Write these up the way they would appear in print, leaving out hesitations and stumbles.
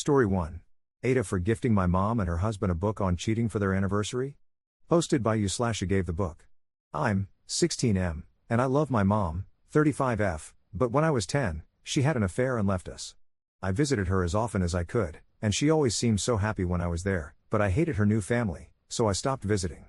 Story 1. AITA for gifting my mom and her husband a book on cheating for their anniversary? Posted by you/I gave the book. I'm 16M, and I love my mom, 35F, but when I was 10, she had an affair and left us. I visited her as often as I could, and she always seemed so happy when I was there, but I hated her new family, so I stopped visiting.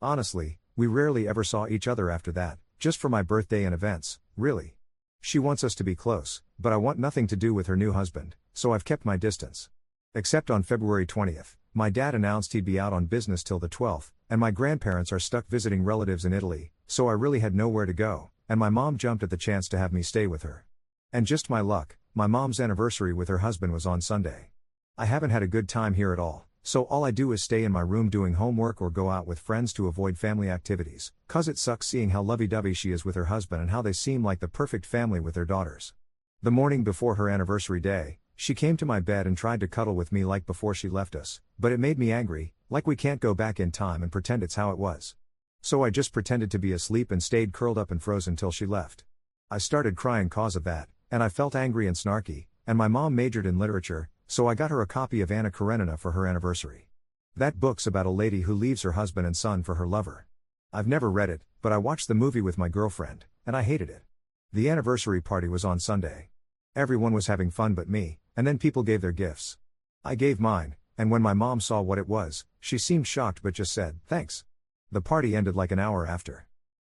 Honestly, we rarely ever saw each other after that, just for my birthday and events, really. She wants us to be close, but I want nothing to do with her new husband, so I've kept my distance. Except on February 20th, my dad announced he'd be out on business till the 12th, and my grandparents are stuck visiting relatives in Italy, so I really had nowhere to go, and my mom jumped at the chance to have me stay with her. And just my luck, my mom's anniversary with her husband was on Sunday. I haven't had a good time here at all, so all I do is stay in my room doing homework or go out with friends to avoid family activities, cause it sucks seeing how lovey-dovey she is with her husband and how they seem like the perfect family with their daughters. The morning before her anniversary day, she came to my bed and tried to cuddle with me like before she left us, but it made me angry, like we can't go back in time and pretend it's how it was. So I just pretended to be asleep and stayed curled up and frozen till she left. I started crying cause of that, and I felt angry and snarky, and my mom majored in literature, so I got her a copy of Anna Karenina for her anniversary. That book's about a lady who leaves her husband and son for her lover. I've never read it, but I watched the movie with my girlfriend, and I hated it. The anniversary party was on Sunday. Everyone was having fun but me, and then people gave their gifts. I gave mine, and when my mom saw what it was, she seemed shocked but just said, "Thanks." The party ended like an hour after.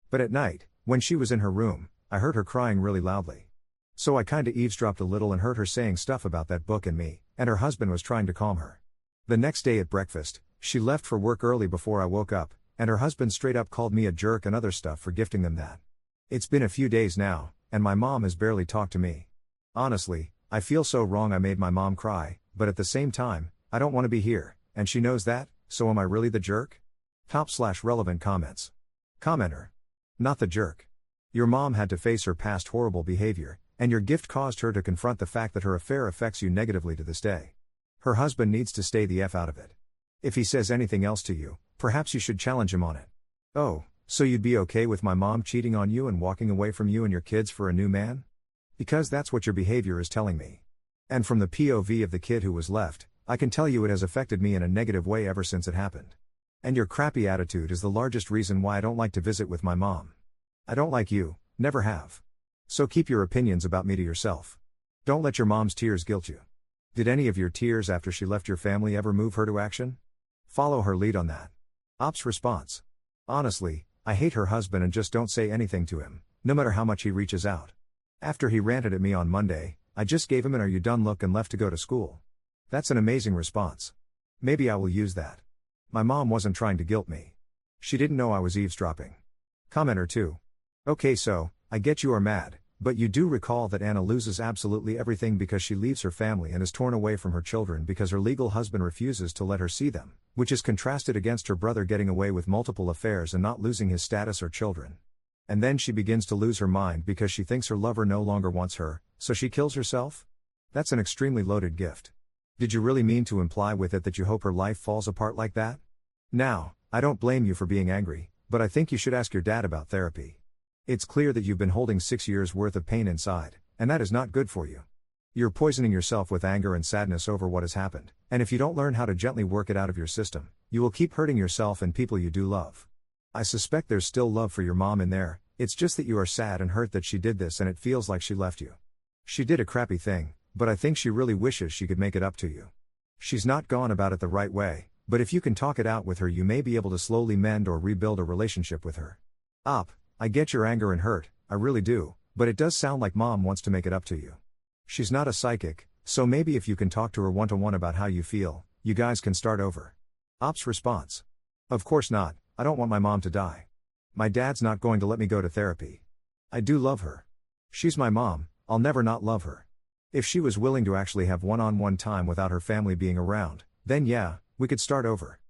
But at night, when she was in her room, I heard her crying really loudly. So I kinda eavesdropped a little and heard her saying stuff about that book and me, and her husband was trying to calm her. The next day at breakfast, she left for work early before I woke up, and her husband straight up called me a jerk and other stuff for gifting them that. It's been a few days now, and my mom has barely talked to me. Honestly, I feel so wrong I made my mom cry, but at the same time, I don't want to be here, and she knows that, so am I really the jerk? Top/relevant comments. Commenter. Not the jerk. Your mom had to face her past horrible behavior, and your gift caused her to confront the fact that her affair affects you negatively to this day. Her husband needs to stay the F out of it. If he says anything else to you, perhaps you should challenge him on it. Oh, so you'd be okay with my mom cheating on you and walking away from you and your kids for a new man? Because that's what your behavior is telling me. And from the POV of the kid who was left, I can tell you it has affected me in a negative way ever since it happened. And your crappy attitude is the largest reason why I don't like to visit with my mom. I don't like you, never have. So keep your opinions about me to yourself. Don't let your mom's tears guilt you. Did any of your tears after she left your family ever move her to action? Follow her lead on that. Op's response. Honestly, I hate her husband and just don't say anything to him, no matter how much he reaches out. After he ranted at me on Monday, I just gave him an "are you done" look and left to go to school. That's an amazing response. Maybe I will use that. My mom wasn't trying to guilt me. She didn't know I was eavesdropping. Commenter 2. Okay, so, I get you are mad, but you do recall that Anna loses absolutely everything because she leaves her family and is torn away from her children because her legal husband refuses to let her see them, which is contrasted against her brother getting away with multiple affairs and not losing his status or children. And then she begins to lose her mind because she thinks her lover no longer wants her, so she kills herself? That's an extremely loaded gift. Did you really mean to imply with it that you hope her life falls apart like that? Now, I don't blame you for being angry, but I think you should ask your dad about therapy. It's clear that you've been holding 6 years' worth of pain inside, and that is not good for you. You're poisoning yourself with anger and sadness over what has happened, and if you don't learn how to gently work it out of your system, you will keep hurting yourself and people you do love. I suspect there's still love for your mom in there, it's just that you are sad and hurt that she did this and it feels like she left you. She did a crappy thing, but I think she really wishes she could make it up to you. She's not gone about it the right way, but if you can talk it out with her you may be able to slowly mend or rebuild a relationship with her. Op. I get your anger and hurt, I really do, but it does sound like mom wants to make it up to you. She's not a psychic, so maybe if you can talk to her one-to-one about how you feel, you guys can start over. Op's response. Of course not, I don't want my mom to die. My dad's not going to let me go to therapy. I do love her. She's my mom, I'll never not love her. If she was willing to actually have one-on-one time without her family being around, then yeah, we could start over.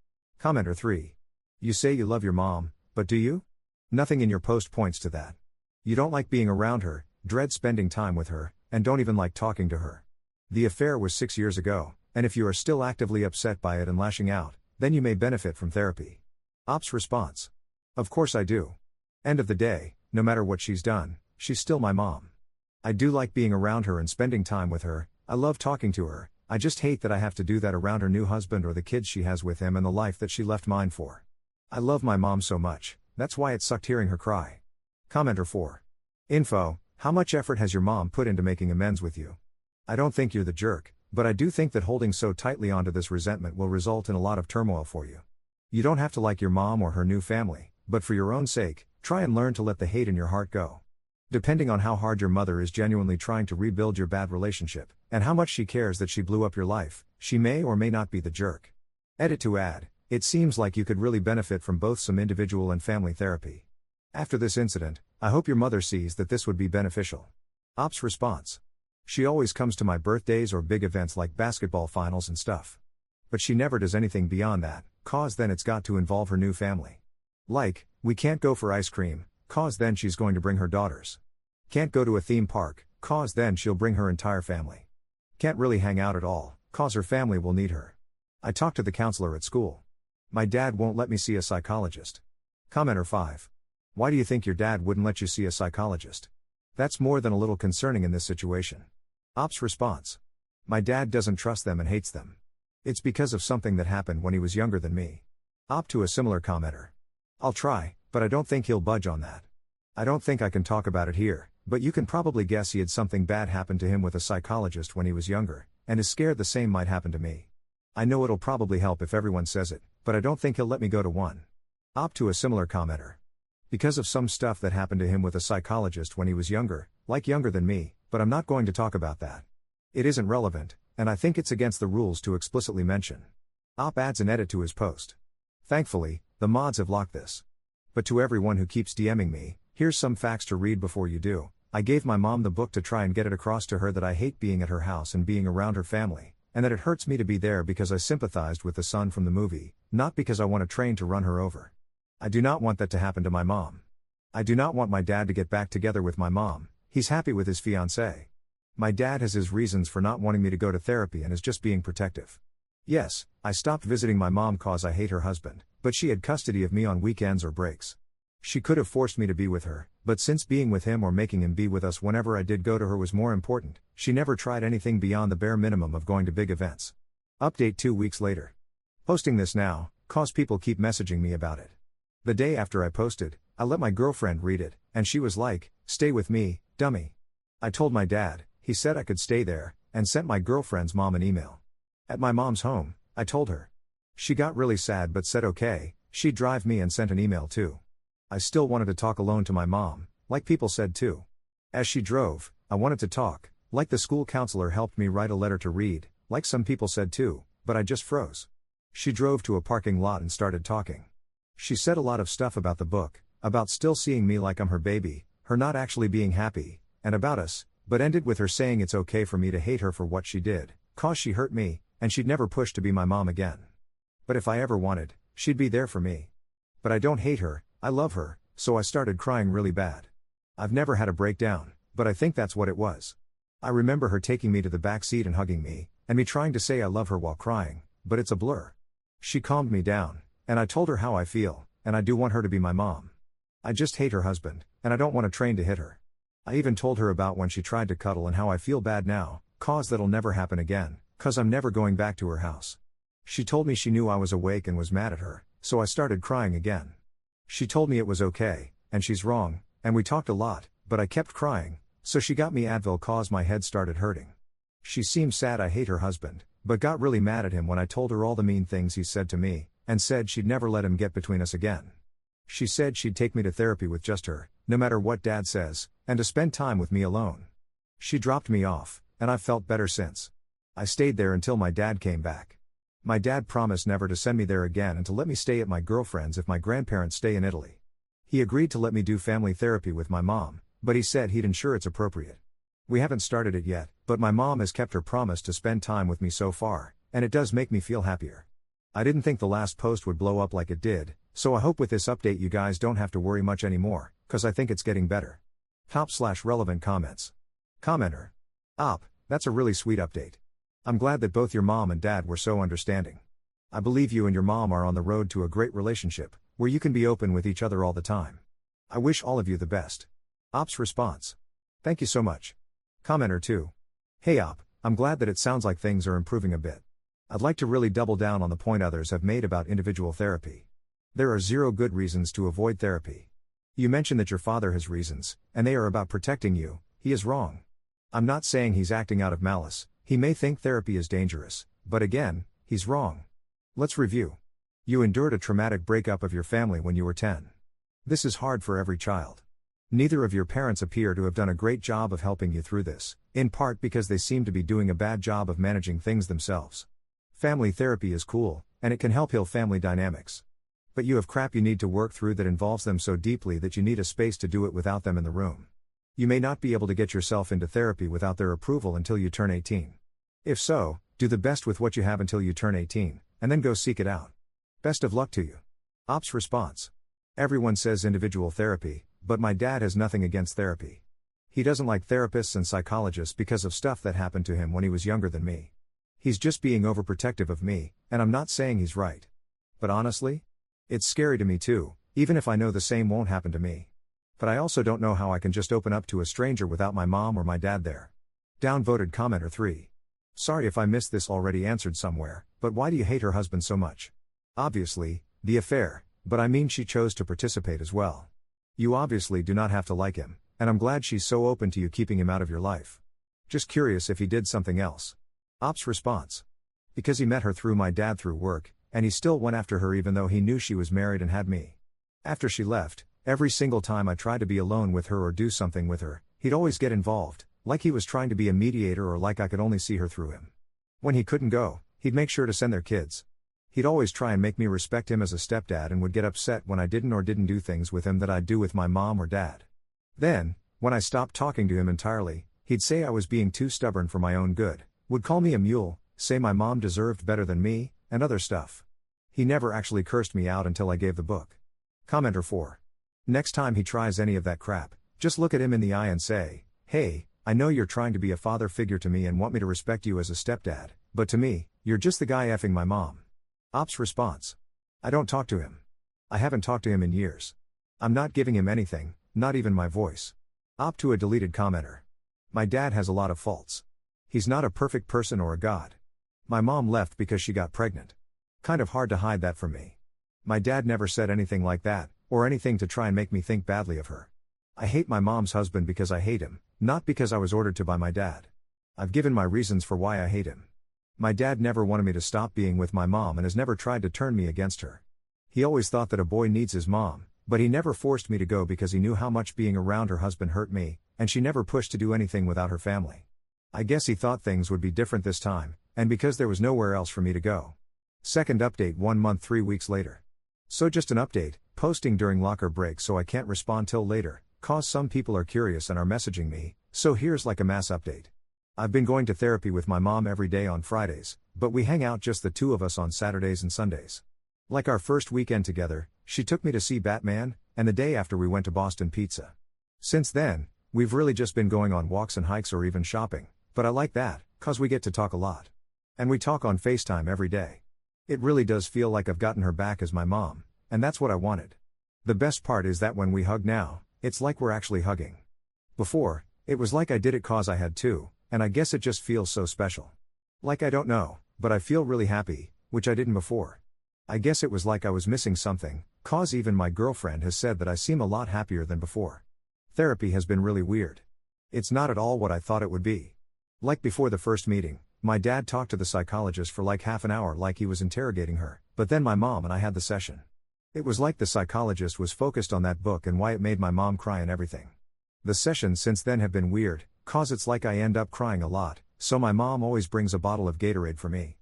Commenter 3. You say you love your mom, but do you? Nothing in your post points to that. You don't like being around her, dread spending time with her, and don't even like talking to her. The affair was 6 years ago, and if you are still actively upset by it and lashing out, then you may benefit from therapy. Op's response. Of course I do. End of the day, no matter what she's done, she's still my mom. I do like being around her and spending time with her, I love talking to her, I just hate that I have to do that around her new husband or the kids she has with him and the life that she left mine for. I love my mom so much, that's why it sucked hearing her cry. Commenter 4. Info: how much effort has your mom put into making amends with you? I don't think you're the jerk, but I do think that holding so tightly onto this resentment will result in a lot of turmoil for you. You don't have to like your mom or her new family, but for your own sake, try and learn to let the hate in your heart go. Depending on how hard your mother is genuinely trying to rebuild your bad relationship, and how much she cares that she blew up your life, she may or may not be the jerk. Edit to add: it seems like you could really benefit from both some individual and family therapy. After this incident, I hope your mother sees that this would be beneficial. Op's response: she always comes to my birthdays or big events like basketball finals and stuff. But she never does anything beyond that, cause then it's got to involve her new family. Like, we can't go for ice cream, cause then she's going to bring her daughters. Can't go to a theme park, cause then she'll bring her entire family. Can't really hang out at all, cause her family will need her. I talked to the counselor at school. My dad won't let me see a psychologist. Commenter 5. Why do you think your dad wouldn't let you see a psychologist? That's more than a little concerning in this situation. Op's response: my dad doesn't trust them and hates them. It's because of something that happened when he was younger than me. Op to a similar commenter: I'll try, but I don't think he'll budge on that. I don't think I can talk about it here, but you can probably guess he had something bad happen to him with a psychologist when he was younger, and is scared the same might happen to me. I know it'll probably help if everyone says it, but I don't think he'll let me go to one. Op to a similar commenter: because of some stuff that happened to him with a psychologist when he was younger, like younger than me, but I'm not going to talk about that. It isn't relevant, and I think it's against the rules to explicitly mention. Op adds an edit to his post: thankfully, the mods have locked this. But to everyone who keeps DMing me, here's some facts to read before you do. I gave my mom the book to try and get it across to her that I hate being at her house and being around her family, and that it hurts me to be there because I sympathized with the son from the movie, not because I want a train to run her over. I do not want that to happen to my mom. I do not want my dad to get back together with my mom. He's happy with his fiancée. My dad has his reasons for not wanting me to go to therapy and is just being protective. Yes, I stopped visiting my mom cause I hate her husband, but she had custody of me on weekends or breaks. She could have forced me to be with her, but since being with him or making him be with us whenever I did go to her was more important, she never tried anything beyond the bare minimum of going to big events. Update 2 weeks later. Posting this now, cause people keep messaging me about it. The day after I posted, I let my girlfriend read it, and she was like, "Stay with me, dummy." I told my dad, he said I could stay there, and sent my girlfriend's mom an email. At my mom's home, I told her. She got really sad but said okay, she'd drive me and sent an email too. I still wanted to talk alone to my mom, like people said too. As she drove, I wanted to talk, like the school counselor helped me write a letter to read, like some people said too, but I just froze. She drove to a parking lot and started talking. She said a lot of stuff about the book, about still seeing me like I'm her baby, her not actually being happy, and about us, but ended with her saying it's okay for me to hate her for what she did, cause she hurt me, and she'd never push to be my mom again. But if I ever wanted, she'd be there for me. But I don't hate her, I love her, so I started crying really bad. I've never had a breakdown, but I think that's what it was. I remember her taking me to the back seat and hugging me, and me trying to say I love her while crying, but it's a blur. She calmed me down, and I told her how I feel, and I do want her to be my mom. I just hate her husband, and I don't want a train to hit her. I even told her about when she tried to cuddle and how I feel bad now, cause that'll never happen again, cause I'm never going back to her house. She told me she knew I was awake and was mad at her, so I started crying again. She told me it was okay, and she's wrong, and we talked a lot, but I kept crying, so she got me Advil cause my head started hurting. She seemed sad I hate her husband, but got really mad at him when I told her all the mean things he said to me, and said she'd never let him get between us again. She said she'd take me to therapy with just her, no matter what dad says, and to spend time with me alone. She dropped me off, and I've felt better since. I stayed there until my dad came back. My dad promised never to send me there again and to let me stay at my girlfriend's if my grandparents stay in Italy. He agreed to let me do family therapy with my mom, but he said he'd ensure it's appropriate. We haven't started it yet, but my mom has kept her promise to spend time with me so far, and it does make me feel happier. I didn't think the last post would blow up like it did, so I hope with this update you guys don't have to worry much anymore, cause I think it's getting better. Top/relevant comments. Commenter. Op, that's a really sweet update. I'm glad that both your mom and dad were so understanding. I believe you and your mom are on the road to a great relationship, where you can be open with each other all the time. I wish all of you the best. Op's response. Thank you so much. Commenter 2. Hey Op, I'm glad that it sounds like things are improving a bit. I'd like to really double down on the point others have made about individual therapy. There are 0 good reasons to avoid therapy. You mentioned that your father has reasons, and they are about protecting you. He is wrong. I'm not saying he's acting out of malice. He may think therapy is dangerous, but again, he's wrong. Let's review. You endured a traumatic breakup of your family when you were 10. This is hard for every child. Neither of your parents appear to have done a great job of helping you through this, in part because they seem to be doing a bad job of managing things themselves. Family therapy is cool, and it can help heal family dynamics. But you have crap you need to work through that involves them so deeply that you need a space to do it without them in the room. You may not be able to get yourself into therapy without their approval until you turn 18. If so, do the best with what you have until you turn 18, and then go seek it out. Best of luck to you. Ops response. Everyone says individual therapy, but my dad has nothing against therapy. He doesn't like therapists and psychologists because of stuff that happened to him when he was younger than me. He's just being overprotective of me, and I'm not saying he's right. But honestly, it's scary to me too, even if I know the same won't happen to me. But I also don't know how I can just open up to a stranger without my mom or my dad there. Downvoted commenter 3. Sorry if I missed this already answered somewhere, but why do you hate her husband so much? Obviously, the affair, but I mean she chose to participate as well. You obviously do not have to like him, and I'm glad she's so open to you keeping him out of your life. Just curious if he did something else. Ops response. Because he met her through my dad through work, and he still went after her even though he knew she was married and had me. After she left, every single time I tried to be alone with her or do something with her, he'd always get involved, like he was trying to be a mediator or like I could only see her through him. When he couldn't go, he'd make sure to send their kids. He'd always try and make me respect him as a stepdad and would get upset when I didn't do things with him that I'd do with my mom or dad. Then, when I stopped talking to him entirely, he'd say I was being too stubborn for my own good, would call me a mule, say my mom deserved better than me, and other stuff. He never actually cursed me out until I gave the book. Commenter 4. Next time he tries any of that crap, just look at him in the eye and say, hey, I know you're trying to be a father figure to me and want me to respect you as a stepdad, but to me, you're just the guy effing my mom. Ops response. I don't talk to him. I haven't talked to him in years. I'm not giving him anything, not even my voice. Op to a deleted commenter. My dad has a lot of faults. He's not a perfect person or a god. My mom left because she got pregnant. Kind of hard to hide that from me. My dad never said anything like that, or anything to try and make me think badly of her. I hate my mom's husband because I hate him, not because I was ordered to by my dad. I've given my reasons for why I hate him. My dad never wanted me to stop being with my mom and has never tried to turn me against her. He always thought that a boy needs his mom, but he never forced me to go because he knew how much being around her husband hurt me, and she never pushed to do anything without her family. I guess he thought things would be different this time, and because there was nowhere else for me to go. Second update 1 month 3 weeks later. So just an update, posting during locker break so I can't respond till later, cause some people are curious and are messaging me, so here's like a mass update. I've been going to therapy with my mom every day on Fridays, but we hang out just the two of us on Saturdays and Sundays. Like our first weekend together, she took me to see Batman, and the day after we went to Boston Pizza. Since then, we've really just been going on walks and hikes or even shopping, but I like that, cause we get to talk a lot. And we talk on FaceTime every day. It really does feel like I've gotten her back as my mom, and that's what I wanted. The best part is that when we hug now, it's like we're actually hugging. Before, it was like I did it cause I had to, and I guess it just feels so special. Like I don't know, but I feel really happy, which I didn't before. I guess it was like I was missing something, cause even my girlfriend has said that I seem a lot happier than before. Therapy has been really weird. It's not at all what I thought it would be. Like before the first meeting, my dad talked to the psychologist for like half an hour like he was interrogating her, but then my mom and I had the session. It was like the psychologist was focused on that book and why it made my mom cry and everything. The sessions since then have been weird, cause it's like I end up crying a lot, so my mom always brings a bottle of Gatorade for me.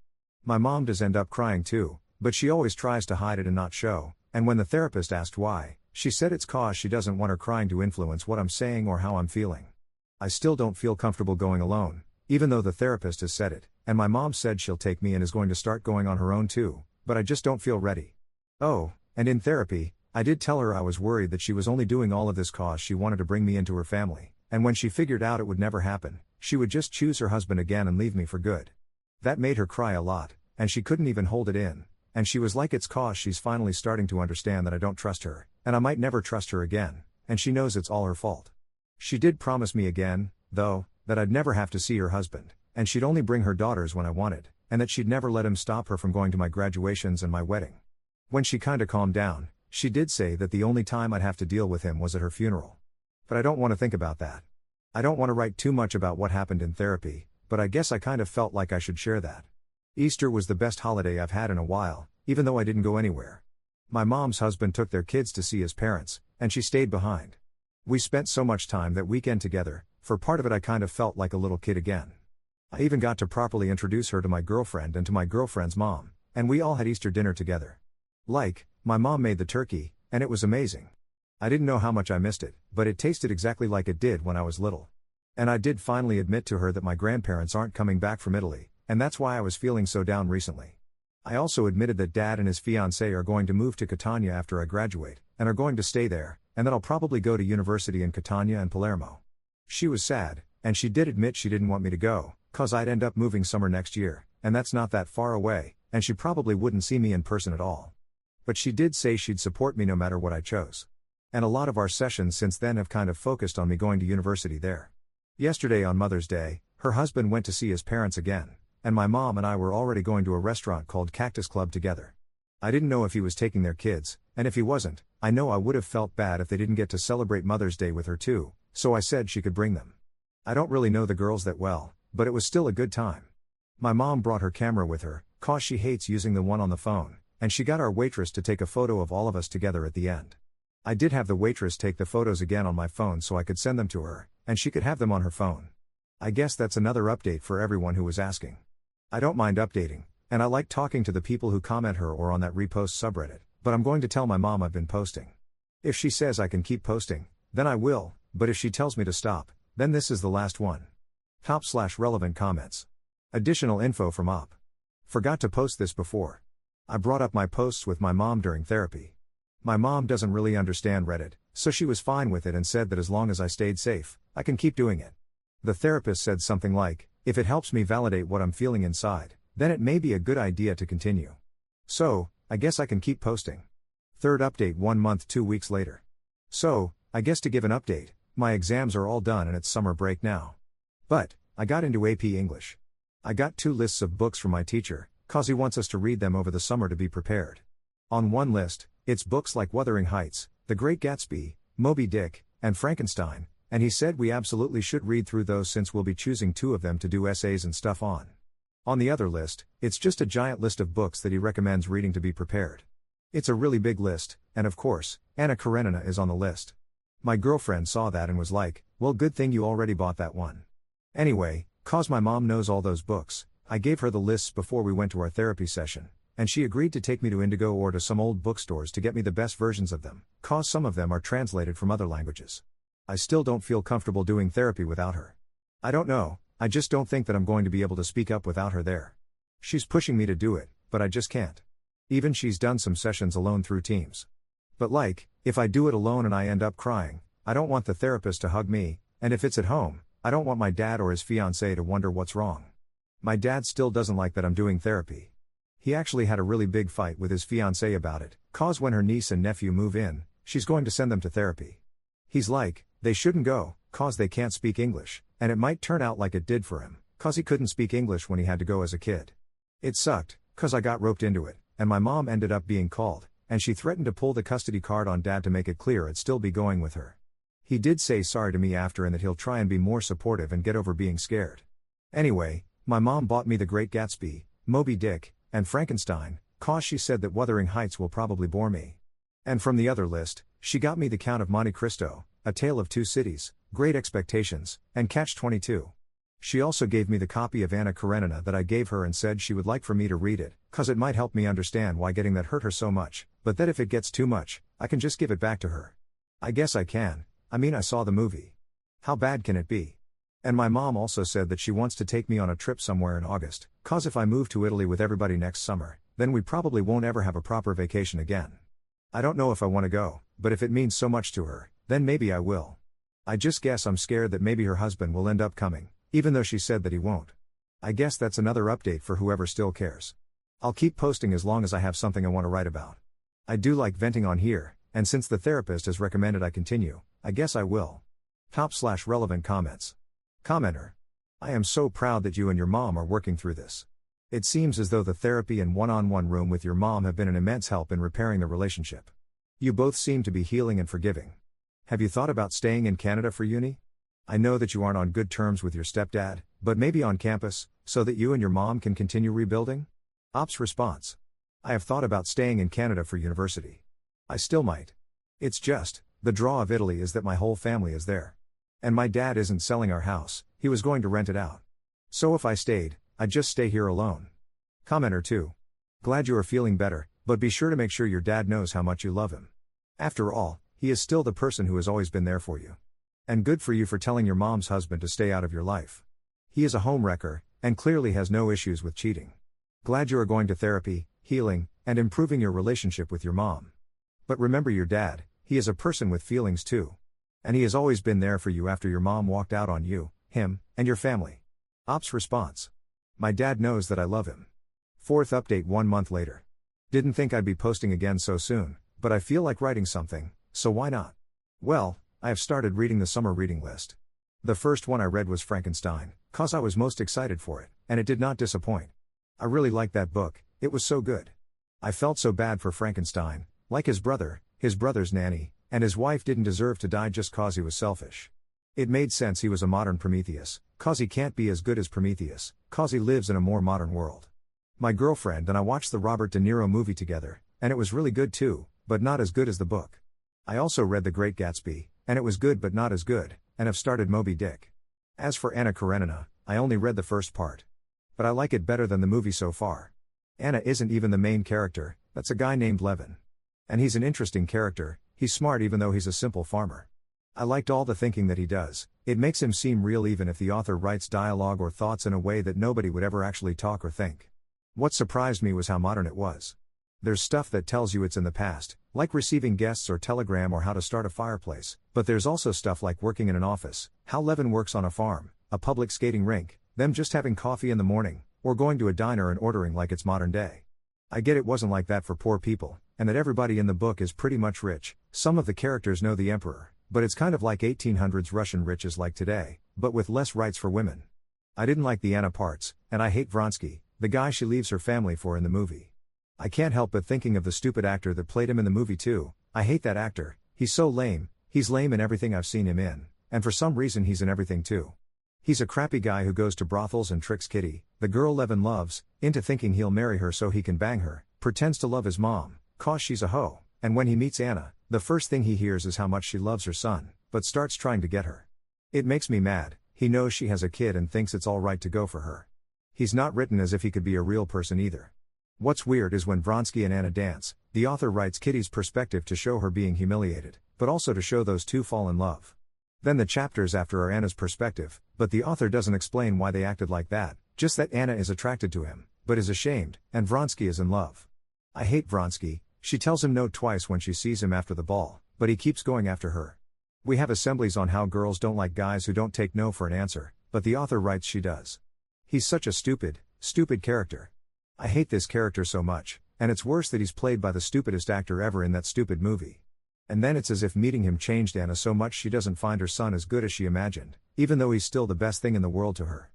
My mom does end up crying too, but she always tries to hide it and not show, and when the therapist asked why, she said it's cause she doesn't want her crying to influence what I'm saying or how I'm feeling. I still don't feel comfortable going alone, even though the therapist has said it, and my mom said she'll take me and is going to start going on her own too, but I just don't feel ready. Oh, and in therapy, I did tell her I was worried that she was only doing all of this cause she wanted to bring me into her family, and when she figured out it would never happen, she would just choose her husband again and leave me for good. That made her cry a lot, and she couldn't even hold it in, and she was like it's cause she's finally starting to understand that I don't trust her, and I might never trust her again, and she knows it's all her fault. She did promise me again, though, that I'd never have to see her husband, and she'd only bring her daughters when I wanted, and that she'd never let him stop her from going to my graduations and my wedding. When she kinda calmed down, she did say that the only time I'd have to deal with him was at her funeral. But I don't want to think about that. I don't want to write too much about what happened in therapy, but I guess I kind of felt like I should share that. Easter was the best holiday I've had in a while, even though I didn't go anywhere. My mom's husband took their kids to see his parents, and she stayed behind. We spent so much time that weekend together, for part of it I kind of felt like a little kid again. I even got to properly introduce her to my girlfriend and to my girlfriend's mom, and we all had Easter dinner together. My mom made the turkey, and it was amazing. I didn't know how much I missed it, but it tasted exactly like it did when I was little. And I did finally admit to her that my grandparents aren't coming back from Italy, and that's why I was feeling so down recently. I also admitted that Dad and his fiancée are going to move to Catania after I graduate, and are going to stay there, and that I'll probably go to university in Catania and Palermo. She was sad, and she did admit she didn't want me to go, 'cause I'd end up moving summer next year, and that's not that far away, and she probably wouldn't see me in person at all. But she did say she'd support me no matter what I chose. And a lot of our sessions since then have kind of focused on me going to university there. Yesterday on Mother's Day, her husband went to see his parents again, and my mom and I were already going to a restaurant called Cactus Club together. I didn't know if he was taking their kids, and if he wasn't, I know I would have felt bad if they didn't get to celebrate Mother's Day with her too, so I said she could bring them. I don't really know the girls that well, but it was still a good time. My mom brought her camera with her, 'cause she hates using the one on the phone, and she got our waitress to take a photo of all of us together at the end. I did have the waitress take the photos again on my phone so I could send them to her, and she could have them on her phone. I guess that's another update for everyone who was asking. I don't mind updating, and I like talking to the people who comment her or on that repost subreddit, but I'm going to tell my mom I've been posting. If she says I can keep posting, then I will, but if she tells me to stop, then this is the last one. Top/relevant comments. Additional info from Op. Forgot to post this before. I brought up my posts with my mom during therapy. My mom doesn't really understand Reddit, so she was fine with it and said that as long as I stayed safe, I can keep doing it. The therapist said something like, if it helps me validate what I'm feeling inside, then it may be a good idea to continue. So, I guess I can keep posting. Third update 1 month 2 weeks later. So, I guess to give an update, my exams are all done and it's summer break now. But, I got into AP English. I got 2 lists of books from my teacher, 'cause he wants us to read them over the summer to be prepared. On one list, it's books like Wuthering Heights, The Great Gatsby, Moby Dick, and Frankenstein, and he said we absolutely should read through those since we'll be choosing 2 of them to do essays and stuff on. On the other list, it's just a giant list of books that he recommends reading to be prepared. It's a really big list, and of course, Anna Karenina is on the list. My girlfriend saw that and was like, well, good thing you already bought that one. Anyway, 'cause my mom knows all those books, I gave her the lists before we went to our therapy session, and she agreed to take me to Indigo or to some old bookstores to get me the best versions of them, 'cause some of them are translated from other languages. I still don't feel comfortable doing therapy without her. I don't know, I just don't think that I'm going to be able to speak up without her there. She's pushing me to do it, but I just can't. Even she's done some sessions alone through Teams. But if I do it alone and I end up crying, I don't want the therapist to hug me, and if it's at home, I don't want my dad or his fiancée to wonder what's wrong. My dad still doesn't like that I'm doing therapy. He actually had a really big fight with his fiancée about it, 'cause when her niece and nephew move in, she's going to send them to therapy. He's like, they shouldn't go, 'cause they can't speak English, and it might turn out like it did for him, 'cause he couldn't speak English when he had to go as a kid. It sucked, 'cause I got roped into it, and my mom ended up being called, and she threatened to pull the custody card on dad to make it clear I'd still be going with her. He did say sorry to me after and that he'll try and be more supportive and get over being scared. Anyway, my mom bought me The Great Gatsby, Moby Dick, and Frankenstein, 'cause she said that Wuthering Heights will probably bore me. And from the other list, she got me The Count of Monte Cristo, A Tale of Two Cities, Great Expectations, and Catch-22. She also gave me the copy of Anna Karenina that I gave her and said she would like for me to read it, 'cause it might help me understand why getting that hurt her so much, but that if it gets too much, I can just give it back to her. I guess I can. I mean, I saw the movie. How bad can it be? And my mom also said that she wants to take me on a trip somewhere in August, 'cause if I move to Italy with everybody next summer, then we probably won't ever have a proper vacation again. I don't know if I want to go, but if it means so much to her, then maybe I will. I just guess I'm scared that maybe her husband will end up coming, even though she said that he won't. I guess that's another update for whoever still cares. I'll keep posting as long as I have something I want to write about. I do like venting on here, and since the therapist has recommended I continue, I guess I will. Top/relevant comments. Commenter. I am so proud that you and your mom are working through this. It seems as though the therapy and one-on-one room with your mom have been an immense help in repairing the relationship. You both seem to be healing and forgiving. Have you thought about staying in Canada for uni? I know that you aren't on good terms with your stepdad, but maybe on campus, so that you and your mom can continue rebuilding? Ops response. I have thought about staying in Canada for university. I still might. It's just, the draw of Italy is that my whole family is there. And my dad isn't selling our house, he was going to rent it out. So if I stayed, I'd just stay here alone. Commenter 2. Glad you are feeling better, but be sure to make sure your dad knows how much you love him. After all, he is still the person who has always been there for you. And good for you for telling your mom's husband to stay out of your life. He is a homewrecker, and clearly has no issues with cheating. Glad you are going to therapy, healing, and improving your relationship with your mom. But remember your dad, he is a person with feelings too. And he has always been there for you after your mom walked out on you, him, and your family. Ops response. My dad knows that I love him. Fourth update 1 month later. Didn't think I'd be posting again so soon, but I feel like writing something, so why not? Well, I have started reading the summer reading list. The first one I read was Frankenstein, cause I was most excited for it, and it did not disappoint. I really liked that book, it was so good. I felt so bad for Frankenstein, like his brother's nanny, and his wife didn't deserve to die just cause he was selfish. It made sense he was a modern Prometheus, cause he can't be as good as Prometheus, cause he lives in a more modern world. My girlfriend and I watched the Robert De Niro movie together, and it was really good too, but not as good as the book. I also read The Great Gatsby, and it was good but not as good, and have started Moby Dick. As for Anna Karenina, I only read the first part. But I like it better than the movie so far. Anna isn't even the main character, that's a guy named Levin. And he's an interesting character, he's smart even though he's a simple farmer. I liked all the thinking that he does, it makes him seem real even if the author writes dialogue or thoughts in a way that nobody would ever actually talk or think. What surprised me was how modern it was. There's stuff that tells you it's in the past, like receiving guests or telegram or how to start a fireplace, but there's also stuff like working in an office, how Levin works on a farm, a public skating rink, them just having coffee in the morning, or going to a diner and ordering like it's modern day. I get it wasn't like that for poor people, and that everybody in the book is pretty much rich, some of the characters know the emperor, but it's kind of like 1800s Russian rich is like today, but with less rights for women. I didn't like the Anna parts, and I hate Vronsky, the guy she leaves her family for in the movie. I can't help but thinking of the stupid actor that played him in the movie too. I hate that actor, he's so lame, he's lame in everything I've seen him in, and for some reason he's in everything too. He's a crappy guy who goes to brothels and tricks Kitty, the girl Levin loves, into thinking he'll marry her so he can bang her, pretends to love his mom, cause she's a hoe, and when he meets Anna, the first thing he hears is how much she loves her son, but starts trying to get her. It makes me mad, he knows she has a kid and thinks it's alright to go for her. He's not written as if he could be a real person either. What's weird is when Vronsky and Anna dance, the author writes Kitty's perspective to show her being humiliated, but also to show those two fall in love. Then the chapters after are Anna's perspective, but the author doesn't explain why they acted like that, just that Anna is attracted to him, but is ashamed, and Vronsky is in love. I hate Vronsky, she tells him no twice when she sees him after the ball, but he keeps going after her. We have assemblies on how girls don't like guys who don't take no for an answer, but the author writes she does. He's such a stupid character. I hate this character so much, and it's worse that he's played by the stupidest actor ever in that stupid movie. And then it's as if meeting him changed Anna so much she doesn't find her son as good as she imagined, even though he's still the best thing in the world to her.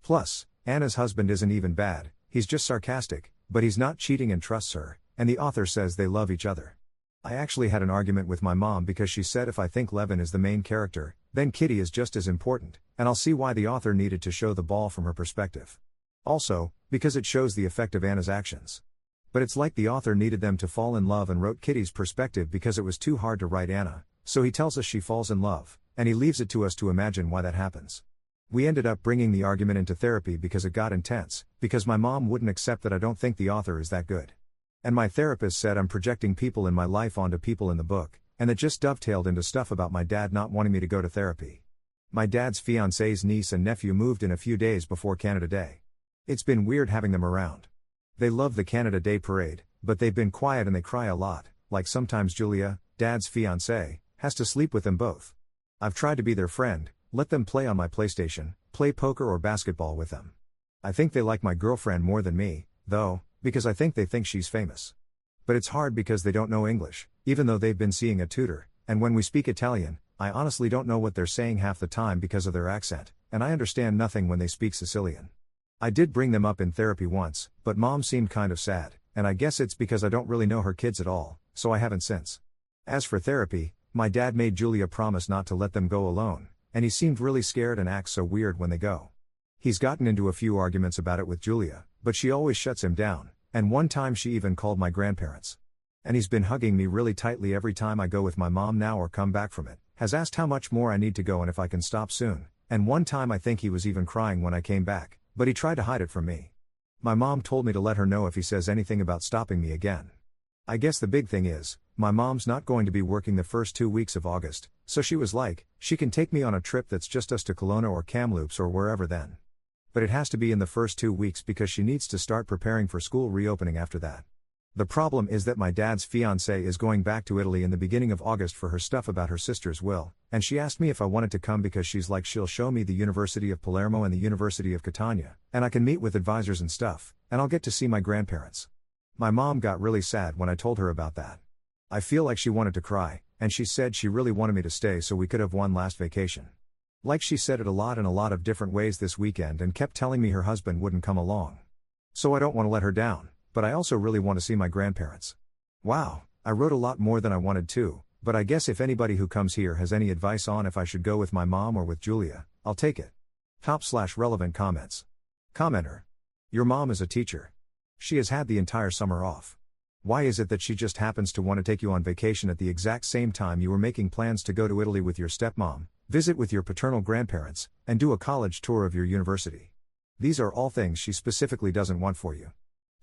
Plus, Anna's husband isn't even bad, he's just sarcastic, but he's not cheating and trusts her, and the author says they love each other. I actually had an argument with my mom because she said if I think Levin is the main character, then Kitty is just as important, and I'll see why the author needed to show the ball from her perspective. Also, because it shows the effect of Anna's actions. But it's like the author needed them to fall in love and wrote Kitty's perspective because it was too hard to write Anna, so he tells us she falls in love, and he leaves it to us to imagine why that happens. We ended up bringing the argument into therapy because it got intense, because my mom wouldn't accept that I don't think the author is that good. And my therapist said I'm projecting people in my life onto people in the book, and it just dovetailed into stuff about my dad not wanting me to go to therapy. My dad's fiance's niece and nephew moved in a few days before Canada Day. It's been weird having them around. They love the Canada Day parade, but they've been quiet and they cry a lot, like sometimes Julia, dad's fiancée, has to sleep with them both. I've tried to be their friend, let them play on my PlayStation, play poker or basketball with them. I think they like my girlfriend more than me, though, because I think they think she's famous. But it's hard because they don't know English, even though they've been seeing a tutor, and when we speak Italian, I honestly don't know what they're saying half the time because of their accent, and I understand nothing when they speak Sicilian. I did bring them up in therapy once, but mom seemed kind of sad, and I guess it's because I don't really know her kids at all, so I haven't since. As for therapy, my dad made Julia promise not to let them go alone, and he seemed really scared and acts so weird when they go. He's gotten into a few arguments about it with Julia, but she always shuts him down, and one time she even called my grandparents. And he's been hugging me really tightly every time I go with my mom now or come back from it, has asked how much more I need to go and if I can stop soon, and one time I think he was even crying when I came back, but he tried to hide it from me. My mom told me to let her know if he says anything about stopping me again. I guess the big thing is, my mom's not going to be working the first 2 weeks of August, so she was like, she can take me on a trip that's just us to Kelowna or Kamloops or wherever then. But it has to be in the first 2 weeks because she needs to start preparing for school reopening after that. The problem is that my dad's fiancée is going back to Italy in the beginning of August for her stuff about her sister's will, and she asked me if I wanted to come because she's like she'll show me the University of Palermo and the University of Catania, and I can meet with advisors and stuff, and I'll get to see my grandparents. My mom got really sad when I told her about that. I feel like she wanted to cry, and she said she really wanted me to stay so we could have one last vacation. Like she said it a lot in a lot of different ways this weekend and kept telling me her husband wouldn't come along. So I don't want to let her down, but I also really want to see my grandparents. Wow, I wrote a lot more than I wanted to, but I guess if anybody who comes here has any advice on if I should go with my mom or with Julia, I'll take it. Top/relevant comments. Commenter. Your mom is a teacher. She has had the entire summer off. Why is it that she just happens to want to take you on vacation at the exact same time you were making plans to go to Italy with your stepmom, visit with your paternal grandparents, and do a college tour of your university? These are all things she specifically doesn't want for you.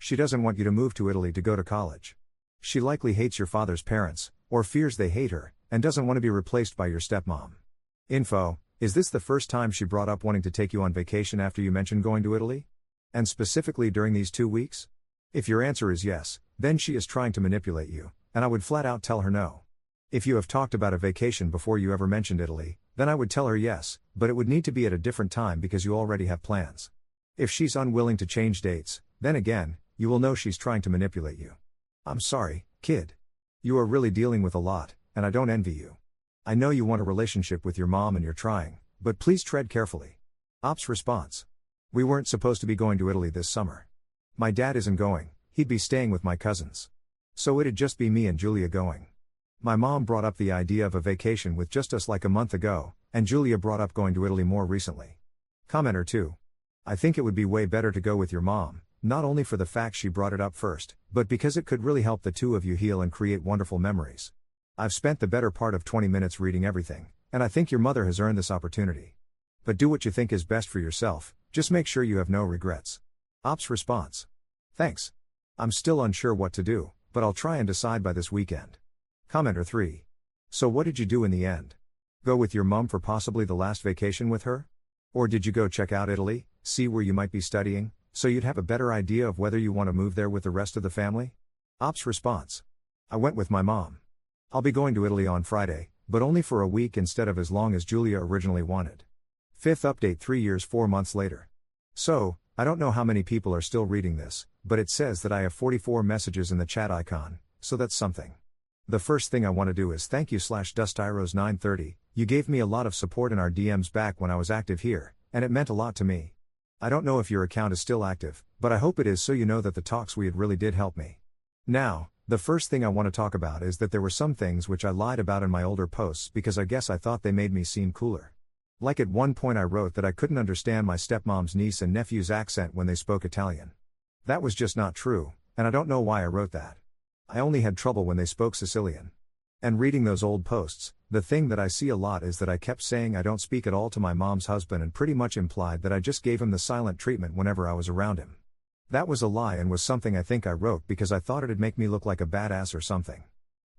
She doesn't want you to move to Italy to go to college. She likely hates your father's parents, or fears they hate her, and doesn't want to be replaced by your stepmom. Info: is this the first time she brought up wanting to take you on vacation after you mentioned going to Italy? And specifically during these 2 weeks? If your answer is yes, then she is trying to manipulate you, and I would flat out tell her no. If you have talked about a vacation before you ever mentioned Italy, then I would tell her yes, but it would need to be at a different time because you already have plans. If she's unwilling to change dates, then again, you will know she's trying to manipulate you. I'm sorry, kid. You are really dealing with a lot, and I don't envy you. I know you want a relationship with your mom and you're trying, but please tread carefully. Ops response. We weren't supposed to be going to Italy this summer. My dad isn't going, he'd be staying with my cousins. So it'd just be me and Julia going. My mom brought up the idea of a vacation with just us like a month ago, and Julia brought up going to Italy more recently. Commenter 2. I think it would be way better to go with your mom, not only for the fact she brought it up first, but because it could really help the two of you heal and create wonderful memories. I've spent the better part of 20 minutes reading everything, and I think your mother has earned this opportunity. But do what you think is best for yourself, just make sure you have no regrets. Ops response. Thanks. I'm still unsure what to do, but I'll try and decide by this weekend. Commenter 3. So what did you do in the end? Go with your mom for possibly the last vacation with her? Or did you go check out Italy, see where you might be studying, so you'd have a better idea of whether you want to move there with the rest of the family? Ops response. I went with my mom. I'll be going to Italy on Friday, but only for a week instead of as long as Julia originally wanted. Fifth update 3 years 4 months later. So, I don't know how many people are still reading this, but it says that I have 44 messages in the chat icon, so that's something. The first thing I want to do is thank you /Dustyros930, you gave me a lot of support in our DMs back when I was active here, and it meant a lot to me. I don't know if your account is still active, but I hope it is so you know that the talks we had really did help me. Now, the first thing I want to talk about is that there were some things which I lied about in my older posts because I guess I thought they made me seem cooler. Like at one point I wrote that I couldn't understand my stepmom's niece and nephew's accent when they spoke Italian. That was just not true, and I don't know why I wrote that. I only had trouble when they spoke Sicilian. And reading those old posts, the thing that I see a lot is that I kept saying I don't speak at all to my mom's husband and pretty much implied that I just gave him the silent treatment whenever I was around him. That was a lie and was something I think I wrote because I thought it'd make me look like a badass or something.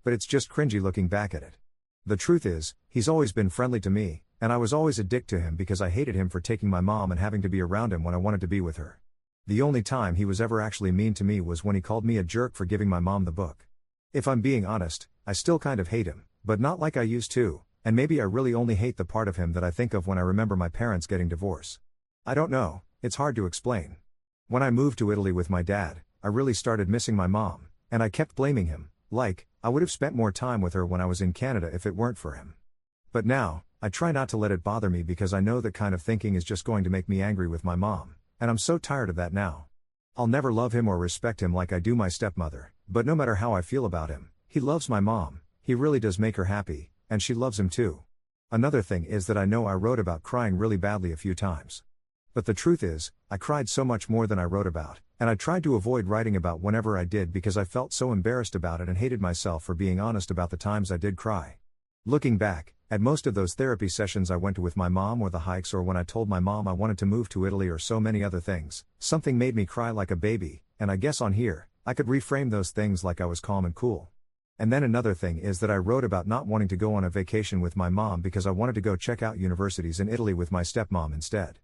But it's just cringy looking back at it. The truth is, he's always been friendly to me, and I was always a dick to him because I hated him for taking my mom and having to be around him when I wanted to be with her. The only time he was ever actually mean to me was when he called me a jerk for giving my mom the book. If I'm being honest, I still kind of hate him, but not like I used to, and maybe I really only hate the part of him that I think of when I remember my parents getting divorced. I don't know, it's hard to explain. When I moved to Italy with my dad, I really started missing my mom, and I kept blaming him, like, I would have spent more time with her when I was in Canada if it weren't for him. But now, I try not to let it bother me because I know that kind of thinking is just going to make me angry with my mom, and I'm so tired of that now. I'll never love him or respect him like I do my stepmother, but no matter how I feel about him, he loves my mom, he really does make her happy, and she loves him too. Another thing is that I know I wrote about crying really badly a few times. But the truth is, I cried so much more than I wrote about, and I tried to avoid writing about whenever I did because I felt so embarrassed about it and hated myself for being honest about the times I did cry. Looking back, at most of those therapy sessions I went to with my mom or the hikes or when I told my mom I wanted to move to Italy or so many other things, something made me cry like a baby, and I guess on here, I could reframe those things like I was calm and cool. And then another thing is that I wrote about not wanting to go on a vacation with my mom because I wanted to go check out universities in Italy with my stepmom instead.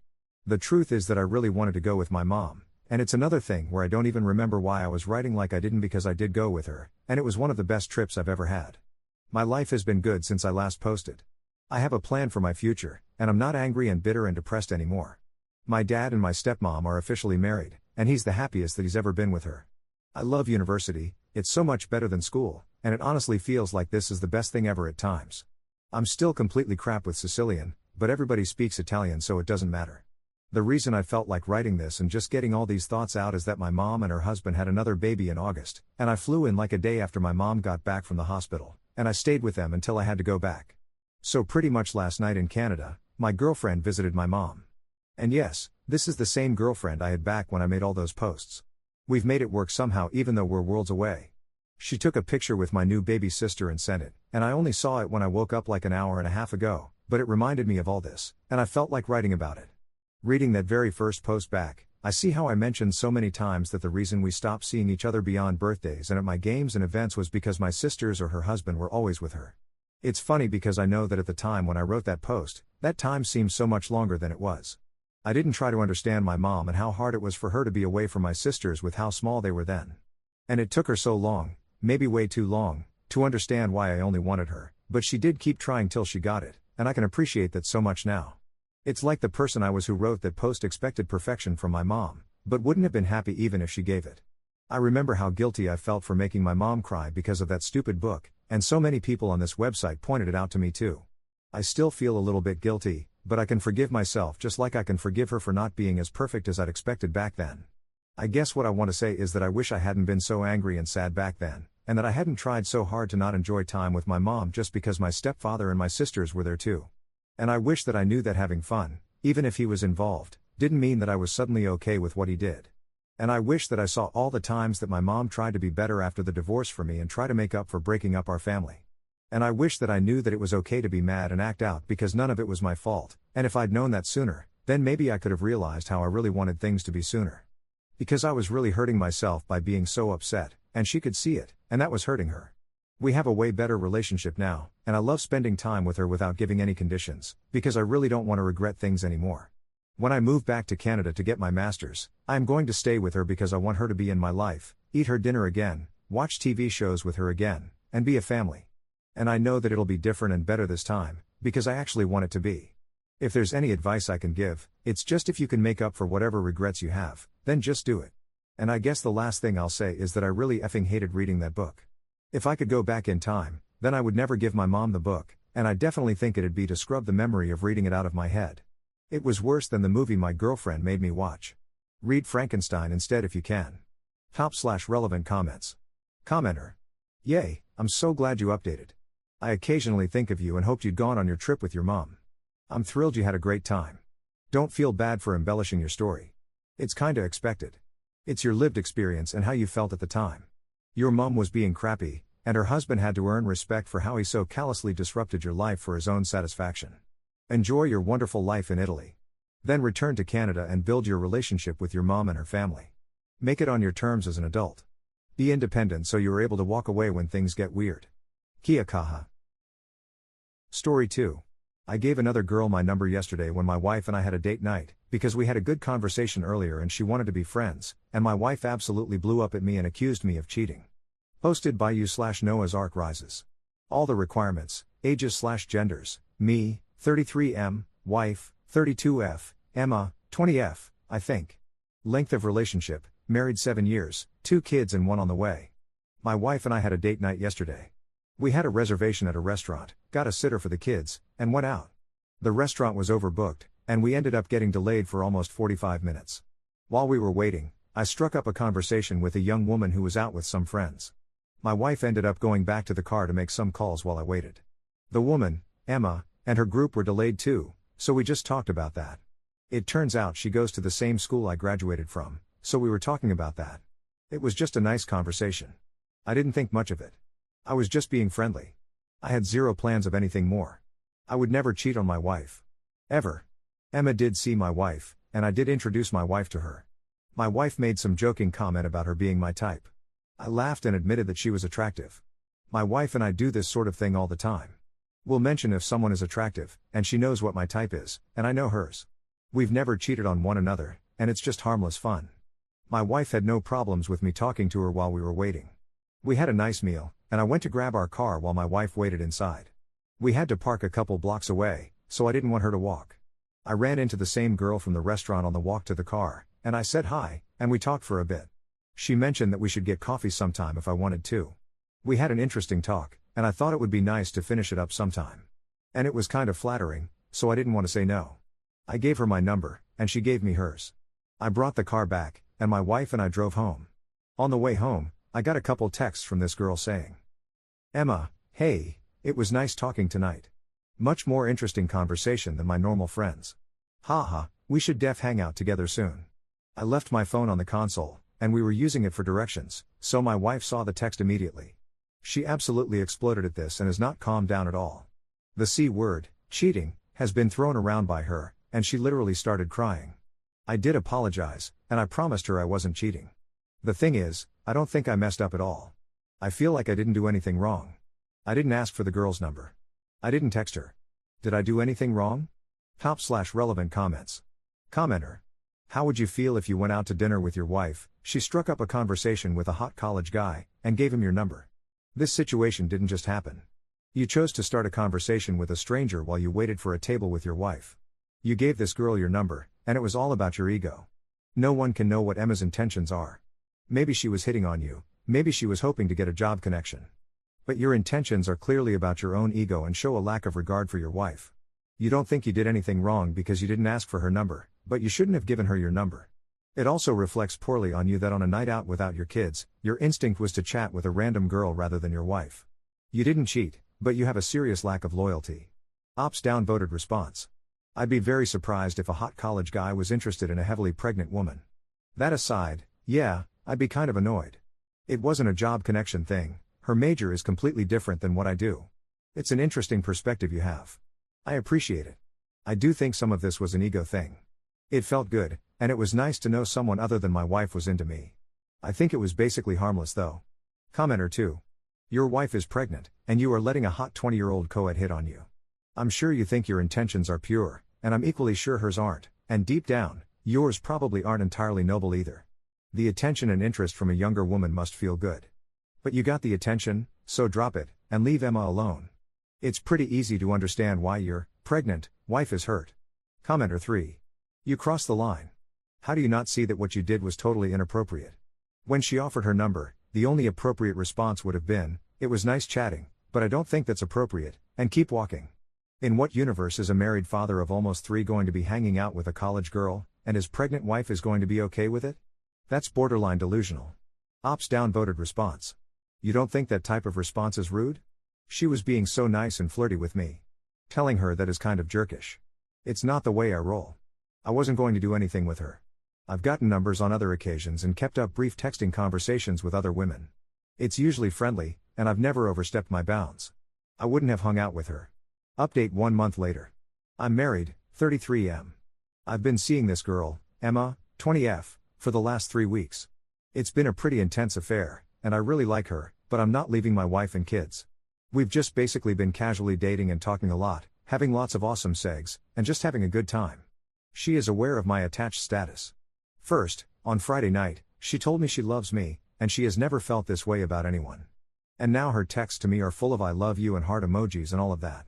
The truth is that I really wanted to go with my mom, and it's another thing where I don't even remember why I was writing like I didn't because I did go with her, and it was one of the best trips I've ever had. My life has been good since I last posted. I have a plan for my future, and I'm not angry and bitter and depressed anymore. My dad and my stepmom are officially married, and he's the happiest that he's ever been with her. I love university, it's so much better than school, and it honestly feels like this is the best thing ever at times. I'm still completely crap with Sicilian, but everybody speaks Italian so it doesn't matter. The reason I felt like writing this and just getting all these thoughts out is that my mom and her husband had another baby in August, and I flew in like a day after my mom got back from the hospital, and I stayed with them until I had to go back. So pretty much last night in Canada, my girlfriend visited my mom. And yes, this is the same girlfriend I had back when I made all those posts. We've made it work somehow even though we're worlds away. She took a picture with my new baby sister and sent it, and I only saw it when I woke up like an hour and a half ago, but it reminded me of all this, and I felt like writing about it. Reading that very first post back, I see how I mentioned so many times that the reason we stopped seeing each other beyond birthdays and at my games and events was because my sisters or her husband were always with her. It's funny because I know that at the time when I wrote that post, that time seemed so much longer than it was. I didn't try to understand my mom and how hard it was for her to be away from my sisters with how small they were then. And it took her so long, maybe way too long, to understand why I only wanted her, but she did keep trying till she got it, and I can appreciate that so much now. It's like the person I was who wrote that post expected perfection from my mom, but wouldn't have been happy even if she gave it. I remember how guilty I felt for making my mom cry because of that stupid book, and so many people on this website pointed it out to me too. I still feel a little bit guilty, but I can forgive myself just like I can forgive her for not being as perfect as I'd expected back then. I guess what I want to say is that I wish I hadn't been so angry and sad back then, and that I hadn't tried so hard to not enjoy time with my mom just because my stepfather and my sisters were there too. And I wish that I knew that having fun, even if he was involved, didn't mean that I was suddenly okay with what he did. And I wish that I saw all the times that my mom tried to be better after the divorce for me and try to make up for breaking up our family. And I wish that I knew that it was okay to be mad and act out because none of it was my fault, and if I'd known that sooner, then maybe I could have realized how I really wanted things to be sooner. Because I was really hurting myself by being so upset, and she could see it, and that was hurting her. We have a way better relationship now, and I love spending time with her without giving any conditions, because I really don't want to regret things anymore. When I move back to Canada to get my master's, I am going to stay with her because I want her to be in my life, eat her dinner again, watch TV shows with her again, and be a family. And I know that it'll be different and better this time, because I actually want it to be. If there's any advice I can give, it's just if you can make up for whatever regrets you have, then just do it. And I guess the last thing I'll say is that I really effing hated reading that book. If I could go back in time, then I would never give my mom the book, and I definitely think it'd be to scrub the memory of reading it out of my head. It was worse than the movie my girlfriend made me watch. Read Frankenstein instead if you can. Top/relevant comments. Commenter. Yay, I'm so glad you updated. I occasionally think of you and hoped you'd gone on your trip with your mom. I'm thrilled you had a great time. Don't feel bad for embellishing your story. It's kinda expected. It's your lived experience and how you felt at the time. Your mom was being crappy, and her husband had to earn respect for how he so callously disrupted your life for his own satisfaction. Enjoy your wonderful life in Italy. Then return to Canada and build your relationship with your mom and her family. Make it on your terms as an adult. Be independent so you are able to walk away when things get weird. Kia kaha. Story 2. I gave another girl my number yesterday when my wife and I had a date night, because we had a good conversation earlier and she wanted to be friends, and my wife absolutely blew up at me and accused me of cheating. Posted by you/Noah's Ark Rises. All the requirements, ages/genders, me, 33M, wife, 32F, Emma, 20F, I think. Length of relationship, married 7 years, 2 kids and 1 on the way. My wife and I had a date night yesterday. We had a reservation at a restaurant, got a sitter for the kids, and went out. The restaurant was overbooked, and we ended up getting delayed for almost 45 minutes. While we were waiting, I struck up a conversation with a young woman who was out with some friends. My wife ended up going back to the car to make some calls while I waited. The woman, Emma, and her group were delayed too, so we just talked about that. It turns out she goes to the same school I graduated from, so we were talking about that. It was just a nice conversation. I didn't think much of it. I was just being friendly. I had zero plans of anything more. I would never cheat on my wife. Ever. Emma did see my wife, and I did introduce my wife to her. My wife made some joking comment about her being my type. I laughed and admitted that she was attractive. My wife and I do this sort of thing all the time. We'll mention if someone is attractive, and she knows what my type is, and I know hers. We've never cheated on one another, and it's just harmless fun. My wife had no problems with me talking to her while we were waiting. We had a nice meal, and I went to grab our car while my wife waited inside. We had to park a couple blocks away, so I didn't want her to walk. I ran into the same girl from the restaurant on the walk to the car, and I said hi, and we talked for a bit. She mentioned that we should get coffee sometime if I wanted to. We had an interesting talk, and I thought it would be nice to finish it up sometime. And it was kind of flattering, so I didn't want to say no. I gave her my number, and she gave me hers. I brought the car back, and my wife and I drove home. On the way home, I got a couple texts from this girl saying, "Emma, hey, it was nice talking tonight. Much more interesting conversation than my normal friends. Haha, we should hang out together soon." I left my phone on the console, and we were using it for directions, so my wife saw the text immediately. She absolutely exploded at this and has not calmed down at all. The C word, cheating, has been thrown around by her, and she literally started crying. I did apologize, and I promised her I wasn't cheating. The thing is, I don't think I messed up at all. I feel like I didn't do anything wrong. I didn't ask for the girl's number. I didn't text her. Did I do anything wrong? /relevant comments. Commenter. How would you feel if you went out to dinner with your wife, she struck up a conversation with a hot college guy, and gave him your number? This situation didn't just happen. You chose to start a conversation with a stranger while you waited for a table with your wife. You gave this girl your number, and it was all about your ego. No one can know what Emma's intentions are. Maybe she was hitting on you, maybe she was hoping to get a job connection. But your intentions are clearly about your own ego and show a lack of regard for your wife. You don't think you did anything wrong because you didn't ask for her number, but you shouldn't have given her your number. It also reflects poorly on you that on a night out without your kids, your instinct was to chat with a random girl rather than your wife. You didn't cheat, but you have a serious lack of loyalty. Ops downvoted response. I'd be very surprised if a hot college guy was interested in a heavily pregnant woman. That aside, yeah, I'd be kind of annoyed. It wasn't a job connection thing, her major is completely different than what I do. It's an interesting perspective you have. I appreciate it. I do think some of this was an ego thing. It felt good, and it was nice to know someone other than my wife was into me. I think it was basically harmless though. Commenter 2. Your wife is pregnant, and you are letting a hot 20-year-old co-ed hit on you. I'm sure you think your intentions are pure, and I'm equally sure hers aren't, and deep down, yours probably aren't entirely noble either. The attention and interest from a younger woman must feel good. But you got the attention, so drop it, and leave Emma alone. It's pretty easy to understand why your pregnant wife is hurt. Commenter 3. You crossed the line. How do you not see that what you did was totally inappropriate? When she offered her number, the only appropriate response would have been, "It was nice chatting, but I don't think that's appropriate," and keep walking. In what universe is a married father of almost 3 going to be hanging out with a college girl, and his pregnant wife is going to be okay with it? That's borderline delusional. Ops downvoted response. You don't think that type of response is rude? She was being so nice and flirty with me. Telling her that is kind of jerkish. It's not the way I roll. I wasn't going to do anything with her. I've gotten numbers on other occasions and kept up brief texting conversations with other women. It's usually friendly, and I've never overstepped my bounds. I wouldn't have hung out with her. Update 1 month later. I'm married, 33M. I've been seeing this girl, Emma, 20F, for the last 3 weeks. It's been a pretty intense affair, and I really like her, but I'm not leaving my wife and kids. We've just basically been casually dating and talking a lot, having lots of awesome segs, and just having a good time. She is aware of my attached status. First, on Friday night, she told me she loves me, and she has never felt this way about anyone. And now her texts to me are full of "I love you" and heart emojis and all of that.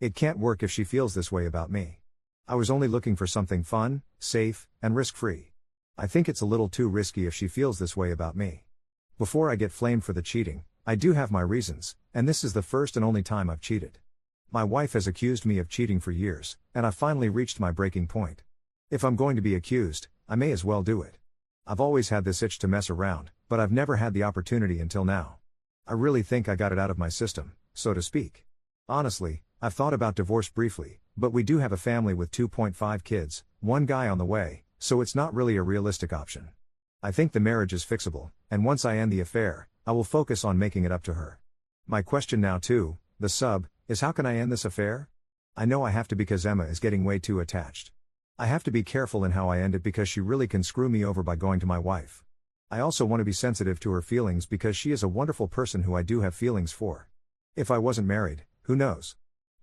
It can't work if she feels this way about me. I was only looking for something fun, safe, and risk-free. I think it's a little too risky if she feels this way about me. Before I get flamed for the cheating, I do have my reasons, and this is the first and only time I've cheated. My wife has accused me of cheating for years, and I finally reached my breaking point. If I'm going to be accused, I may as well do it. I've always had this itch to mess around, but I've never had the opportunity until now. I really think I got it out of my system, so to speak. Honestly, I've thought about divorce briefly, but we do have a family with 2.5 kids, one guy on the way, so it's not really a realistic option. I think the marriage is fixable, and once I end the affair, I will focus on making it up to her. My question now to the sub is, how can I end this affair? I know I have to because Emma is getting way too attached. I have to be careful in how I end it because she really can screw me over by going to my wife. I also want to be sensitive to her feelings because she is a wonderful person who I do have feelings for. If I wasn't married, who knows?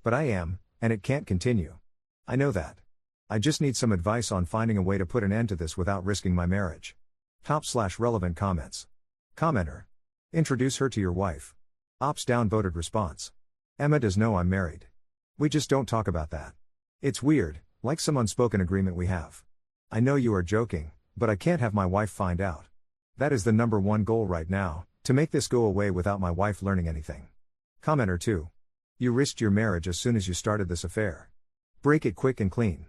But I am, and it can't continue. I know that. I just need some advice on finding a way to put an end to this without risking my marriage. /relevant comments. Commenter. Introduce her to your wife. Ops downvoted response. Emma does know I'm married. We just don't talk about that. It's weird, like some unspoken agreement we have. I know you are joking, but I can't have my wife find out. That is the #1 goal right now, to make this go away without my wife learning anything. Commenter 2. You risked your marriage as soon as you started this affair. Break it quick and clean.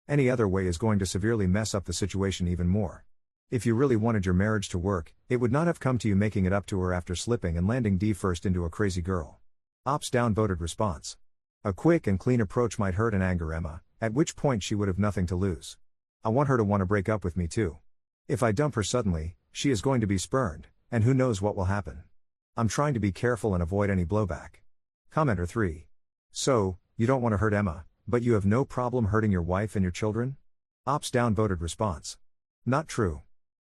Any other way is going to severely mess up the situation even more. If you really wanted your marriage to work, it would not have come to you making it up to her after slipping and landing D-first into a crazy girl. Ops downvoted response. A quick and clean approach might hurt and anger Emma, at which point she would have nothing to lose. I want her to want to break up with me too. If I dump her suddenly, she is going to be spurned, and who knows what will happen. I'm trying to be careful and avoid any blowback. Commenter 3. So, you don't want to hurt Emma, but you have no problem hurting your wife and your children? Ops downvoted response. Not true.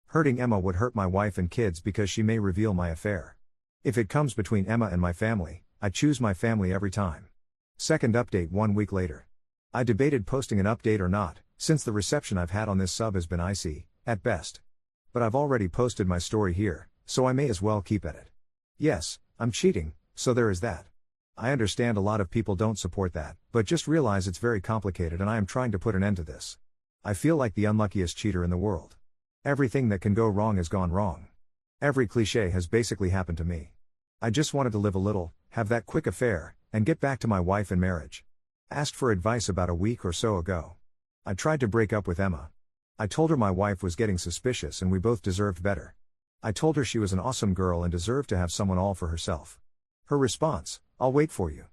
Hurting Emma would hurt my wife and kids because she may reveal my affair. If it comes between Emma and my family, I choose my family every time. Second update 1 week later. I debated posting an update or not, since the reception I've had on this sub has been icy, at best. But I've already posted my story here, so I may as well keep at it. Yes, I'm cheating, so there is that. I understand a lot of people don't support that, but just realize it's very complicated and I am trying to put an end to this. I feel like the unluckiest cheater in the world. Everything that can go wrong has gone wrong. Every cliché has basically happened to me. I just wanted to live a little, have that quick affair, and get back to my wife and marriage. Asked for advice about a week or so ago. I tried to break up with Emma. I told her my wife was getting suspicious and we both deserved better. I told her she was an awesome girl and deserved to have someone all for herself. Her response, I'll wait for you.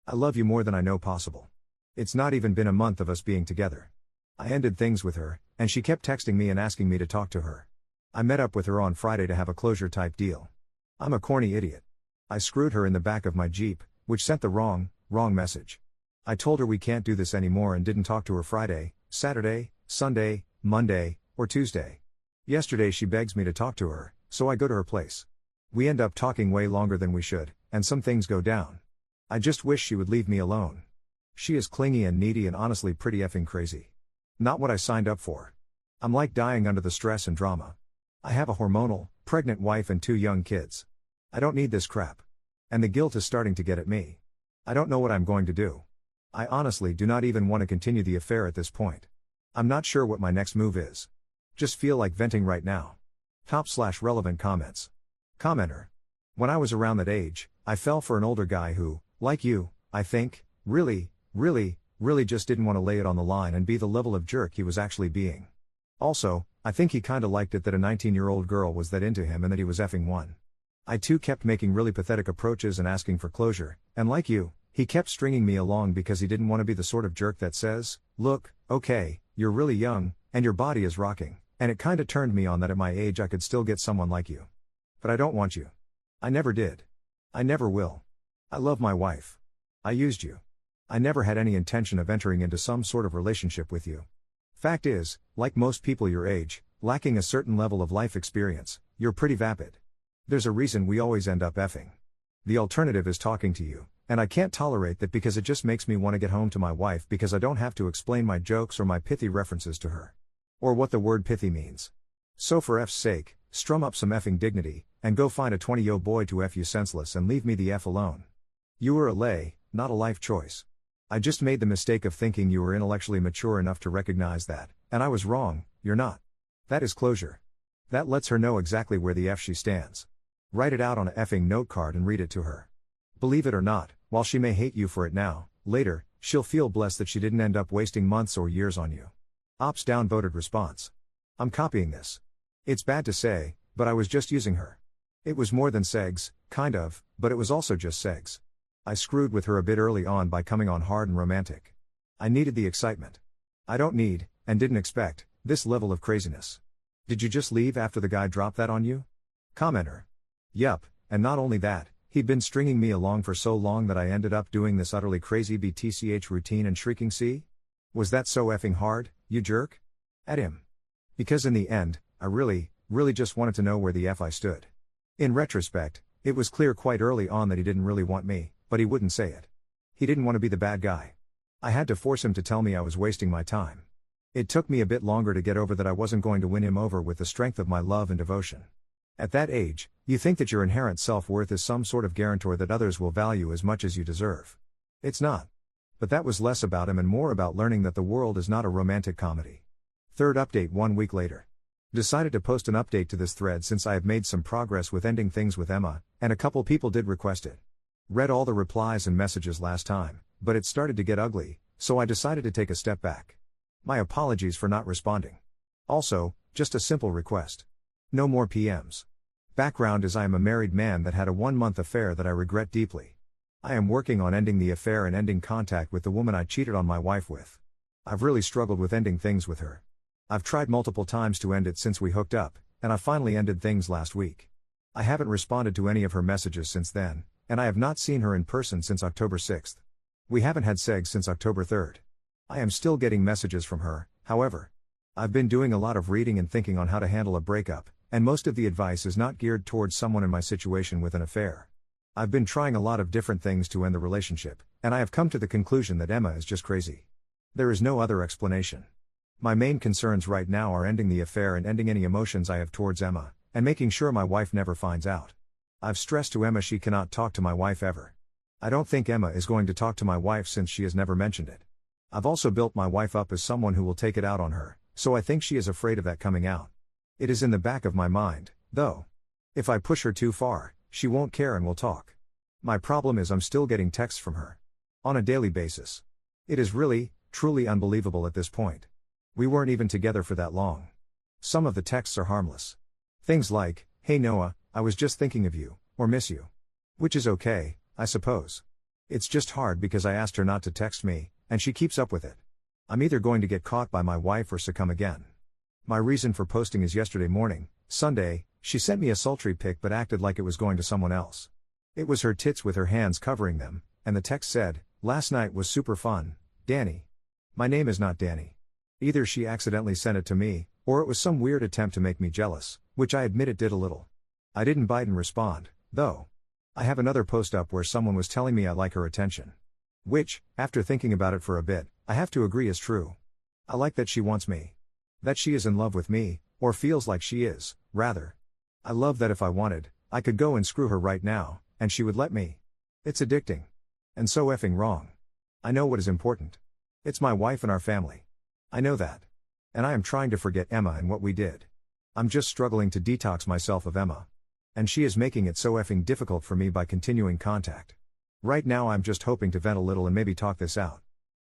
I love you more than I know possible. It's not even been a month of us being together. I ended things with her, and she kept texting me and asking me to talk to her. I met up with her on Friday to have a closure type deal. I'm a corny idiot. I screwed her in the back of my Jeep, which sent the wrong message. I told her we can't do this anymore and didn't talk to her Friday, Saturday, Sunday, Monday, or Tuesday. Yesterday she begs me to talk to her, so I go to her place. We end up talking way longer than we should, and some things go down. I just wish she would leave me alone. She is clingy and needy and honestly pretty effing crazy. Not what I signed up for. I'm like dying under the stress and drama. I have a hormonal, pregnant wife and 2 young kids. I don't need this crap. And the guilt is starting to get at me. I don't know what I'm going to do. I honestly do not even want to continue the affair at this point. I'm not sure what my next move is. Just feel like venting right now. /relevant comments. Commenter. When I was around that age, I fell for an older guy who, like you, I think, really just didn't want to lay it on the line and be the level of jerk he was actually being. Also, I think he kinda liked it that a 19-year-old girl was that into him and that he was effing one. I too kept making really pathetic approaches and asking for closure, and like you, he kept stringing me along because he didn't want to be the sort of jerk that says, look, okay, you're really young, and your body is rocking, and it kinda turned me on that at my age I could still get someone like you. But I don't want you. I never did. I never will. I love my wife. I used you. I never had any intention of entering into some sort of relationship with you. Fact is, like most people your age, lacking a certain level of life experience, you're pretty vapid. There's a reason we always end up effing. The alternative is talking to you, and I can't tolerate that because it just makes me want to get home to my wife because I don't have to explain my jokes or my pithy references to her. Or what the word pithy means. So for F's sake, strum up some effing dignity, and go find a 20-yo boy to F you senseless and leave me the F alone. You were a lay, not a life choice. I just made the mistake of thinking you were intellectually mature enough to recognize that, and I was wrong, you're not. That is closure. That lets her know exactly where the F she stands. Write it out on a effing note card and read it to her. Believe it or not, while she may hate you for it now, later, she'll feel blessed that she didn't end up wasting months or years on you. Ops downvoted response. I'm copying this. It's bad to say, but I was just using her. It was more than segs, kind of, but it was also just segs. I screwed with her a bit early on by coming on hard and romantic. I needed the excitement. I don't need, and didn't expect, this level of craziness. Did you just leave after the guy dropped that on you? Commenter. Yup, and not only that, he'd been stringing me along for so long that I ended up doing this utterly crazy BTCH routine and shrieking C? Was that so effing hard, you jerk? At him. Because in the end, I really just wanted to know where the F I stood. In retrospect, it was clear quite early on that he didn't really want me, but he wouldn't say it. He didn't want to be the bad guy. I had to force him to tell me I was wasting my time. It took me a bit longer to get over that I wasn't going to win him over with the strength of my love and devotion. At that age, you think that your inherent self-worth is some sort of guarantor that others will value as much as you deserve. It's not. But that was less about him and more about learning that the world is not a romantic comedy. Third update 1 week later. Decided to post an update to this thread since I have made some progress with ending things with Emma, and a couple people did request it. Read all the replies and messages last time, but it started to get ugly, so I decided to take a step back. My apologies for not responding. Also, just a simple request. No more PMs. Background is I am a married man that had a 1-month affair that I regret deeply. I am working on ending the affair and ending contact with the woman I cheated on my wife with. I've really struggled with ending things with her. I've tried multiple times to end it since we hooked up, and I finally ended things last week. I haven't responded to any of her messages since then, and I have not seen her in person since October 6th. We haven't had sex since October 3rd. I am still getting messages from her, however. I've been doing a lot of reading and thinking on how to handle a breakup, and most of the advice is not geared towards someone in my situation with an affair. I've been trying a lot of different things to end the relationship, and I have come to the conclusion that Emma is just crazy. There is no other explanation. My main concerns right now are ending the affair and ending any emotions I have towards Emma, and making sure my wife never finds out. I've stressed to Emma she cannot talk to my wife ever. I don't think Emma is going to talk to my wife since she has never mentioned it. I've also built my wife up as someone who will take it out on her, so I think she is afraid of that coming out. It is in the back of my mind, though. If I push her too far, she won't care and will talk. My problem is I'm still getting texts from her. On a daily basis. It is really, truly unbelievable at this point. We weren't even together for that long. Some of the texts are harmless. Things like, "Hey Noah, I was just thinking of you," or "miss you." Which is okay, I suppose. It's just hard because I asked her not to text me, and she keeps up with it. I'm either going to get caught by my wife or succumb again. My reason for posting is yesterday morning, Sunday, she sent me a sultry pic but acted like it was going to someone else. It was her tits with her hands covering them, and the text said, "Last night was super fun, Danny." My name is not Danny. Either she accidentally sent it to me, or it was some weird attempt to make me jealous, which I admit it did a little. I didn't bite and respond, though. I have another post up where someone was telling me I like her attention. Which, after thinking about it for a bit, I have to agree is true. I like that she wants me. That she is in love with me, or feels like she is, rather. I love that if I wanted, I could go and screw her right now, and she would let me. It's addicting. And so effing wrong. I know what is important. It's my wife and our family. I know that. And I am trying to forget Emma and what we did. I'm just struggling to detox myself of Emma. And she is making it so effing difficult for me by continuing contact. Right now I'm just hoping to vent a little and maybe talk this out.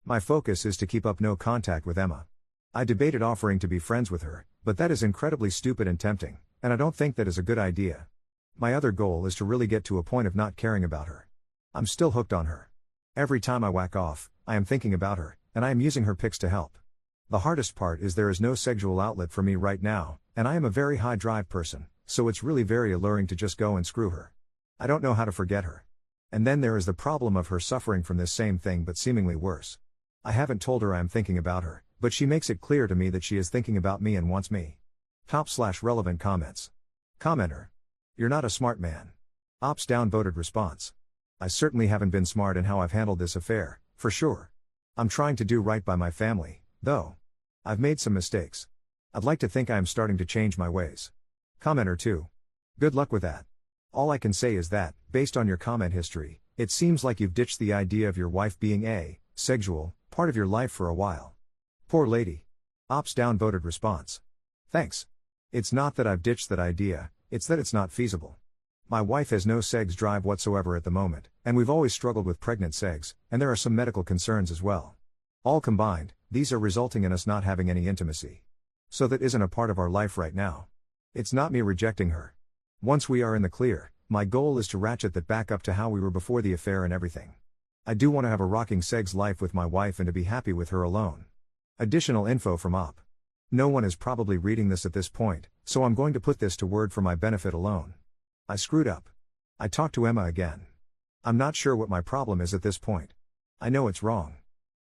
My focus is to keep up no contact with Emma. I debated offering to be friends with her, but that is incredibly stupid and tempting, and I don't think that is a good idea. My other goal is to really get to a point of not caring about her. I'm still hooked on her. Every time I whack off, I am thinking about her, and I am using her pics to help. The hardest part is there is no sexual outlet for me right now, and I am a very high drive person, so it's really very alluring to just go and screw her. I don't know how to forget her. And then there is the problem of her suffering from this same thing but seemingly worse. I haven't told her I am thinking about her, but she makes it clear to me that she is thinking about me and wants me. Top/relevant comments. Commenter. You're not a smart man. Ops downvoted response. I certainly haven't been smart in how I've handled this affair, for sure. I'm trying to do right by my family, though. I've made some mistakes. I'd like to think I am starting to change my ways. Commenter 2. Good luck with that. All I can say is that, based on your comment history, it seems like you've ditched the idea of your wife being a sexual part of your life for a while. Poor lady. Ops downvoted response. Thanks. It's not that I've ditched that idea, it's that it's not feasible. My wife has no sex drive whatsoever at the moment, and we've always struggled with pregnant sex, and there are some medical concerns as well. All combined, these are resulting in us not having any intimacy. So that isn't a part of our life right now. It's not me rejecting her. Once we are in the clear, my goal is to ratchet that back up to how we were before the affair and everything. I do want to have a rocking sex life with my wife and to be happy with her alone. Additional info from Op. No one is probably reading this at this point, so I'm going to put this to word for my benefit alone. I screwed up. I talked to Emma again. I'm not sure what my problem is at this point. I know it's wrong.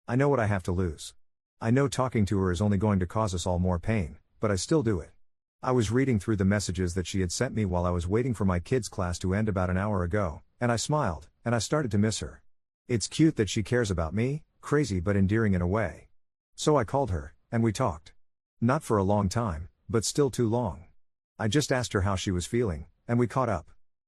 I know what I have to lose. I know talking to her is only going to cause us all more pain, but I still do it. I was reading through the messages that she had sent me while I was waiting for my kids' class to end about an hour ago, and I smiled, and I started to miss her. It's cute that she cares about me, crazy but endearing in a way. So I called her, and we talked. Not for a long time, but still too long. I just asked her how she was feeling, and we caught up.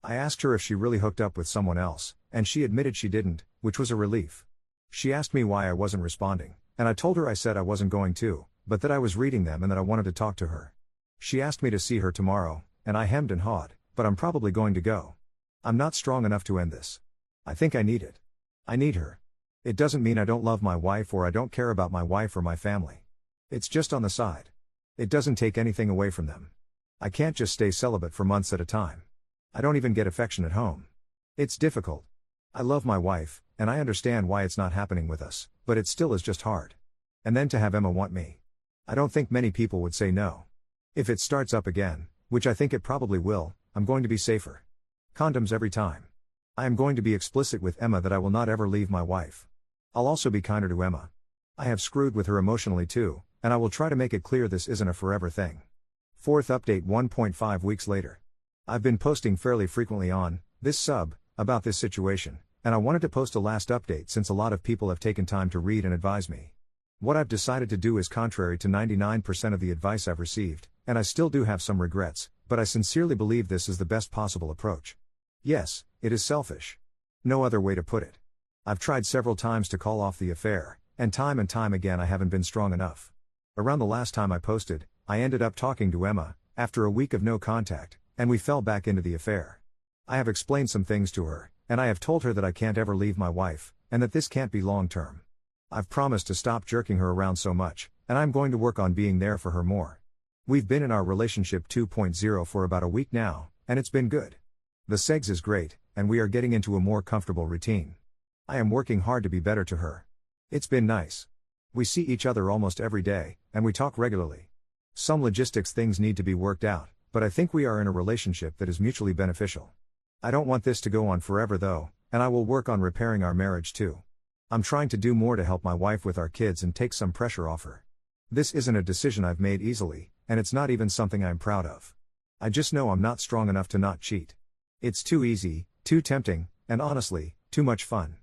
I asked her if she really hooked up with someone else, and she admitted she didn't, which was a relief. She asked me why I wasn't responding, and I told her I said I wasn't going to, but that I was reading them and that I wanted to talk to her. She asked me to see her tomorrow, and I hemmed and hawed, but I'm probably going to go. I'm not strong enough to end this. I think I need it. I need her. It doesn't mean I don't love my wife or I don't care about my wife or my family. It's just on the side. It doesn't take anything away from them. I can't just stay celibate for months at a time. I don't even get affection at home. It's difficult. I love my wife, and I understand why it's not happening with us, but it still is just hard. And then to have Emma want me. I don't think many people would say no. If it starts up again, which I think it probably will, I'm going to be safer. Condoms every time. I am going to be explicit with Emma that I will not ever leave my wife. I'll also be kinder to Emma. I have screwed with her emotionally too, and I will try to make it clear this isn't a forever thing. Fourth update 1.5 weeks later. I've been posting fairly frequently on this sub about this situation, and I wanted to post a last update since a lot of people have taken time to read and advise me. What I've decided to do is contrary to 99% of the advice I've received, and I still do have some regrets, but I sincerely believe this is the best possible approach. Yes, it is selfish. No other way to put it. I've tried several times to call off the affair, and time again I haven't been strong enough. Around the last time I posted, I ended up talking to Emma, after a week of no contact, and we fell back into the affair. I have explained some things to her, and I have told her that I can't ever leave my wife, and that this can't be long term. I've promised to stop jerking her around so much, and I'm going to work on being there for her more. We've been in our relationship 2.0 for about a week now, and it's been good. The sex is great, and we are getting into a more comfortable routine. I am working hard to be better to her. It's been nice. We see each other almost every day, and we talk regularly. Some logistics things need to be worked out, but I think we are in a relationship that is mutually beneficial. I don't want this to go on forever though, and I will work on repairing our marriage too. I'm trying to do more to help my wife with our kids and take some pressure off her. This isn't a decision I've made easily, and it's not even something I'm proud of. I just know I'm not strong enough to not cheat. It's too easy, too tempting, and honestly, too much fun.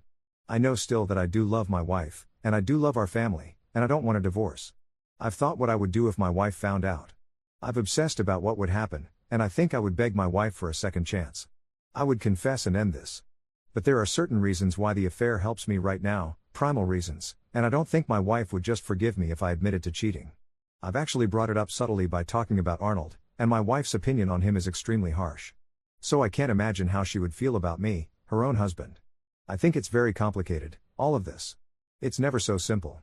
I know still that I do love my wife, and I do love our family, and I don't want a divorce. I've thought what I would do if my wife found out. I've obsessed about what would happen, and I think I would beg my wife for a second chance. I would confess and end this. But there are certain reasons why the affair helps me right now, primal reasons, and I don't think my wife would just forgive me if I admitted to cheating. I've actually brought it up subtly by talking about Arnold, and my wife's opinion on him is extremely harsh. So I can't imagine how she would feel about me, her own husband. I think it's very complicated, all of this. It's never so simple.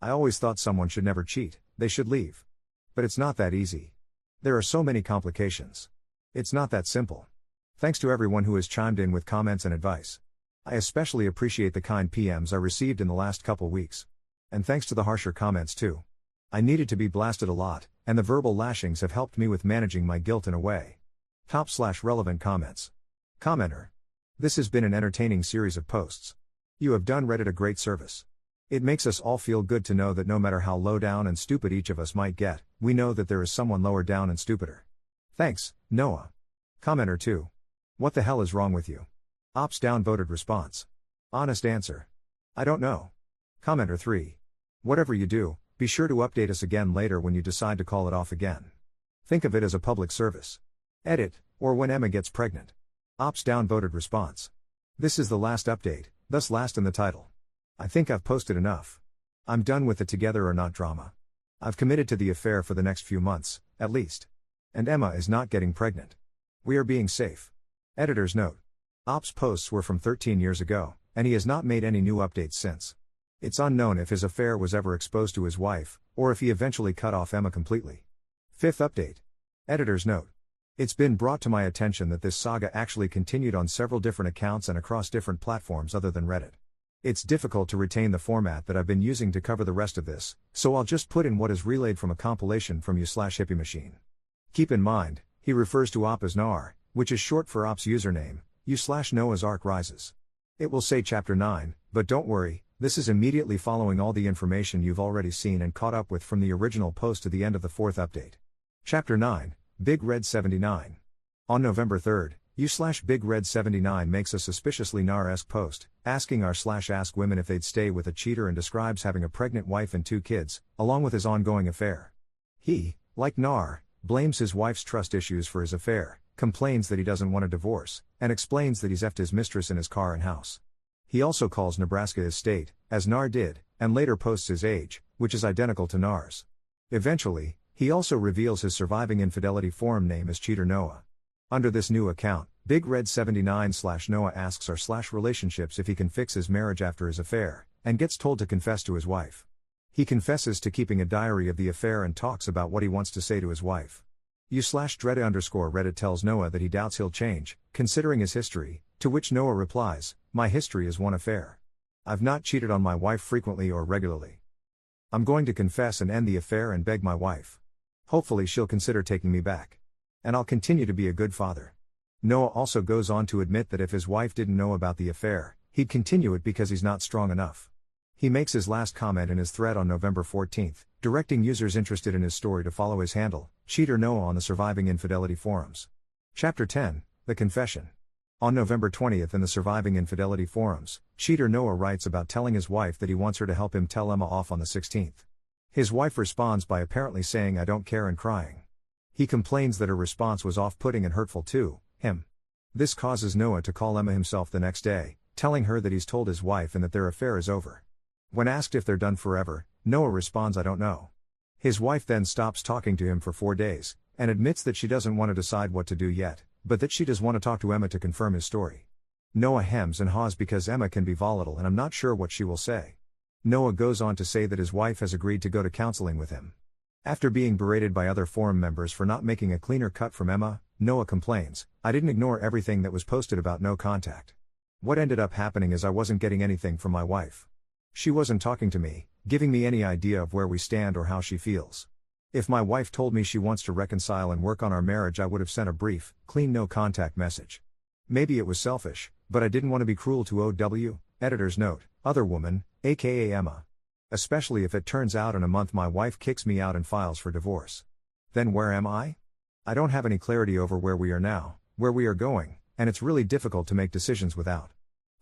I always thought someone should never cheat, they should leave. But it's not that easy. There are so many complications. It's not that simple. Thanks to everyone who has chimed in with comments and advice. I especially appreciate the kind PMs I received in the last couple weeks. And thanks to the harsher comments too. I needed to be blasted a lot, and the verbal lashings have helped me with managing my guilt in a way. /relevant comments. Commenter. This has been an entertaining series of posts. You have done Reddit a great service. It makes us all feel good to know that no matter how low down and stupid each of us might get, we know that there is someone lower down and stupider. Thanks, Noah. Commenter 2. What the hell is wrong with you? Ops downvoted response. Honest answer. I don't know. Commenter 3. Whatever you do, be sure to update us again later when you decide to call it off again. Think of it as a public service. Edit, or when Emma gets pregnant. Ops downvoted response. This is the last update, thus last in the title. I think I've posted enough. I'm done with the together or not drama. I've committed to the affair for the next few months, at least. And Emma is not getting pregnant. We are being safe. Editor's note. Ops posts were from 13 years ago, and he has not made any new updates since. It's unknown if his affair was ever exposed to his wife, or if he eventually cut off Emma completely. Fifth update. Editor's note. It's been brought to my attention that this saga actually continued on several different accounts and across different platforms other than Reddit. It's difficult to retain the format that I've been using to cover the rest of this, so I'll just put in what is relayed from a compilation from u/hippie machine. Keep in mind, he refers to Op as Nar, which is short for Op's username, u/Noah's Ark Rises. It will say Chapter 9, but don't worry, this is immediately following all the information you've already seen and caught up with from the original post to the end of the fourth update. Chapter 9, Big Red 79. On November 3rd, u/Big Red 79 makes a suspiciously Nar-esque post, asking r/ask women if they'd stay with a cheater and describes having a pregnant wife and 2 kids, along with his ongoing affair. He, like Nar, blames his wife's trust issues for his affair, complains that he doesn't want a divorce, and explains that he's effed his mistress in his car and house. He also calls Nebraska his state, as Nar did, and later posts his age, which is identical to Nar's. Eventually, he also reveals his surviving infidelity forum name as Cheater Noah. Under this new account, Big Red 79/Noah asks r/relationships if he can fix his marriage after his affair, and gets told to confess to his wife. He confesses to keeping a diary of the affair and talks about what he wants to say to his wife. u/Dreda_Reddit tells Noah that he doubts he'll change, considering his history, to which Noah replies, "My history is one affair. I've not cheated on my wife frequently or regularly. I'm going to confess and end the affair and beg my wife. Hopefully she'll consider taking me back. And I'll continue to be a good father." Noah also goes on to admit that if his wife didn't know about the affair, he'd continue it because he's not strong enough. He makes his last comment in his thread on November 14th, directing users interested in his story to follow his handle, Cheater Noah, on the Surviving Infidelity forums. Chapter 10, The Confession. On November 20th in the Surviving Infidelity forums, Cheater Noah writes about telling his wife that he wants her to help him tell Emma off on the 16th. His wife responds by apparently saying "I don't care" and crying. He complains that her response was off-putting and hurtful to him. This causes Noah to call Emma himself the next day, telling her that he's told his wife and that their affair is over. When asked if they're done forever, Noah responds, "I don't know." His wife then stops talking to him for 4 days, and admits that she doesn't want to decide what to do yet, but that she does want to talk to Emma to confirm his story. Noah hems and haws because Emma can be volatile and I'm not sure what she will say. Noah goes on to say that his wife has agreed to go to counseling with him. After being berated by other forum members for not making a cleaner cut from Emma, Noah complains, "I didn't ignore everything that was posted about no contact. What ended up happening is I wasn't getting anything from my wife. She wasn't talking to me, giving me any idea of where we stand or how she feels. If my wife told me she wants to reconcile and work on our marriage, I would have sent a brief, clean no contact message. Maybe it was selfish, but I didn't want to be cruel to OW, editor's note, other woman, aka Emma. Especially if it turns out in a month my wife kicks me out and files for divorce. Then where am I? I don't have any clarity over where we are now, where we are going, and it's really difficult to make decisions without.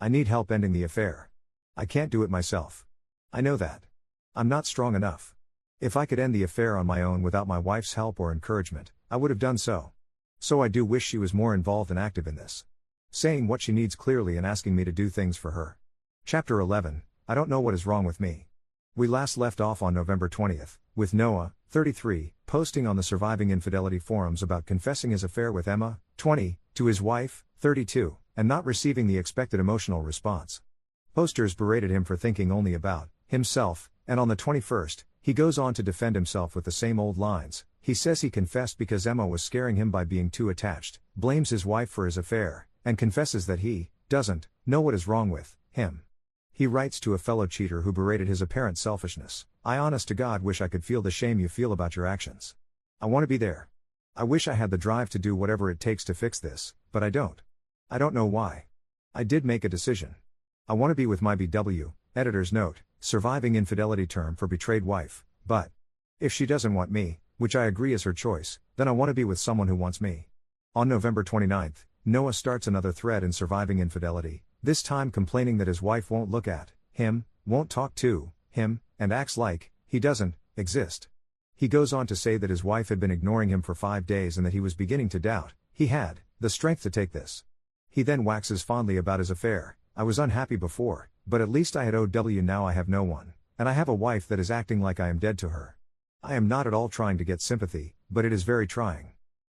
I need help ending the affair. I can't do it myself. I know that. I'm not strong enough. If I could end the affair on my own without my wife's help or encouragement, I would have done so. So I do wish she was more involved and active in this. Saying what she needs clearly and asking me to do things for her." Chapter 11, I don't know what is wrong with me. We last left off on November 20th, with Noah, 33, posting on the Surviving Infidelity forums about confessing his affair with Emma, 20, to his wife, 32, and not receiving the expected emotional response. Posters berated him for thinking only about himself, and on the 21st, he goes on to defend himself with the same old lines. He says he confessed because Emma was scaring him by being too attached, blames his wife for his affair, and confesses that he doesn't know what is wrong with him. He writes to a fellow cheater who berated his apparent selfishness, "I honest to God wish I could feel the shame you feel about your actions. I want to be there. I wish I had the drive to do whatever it takes to fix this, but I don't. I don't know why. I did make a decision. I want to be with my BW, editor's note, surviving infidelity term for betrayed wife, but if she doesn't want me, which I agree is her choice, then I want to be with someone who wants me." On November 29th, Noah starts another thread in Surviving Infidelity, this time complaining that his wife won't look at him, won't talk to him, and acts like he doesn't exist. He goes on to say that his wife had been ignoring him for 5 days and that he was beginning to doubt he had the strength to take this. He then waxes fondly about his affair. "I was unhappy before, but at least I had OW, now I have no one, and I have a wife that is acting like I am dead to her. I am not at all trying to get sympathy, but it is very trying.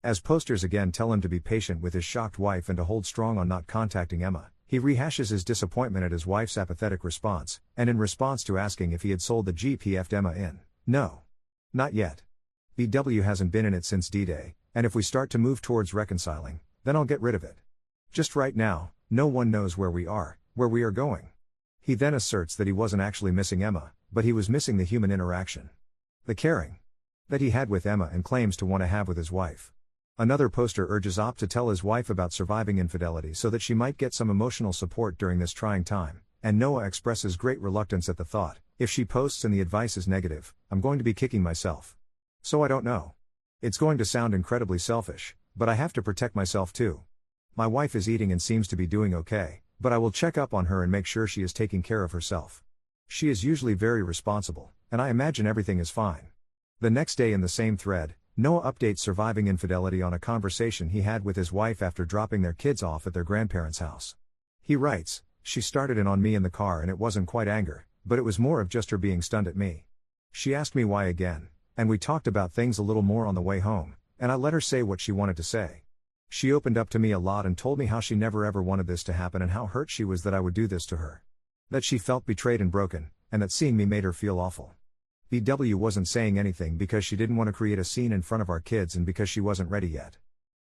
As posters again tell him to be patient with his shocked wife and to hold strong on not contacting Emma, he rehashes his disappointment at his wife's apathetic response, and in response to asking if he had sold the Jeep he effed Emma in. No. Not yet. BW hasn't been in it since D-Day, and if we start to move towards reconciling, then I'll get rid of it. Just right now, no one knows where we are going. He then asserts that he wasn't actually missing Emma, but he was missing the human interaction. The caring that he had with Emma and claims to want to have with his wife. Another poster urges Op to tell his wife about surviving infidelity so that she might get some emotional support during this trying time, and Noah expresses great reluctance at the thought, if she posts and the advice is negative, I'm going to be kicking myself. So I don't know. It's going to sound incredibly selfish, but I have to protect myself too. My wife is eating and seems to be doing okay, but I will check up on her and make sure she is taking care of herself. She is usually very responsible, and I imagine everything is fine. The next day in the same thread, Noah updates surviving infidelity on a conversation he had with his wife after dropping their kids off at their grandparents' house. He writes, she started in on me in the car and it wasn't quite anger, but it was more of just her being stunned at me. She asked me why again, and we talked about things a little more on the way home, and I let her say what she wanted to say. She opened up to me a lot and told me how she never ever wanted this to happen and how hurt she was that I would do this to her. That she felt betrayed and broken, and that seeing me made her feel awful. BW wasn't saying anything because she didn't want to create a scene in front of our kids and because she wasn't ready yet.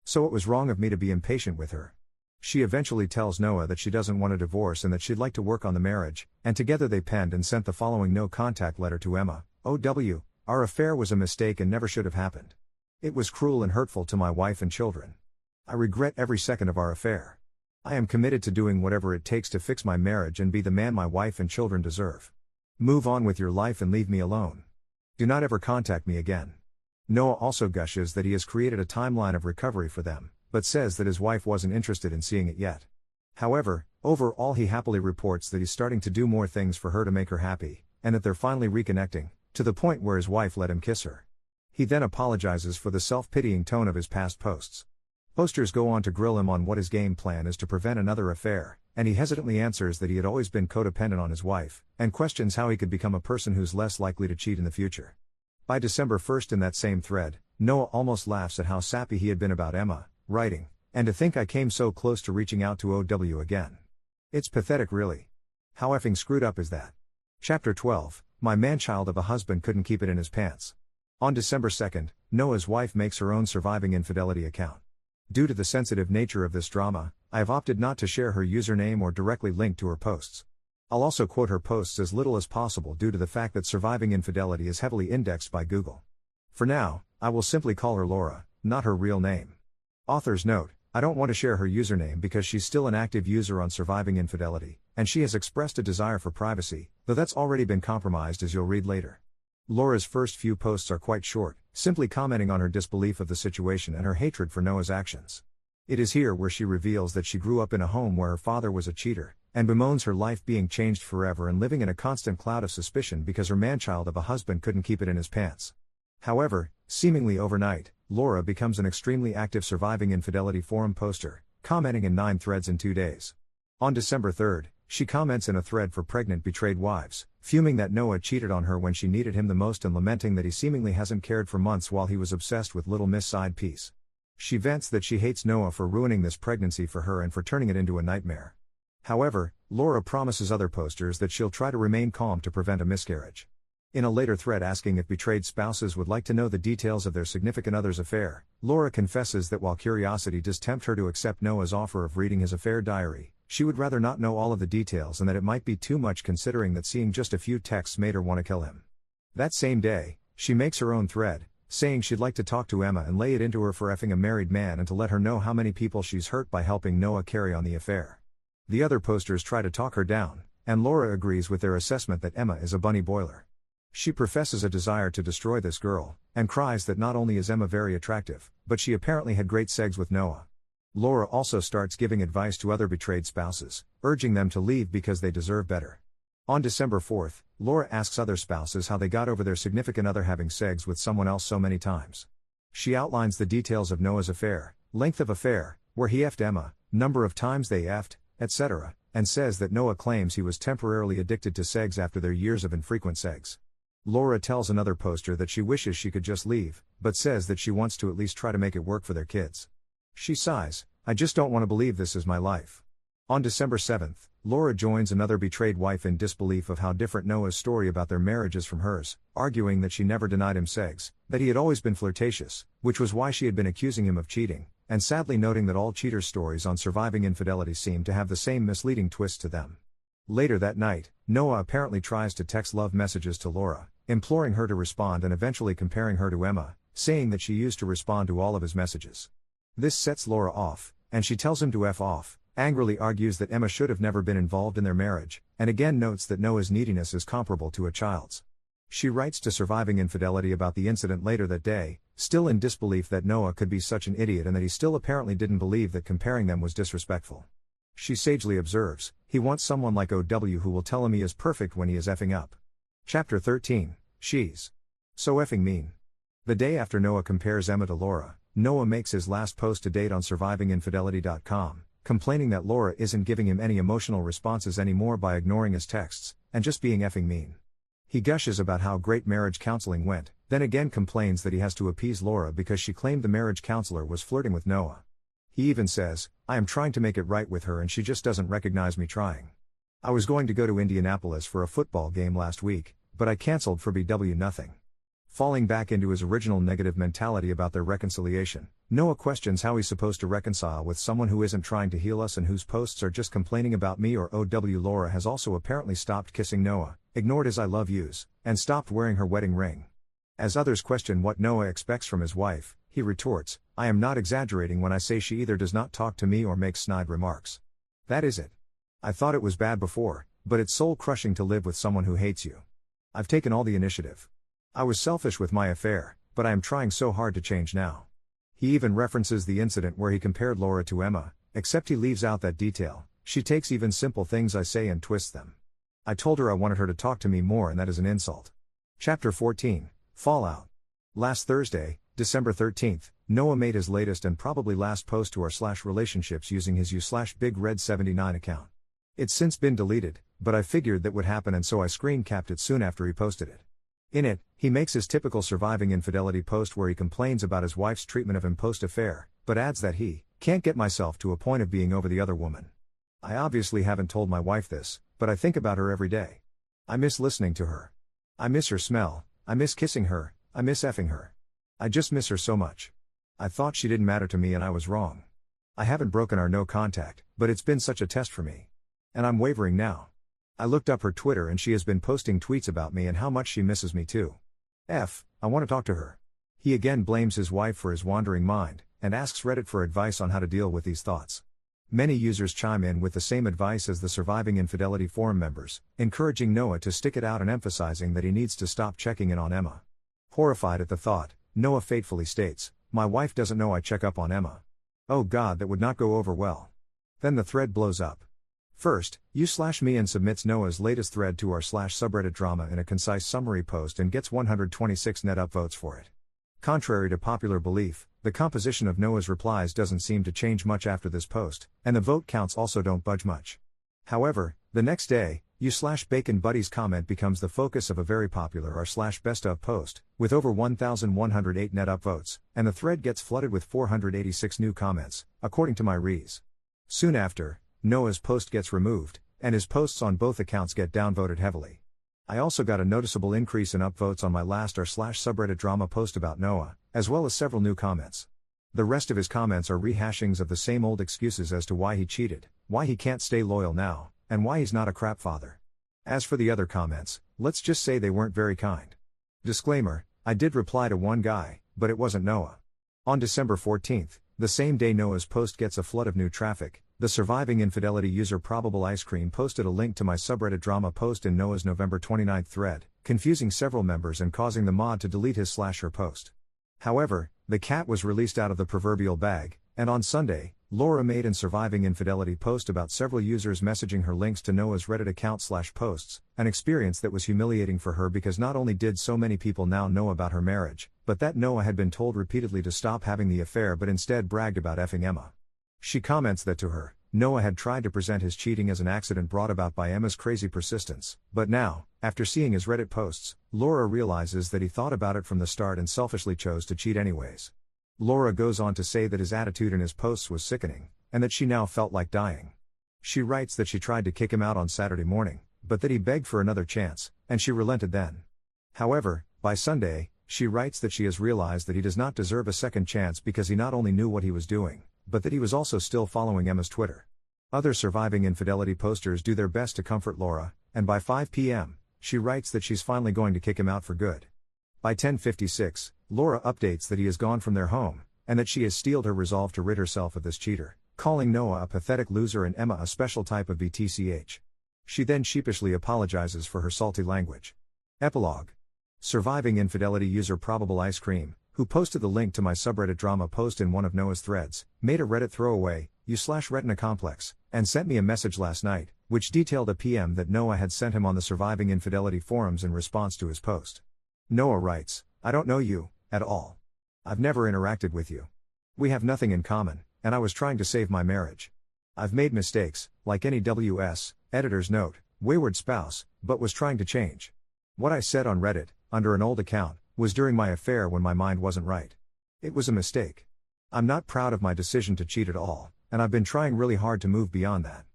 So it was wrong of me to be impatient with her. She eventually tells Noah that she doesn't want a divorce and that she'd like to work on the marriage, and together they penned and sent the following no-contact letter to Emma. OW, our affair was a mistake and never should have happened. It was cruel and hurtful to my wife and children. I regret every second of our affair. I am committed to doing whatever it takes to fix my marriage and be the man my wife and children deserve. Move on with your life and leave me alone. Do not ever contact me again. Noah also gushes that he has created a timeline of recovery for them, but says that his wife wasn't interested in seeing it yet. However, overall he happily reports that he's starting to do more things for her to make her happy, and that they're finally reconnecting, to the point where his wife let him kiss her. He then apologizes for the self-pitying tone of his past posts. Posters go on to grill him on what his game plan is to prevent another affair, and he hesitantly answers that he had always been codependent on his wife, and questions how he could become a person who's less likely to cheat in the future. By December 1st in that same thread, Noah almost laughs at how sappy he had been about Emma, writing, and to think I came so close to reaching out to OW again. It's pathetic really. How effing screwed up is that? Chapter 12, my man-child of a husband couldn't keep it in his pants. On December 2nd, Noah's wife makes her own surviving infidelity account. Due to the sensitive nature of this drama, I have opted not to share her username or directly link to her posts. I'll also quote her posts as little as possible due to the fact that surviving infidelity is heavily indexed by Google. For now, I will simply call her Laura, not her real name. Author's note, I don't want to share her username because she's still an active user on surviving infidelity, and she has expressed a desire for privacy, though that's already been compromised as you'll read later. Laura's first few posts are quite short, simply commenting on her disbelief of the situation and her hatred for Noah's actions. It is here where she reveals that she grew up in a home where her father was a cheater, and bemoans her life being changed forever and living in a constant cloud of suspicion because her man-child of a husband couldn't keep it in his pants. However, seemingly overnight, Laura becomes an extremely active surviving infidelity forum poster, commenting in 9 threads in 2 days. On December 3rd, she comments in a thread for pregnant betrayed wives, fuming that Noah cheated on her when she needed him the most and lamenting that he seemingly hasn't cared for months while he was obsessed with Little Miss side piece. She vents that she hates Noah for ruining this pregnancy for her and for turning it into a nightmare. However, Laura promises other posters that she'll try to remain calm to prevent a miscarriage. In a later thread asking if betrayed spouses would like to know the details of their significant other's affair, Laura confesses that while curiosity does tempt her to accept Noah's offer of reading his affair diary, she would rather not know all of the details and that it might be too much considering that seeing just a few texts made her want to kill him. That same day, she makes her own thread, saying she'd like to talk to Emma and lay it into her for effing a married man and to let her know how many people she's hurt by helping Noah carry on the affair. The other posters try to talk her down, and Laura agrees with their assessment that Emma is a bunny boiler. She professes a desire to destroy this girl, and cries that not only is Emma very attractive, but she apparently had great sex with Noah. Laura also starts giving advice to other betrayed spouses, urging them to leave because they deserve better. On December 4th, Laura asks other spouses how they got over their significant other having sex with someone else so many times. She outlines the details of Noah's affair, length of affair, where he effed Emma, number of times they effed, etc., and says that Noah claims he was temporarily addicted to sex after their years of infrequent sex. Laura tells another poster that she wishes she could just leave, but says that she wants to at least try to make it work for their kids. She sighs, "I just don't want to believe this is my life." On December 7th, Laura joins another betrayed wife in disbelief of how different Noah's story about their marriage is from hers, arguing that she never denied him sex, that he had always been flirtatious, which was why she had been accusing him of cheating, and sadly noting that all cheaters' stories on surviving infidelity seem to have the same misleading twist to them. Later that night, Noah apparently tries to text love messages to Laura, imploring her to respond and eventually comparing her to Emma, saying that she used to respond to all of his messages. This sets Laura off, and she tells him to F off, angrily argues that Emma should have never been involved in their marriage, and again notes that Noah's neediness is comparable to a child's. She writes to Surviving Infidelity about the incident later that day, still in disbelief that Noah could be such an idiot and that he still apparently didn't believe that comparing them was disrespectful. She sagely observes, "He wants someone like OW who will tell him he is perfect when he is effing up." Chapter 13, She's so effing mean. The day after Noah compares Emma to Laura, Noah makes his last post to date on survivinginfidelity.com, complaining that Laura isn't giving him any emotional responses anymore by ignoring his texts, and just being effing mean. He gushes about how great marriage counseling went, then again complains that he has to appease Laura because she claimed the marriage counselor was flirting with Noah. He even says, "I am trying to make it right with her and she just doesn't recognize me trying. I was going to go to Indianapolis for a football game last week, but I cancelled for BW nothing." Falling back into his original negative mentality about their reconciliation, Noah questions how he's supposed to reconcile with someone who isn't trying to heal us and whose posts are just complaining about me or OW. Laura has also apparently stopped kissing Noah, ignored his I love yous, and stopped wearing her wedding ring. As others question what Noah expects from his wife, he retorts, "I am not exaggerating when I say she either does not talk to me or makes snide remarks. That is it. I thought it was bad before, but it's soul-crushing to live with someone who hates you. I've taken all the initiative. I was selfish with my affair, but I am trying so hard to change now." He even references the incident where he compared Laura to Emma, except he leaves out that detail. "She takes even simple things I say and twists them. I told her I wanted her to talk to me more and that is an insult." Chapter 14, Fallout. Last Thursday, December 13th, Noah made his latest and probably last post to r/relationships using his u/BigRed79 account. It's since been deleted, but I figured that would happen and so I screen capped it soon after he posted it. In it, he makes his typical surviving infidelity post where he complains about his wife's treatment of him post-affair, but adds that he can't get myself to a point of being over the other woman. "I obviously haven't told my wife this, but I think about her every day. I miss listening to her. I miss her smell, I miss kissing her, I miss effing her. I just miss her so much. I thought she didn't matter to me and I was wrong. I haven't broken our no contact, but it's been such a test for me. And I'm wavering now. I looked up her Twitter and she has been posting tweets about me and how much she misses me too. I want to talk to her." He again blames his wife for his wandering mind, and asks Reddit for advice on how to deal with these thoughts. Many users chime in with the same advice as the Surviving Infidelity forum members, encouraging Noah to stick it out and emphasizing that he needs to stop checking in on Emma. Horrified at the thought, Noah fatefully states, "My wife doesn't know I check up on Emma. Oh God, that would not go over well." Then the thread blows up. First, u/me and submits Noah's latest thread to r/subreddit drama in a concise summary post and gets 126 net upvotes for it. Contrary to popular belief, the composition of Noah's replies doesn't seem to change much after this post, and the vote counts also don't budge much. However, the next day, u/baconbuddies comment becomes the focus of a very popular r/bestof post, with over 1,108 net upvotes, and the thread gets flooded with 486 new comments, according to my rees. Soon after, Noah's post gets removed, and his posts on both accounts get downvoted heavily. I also got a noticeable increase in upvotes on my last r/subreddit drama post about Noah, as well as several new comments. The rest of his comments are rehashings of the same old excuses as to why he cheated, why he can't stay loyal now, and why he's not a crap father. As for the other comments, let's just say they weren't very kind. Disclaimer, I did reply to one guy, but it wasn't Noah. On December 14th, the same day Noah's post gets a flood of new traffic, the Surviving Infidelity user Probable Ice Cream posted a link to my subreddit drama post in Noah's November 29th thread, confusing several members and causing the mod to delete his/her post. However, the cat was released out of the proverbial bag, and on Sunday, Laura made an Surviving Infidelity post about several users messaging her links to Noah's Reddit account/posts, an experience that was humiliating for her because not only did so many people now know about her marriage, but that Noah had been told repeatedly to stop having the affair but instead bragged about effing Emma. She comments that to her, Noah had tried to present his cheating as an accident brought about by Emma's crazy persistence, but now, after seeing his Reddit posts, Laura realizes that he thought about it from the start and selfishly chose to cheat anyways. Laura goes on to say that his attitude in his posts was sickening, and that she now felt like dying. She writes that she tried to kick him out on Saturday morning, but that he begged for another chance, and she relented then. However, by Sunday, she writes that she has realized that he does not deserve a second chance because he not only knew what he was doing, but that he was also still following Emma's Twitter. Other surviving infidelity posters do their best to comfort Laura, and by 5 p.m., she writes that she's finally going to kick him out for good. By 10:56, Laura updates that he has gone from their home, and that she has steeled her resolve to rid herself of this cheater, calling Noah a pathetic loser and Emma a special type of BTCH. She then sheepishly apologizes for her salty language. Epilogue. Surviving infidelity user Probable Ice Cream, who posted the link to my subreddit drama post in one of Noah's threads, made a Reddit throwaway, u/retina complex, and sent me a message last night, which detailed a PM that Noah had sent him on the Surviving Infidelity forums in response to his post. Noah writes, "I don't know you, at all. I've never interacted with you. We have nothing in common, and I was trying to save my marriage. I've made mistakes, like any WS, editor's note, wayward spouse, but was trying to change. What I said on Reddit, under an old account, was during my affair when my mind wasn't right. It was a mistake. I'm not proud of my decision to cheat at all, and I've been trying really hard to move beyond that.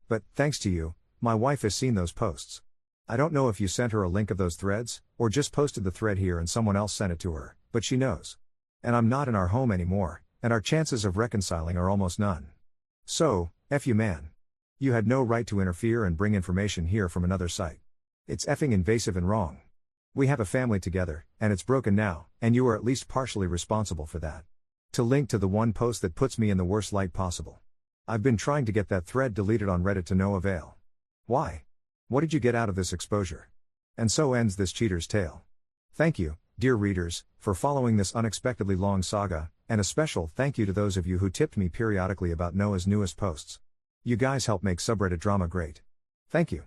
But, thanks to you, my wife has seen those posts. I don't know if you sent her a link of those threads, or just posted the thread here and someone else sent it to her, but she knows. And I'm not in our home anymore, and our chances of reconciling are almost none. So, F you man. You had no right to interfere and bring information here from another site. It's effing invasive and wrong. We have a family together, and it's broken now, and you are at least partially responsible for that. To link to the one post that puts me in the worst light possible. I've been trying to get that thread deleted on Reddit to no avail. Why? What did you get out of this exposure?" And so ends this cheater's tale. Thank you, dear readers, for following this unexpectedly long saga, and a special thank you to those of you who tipped me periodically about Noah's newest posts. You guys help make subreddit drama great. Thank you.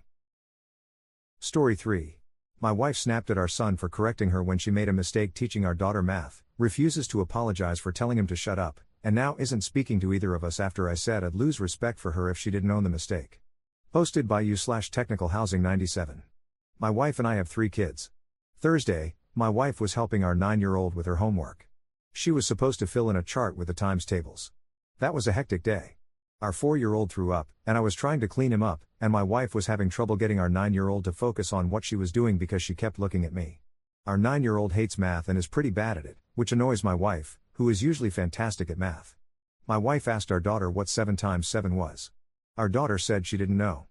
Story 3. My wife snapped at our son for correcting her when she made a mistake teaching our daughter math, refuses to apologize for telling him to shut up, and now isn't speaking to either of us after I said I'd lose respect for her if she didn't own the mistake. Posted by u/technicalhousing97. My wife and I have 3 kids. Thursday, my wife was helping our 9-year-old with her homework. She was supposed to fill in a chart with the times tables. That was a hectic day. Our 4-year-old threw up, and I was trying to clean him up, and my wife was having trouble getting our 9-year-old to focus on what she was doing because she kept looking at me. Our 9-year-old hates math and is pretty bad at it, which annoys my wife, who is usually fantastic at math. My wife asked our daughter what 7 times 7 was. Our daughter said she didn't know.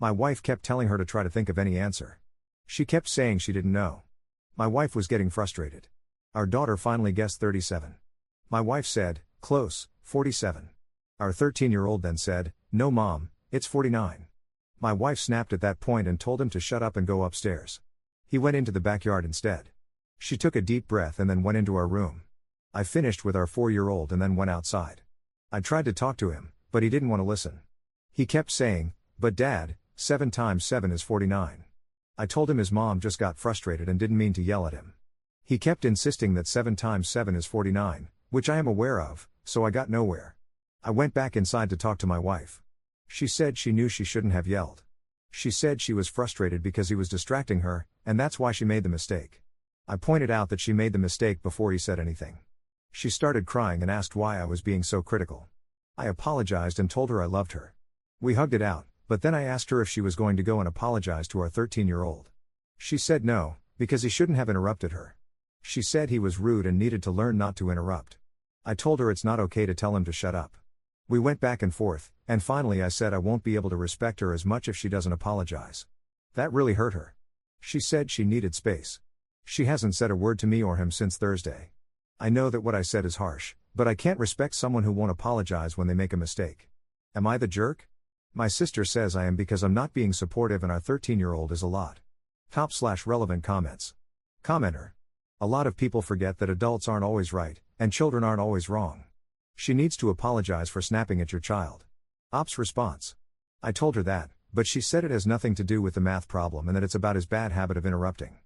My wife kept telling her to try to think of any answer. She kept saying she didn't know. My wife was getting frustrated. Our daughter finally guessed 37. My wife said, "Close, 47. Our 13-year-old then said, "No mom, it's 49. My wife snapped at that point and told him to shut up and go upstairs. He went into the backyard instead. She took a deep breath and then went into our room. I finished with our 4-year-old and then went outside. I tried to talk to him, but he didn't want to listen. He kept saying, "But Dad, 7 times 7 is 49. I told him his mom just got frustrated and didn't mean to yell at him. He kept insisting that 7 times 7 is 49, which I am aware of, so I got nowhere. I went back inside to talk to my wife. She said she knew she shouldn't have yelled. She said she was frustrated because he was distracting her, and that's why she made the mistake. I pointed out that she made the mistake before he said anything. She started crying and asked why I was being so critical. I apologized and told her I loved her. We hugged it out, but then I asked her if she was going to go and apologize to our 13-year-old. She said no, because he shouldn't have interrupted her. She said he was rude and needed to learn not to interrupt. I told her it's not okay to tell him to shut up. We went back and forth, and finally I said I won't be able to respect her as much if she doesn't apologize. That really hurt her. She said she needed space. She hasn't said a word to me or him since Thursday. I know that what I said is harsh, but I can't respect someone who won't apologize when they make a mistake. Am I the jerk? My sister says I am because I'm not being supportive and our 13-year-old is a lot. Top/relevant comments. Commenter. A lot of people forget that adults aren't always right, and children aren't always wrong. She needs to apologize for snapping at your child. Ops response. I told her that, but she said it has nothing to do with the math problem and that it's about his bad habit of interrupting.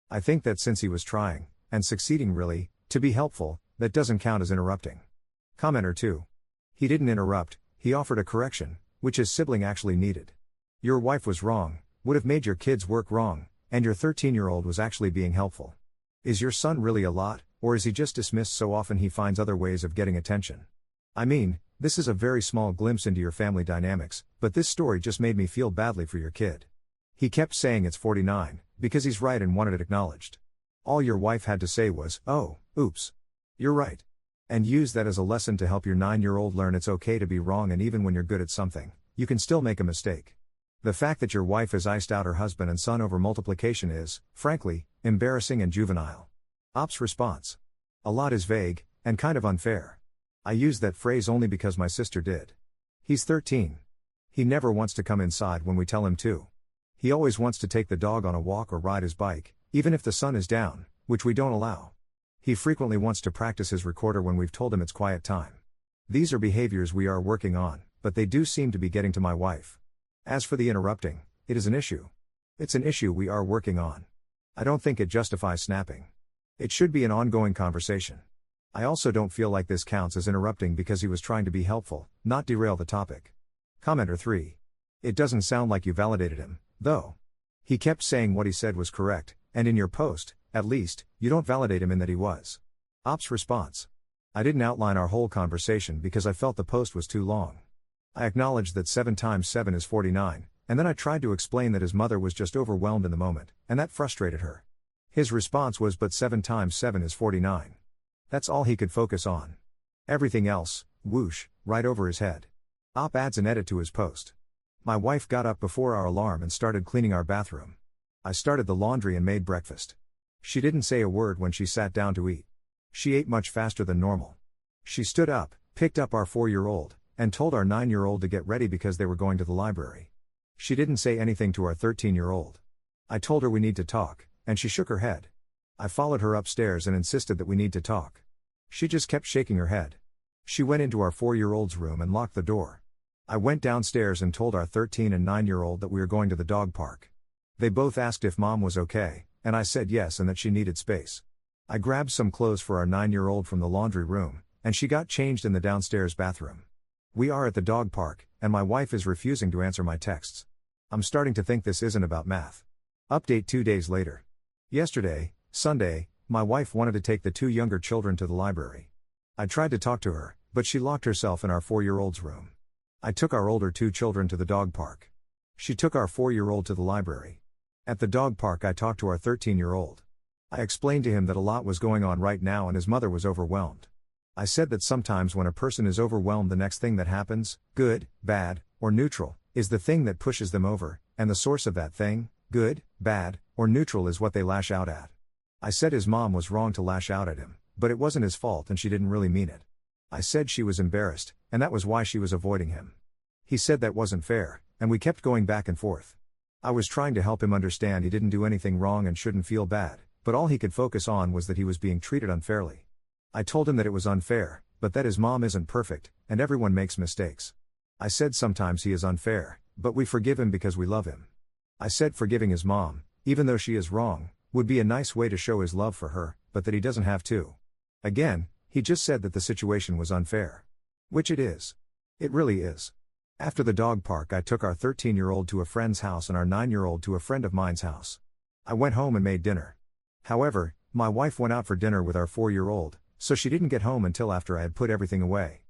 I think that since he was trying, and succeeding really, to be helpful, that doesn't count as interrupting. Commenter 2. He didn't interrupt, he offered a correction, Which his sibling actually needed. Your wife was wrong, would have made your kids work wrong, and your 13-year-old was actually being helpful. Is your son really a lot, or is he just dismissed so often he finds other ways of getting attention? I mean, this is a very small glimpse into your family dynamics, but this story just made me feel badly for your kid. He kept saying it's 49, because he's right and wanted it acknowledged. All your wife had to say was, "Oh, oops. You're right." And use that as a lesson to help your 9-year-old learn it's okay to be wrong, and even when you're good at something, you can still make a mistake. The fact that your wife has iced out her husband and son over multiplication is, frankly, embarrassing and juvenile. Op's response. A lot is vague, and kind of unfair. I use that phrase only because my sister did. He's 13. He never wants to come inside when we tell him to. He always wants to take the dog on a walk or ride his bike, even if the sun is down, which we don't allow. He frequently wants to practice his recorder when we've told him it's quiet time. These are behaviors we are working on, but they do seem to be getting to my wife. As for the interrupting, it is an issue. It's an issue we are working on. I don't think it justifies snapping. It should be an ongoing conversation. I also don't feel like this counts as interrupting because he was trying to be helpful, not derail the topic. Commenter 3. It doesn't sound like you validated him, though. He kept saying what he said was correct, and in your post, at least, you don't validate him in that he was. Op's response. I didn't outline our whole conversation because I felt the post was too long. I acknowledged that 7 times 7 is 49, and then I tried to explain that his mother was just overwhelmed in the moment, and that frustrated her. His response was, but 7 times 7 is 49. That's all he could focus on. Everything else, whoosh, right over his head. Op adds an edit to his post. My wife got up before our alarm and started cleaning our bathroom. I started the laundry and made breakfast. She didn't say a word when she sat down to eat. She ate much faster than normal. She stood up, picked up our 4-year-old, and told our 9-year-old to get ready because they were going to the library. She didn't say anything to our 13-year-old. I told her we need to talk, and she shook her head. I followed her upstairs and insisted that we need to talk. She just kept shaking her head. She went into our 4-year-old's room and locked the door. I went downstairs and told our 13 and 9-year-old that we were going to the dog park. They both asked if Mom was okay, and I said yes and that she needed space. I grabbed some clothes for our 9-year-old from the laundry room, and she got changed in the downstairs bathroom. We are at the dog park, and my wife is refusing to answer my texts. I'm starting to think this isn't about math. Update 2 days later. Yesterday, Sunday, my wife wanted to take the 2 younger children to the library. I tried to talk to her, but she locked herself in our 4-year-old's room. I took our older 2 children to the dog park. She took our 4-year-old to the library. At the dog park I talked to our 13-year-old. I explained to him that a lot was going on right now and his mother was overwhelmed. I said that sometimes when a person is overwhelmed, the next thing that happens, good, bad, or neutral, is the thing that pushes them over, and the source of that thing, good, bad, or neutral, is what they lash out at. I said his mom was wrong to lash out at him, but it wasn't his fault and she didn't really mean it. I said she was embarrassed, and that was why she was avoiding him. He said that wasn't fair, and we kept going back and forth. I was trying to help him understand he didn't do anything wrong and shouldn't feel bad, but all he could focus on was that he was being treated unfairly. I told him that it was unfair, but that his mom isn't perfect, and everyone makes mistakes. I said sometimes he is unfair, but we forgive him because we love him. I said forgiving his mom, even though she is wrong, would be a nice way to show his love for her, but that he doesn't have to. Again, he just said that the situation was unfair. Which it is. It really is. After the dog park I took our 13-year-old to a friend's house and our 9-year-old to a friend of mine's house. I went home and made dinner. However, my wife went out for dinner with our 4-year-old, so she didn't get home until after I had put everything away.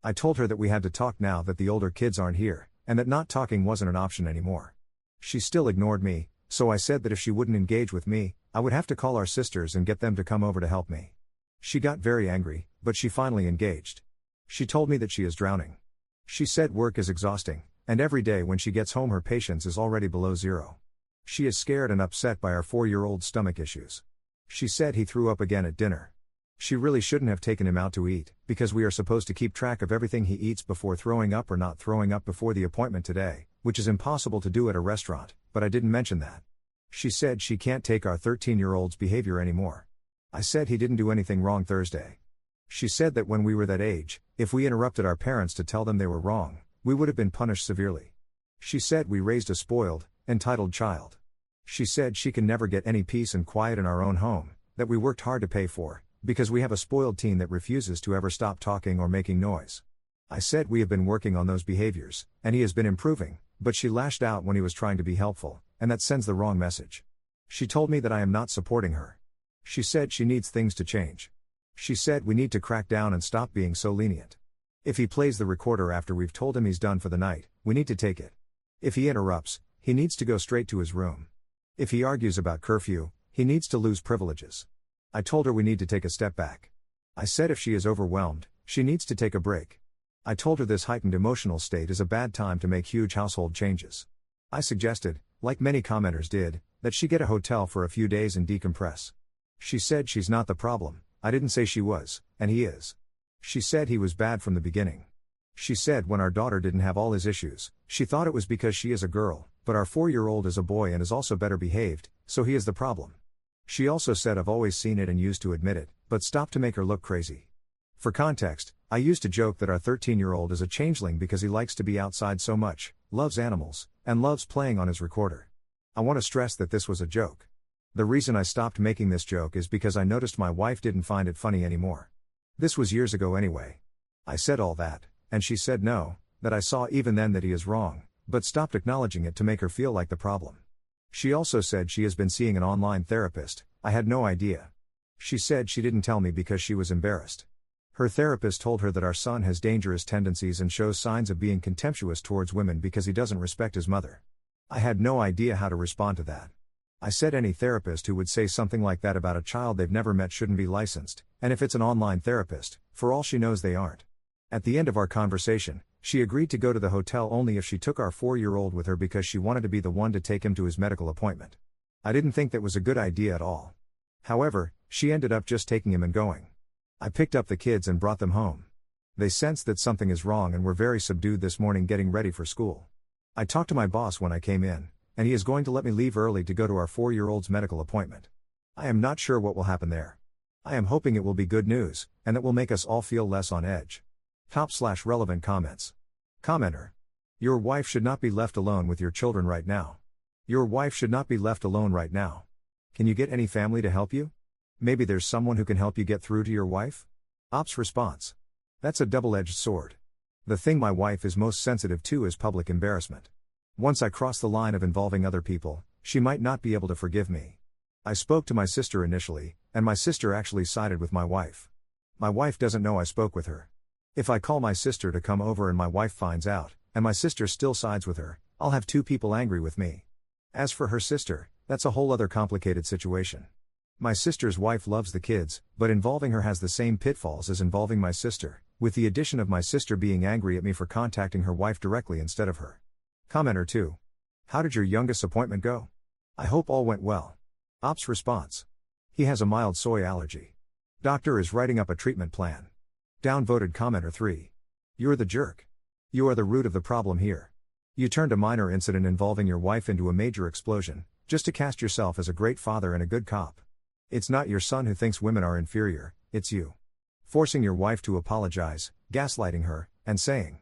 I told her that we had to talk now that the older kids aren't here, and that not talking wasn't an option anymore. She still ignored me, so I said that if she wouldn't engage with me, I would have to call our sisters and get them to come over to help me. She got very angry, but she finally engaged. She told me that she is drowning. She said work is exhausting, and every day when she gets home her patience is already below 0. She is scared and upset by our 4-year-old's stomach issues. She said he threw up again at dinner. She really shouldn't have taken him out to eat, because we are supposed to keep track of everything he eats before throwing up or not throwing up before the appointment today, which is impossible to do at a restaurant, but I didn't mention that. She said she can't take our 13-year-old's behavior anymore. I said he didn't do anything wrong Thursday. She said that when we were that age, if we interrupted our parents to tell them they were wrong, we would have been punished severely. She said we raised a spoiled, entitled child. She said she can never get any peace and quiet in our own home, that we worked hard to pay for, because we have a spoiled teen that refuses to ever stop talking or making noise. I said we have been working on those behaviors, and he has been improving, but she lashed out when he was trying to be helpful, and that sends the wrong message. She told me that I am not supporting her. She said she needs things to change. She said we need to crack down and stop being so lenient. If he plays the recorder after we've told him he's done for the night, we need to take it. If he interrupts, he needs to go straight to his room. If he argues about curfew, he needs to lose privileges. I told her we need to take a step back. I said if she is overwhelmed, she needs to take a break. I told her this heightened emotional state is a bad time to make huge household changes. I suggested, like many commenters did, that she get a hotel for a few days and decompress. She said she's not the problem. I didn't say she was, and he is. She said he was bad from the beginning. She said when our daughter didn't have all his issues, she thought it was because she is a girl, but our 4-year-old is a boy and is also better behaved, so he is the problem. She also said I've always seen it and used to admit it, but stopped to make her look crazy. For context, I used to joke that our 13-year-old is a changeling because he likes to be outside so much, loves animals, and loves playing on his recorder. I want to stress that this was a joke. The reason I stopped making this joke is because I noticed my wife didn't find it funny anymore. This was years ago anyway. I said all that, and she said no, that I saw even then that he is wrong, but stopped acknowledging it to make her feel like the problem. She also said she has been seeing an online therapist. I had no idea. She said she didn't tell me because she was embarrassed. Her therapist told her that our son has dangerous tendencies and shows signs of being contemptuous towards women because he doesn't respect his mother. I had no idea how to respond to that. I said any therapist who would say something like that about a child they've never met shouldn't be licensed, and if it's an online therapist, for all she knows they aren't. At the end of our conversation, she agreed to go to the hotel only if she took our 4-year-old with her because she wanted to be the one to take him to his medical appointment. I didn't think that was a good idea at all. However, she ended up just taking him and going. I picked up the kids and brought them home. They sensed that something is wrong and were very subdued this morning getting ready for school. I talked to my boss when I came in, and he is going to let me leave early to go to our 4-year-old's medical appointment. I am not sure what will happen there. I am hoping it will be good news, and that will make us all feel less on edge. Top/relevant comments. Commenter. Your wife should not be left alone with your children right now. Your wife should not be left alone right now. Can you get any family to help you? Maybe there's someone who can help you get through to your wife? Ops response. That's a double-edged sword. The thing my wife is most sensitive to is public embarrassment. Once I cross the line of involving other people, she might not be able to forgive me. I spoke to my sister initially, and my sister actually sided with my wife. My wife doesn't know I spoke with her. If I call my sister to come over and my wife finds out, and my sister still sides with her, I'll have 2 people angry with me. As for her sister, that's a whole other complicated situation. My sister's wife loves the kids, but involving her has the same pitfalls as involving my sister, with the addition of my sister being angry at me for contacting her wife directly instead of her. Commenter 2. How did your youngest appointment go? I hope all went well. Ops response. He has a mild soy allergy. Doctor is writing up a treatment plan. Downvoted commenter 3. You're the jerk. You are the root of the problem here. You turned a minor incident involving your wife into a major explosion, just to cast yourself as a great father and a good cop. It's not your son who thinks women are inferior, it's you. Forcing your wife to apologize, gaslighting her, and saying,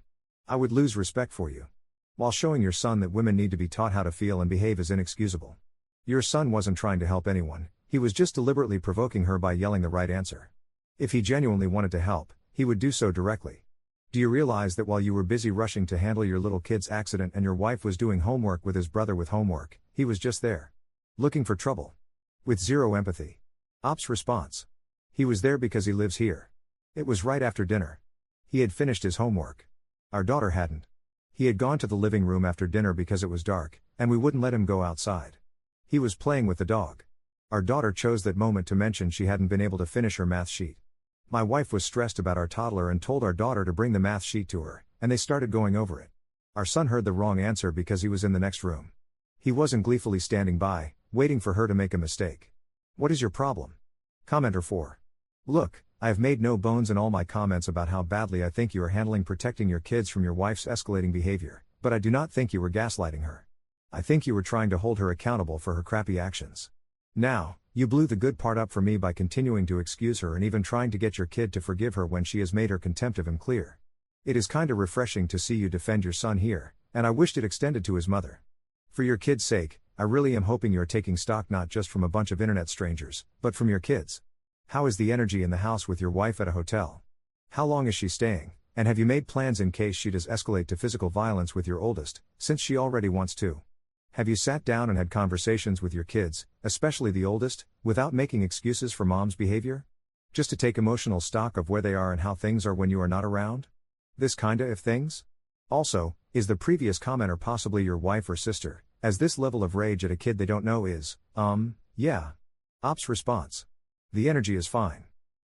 I would lose respect for you, while showing your son that women need to be taught how to feel and behave is inexcusable. Your son wasn't trying to help anyone, he was just deliberately provoking her by yelling the right answer. If he genuinely wanted to help, he would do so directly. Do you realize that while you were busy rushing to handle your little kid's accident and your wife was doing homework with his brother with homework, he was just there, looking for trouble? With zero empathy. Ops response. He was there because he lives here. It was right after dinner. He had finished his homework. Our daughter hadn't. He had gone to the living room after dinner because it was dark, and we wouldn't let him go outside. He was playing with the dog. Our daughter chose that moment to mention she hadn't been able to finish her math sheet. My wife was stressed about our toddler and told our daughter to bring the math sheet to her, and they started going over it. Our son heard the wrong answer because he was in the next room. He wasn't gleefully standing by, waiting for her to make a mistake. What is your problem? Commenter 4. Look, I have made no bones in all my comments about how badly I think you are handling protecting your kids from your wife's escalating behavior, but I do not think you were gaslighting her. I think you were trying to hold her accountable for her crappy actions. Now, you blew the good part up for me by continuing to excuse her and even trying to get your kid to forgive her when she has made her contempt of him clear. It is kinda refreshing to see you defend your son here, and I wished it extended to his mother. For your kid's sake, I really am hoping you're taking stock not just from a bunch of internet strangers, but from your kids. How is the energy in the house with your wife at a hotel? How long is she staying, And have you made plans in case she does escalate to physical violence with your oldest, since she already wants to? Have you sat down and had conversations with your kids, especially the oldest, without making excuses for mom's behavior? Just to take emotional stock of where they are and how things are when you are not around? This kinda if things? Also, is the previous commenter possibly your wife or sister, as this level of rage at a kid they don't know is, yeah. Op's response. The energy is fine.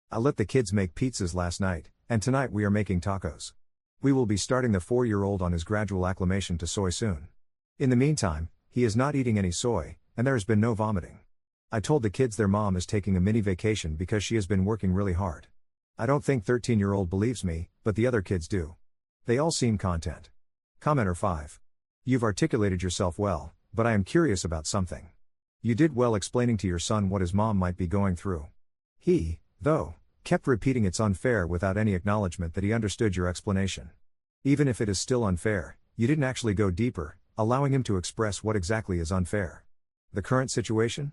I let the kids make pizzas last night, and tonight we are making tacos. We will be starting the 4-year-old on his gradual acclimation to soy soon. In the meantime, he is not eating any soy, and there has been no vomiting. I told the kids their mom is taking a mini vacation because she has been working really hard. I don't think 13-year-old believes me, but the other kids do. They all seem content. Commenter 5. You've articulated yourself well, but I am curious about something. You did well explaining to your son what his mom might be going through. He, though, kept repeating it's unfair without any acknowledgement that he understood your explanation. Even if it is still unfair, you didn't actually go deeper, allowing him to express what exactly is unfair. The current situation?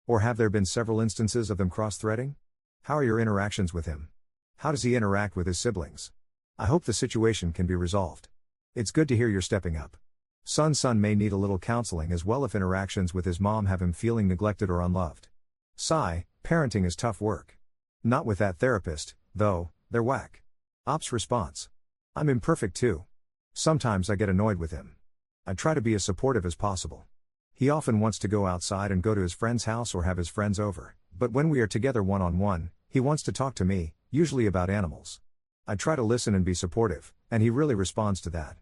Or have there been several instances of them cross-threading? How are your interactions with him? How does he interact with his siblings? I hope the situation can be resolved. It's good to hear you're stepping up. Son may need a little counseling as well if interactions with his mom have him feeling neglected or unloved. Sigh, parenting is tough work. Not with that therapist, though, they're whack. Op's response. I'm imperfect too. Sometimes I get annoyed with him. I try to be as supportive as possible. He often wants to go outside and go to his friend's house or have his friends over, but when we are together one-on-one, he wants to talk to me, usually about animals. I try to listen and be supportive, and he really responds to that.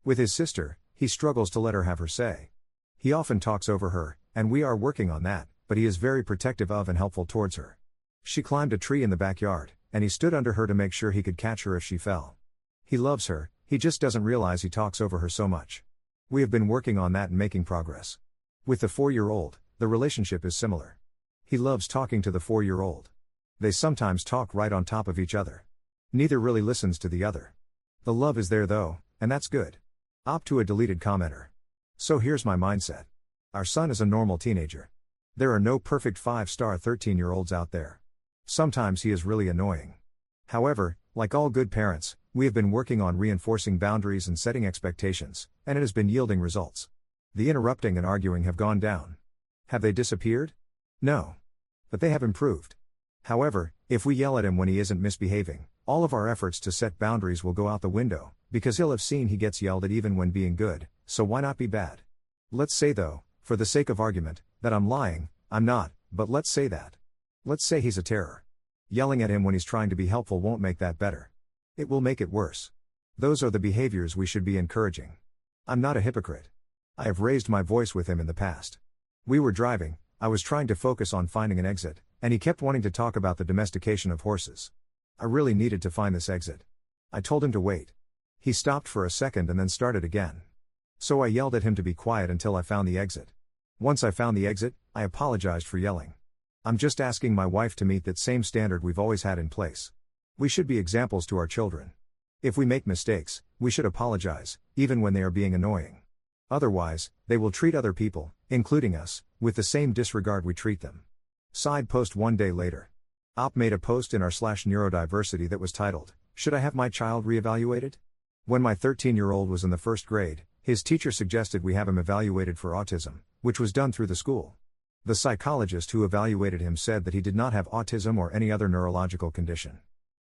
With his sister, he struggles to let her have her say. He often talks over her, and we are working on that, but he is very protective of and helpful towards her. She climbed a tree in the backyard, and he stood under her to make sure he could catch her if she fell. He loves her, he just doesn't realize he talks over her so much. We have been working on that and making progress. With the 4-year-old, the relationship is similar. He loves talking to the 4-year-old. They sometimes talk right on top of each other. Neither really listens to the other. The love is there though, and that's good. Op to a deleted commenter. So here's my mindset. Our son is a normal teenager. There are no perfect 5-star 13-year-olds out there. Sometimes he is really annoying. However, like all good parents, we have been working on reinforcing boundaries and setting expectations, and it has been yielding results. The interrupting and arguing have gone down. Have they disappeared? No. But they have improved. However, if we yell at him when he isn't misbehaving, all of our efforts to set boundaries will go out the window, because he'll have seen he gets yelled at even when being good, so why not be bad? Let's say though, for the sake of argument, that I'm lying. I'm not, but let's say that. Let's say he's a terror. Yelling at him when he's trying to be helpful won't make that better. It will make it worse. Those are the behaviors we should be encouraging. I'm not a hypocrite. I have raised my voice with him in the past. We were driving, I was trying to focus on finding an exit, and he kept wanting to talk about the domestication of horses. I really needed to find this exit. I told him to wait. He stopped for a second and then started again. So I yelled at him to be quiet until I found the exit. Once I found the exit, I apologized for yelling. I'm just asking my wife to meet that same standard we've always had in place. We should be examples to our children. If we make mistakes, we should apologize, even when they are being annoying. Otherwise, they will treat other people, including us, with the same disregard we treat them. Side post 1 day later. Op made a post in our /neurodiversity that was titled, "Should I have my child reevaluated?" When my 13-year-old was in the 1st grade, his teacher suggested we have him evaluated for autism, which was done through the school. The psychologist who evaluated him said that he did not have autism or any other neurological condition.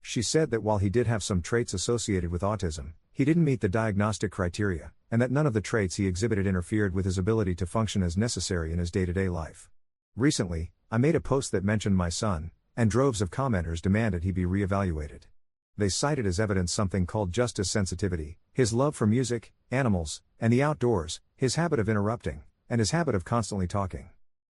She said that while he did have some traits associated with autism, he didn't meet the diagnostic criteria, and that none of the traits he exhibited interfered with his ability to function as necessary in his day-to-day life. Recently, I made a post that mentioned my son, and droves of commenters demanded he be reevaluated. They cited as evidence something called justice sensitivity, his love for music, animals, and the outdoors, his habit of interrupting, and his habit of constantly talking.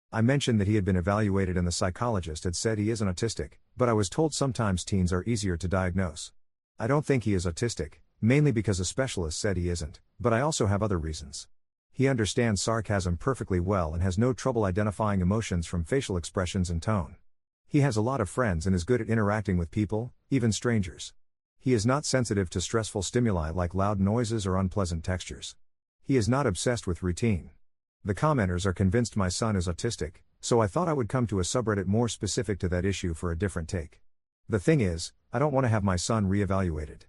I mentioned that he had been evaluated and the psychologist had said he isn't autistic, but I was told sometimes teens are easier to diagnose. I don't think he is autistic, mainly because a specialist said he isn't, but I also have other reasons. He understands sarcasm perfectly well and has no trouble identifying emotions from facial expressions and tone. He has a lot of friends and is good at interacting with people, even strangers. He is not sensitive to stressful stimuli like loud noises or unpleasant textures. He is not obsessed with routine. The commenters are convinced my son is autistic, so I thought I would come to a subreddit more specific to that issue for a different take. The thing is, I don't want to have my son reevaluated.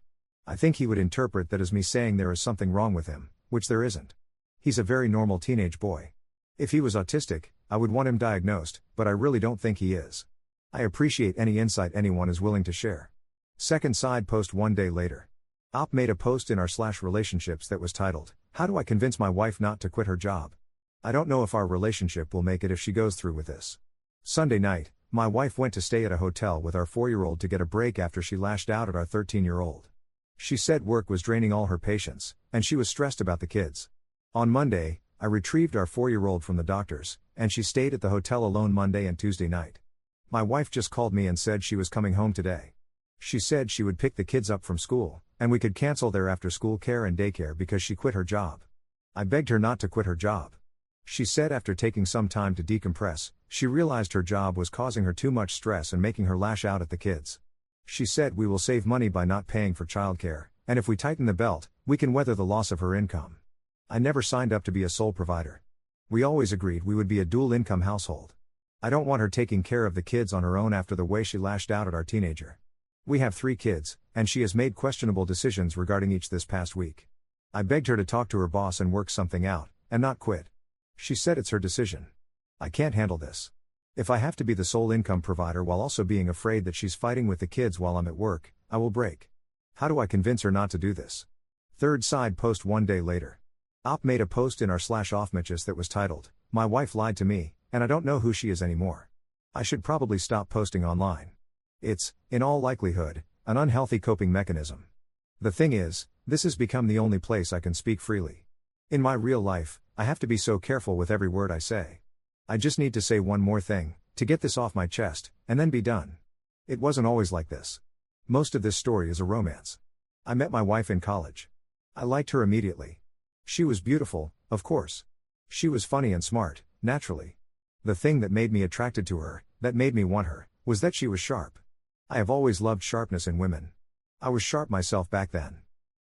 I think he would interpret that as me saying there is something wrong with him, which there isn't. He's a very normal teenage boy. If he was autistic, I would want him diagnosed, but I really don't think he is. I appreciate any insight anyone is willing to share. Second side post 1 day later. Op made a post in our /relationships that was titled, "How do I convince my wife not to quit her job? I don't know if our relationship will make it if she goes through with this." Sunday night, my wife went to stay at a hotel with our 4-year-old to get a break after she lashed out at our 13-year-old. She said work was draining all her patience, and she was stressed about the kids. On Monday, I retrieved our 4-year-old from the doctors, and she stayed at the hotel alone Monday and Tuesday night. My wife just called me and said she was coming home today. She said she would pick the kids up from school, and we could cancel their after-school care and daycare because she quit her job. I begged her not to quit her job. She said after taking some time to decompress, she realized her job was causing her too much stress and making her lash out at the kids. She said we will save money by not paying for childcare, and if we tighten the belt, we can weather the loss of her income. I never signed up to be a sole provider. We always agreed we would be a dual-income household. I don't want her taking care of the kids on her own after the way she lashed out at our teenager. We have 3 kids, and she has made questionable decisions regarding each this past week. I begged her to talk to her boss and work something out, and not quit. She said it's her decision. I can't handle this. If I have to be the sole income provider while also being afraid that she's fighting with the kids while I'm at work, I will break. How do I convince her not to do this? Third side post 1 day later. Op made a post in our /offmatches that was titled, "My wife lied to me, and I don't know who she is anymore. I should probably stop posting online. It's, in all likelihood, an unhealthy coping mechanism. The thing is, this has become the only place I can speak freely. In my real life, I have to be so careful with every word I say. I just need to say one more thing, to get this off my chest, and then be done. It wasn't always like this. Most of this story is a romance. I met my wife in college. I liked her immediately. She was beautiful, of course. She was funny and smart, naturally. The thing that made me attracted to her, that made me want her, was that she was sharp. I have always loved sharpness in women. I was sharp myself back then.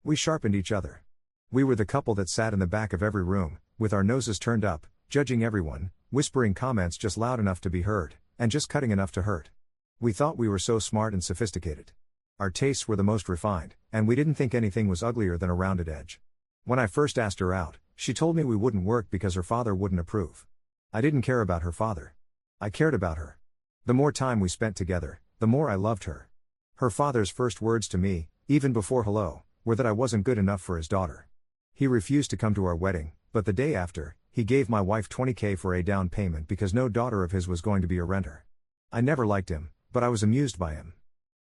We sharpened each other. We were the couple that sat in the back of every room, with our noses turned up, judging everyone, whispering comments just loud enough to be heard, and just cutting enough to hurt. We thought we were so smart and sophisticated. Our tastes were the most refined, and we didn't think anything was uglier than a rounded edge. When I first asked her out, she told me we wouldn't work because her father wouldn't approve. I didn't care about her father. I cared about her. The more time we spent together, the more I loved her. Her father's first words to me, even before hello, were that I wasn't good enough for his daughter. He refused to come to our wedding, but the day after, he gave my wife $20,000 for a down payment because no daughter of his was going to be a renter. I never liked him, but I was amused by him.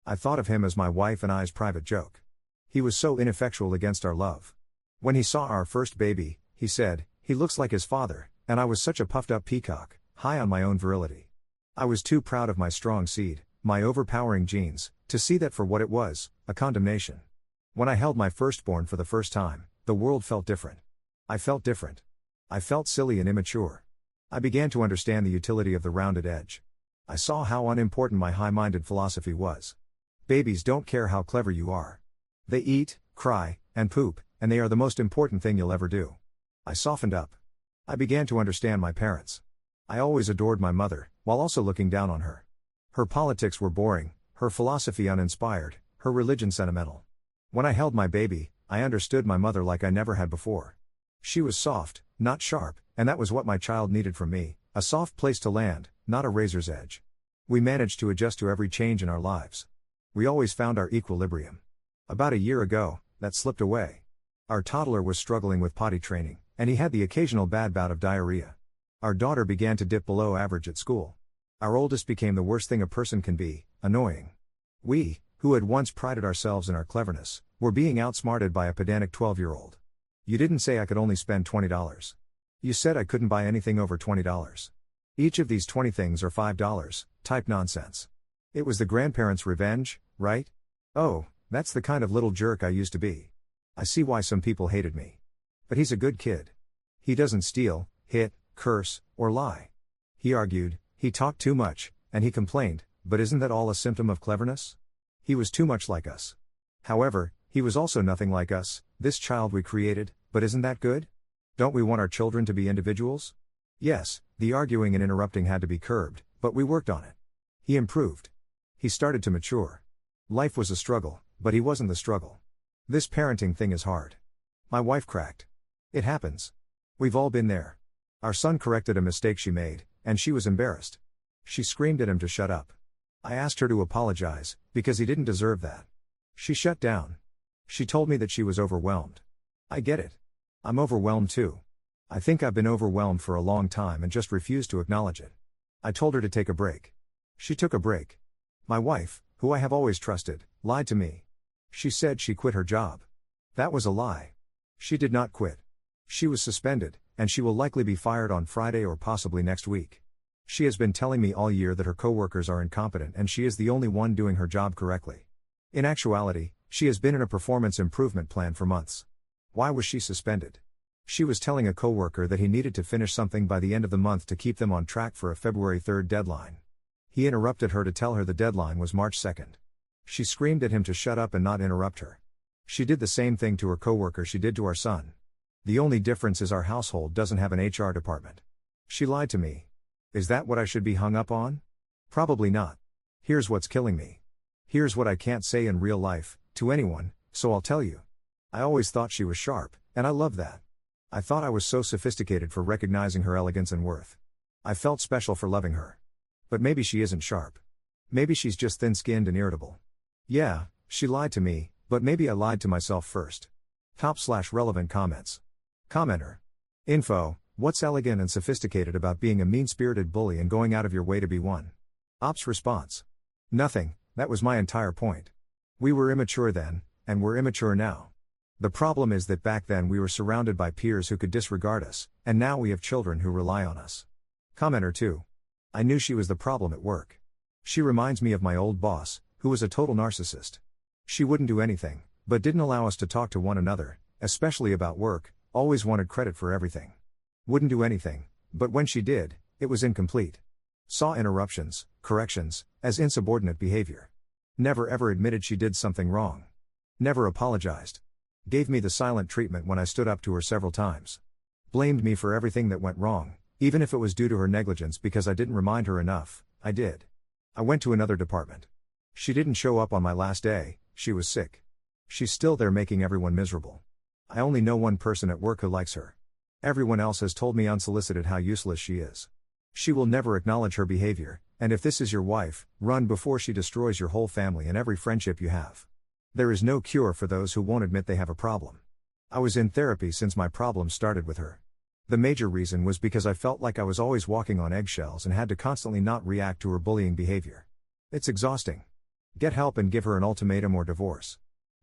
I thought of him as my wife and I's private joke. He was so ineffectual against our love. When he saw our first baby, he said, "He looks like his father," and I was such a puffed up peacock, high on my own virility. I was too proud of my strong seed, my overpowering genes, to see that for what it was, a condemnation. When I held my firstborn for the first time, the world felt different. I felt different. I felt silly and immature. I began to understand the utility of the rounded edge. I saw how unimportant my high-minded philosophy was. Babies don't care how clever you are. They eat, cry, and poop, and they are the most important thing you'll ever do. I softened up. I began to understand my parents. I always adored my mother, while also looking down on her. Her politics were boring, her philosophy uninspired, her religion sentimental. When I held my baby, I understood my mother like I never had before. She was soft, not sharp, and that was what my child needed from me, a soft place to land, not a razor's edge. We managed to adjust to every change in our lives. We always found our equilibrium. About a year ago, that slipped away. Our toddler was struggling with potty training, and he had the occasional bad bout of diarrhea. Our daughter began to dip below average at school. Our oldest became the worst thing a person can be, annoying. We, who had once prided ourselves in our cleverness, were being outsmarted by a pedantic 12-year-old. You didn't say I could only spend $20. You said I couldn't buy anything over $20. Each of these 20 things are $5, type nonsense. It was the grandparents' revenge, right? Oh, that's the kind of little jerk I used to be. I see why some people hated me. But he's a good kid. He doesn't steal, hit, curse, or lie. He argued, he talked too much, and he complained, but isn't that all a symptom of cleverness? He was too much like us. However, he was also nothing like us, this child we created, but isn't that good? Don't we want our children to be individuals? Yes, the arguing and interrupting had to be curbed, but we worked on it. He improved. He started to mature. Life was a struggle, but he wasn't the struggle. This parenting thing is hard. My wife cracked. It happens. We've all been there. Our son corrected a mistake she made, and she was embarrassed. She screamed at him to shut up. I asked her to apologize, because he didn't deserve that. She shut down. She told me that she was overwhelmed. I get it. I'm overwhelmed too. I think I've been overwhelmed for a long time and just refused to acknowledge it. I told her to take a break. She took a break. My wife, who I have always trusted, lied to me. She said she quit her job. That was a lie. She did not quit. She was suspended, and she will likely be fired on Friday or possibly next week. She has been telling me all year that her coworkers are incompetent and she is the only one doing her job correctly. In actuality, she has been in a performance improvement plan for months. Why was she suspended? She was telling a coworker that he needed to finish something by the end of the month to keep them on track for a February 3rd deadline. He interrupted her to tell her the deadline was March 2nd. She screamed at him to shut up and not interrupt her. She did the same thing to her coworker she did to our son. The only difference is our household doesn't have an HR department. She lied to me. Is that what I should be hung up on? Probably not. Here's what's killing me. Here's what I can't say in real life, to anyone, so I'll tell you. I always thought she was sharp, and I love that. I thought I was so sophisticated for recognizing her elegance and worth. I felt special for loving her. But maybe she isn't sharp. Maybe she's just thin-skinned and irritable. Yeah, she lied to me, but maybe I lied to myself first. Top/relevant comments. Commenter. Info, what's elegant and sophisticated about being a mean-spirited bully and going out of your way to be one? Ops response. Nothing, that was my entire point. We were immature then, and we're immature now. The problem is that back then we were surrounded by peers who could disregard us, and now we have children who rely on us. Commenter 2. I knew she was the problem at work. She reminds me of my old boss, who was a total narcissist. She wouldn't do anything, but didn't allow us to talk to one another, especially about work, always wanted credit for everything. Wouldn't do anything, but when she did, it was incomplete. Saw interruptions, corrections, as insubordinate behavior. Never ever admitted she did something wrong. Never apologized. Gave me the silent treatment when I stood up to her several times. Blamed me for everything that went wrong, even if it was due to her negligence because I didn't remind her enough. I did. I went to another department. She didn't show up on my last day, she was sick. She's still there making everyone miserable. I only know one person at work who likes her. Everyone else has told me unsolicited how useless she is. She will never acknowledge her behavior, and if this is your wife, run before she destroys your whole family and every friendship you have. There is no cure for those who won't admit they have a problem. I was in therapy since my problem started with her. The major reason was because I felt like I was always walking on eggshells and had to constantly not react to her bullying behavior. It's exhausting. Get help and give her an ultimatum or divorce.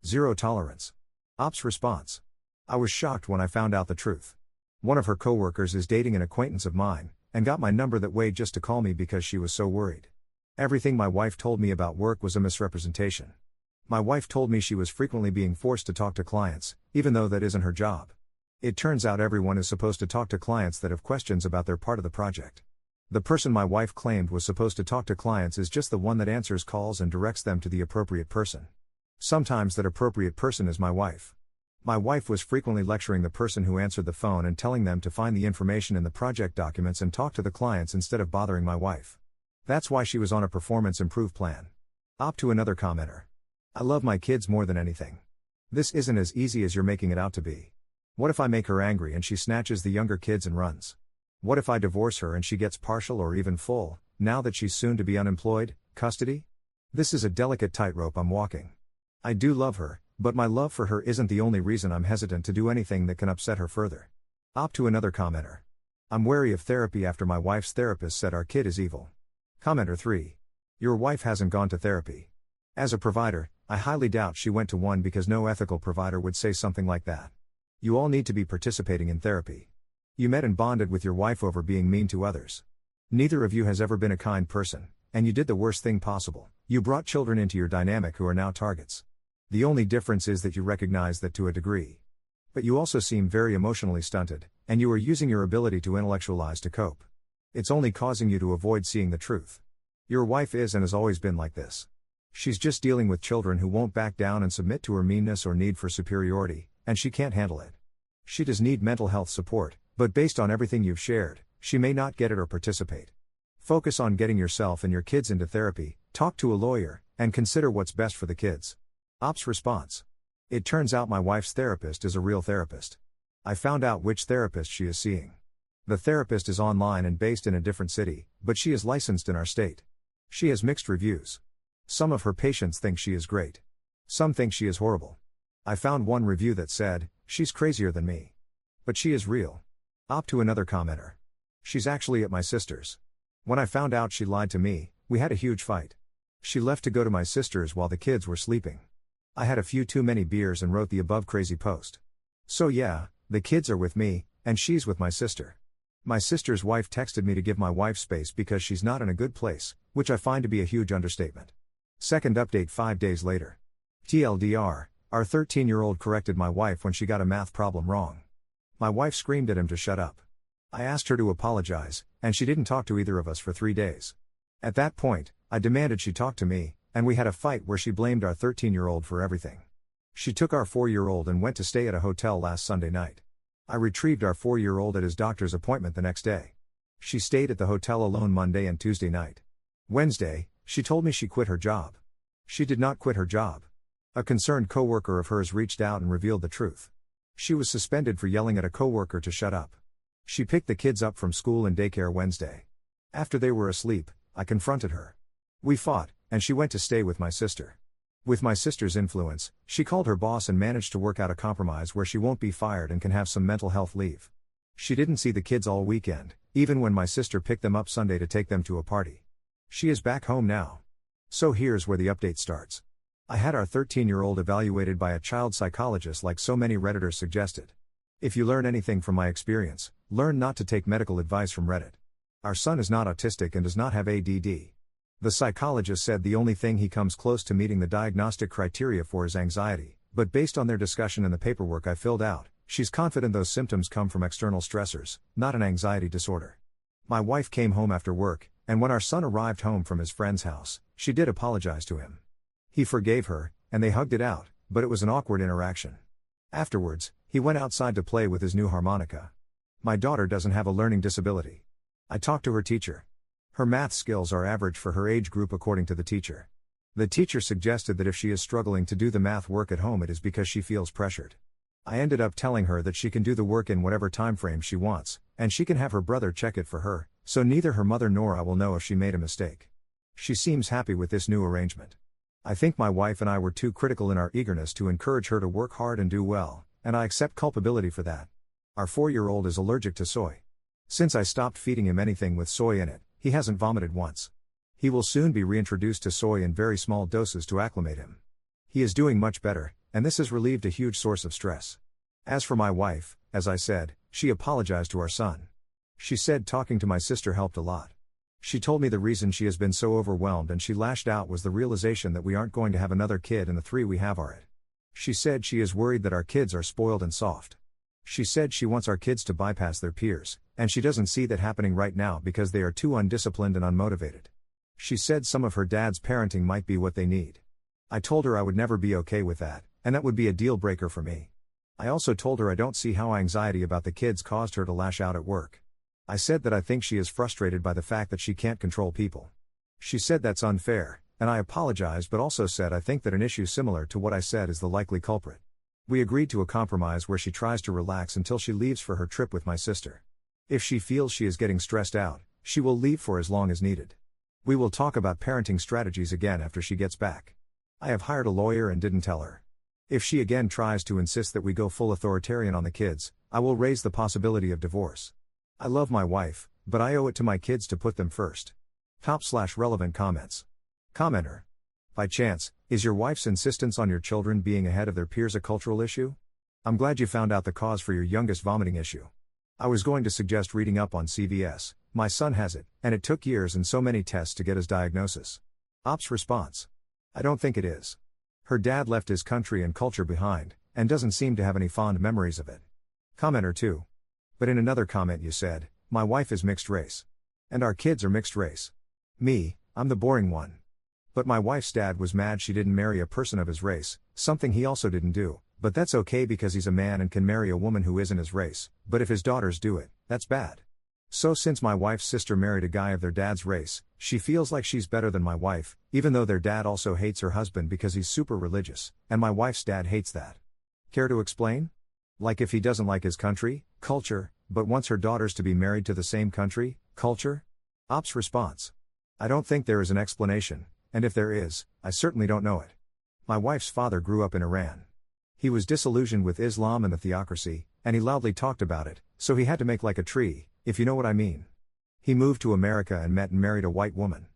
Zero tolerance. Ops response. I was shocked when I found out the truth. One of her coworkers is dating an acquaintance of mine, and got my number that way just to call me because she was so worried. Everything my wife told me about work was a misrepresentation. My wife told me she was frequently being forced to talk to clients, even though that isn't her job. It turns out everyone is supposed to talk to clients that have questions about their part of the project. The person my wife claimed was supposed to talk to clients is just the one that answers calls and directs them to the appropriate person. Sometimes that appropriate person is my wife. My wife was frequently lecturing the person who answered the phone and telling them to find the information in the project documents and talk to the clients instead of bothering my wife. That's why she was on a performance improve plan. Opt to another commenter. I love my kids more than anything. This isn't as easy as you're making it out to be. What if I make her angry and she snatches the younger kids and runs? What if I divorce her and she gets partial or even full, now that she's soon to be unemployed, custody? This is a delicate tightrope I'm walking. I do love her, but my love for her isn't the only reason I'm hesitant to do anything that can upset her further. Opt to another commenter. I'm wary of therapy after my wife's therapist said our kid is evil. Commenter 3. Your wife hasn't gone to therapy. As a provider, I highly doubt she went to one because no ethical provider would say something like that. You all need to be participating in therapy. You met and bonded with your wife over being mean to others. Neither of you has ever been a kind person, and you did the worst thing possible. You brought children into your dynamic who are now targets. The only difference is that you recognize that to a degree. But you also seem very emotionally stunted, and you are using your ability to intellectualize to cope. It's only causing you to avoid seeing the truth. Your wife is and has always been like this. She's just dealing with children who won't back down and submit to her meanness or need for superiority, and she can't handle it. She does need mental health support, but based on everything you've shared, she may not get it or participate. Focus on getting yourself and your kids into therapy, talk to a lawyer, and consider what's best for the kids. Ops response. It turns out my wife's therapist is a real therapist. I found out which therapist she is seeing. The therapist is online and based in a different city, but she is licensed in our state. She has mixed reviews. Some of her patients think she is great. Some think she is horrible. I found one review that said, "She's crazier than me. But she is real." Up to another commenter. "She's actually at my sister's. When I found out she lied to me, we had a huge fight. She left to go to my sister's while the kids were sleeping. I had a few too many beers and wrote the above crazy post. So yeah, the kids are with me, and she's with my sister. My sister's wife texted me to give my wife space because she's not in a good place, which I find to be a huge understatement." Second update 5 days later. TLDR, our 13-year-old corrected my wife when she got a math problem wrong. My wife screamed at him to shut up. I asked her to apologize, and she didn't talk to either of us for 3 days. At that point, I demanded she talk to me, and we had a fight where she blamed our 13-year-old for everything. She took our 4-year-old and went to stay at a hotel last Sunday night. I retrieved our 4-year-old at his doctor's appointment the next day. She stayed at the hotel alone Monday and Tuesday night. Wednesday, she told me she quit her job. She did not quit her job. A concerned coworker of hers reached out and revealed the truth. She was suspended for yelling at a coworker to shut up. She picked the kids up from school and daycare Wednesday. After they were asleep, I confronted her. We fought, and she went to stay with my sister. With my sister's influence, she called her boss and managed to work out a compromise where she won't be fired and can have some mental health leave. She didn't see the kids all weekend, even when my sister picked them up Sunday to take them to a party. She is back home now. So here's where the update starts. I had our 13-year-old evaluated by a child psychologist like so many Redditors suggested. If you learn anything from my experience, learn not to take medical advice from Reddit. Our son is not autistic and does not have ADD. The psychologist said the only thing he comes close to meeting the diagnostic criteria for is anxiety, but based on their discussion and the paperwork I filled out, she's confident those symptoms come from external stressors, not an anxiety disorder. My wife came home after work, and when our son arrived home from his friend's house, she did apologize to him. He forgave her, and they hugged it out, but it was an awkward interaction. Afterwards, he went outside to play with his new harmonica. My daughter doesn't have a learning disability. I talked to her teacher. Her math skills are average for her age group according to the teacher. The teacher suggested that if she is struggling to do the math work at home, it is because she feels pressured. I ended up telling her that she can do the work in whatever time frame she wants, and she can have her brother check it for her, so neither her mother nor I will know if she made a mistake. She seems happy with this new arrangement. I think my wife and I were too critical in our eagerness to encourage her to work hard and do well, and I accept culpability for that. Our 4-year-old is allergic to soy. Since I stopped feeding him anything with soy in it, he hasn't vomited once. He will soon be reintroduced to soy in very small doses to acclimate him. He is doing much better, and this has relieved a huge source of stress. As for my wife, as I said, she apologized to our son. She said talking to my sister helped a lot. She told me the reason she has been so overwhelmed and she lashed out was the realization that we aren't going to have another kid and the 3 we have are it. She said she is worried that our kids are spoiled and soft. She said she wants our kids to bypass their peers, and she doesn't see that happening right now because they are too undisciplined and unmotivated. She said some of her dad's parenting might be what they need. I told her I would never be okay with that, and that would be a deal breaker for me. I also told her I don't see how anxiety about the kids caused her to lash out at work. I said that I think she is frustrated by the fact that she can't control people. She said that's unfair, and I apologized but also said I think that an issue similar to what I said is the likely culprit. We agreed to a compromise where she tries to relax until she leaves for her trip with my sister. If she feels she is getting stressed out, she will leave for as long as needed. We will talk about parenting strategies again after she gets back. I have hired a lawyer and didn't tell her. If she again tries to insist that we go full authoritarian on the kids, I will raise the possibility of divorce. I love my wife, but I owe it to my kids to put them first. Top/relevant comments. Commenter. By chance, is your wife's insistence on your children being ahead of their peers a cultural issue? I'm glad you found out the cause for your youngest vomiting issue. I was going to suggest reading up on CVS. My son has it, and it took years and so many tests to get his diagnosis. Op's response. I don't think it is. Her dad left his country and culture behind, and doesn't seem to have any fond memories of it. Commenter 2. But in another comment you said, my wife is mixed race. And our kids are mixed race. Me, I'm the boring one. But my wife's dad was mad she didn't marry a person of his race, something he also didn't do, but that's okay because he's a man and can marry a woman who isn't his race, but if his daughters do it, that's bad. So since my wife's sister married a guy of their dad's race, she feels like she's better than my wife, even though their dad also hates her husband because he's super religious, and my wife's dad hates that. Care to explain? Like if he doesn't like his country, culture, but wants her daughters to be married to the same country, culture? Op's response. I don't think there is an explanation, and if there is, I certainly don't know it. My wife's father grew up in Iran. He was disillusioned with Islam and the theocracy, and he loudly talked about it, so he had to make like a tree, if you know what I mean. He moved to America and met and married a white woman.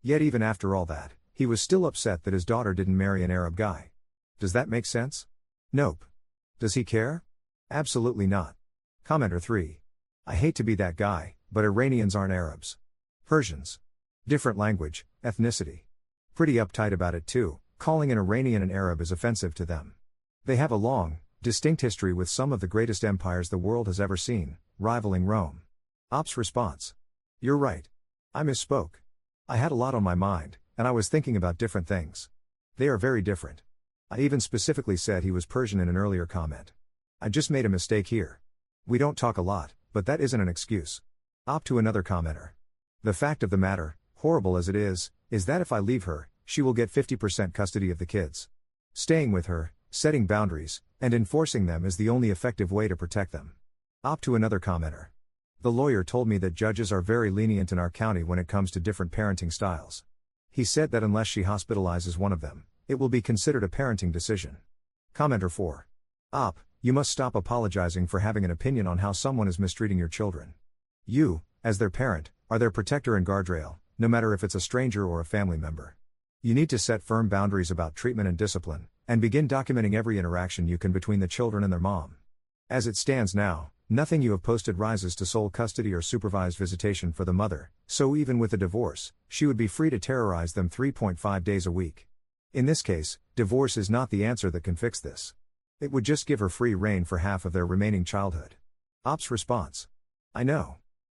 Yet even after all that, he was still upset that his daughter didn't marry an Arab guy. Does that make sense? Nope. Does he care? Absolutely not. Commenter 3. I hate to be that guy, but Iranians aren't Arabs. Persians. Different language, ethnicity. Pretty uptight about it too, calling an Iranian an Arab is offensive to them. They have a long, distinct history with some of the greatest empires the world has ever seen, rivaling Rome. Op's response. You're right. I misspoke. I had a lot on my mind, and I was thinking about different things. They are very different. I even specifically said he was Persian in an earlier comment. I just made a mistake here. We don't talk a lot, but that isn't an excuse. Op to another commenter. The fact of the matter, horrible as it is that if I leave her, she will get 50% custody of the kids. Staying with her, setting boundaries, and enforcing them is the only effective way to protect them. Op to another commenter. The lawyer told me that judges are very lenient in our county when it comes to different parenting styles. He said that unless she hospitalizes one of them, it will be considered a parenting decision. Commenter 4. Op, you must stop apologizing for having an opinion on how someone is mistreating your children. You, as their parent, are their protector and guardrail, no matter if it's a stranger or a family member. You need to set firm boundaries about treatment and discipline, and begin documenting every interaction you can between the children and their mom. As it stands now, nothing you have posted rises to sole custody or supervised visitation for the mother, so even with a divorce, she would be free to terrorize them 3.5 days a week. In this case, divorce is not the answer that can fix this. It would just give her free rein for half of their remaining childhood. Op's response. I know.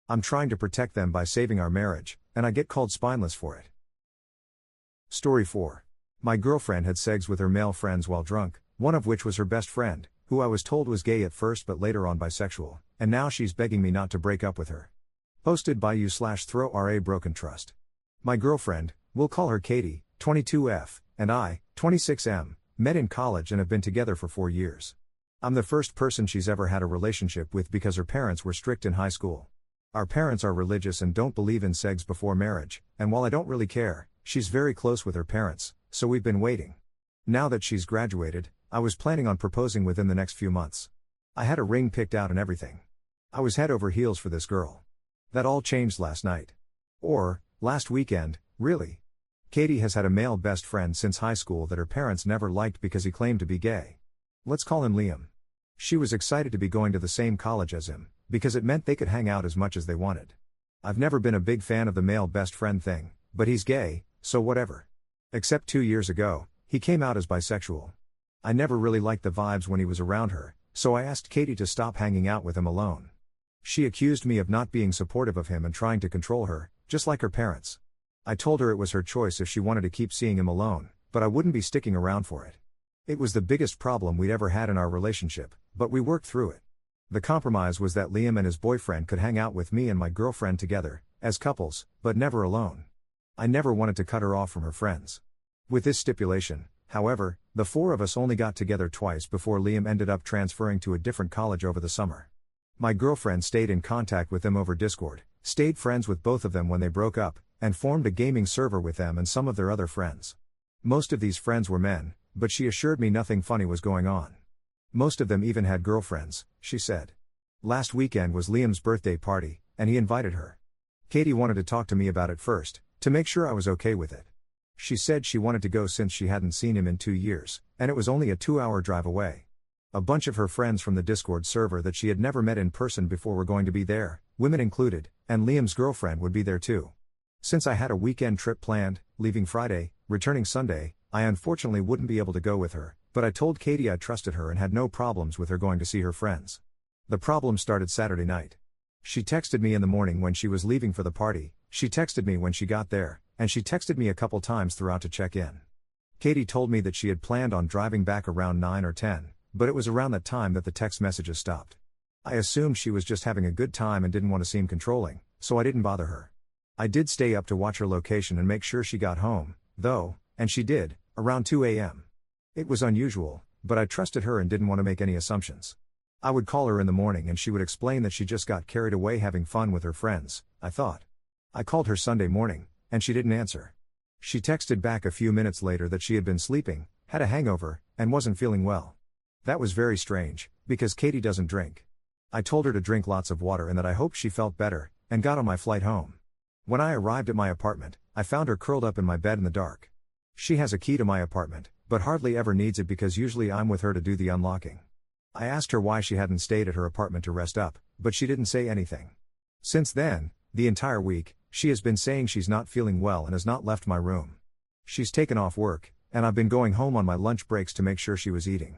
I'm trying to protect them by saving our marriage, and I get called spineless for it. Story 4. My girlfriend had sex with her male friends while drunk, one of which was her best friend, who I was told was gay at first but later on bisexual, and now she's begging me not to break up with her. Posted by u/throw broken trust. My girlfriend, we'll call her Katie, 22F, and I, 26M, met in college and have been together for 4 years. I'm the first person she's ever had a relationship with because her parents were strict in high school. Our parents are religious and don't believe in sex before marriage, and while I don't really care, she's very close with her parents, so we've been waiting. Now that she's graduated, I was planning on proposing within the next few months. I had a ring picked out and everything. I was head over heels for this girl. That all changed last night. Or, last weekend, really. Katie has had a male best friend since high school that her parents never liked because he claimed to be gay. Let's call him Liam. She was excited to be going to the same college as him, because it meant they could hang out as much as they wanted. I've never been a big fan of the male best friend thing, but he's gay, so whatever. Except 2 years ago, he came out as bisexual. I never really liked the vibes when he was around her, so I asked Katie to stop hanging out with him alone. She accused me of not being supportive of him and trying to control her, just like her parents. I told her it was her choice if she wanted to keep seeing him alone, but I wouldn't be sticking around for it. It was the biggest problem we'd ever had in our relationship, but we worked through it. The compromise was that Liam and his boyfriend could hang out with me and my girlfriend together, as couples, but never alone. I never wanted to cut her off from her friends. With this stipulation, however, the 4 of us only got together twice before Liam ended up transferring to a different college over the summer. My girlfriend stayed in contact with them over Discord, stayed friends with both of them when they broke up, and formed a gaming server with them and some of their other friends. Most of these friends were men, but she assured me nothing funny was going on. Most of them even had girlfriends, she said. Last weekend was Liam's birthday party, and he invited her. Katie wanted to talk to me about it first, to make sure I was okay with it. She said she wanted to go since she hadn't seen him in 2 years, and it was only a 2-hour drive away. A bunch of her friends from the Discord server that she had never met in person before were going to be there, women included, and Liam's girlfriend would be there too. Since I had a weekend trip planned, leaving Friday, returning Sunday, I unfortunately wouldn't be able to go with her, but I told Katie I trusted her and had no problems with her going to see her friends. The problem started Saturday night. She texted me in the morning when she was leaving for the party, she texted me when she got there, and she texted me a couple times throughout to check in. Katie told me that she had planned on driving back around 9 or 10, but it was around that time that the text messages stopped. I assumed she was just having a good time and didn't want to seem controlling, so I didn't bother her. I did stay up to watch her location and make sure she got home, though, and she did, around 2 a.m. It was unusual, but I trusted her and didn't want to make any assumptions. I would call her in the morning and she would explain that she just got carried away having fun with her friends, I thought. I called her Sunday morning, and she didn't answer. She texted back a few minutes later that she had been sleeping, had a hangover, and wasn't feeling well. That was very strange, because Katie doesn't drink. I told her to drink lots of water and that I hoped she felt better, and got on my flight home. When I arrived at my apartment, I found her curled up in my bed in the dark. She has a key to my apartment, but hardly ever needs it because usually I'm with her to do the unlocking. I asked her why she hadn't stayed at her apartment to rest up, but she didn't say anything. Since then, the entire week, she has been saying she's not feeling well and has not left my room. She's taken off work, and I've been going home on my lunch breaks to make sure she was eating.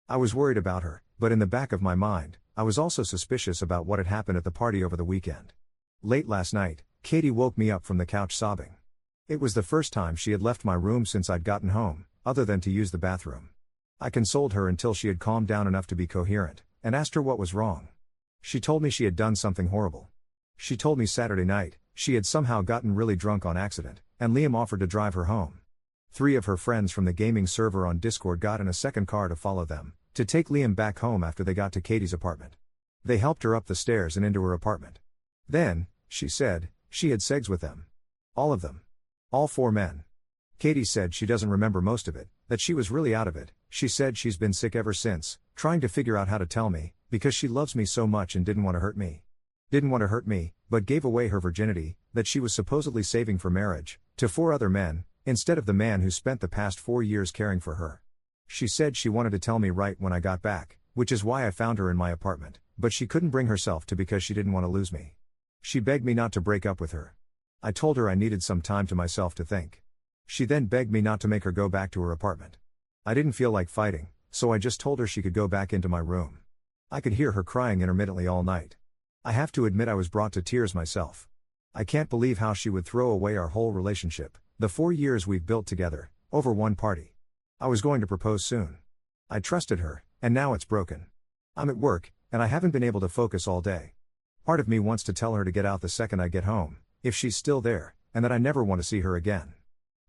I was worried about her, but in the back of my mind, I was also suspicious about what had happened at the party over the weekend. Late last night, Katie woke me up from the couch sobbing. It was the first time she had left my room since I'd gotten home, other than to use the bathroom. I consoled her until she had calmed down enough to be coherent, and asked her what was wrong. She told me she had done something horrible. She told me Saturday night, she had somehow gotten really drunk on accident, and Liam offered to drive her home. 3 of her friends from the gaming server on Discord got in a second car to follow them, to take Liam back home after they got to Katie's apartment. They helped her up the stairs and into her apartment. Then, she said, she had sex with them. All of them. All 4 men. Katie said she doesn't remember most of it, that she was really out of it. She said she's been sick ever since, trying to figure out how to tell me, because she loves me so much and didn't want to hurt me. Didn't want to hurt me, but gave away her virginity, that she was supposedly saving for marriage, to 4 other men, instead of the man who spent the past 4 years caring for her. She said she wanted to tell me right when I got back, which is why I found her in my apartment, but she couldn't bring herself to because she didn't want to lose me. She begged me not to break up with her. I told her I needed some time to myself to think. She then begged me not to make her go back to her apartment. I didn't feel like fighting, so I just told her she could go back into my room. I could hear her crying intermittently all night. I have to admit I was brought to tears myself. I can't believe how she would throw away our whole relationship, the 4 years we've built together, over one party. I was going to propose soon. I trusted her, and now it's broken. I'm at work, and I haven't been able to focus all day. Part of me wants to tell her to get out the second I get home, if she's still there, and that I never want to see her again.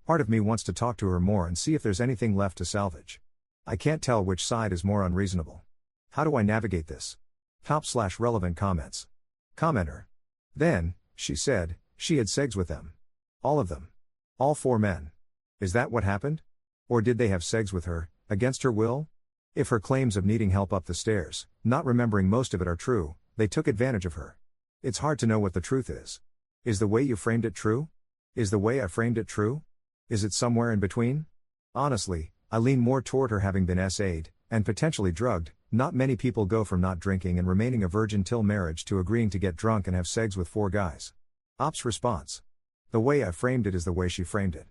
Part of me wants to talk to her more and see if there's anything left to salvage. I can't tell which side is more unreasonable. How do I navigate this? Top/relevant comments. Commenter. Then, she said, she had sex with them. All of them. All 4 men. Is that what happened? Or did they have sex with her, against her will? If her claims of needing help up the stairs, not remembering most of it are true, they took advantage of her. It's hard to know what the truth is. Is the way you framed it true? Is the way I framed it true? Is it somewhere in between? Honestly, I lean more toward her having been SA'd, and potentially drugged. Not many people go from not drinking and remaining a virgin till marriage to agreeing to get drunk and have sex with 4 guys. Op's response. The way I framed it is the way she framed it.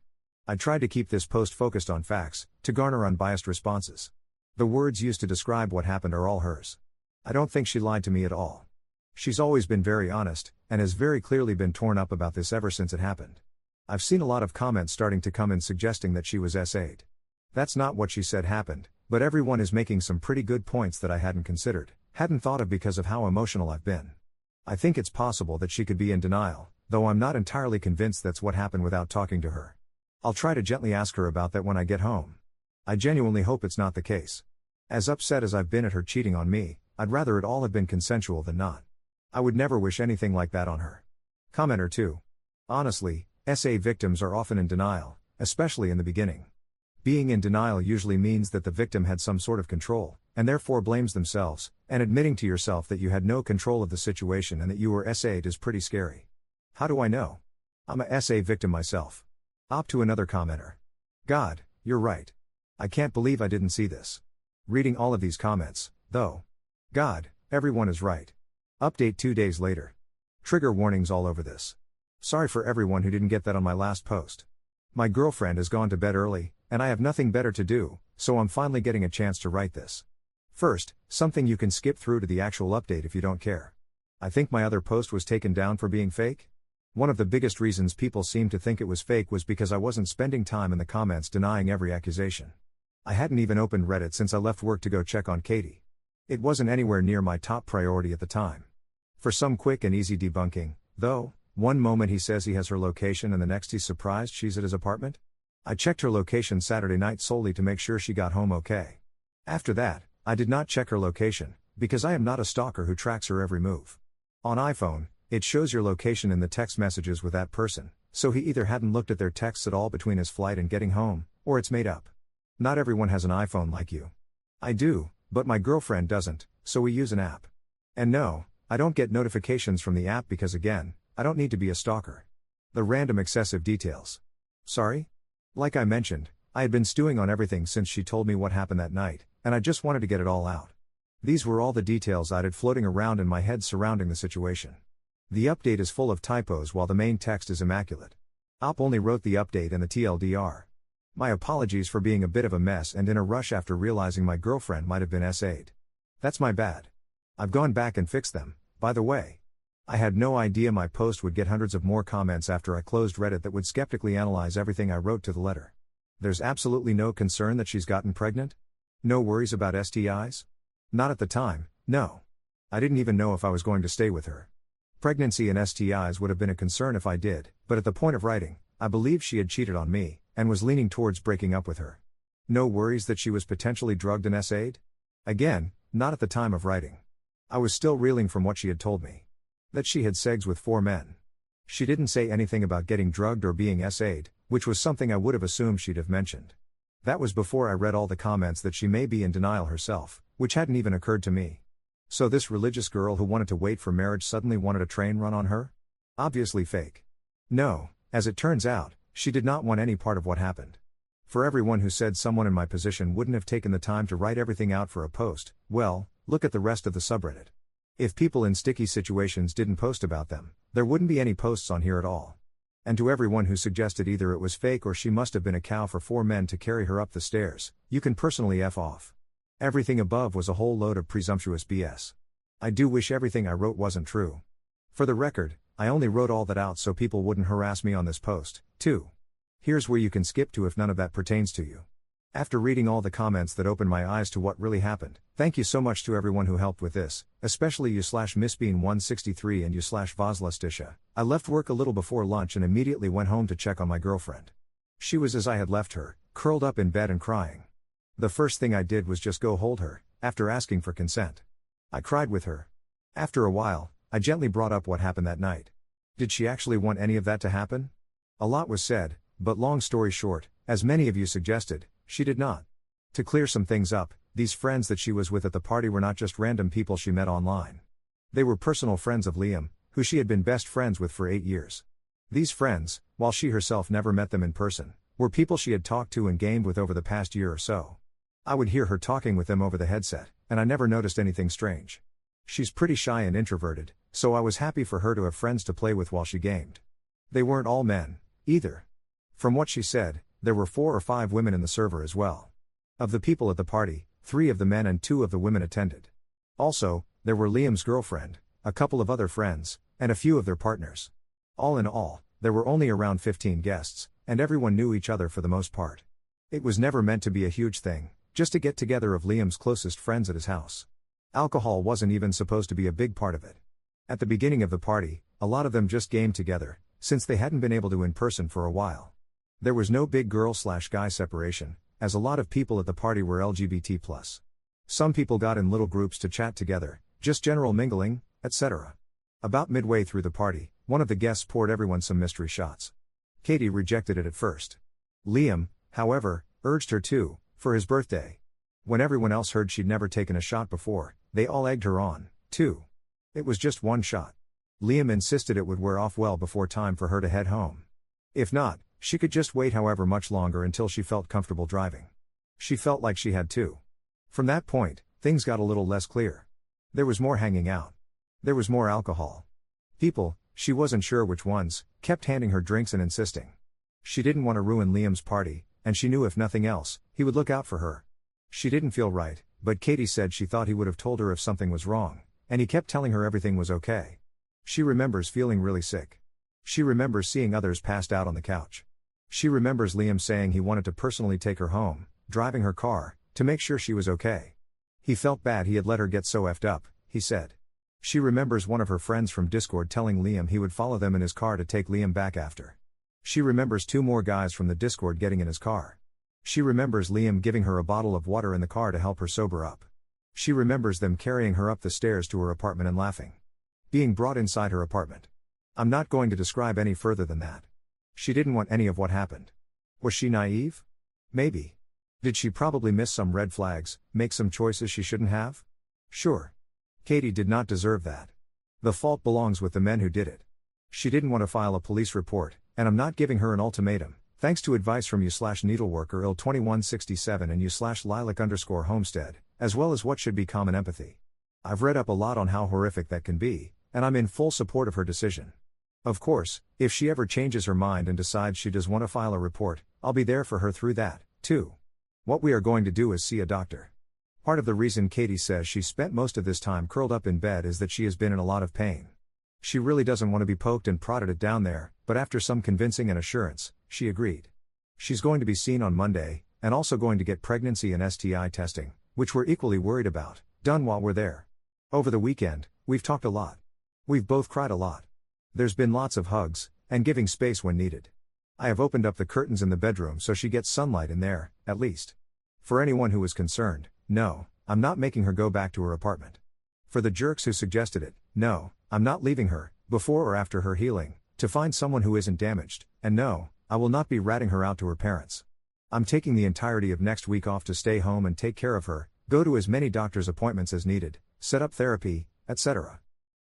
I tried to keep this post focused on facts, to garner unbiased responses. The words used to describe what happened are all hers. I don't think she lied to me at all. She's always been very honest, and has very clearly been torn up about this ever since it happened. I've seen a lot of comments starting to come in suggesting that she was SA'd. That's not what she said happened, but everyone is making some pretty good points that I hadn't considered, hadn't thought of because of how emotional I've been. I think it's possible that she could be in denial, though I'm not entirely convinced that's what happened without talking to her. I'll try to gently ask her about that when I get home. I genuinely hope it's not the case. As upset as I've been at her cheating on me, I'd rather it all have been consensual than not. I would never wish anything like that on her. Commenter 2. Honestly, SA victims are often in denial, especially in the beginning. Being in denial usually means that the victim had some sort of control, and therefore blames themselves, and admitting to yourself that you had no control of the situation and that you were SA'd is pretty scary. How do I know? I'm a SA victim myself. Op to another commenter. God, you're right. I can't believe I didn't see this. Reading all of these comments, though. God, everyone is right. Update 2 days later. Trigger warnings all over this. Sorry for everyone who didn't get that on my last post. My girlfriend has gone to bed early, and I have nothing better to do, so I'm finally getting a chance to write this. First, something you can skip through to the actual update if you don't care. I think my other post was taken down for being fake. One of the biggest reasons people seemed to think it was fake was because I wasn't spending time in the comments denying every accusation. I hadn't even opened Reddit since I left work to go check on Katie. It wasn't anywhere near my top priority at the time. For some quick and easy debunking, though, One moment he says he has her location and the next he's surprised she's at his apartment? I checked her location Saturday night solely to make sure she got home okay. After that, I did not check her location, because I am not a stalker who tracks her every move. On iPhone, it shows your location in the text messages with that person, so he either hadn't looked at their texts at all between his flight and getting home, or it's made up. Not everyone has an iPhone like you. I do, but my girlfriend doesn't, so we use an app. And no, I don't get notifications from the app because again, I don't need to be a stalker. The random excessive details. Sorry? Like I mentioned, I had been stewing on everything since she told me what happened that night, and I just wanted to get it all out. These were all the details I'd had floating around in my head surrounding the situation. The update is full of typos while the main text is immaculate. Op only wrote the update and the TLDR. My apologies for being a bit of a mess and in a rush after realizing my girlfriend might have been SA'd. That's my bad. I've gone back and fixed them, by the way. I had no idea my post would get hundreds of more comments after I closed Reddit that would skeptically analyze everything I wrote to the letter. There's absolutely no concern that she's gotten pregnant? No worries about STIs? Not at the time, no. I didn't even know if I was going to stay with her. Pregnancy and STIs would have been a concern if I did, but at the point of writing, I believed she had cheated on me, and was leaning towards breaking up with her. No worries that she was potentially drugged and SA'd? Again, not at the time of writing. I was still reeling from what she had told me. That she had sex with 4 men. She didn't say anything about getting drugged or being SA'd, which was something I would have assumed she'd have mentioned. That was before I read all the comments that she may be in denial herself, which hadn't even occurred to me. So this religious girl who wanted to wait for marriage suddenly wanted a train run on her? Obviously fake. No, as it turns out, she did not want any part of what happened. For everyone who said someone in my position wouldn't have taken the time to write everything out for a post, well, look at the rest of the subreddit. If people in sticky situations didn't post about them, there wouldn't be any posts on here at all. And to everyone who suggested either it was fake or she must have been a cow for 4 men to carry her up the stairs, you can personally F off. Everything above was a whole load of presumptuous BS. I do wish everything I wrote wasn't true. For the record, I only wrote all that out so people wouldn't harass me on this post, too. Here's where you can skip to if none of that pertains to you. After reading all the comments that opened my eyes to what really happened, thank you so much to everyone who helped with this, especially you/Missbean163 and you/Voslastisha. I left work a little before lunch and immediately went home to check on my girlfriend. She was as I had left her, curled up in bed and crying. The first thing I did was just go hold her, after asking for consent. I cried with her. After a while, I gently brought up what happened that night. Did she actually want any of that to happen? A lot was said, but long story short, as many of you suggested, she did not. To clear some things up, these friends that she was with at the party were not just random people she met online. They were personal friends of Liam, who she had been best friends with for 8 years. These friends, while she herself never met them in person, were people she had talked to and gamed with over the past year or so. I would hear her talking with them over the headset, and I never noticed anything strange. She's pretty shy and introverted, so I was happy for her to have friends to play with while she gamed. They weren't all men, either. From what she said, there were 4 or 5 women in the server as well. Of the people at the party, 3 of the men and 2 of the women attended. Also, there were Liam's girlfriend, a couple of other friends, and a few of their partners. All in all, there were only around 15 guests, and everyone knew each other for the most part. It was never meant to be a huge thing, just a get-together of Liam's closest friends at his house. Alcohol wasn't even supposed to be a big part of it. At the beginning of the party, a lot of them just gamed together, since they hadn't been able to in person for a while. There was no big girl/guy separation, as a lot of people at the party were LGBT+. Some people got in little groups to chat together, just general mingling, etc. About midway through the party, one of the guests poured everyone some mystery shots. Katie rejected it at first. Liam, however, urged her to, for his birthday. When everyone else heard she'd never taken a shot before, they all egged her on, too. It was just one shot. Liam insisted it would wear off well before time for her to head home. If not, she could just wait however much longer until she felt comfortable driving. She felt like she had to. From that point, things got a little less clear. There was more hanging out. There was more alcohol. People, she wasn't sure which ones, kept handing her drinks and insisting. She didn't want to ruin Liam's party, and she knew if nothing else, he would look out for her. She didn't feel right, but Katie said she thought he would have told her if something was wrong, and he kept telling her everything was okay. She remembers feeling really sick. She remembers seeing others passed out on the couch. She remembers Liam saying he wanted to personally take her home, driving her car, to make sure she was okay. He felt bad he had let her get so effed up, he said. She remembers one of her friends from Discord telling Liam he would follow them in his car to take Liam back after. She remembers 2 more guys from the Discord getting in his car. She remembers Liam giving her a bottle of water in the car to help her sober up. She remembers them carrying her up the stairs to her apartment and laughing. Being brought inside her apartment. I'm not going to describe any further than that. She didn't want any of what happened. Was she naive? Maybe. Did she probably miss some red flags, make some choices she shouldn't have? Sure. Katie did not deserve that. The fault belongs with the men who did it. She didn't want to file a police report, and I'm not giving her an ultimatum, thanks to advice from you/needleworker-il2167 and you/lilac_homestead, as well as what should be common empathy. I've read up a lot on how horrific that can be, and I'm in full support of her decision. Of course, if she ever changes her mind and decides she does want to file a report, I'll be there for her through that, too. What we are going to do is see a doctor. Part of the reason Katie says she spent most of this time curled up in bed is that she has been in a lot of pain. She really doesn't want to be poked and prodded at down there, but after some convincing and assurance, she agreed. She's going to be seen on Monday, and also going to get pregnancy and STI testing, which we're equally worried about, done while we're there. Over the weekend, we've talked a lot. We've both cried a lot. There's been lots of hugs, and giving space when needed. I have opened up the curtains in the bedroom so she gets sunlight in there, at least. For anyone who is concerned, no, I'm not making her go back to her apartment. For the jerks who suggested it, no, I'm not leaving her, before or after her healing, to find someone who isn't damaged, and no, I will not be ratting her out to her parents. I'm taking the entirety of next week off to stay home and take care of her, go to as many doctor's appointments as needed, set up therapy, etc.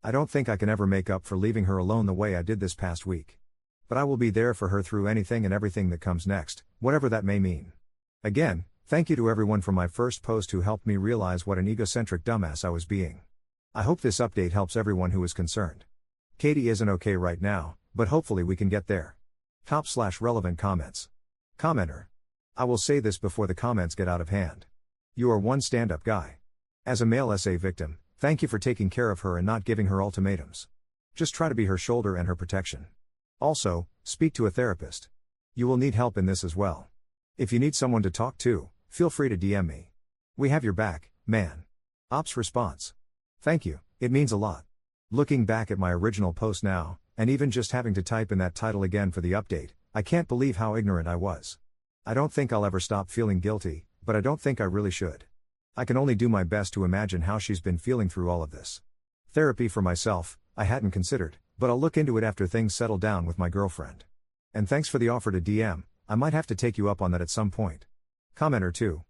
I don't think I can ever make up for leaving her alone the way I did this past week. But I will be there for her through anything and everything that comes next, whatever that may mean. Again, thank you to everyone from my first post who helped me realize what an egocentric dumbass I was being. I hope this update helps everyone who is concerned. Katie isn't okay right now, but hopefully we can get there. Top/relevant comments. Commenter. I will say this before the comments get out of hand. You are one stand-up guy. As a male SA victim, thank you for taking care of her and not giving her ultimatums. Just try to be her shoulder and her protection. Also, speak to a therapist. You will need help in this as well. If you need someone to talk to, feel free to DM me. We have your back, man. Ops response. Thank you, it means a lot. Looking back at my original post now, and even just having to type in that title again for the update, I can't believe how ignorant I was. I don't think I'll ever stop feeling guilty, but I don't think I really should. I can only do my best to imagine how she's been feeling through all of this. Therapy for myself, I hadn't considered, but I'll look into it after things settle down with my girlfriend. And thanks for the offer to DM, I might have to take you up on that at some point. Commenter 2.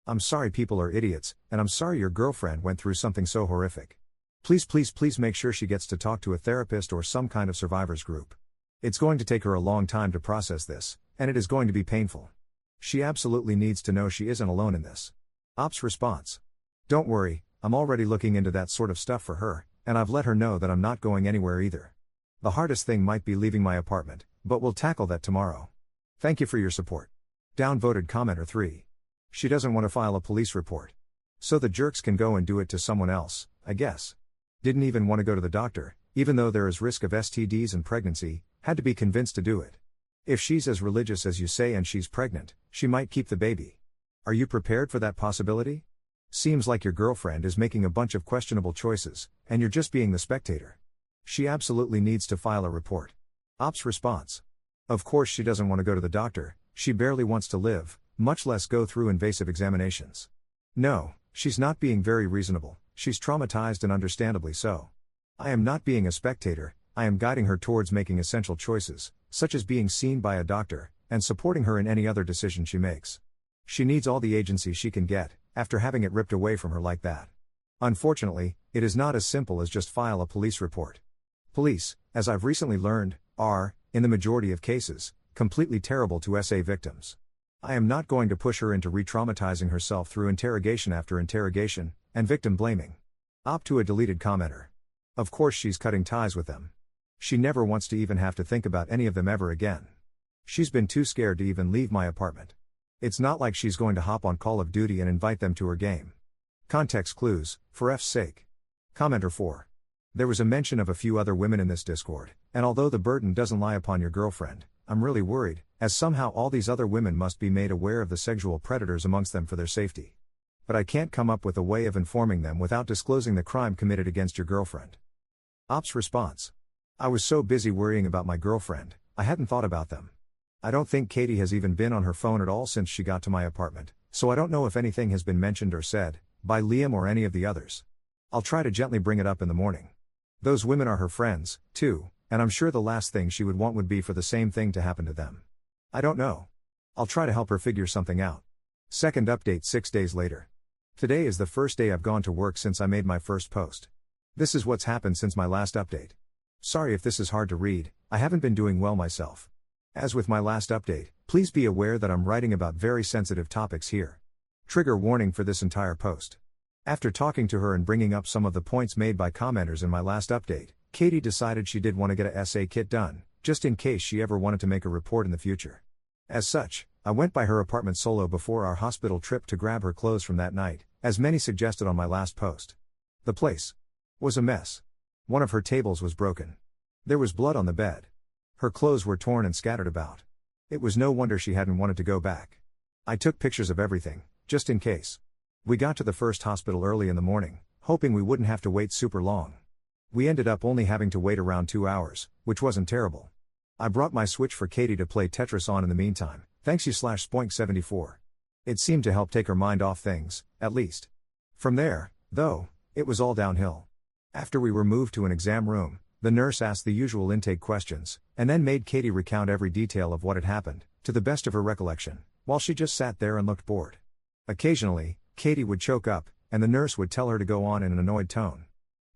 I'm sorry people are idiots, and I'm sorry your girlfriend went through something so horrific. Please make sure she gets to talk to a therapist or some kind of survivors group. It's going to take her a long time to process this, and it is going to be painful. She absolutely needs to know she isn't alone in this. Ops response. Don't worry, I'm already looking into that sort of stuff for her, and I've let her know that I'm not going anywhere either. The hardest thing might be leaving my apartment, but we'll tackle that tomorrow. Thank you for your support. Downvoted commenter 3. She doesn't want to file a police report. So the jerks can go and do it to someone else, I guess. Didn't even want to go to the doctor, even though there is risk of STDs and pregnancy, had to be convinced to do it. If she's as religious as you say and she's pregnant, she might keep the baby. Are you prepared for that possibility? Seems like your girlfriend is making a bunch of questionable choices, and you're just being the spectator. She absolutely needs to file a report. Ops response. Of course she doesn't want to go to the doctor, she barely wants to live, much less go through invasive examinations. No, she's not being very reasonable, she's traumatized and understandably so. I am not being a spectator, I am guiding her towards making essential choices, such as being seen by a doctor, and supporting her in any other decision she makes. She needs all the agency she can get, after having it ripped away from her like that. Unfortunately, it is not as simple as just file a police report. Police, as I've recently learned, are, in the majority of cases, completely terrible to SA victims. I am not going to push her into re-traumatizing herself through interrogation after interrogation, and victim blaming. Opt to a deleted commenter. Of course she's cutting ties with them. She never wants to even have to think about any of them ever again. She's been too scared to even leave my apartment. It's not like she's going to hop on Call of Duty and invite them to her game. Context clues, for F's sake. Commenter 4. There was a mention of a few other women in this Discord, and although the burden doesn't lie upon your girlfriend, I'm really worried, as somehow all these other women must be made aware of the sexual predators amongst them for their safety. But I can't come up with a way of informing them without disclosing the crime committed against your girlfriend. Ops response. I was so busy worrying about my girlfriend, I hadn't thought about them. I don't think Katie has even been on her phone at all since she got to my apartment, so I don't know if anything has been mentioned or said by Liam or any of the others. I'll try to gently bring it up in the morning. Those women are her friends, too, and I'm sure the last thing she would want would be for the same thing to happen to them. I don't know. I'll try to help her figure something out. Second update 6 days later. Today is the first day I've gone to work since I made my first post. This is what's happened since my last update. Sorry if this is hard to read, I haven't been doing well myself. As with my last update, please be aware that I'm writing about very sensitive topics here. Trigger warning for this entire post. After talking to her and bringing up some of the points made by commenters in my last update, Katie decided she did want to get a essay kit done, just in case she ever wanted to make a report in the future. As such, I went by her apartment solo before our hospital trip to grab her clothes from that night, as many suggested on my last post. The place was a mess. One of her tables was broken. There was blood on the bed. Her clothes were torn and scattered about. It was no wonder she hadn't wanted to go back. I took pictures of everything, just in case. We got to the first hospital early in the morning, hoping we wouldn't have to wait super long. We ended up only having to wait around 2 hours, which wasn't terrible. I brought my Switch for Katie to play Tetris on in the meantime, thanks you/Spoink74. It seemed to help take her mind off things, at least. From there, though, it was all downhill. After we were moved to an exam room, the nurse asked the usual intake questions, and then made Katie recount every detail of what had happened, to the best of her recollection, while she just sat there and looked bored. Occasionally, Katie would choke up, and the nurse would tell her to go on in an annoyed tone.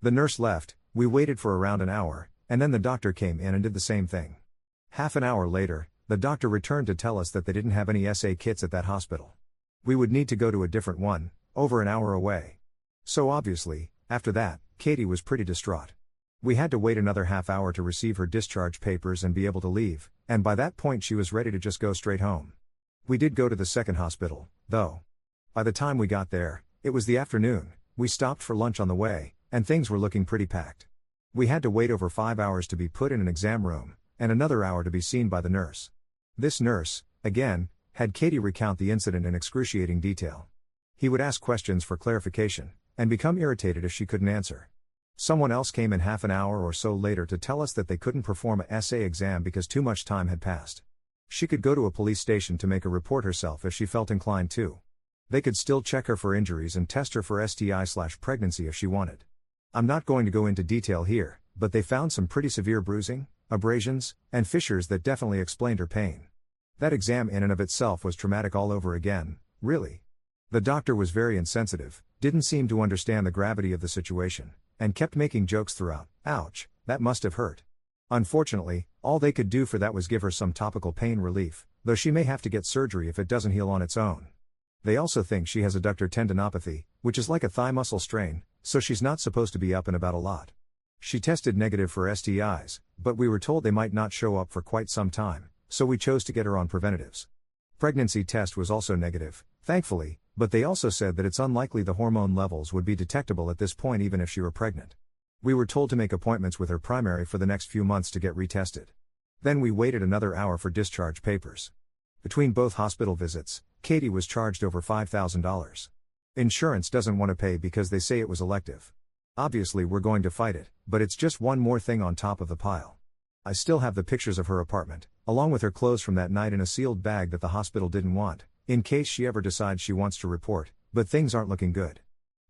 The nurse left, we waited for around an hour, and then the doctor came in and did the same thing. Half an hour later, the doctor returned to tell us that they didn't have any essay kits at that hospital. We would need to go to a different one, over an hour away. So obviously, after that, Katie was pretty distraught. We had to wait another half hour to receive her discharge papers and be able to leave, and by that point she was ready to just go straight home. We did go to the second hospital, though. By the time we got there, it was the afternoon, we stopped for lunch on the way, and things were looking pretty packed. We had to wait over 5 hours to be put in an exam room, and another hour to be seen by the nurse. This nurse, again, had Katie recount the incident in excruciating detail. He would ask questions for clarification, and become irritated if she couldn't answer. Someone else came in half an hour or so later to tell us that they couldn't perform an essay exam because too much time had passed. She could go to a police station to make a report herself if she felt inclined to. They could still check her for injuries and test her for STI/pregnancy if she wanted. I'm not going to go into detail here, but they found some pretty severe bruising, abrasions, and fissures that definitely explained her pain. That exam in and of itself was traumatic all over again, really. The doctor was very insensitive, didn't seem to understand the gravity of the situation, and kept making jokes throughout. Ouch, that must have hurt. Unfortunately, all they could do for that was give her some topical pain relief, though she may have to get surgery if it doesn't heal on its own. They also think she has adductor tendinopathy, which is like a thigh muscle strain, so she's not supposed to be up and about a lot. She tested negative for STIs, but we were told they might not show up for quite some time, so we chose to get her on preventatives. Pregnancy test was also negative, thankfully, but they also said that it's unlikely the hormone levels would be detectable at this point even if she were pregnant. We were told to make appointments with her primary for the next few months to get retested. Then we waited another hour for discharge papers. Between both hospital visits, Katie was charged over $5,000. Insurance doesn't want to pay because they say it was elective. Obviously we're going to fight it, but it's just one more thing on top of the pile. I still have the pictures of her apartment, along with her clothes from that night in a sealed bag that the hospital didn't want, in case she ever decides she wants to report, but things aren't looking good.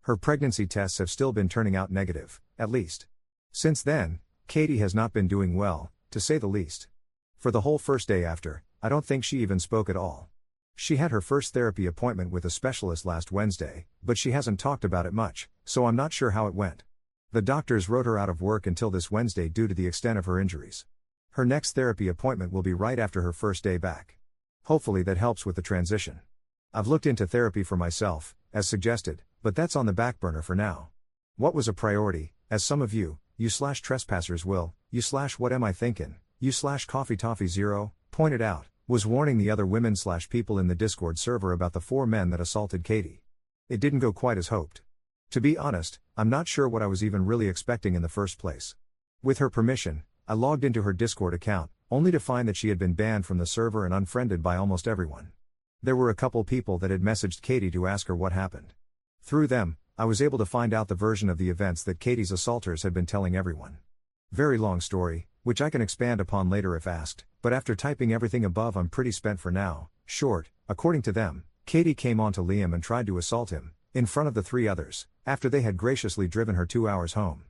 Her pregnancy tests have still been turning out negative, at least. Since then, Katie has not been doing well, to say the least. For the whole first day after, I don't think she even spoke at all. She had her first therapy appointment with a specialist last Wednesday, but she hasn't talked about it much, so I'm not sure how it went. The doctors wrote her out of work until this Wednesday due to the extent of her injuries. Her next therapy appointment will be right after her first day back. Hopefully that helps with the transition. I've looked into therapy for myself, as suggested, but that's on the back burner for now. What was a priority, as some of you/trespassers will, what am I thinking, you/coffeetoffee0, pointed out, was warning the other women/people in the Discord server about the 4 men that assaulted Katie. It didn't go quite as hoped. To be honest, I'm not sure what I was even really expecting in the first place. With her permission, I logged into her Discord account, only to find that she had been banned from the server and unfriended by almost everyone. There were a couple people that had messaged Katie to ask her what happened. Through them, I was able to find out the version of the events that Katie's assaulters had been telling everyone. Very long story, which I can expand upon later if asked, but after typing everything above I'm pretty spent for now. Short, according to them, Katie came on to Liam and tried to assault him, in front of the 3 others, after they had graciously driven her 2 hours home.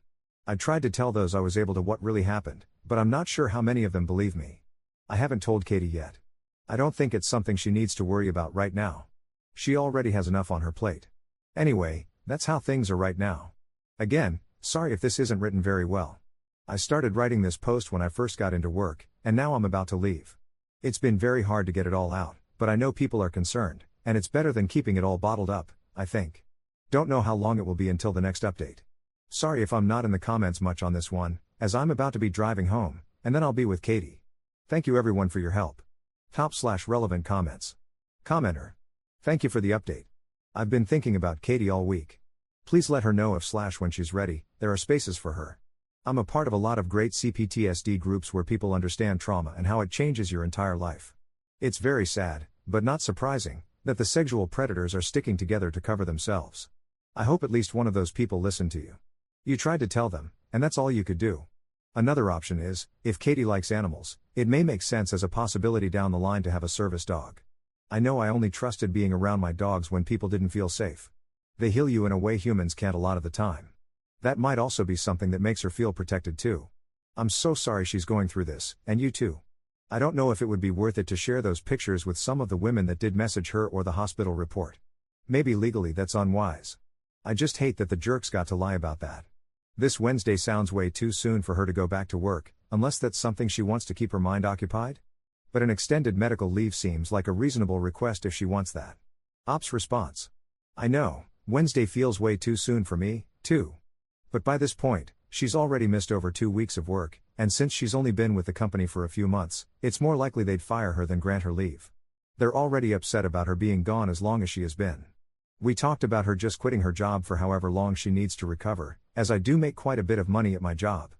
I tried to tell those I was able to what really happened, but I'm not sure how many of them believe me. I haven't told Katie yet. I don't think it's something she needs to worry about right now. She already has enough on her plate. Anyway, that's how things are right now. Again, sorry if this isn't written very well. I started writing this post when I first got into work, and now I'm about to leave. It's been very hard to get it all out, but I know people are concerned, and it's better than keeping it all bottled up, I think. Don't know how long it will be until the next update. Sorry if I'm not in the comments much on this one, as I'm about to be driving home, and then I'll be with Katie. Thank you everyone for your help. Top/relevant comments. Commenter. Thank you for the update. I've been thinking about Katie all week. Please let her know if when she's ready, there are spaces for her. I'm a part of a lot of great CPTSD groups where people understand trauma and how it changes your entire life. It's very sad, but not surprising, that the sexual predators are sticking together to cover themselves. I hope at least one of those people listened to you. You tried to tell them, and that's all you could do. Another option is, if Katie likes animals, it may make sense as a possibility down the line to have a service dog. I know I only trusted being around my dogs when people didn't feel safe. They heal you in a way humans can't a lot of the time. That might also be something that makes her feel protected too. I'm so sorry she's going through this, and you too. I don't know if it would be worth it to share those pictures with some of the women that did message her or the hospital report. Maybe legally that's unwise. I just hate that the jerks got to lie about that. This Wednesday sounds way too soon for her to go back to work, unless that's something she wants to keep her mind occupied? But an extended medical leave seems like a reasonable request if she wants that. Ops response. I know, Wednesday feels way too soon for me, too. But by this point, she's already missed over 2 weeks of work, and since she's only been with the company for a few months, it's more likely they'd fire her than grant her leave. They're already upset about her being gone as long as she has been. We talked about her just quitting her job for however long she needs to recover, as I do make quite a bit of money at my job.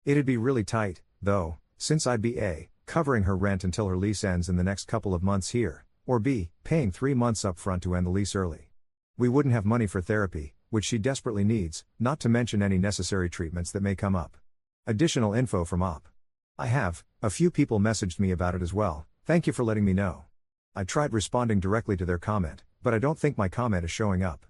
It'd be really tight, though, since I'd be A, covering her rent until her lease ends in the next couple of months here, or B, paying 3 months up front to end the lease early. We wouldn't have money for therapy, which she desperately needs, not to mention any necessary treatments that may come up. Additional info from OP. I have, a few people messaged me about it as well, thank you for letting me know. I tried responding directly to their comment, but I don't think my comment is showing up.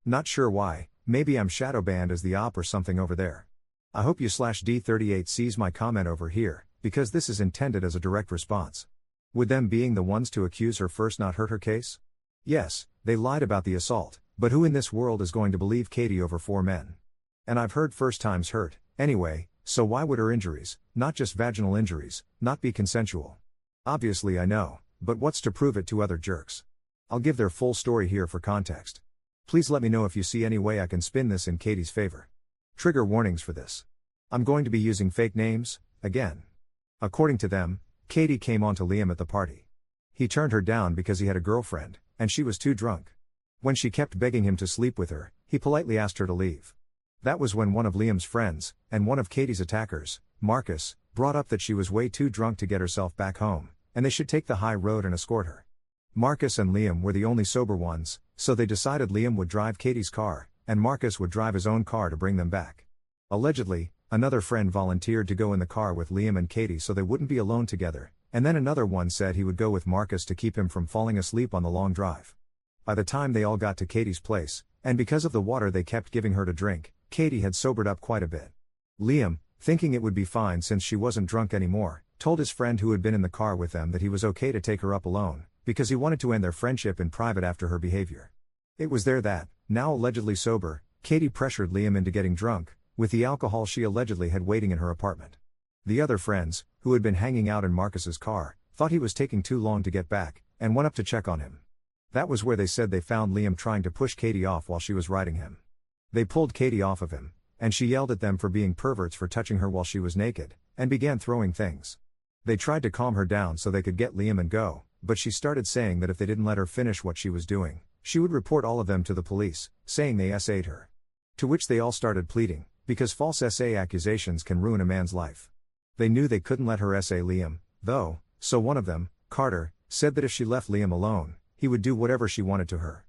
Not sure why, maybe I'm shadow banned as the OP or something over there. I hope you/D38 sees my comment over here, because this is intended as a direct response. Would them being the ones to accuse her first not hurt her case? Yes, they lied about the assault, but who in this world is going to believe Katie over 4 men? And I've heard first times hurt, anyway, so why would her injuries, not just vaginal injuries, not be consensual? Obviously I know, but what's to prove it to other jerks? I'll give their full story here for context. Please let me know if you see any way I can spin this in Katie's favor. Trigger warnings for this. I'm going to be using fake names, again. According to them, Katie came on to Liam at the party. He turned her down because he had a girlfriend, and she was too drunk. When she kept begging him to sleep with her, he politely asked her to leave. That was when one of Liam's friends, and one of Katie's attackers, Marcus, brought up that she was way too drunk to get herself back home, and they should take the high road and escort her. Marcus and Liam were the only sober ones, so they decided Liam would drive Katie's car, and Marcus would drive his own car to bring them back. Allegedly, another friend volunteered to go in the car with Liam and Katie so they wouldn't be alone together, and then another one said he would go with Marcus to keep him from falling asleep on the long drive. By the time they all got to Katie's place, and because of the water they kept giving her to drink, Katie had sobered up quite a bit. Liam, thinking it would be fine since she wasn't drunk anymore, told his friend who had been in the car with them that he was okay to take her up alone, because he wanted to end their friendship in private after her behavior. It was there that, now allegedly sober, Katie pressured Liam into getting drunk, with the alcohol she allegedly had waiting in her apartment. The other friends, who had been hanging out in Marcus's car, thought he was taking too long to get back, and went up to check on him. That was where they said they found Liam trying to push Katie off while she was riding him. They pulled Katie off of him, and she yelled at them for being perverts for touching her while she was naked, and began throwing things. They tried to calm her down so they could get Liam and go, but she started saying that if they didn't let her finish what she was doing, she would report all of them to the police, saying they SA'd her. To which they all started pleading, because false SA accusations can ruin a man's life. They knew they couldn't let her SA Liam, though, so one of them, Carter, said that if she left Liam alone, he would do whatever she wanted to her.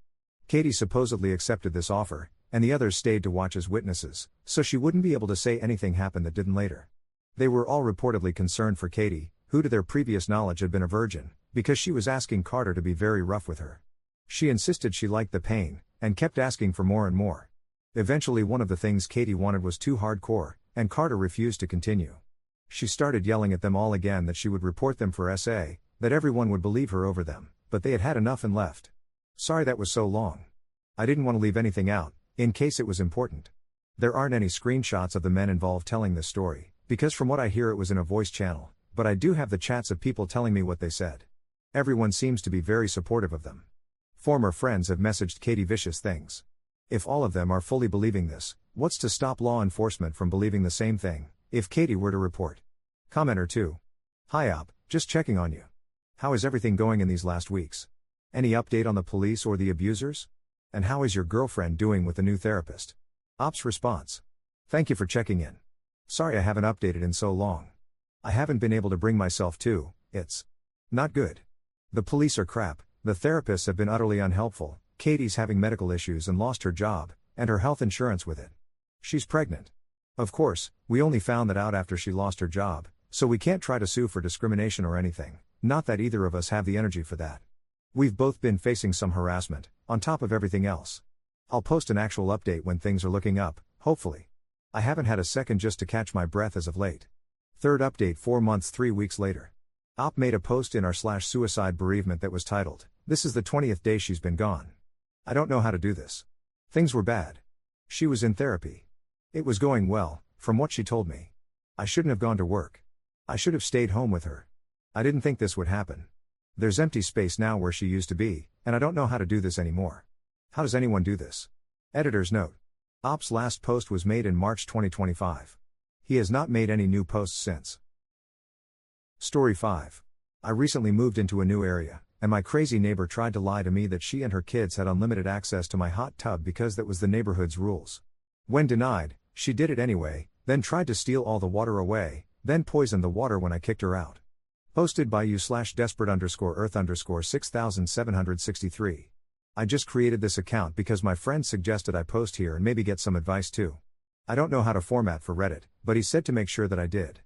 Katie supposedly accepted this offer, and the others stayed to watch as witnesses, so she wouldn't be able to say anything happened that didn't later. They were all reportedly concerned for Katie, who to their previous knowledge had been a virgin, because she was asking Carter to be very rough with her. She insisted she liked the pain, and kept asking for more and more. Eventually one of the things Katie wanted was too hardcore, and Carter refused to continue. She started yelling at them all again that she would report them for SA, that everyone would believe her over them, but they had had enough and left. Sorry that was so long. I didn't want to leave anything out, in case it was important. There aren't any screenshots of the men involved telling this story, because from what I hear it was in a voice channel, but I do have the chats of people telling me what they said. Everyone seems to be very supportive of them. Former friends have messaged Katie vicious things. If all of them are fully believing this, what's to stop law enforcement from believing the same thing, if Katie were to report? Commenter 2. Hi Op, just checking on you. How is everything going in these last weeks? Any update on the police or the abusers? And how is your girlfriend doing with the new therapist? Op's response. Thank you for checking in. Sorry I haven't updated in so long. I haven't been able to bring myself to, it's not good. The police are crap, the therapists have been utterly unhelpful, Katie's having medical issues and lost her job, and her health insurance with it. She's pregnant. Of course, we only found that out after she lost her job, so we can't try to sue for discrimination or anything, not that either of us have the energy for that. We've both been facing some harassment, on top of everything else. I'll post an actual update when things are looking up, hopefully. I haven't had a second just to catch my breath as of late. Third update 4 months 3 weeks later. Op made a post in our /suicide bereavement that was titled, "This is the 20th day she's been gone. I don't know how to do this. Things were bad. She was in therapy. It was going well, from what she told me. I shouldn't have gone to work. I should have stayed home with her. I didn't think this would happen. There's empty space now where she used to be, and I don't know how to do this anymore. How does anyone do this?" Editor's note. Op's last post was made in March 2025. He has not made any new posts since. Story 5. I recently moved into a new area, and my crazy neighbor tried to lie to me that she and her kids had unlimited access to my hot tub because that was the neighborhood's rules. When denied, she did it anyway, then tried to steal all the water away, then poisoned the water when I kicked her out. Posted by you/desperate_earth_6763. I just created this account because my friend suggested I post here and maybe get some advice too. I don't know how to format for Reddit, but he said to make sure that I did.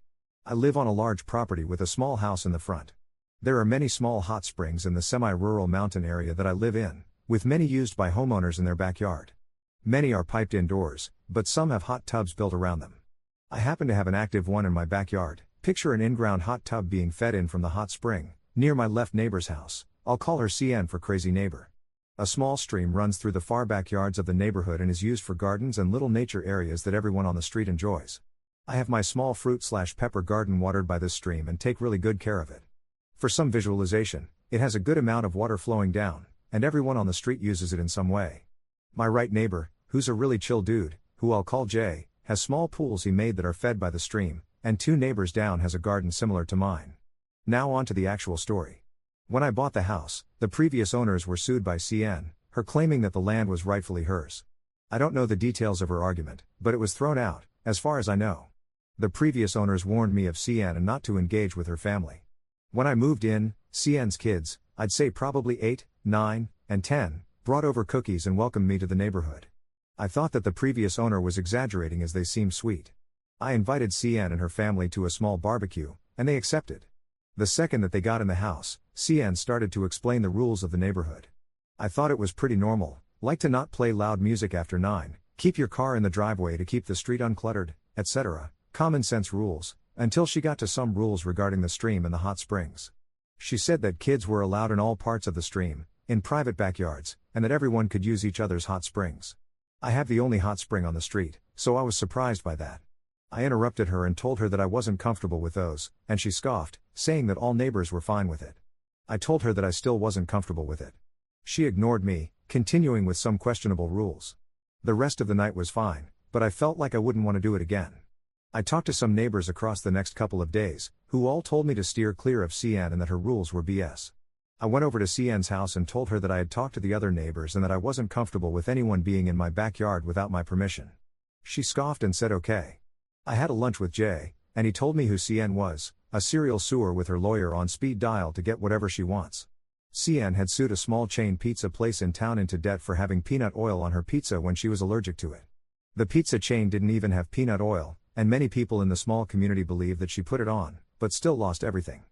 I live on a large property with a small house in the front. There are many small hot springs in the semi-rural mountain area that I live in, with many used by homeowners in their backyard. Many are piped indoors, but some have hot tubs built around them. I happen to have an active one in my backyard. Picture an in-ground hot tub being fed in from the hot spring, near my left neighbor's house. I'll call her CN for crazy neighbor. A small stream runs through the far backyards of the neighborhood and is used for gardens and little nature areas that everyone on the street enjoys. I have my small fruit/pepper garden watered by this stream and take really good care of it. For some visualization, it has a good amount of water flowing down, and everyone on the street uses it in some way. My right neighbor, who's a really chill dude, who I'll call Jay, has small pools he made that are fed by the stream, and 2 neighbors down has a garden similar to mine. Now on to the actual story. When I bought the house, the previous owners were sued by CN, her claiming that the land was rightfully hers. I don't know the details of her argument, but it was thrown out, as far as I know. The previous owners warned me of CN and not to engage with her family. When I moved in, CN's kids, I'd say probably 8, 9, and 10, brought over cookies and welcomed me to the neighborhood. I thought that the previous owner was exaggerating as they seemed sweet. I invited CN and her family to a small barbecue, and they accepted. The second that they got in the house, CN started to explain the rules of the neighborhood. I thought it was pretty normal, like to not play loud music after 9, keep your car in the driveway to keep the street uncluttered, etc., common sense rules, until she got to some rules regarding the stream and the hot springs. She said that kids were allowed in all parts of the stream, in private backyards, and that everyone could use each other's hot springs. I have the only hot spring on the street, so I was surprised by that. I interrupted her and told her that I wasn't comfortable with those, and she scoffed, saying that all neighbors were fine with it. I told her that I still wasn't comfortable with it. She ignored me, continuing with some questionable rules. The rest of the night was fine, but I felt like I wouldn't want to do it again. I talked to some neighbors across the next couple of days, who all told me to steer clear of CN and that her rules were BS. I went over to CN's house and told her that I had talked to the other neighbors and that I wasn't comfortable with anyone being in my backyard without my permission. She scoffed and said okay. I had a lunch with Jay, and he told me who CN was, a serial suer with her lawyer on speed dial to get whatever she wants. CN had sued a small chain pizza place in town into debt for having peanut oil on her pizza when she was allergic to it. The pizza chain didn't even have peanut oil, and many people in the small community believed that she put it on, but still lost everything.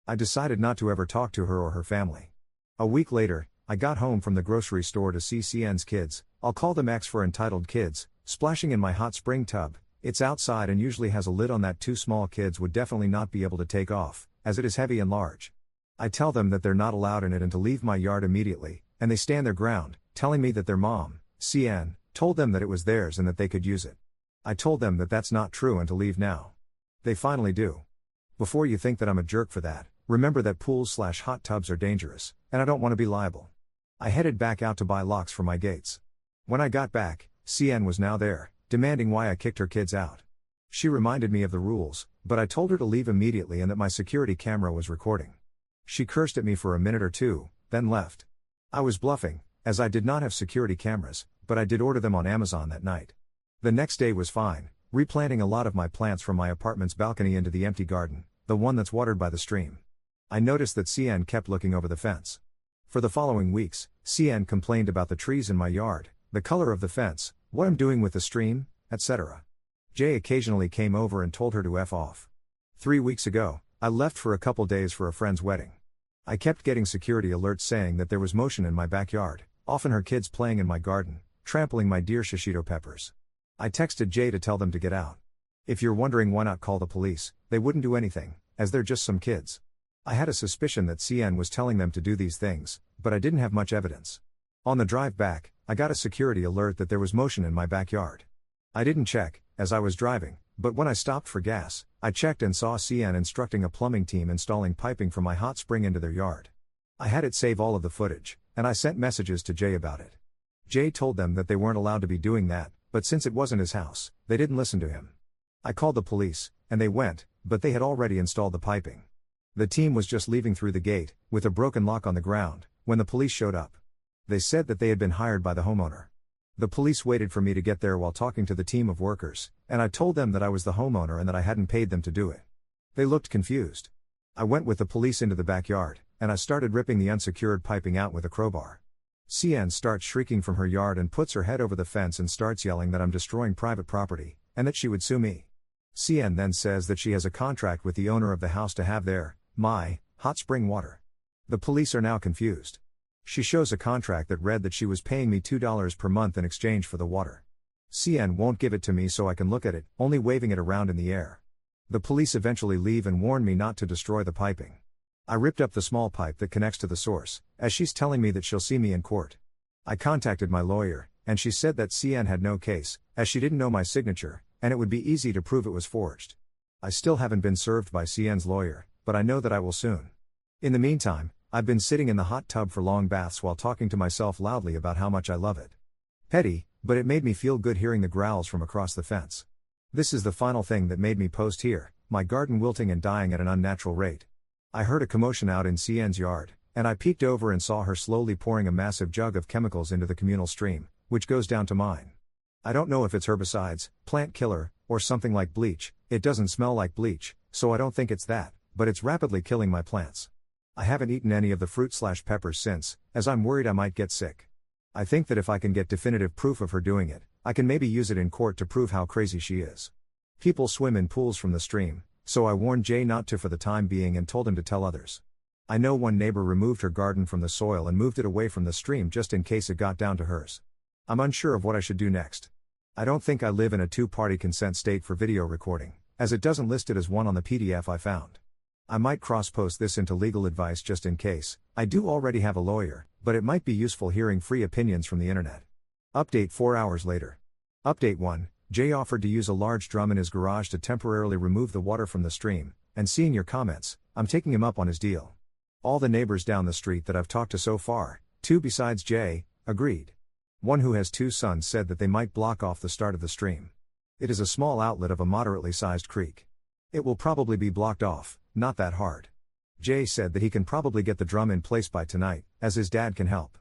I decided not to ever talk to her or her family. A week later, I got home from the grocery store to see CN's kids, I'll call them X for entitled kids, splashing in my hot spring tub. It's outside and usually has a lid on that two small kids would definitely not be able to take off, as it is heavy and large. I tell them that they're not allowed in it and to leave my yard immediately, and they stand their ground, telling me that their mom, CN, told them that it was theirs and that they could use it. I told them that that's not true and to leave now. They finally do. Before you think that I'm a jerk for that, remember that pools/hot tubs are dangerous, and I don't want to be liable. I headed back out to buy locks for my gates. When I got back, CN was now there, demanding why I kicked her kids out. She reminded me of the rules, but I told her to leave immediately and that my security camera was recording. She cursed at me for a minute or two, then left. I was bluffing, as I did not have security cameras, but I did order them on Amazon that night. The next day was fine, replanting a lot of my plants from my apartment's balcony into the empty garden, the one that's watered by the stream. I noticed that CN kept looking over the fence. For the following weeks, CN complained about the trees in my yard, the color of the fence, what I'm doing with the stream, etc. Jay occasionally came over and told her to F off. 3 weeks ago, I left for a couple days for a friend's wedding. I kept getting security alerts saying that there was motion in my backyard, often her kids playing in my garden, trampling my dear shishito peppers. I texted Jay to tell them to get out. If you're wondering why not call the police, they wouldn't do anything, as they're just some kids. I had a suspicion that CN was telling them to do these things, but I didn't have much evidence. On the drive back, I got a security alert that there was motion in my backyard. I didn't check, as I was driving, but when I stopped for gas, I checked and saw CN instructing a plumbing team installing piping from my hot spring into their yard. I had it save all of the footage, and I sent messages to Jay about it. Jay told them that they weren't allowed to be doing that, but since it wasn't his house, they didn't listen to him. I called the police, and they went, but they had already installed the piping. The team was just leaving through the gate, with a broken lock on the ground, when the police showed up. They said that they had been hired by the homeowner. The police waited for me to get there while talking to the team of workers, and I told them that I was the homeowner and that I hadn't paid them to do it. They looked confused. I went with the police into the backyard, and I started ripping the unsecured piping out with a crowbar. CN starts shrieking from her yard and puts her head over the fence and starts yelling that I'm destroying private property, and that she would sue me. CN then says that she has a contract with the owner of the house to have my hot spring water. The police are now confused. She shows a contract that read that she was paying me $2 per month in exchange for the water. CN won't give it to me so I can look at it, only waving it around in the air. The police eventually leave and warn me not to destroy the piping. I ripped up the small pipe that connects to the source, as she's telling me that she'll see me in court. I contacted my lawyer, and she said that CN had no case, as she didn't know my signature, and it would be easy to prove it was forged. I still haven't been served by CN's lawyer, but I know that I will soon. In the meantime, I've been sitting in the hot tub for long baths while talking to myself loudly about how much I love it. Petty, but it made me feel good hearing the growls from across the fence. This is the final thing that made me post here, my garden wilting and dying at an unnatural rate. I heard a commotion out in CN's yard, and I peeked over and saw her slowly pouring a massive jug of chemicals into the communal stream, which goes down to mine. I don't know if it's herbicides, plant killer, or something like bleach. It doesn't smell like bleach, so I don't think it's that, but it's rapidly killing my plants. I haven't eaten any of the fruit/peppers since, as I'm worried I might get sick. I think that if I can get definitive proof of her doing it, I can maybe use it in court to prove how crazy she is. People swim in pools from the stream, so I warned Jay not to for the time being and told him to tell others. I know one neighbor removed her garden from the soil and moved it away from the stream just in case it got down to hers. I'm unsure of what I should do next. I don't think I live in a two-party consent state for video recording, as it doesn't list it as one on the PDF I found. I might cross-post this into legal advice just in case. I do already have a lawyer, but it might be useful hearing free opinions from the internet. Update 4 hours later. Update 1. Jay offered to use a large drum in his garage to temporarily remove the water from the stream, and seeing your comments, I'm taking him up on his deal. All the neighbors down the street that I've talked to so far, 2 besides Jay, agreed. One who has 2 sons said that they might block off the start of the stream. It is a small outlet of a moderately sized creek. It will probably be blocked off, not that hard. Jay said that he can probably get the drum in place by tonight, as his dad can help.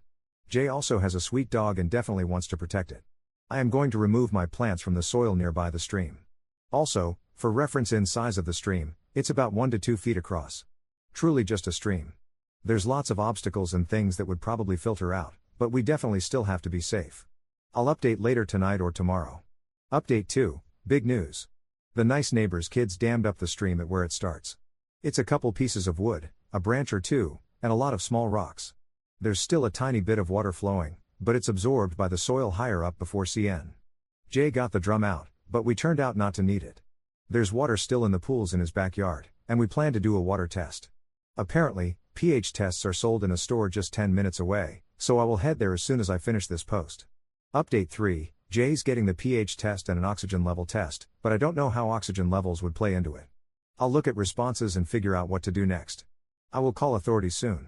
Jay also has a sweet dog and definitely wants to protect it. I am going to remove my plants from the soil nearby the stream. Also, for reference in size of the stream, it's about 1 to 2 feet across. Truly just a stream. There's lots of obstacles and things that would probably filter out, but we definitely still have to be safe. I'll update later tonight or tomorrow. Update 2, big news. The nice neighbor's kids dammed up the stream at where it starts. It's a couple pieces of wood, a branch or two, and a lot of small rocks. There's still a tiny bit of water flowing, but it's absorbed by the soil higher up before CN. Jay got the drum out, but we turned out not to need it. There's water still in the pools in his backyard, and we plan to do a water test. Apparently, pH tests are sold in a store just 10 minutes away, so I will head there as soon as I finish this post. Update 3, Jay's getting the pH test and an oxygen level test, but I don't know how oxygen levels would play into it. I'll look at responses and figure out what to do next. I will call authorities soon.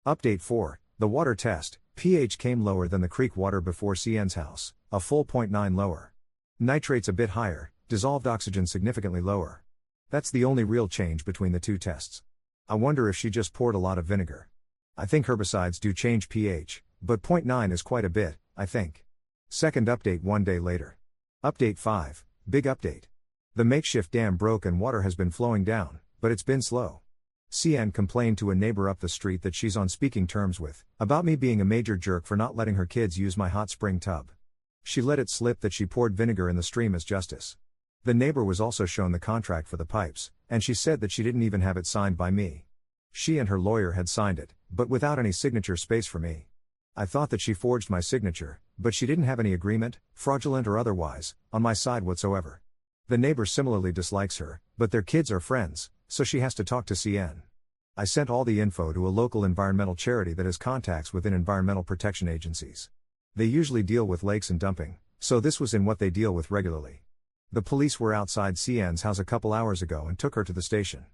Update 4, the water test, pH came lower than the creek water before CN's house, a full 0.9 lower. Nitrates a bit higher, dissolved oxygen significantly lower. That's the only real change between the two tests. I wonder if she just poured a lot of vinegar. I think herbicides do change pH, but 0.9 is quite a bit, I think. Second update 1 day later. Update 5, big update. The makeshift dam broke and water has been flowing down, but it's been slow. CN complained to a neighbor up the street that she's on speaking terms with, about me being a major jerk for not letting her kids use my hot spring tub. She let it slip that she poured vinegar in the stream as justice. The neighbor was also shown the contract for the pipes, and she said that she didn't even have it signed by me. She and her lawyer had signed it, but without any signature space for me. I thought that she forged my signature, but she didn't have any agreement, fraudulent or otherwise, on my side whatsoever. The neighbor similarly dislikes her, but their kids are friends, so she has to talk to CN. I sent all the info to a local environmental charity that has contacts within environmental protection agencies. They usually deal with lakes and dumping, so this was in what they deal with regularly. The police were outside CN's house a couple hours ago and took her to the station.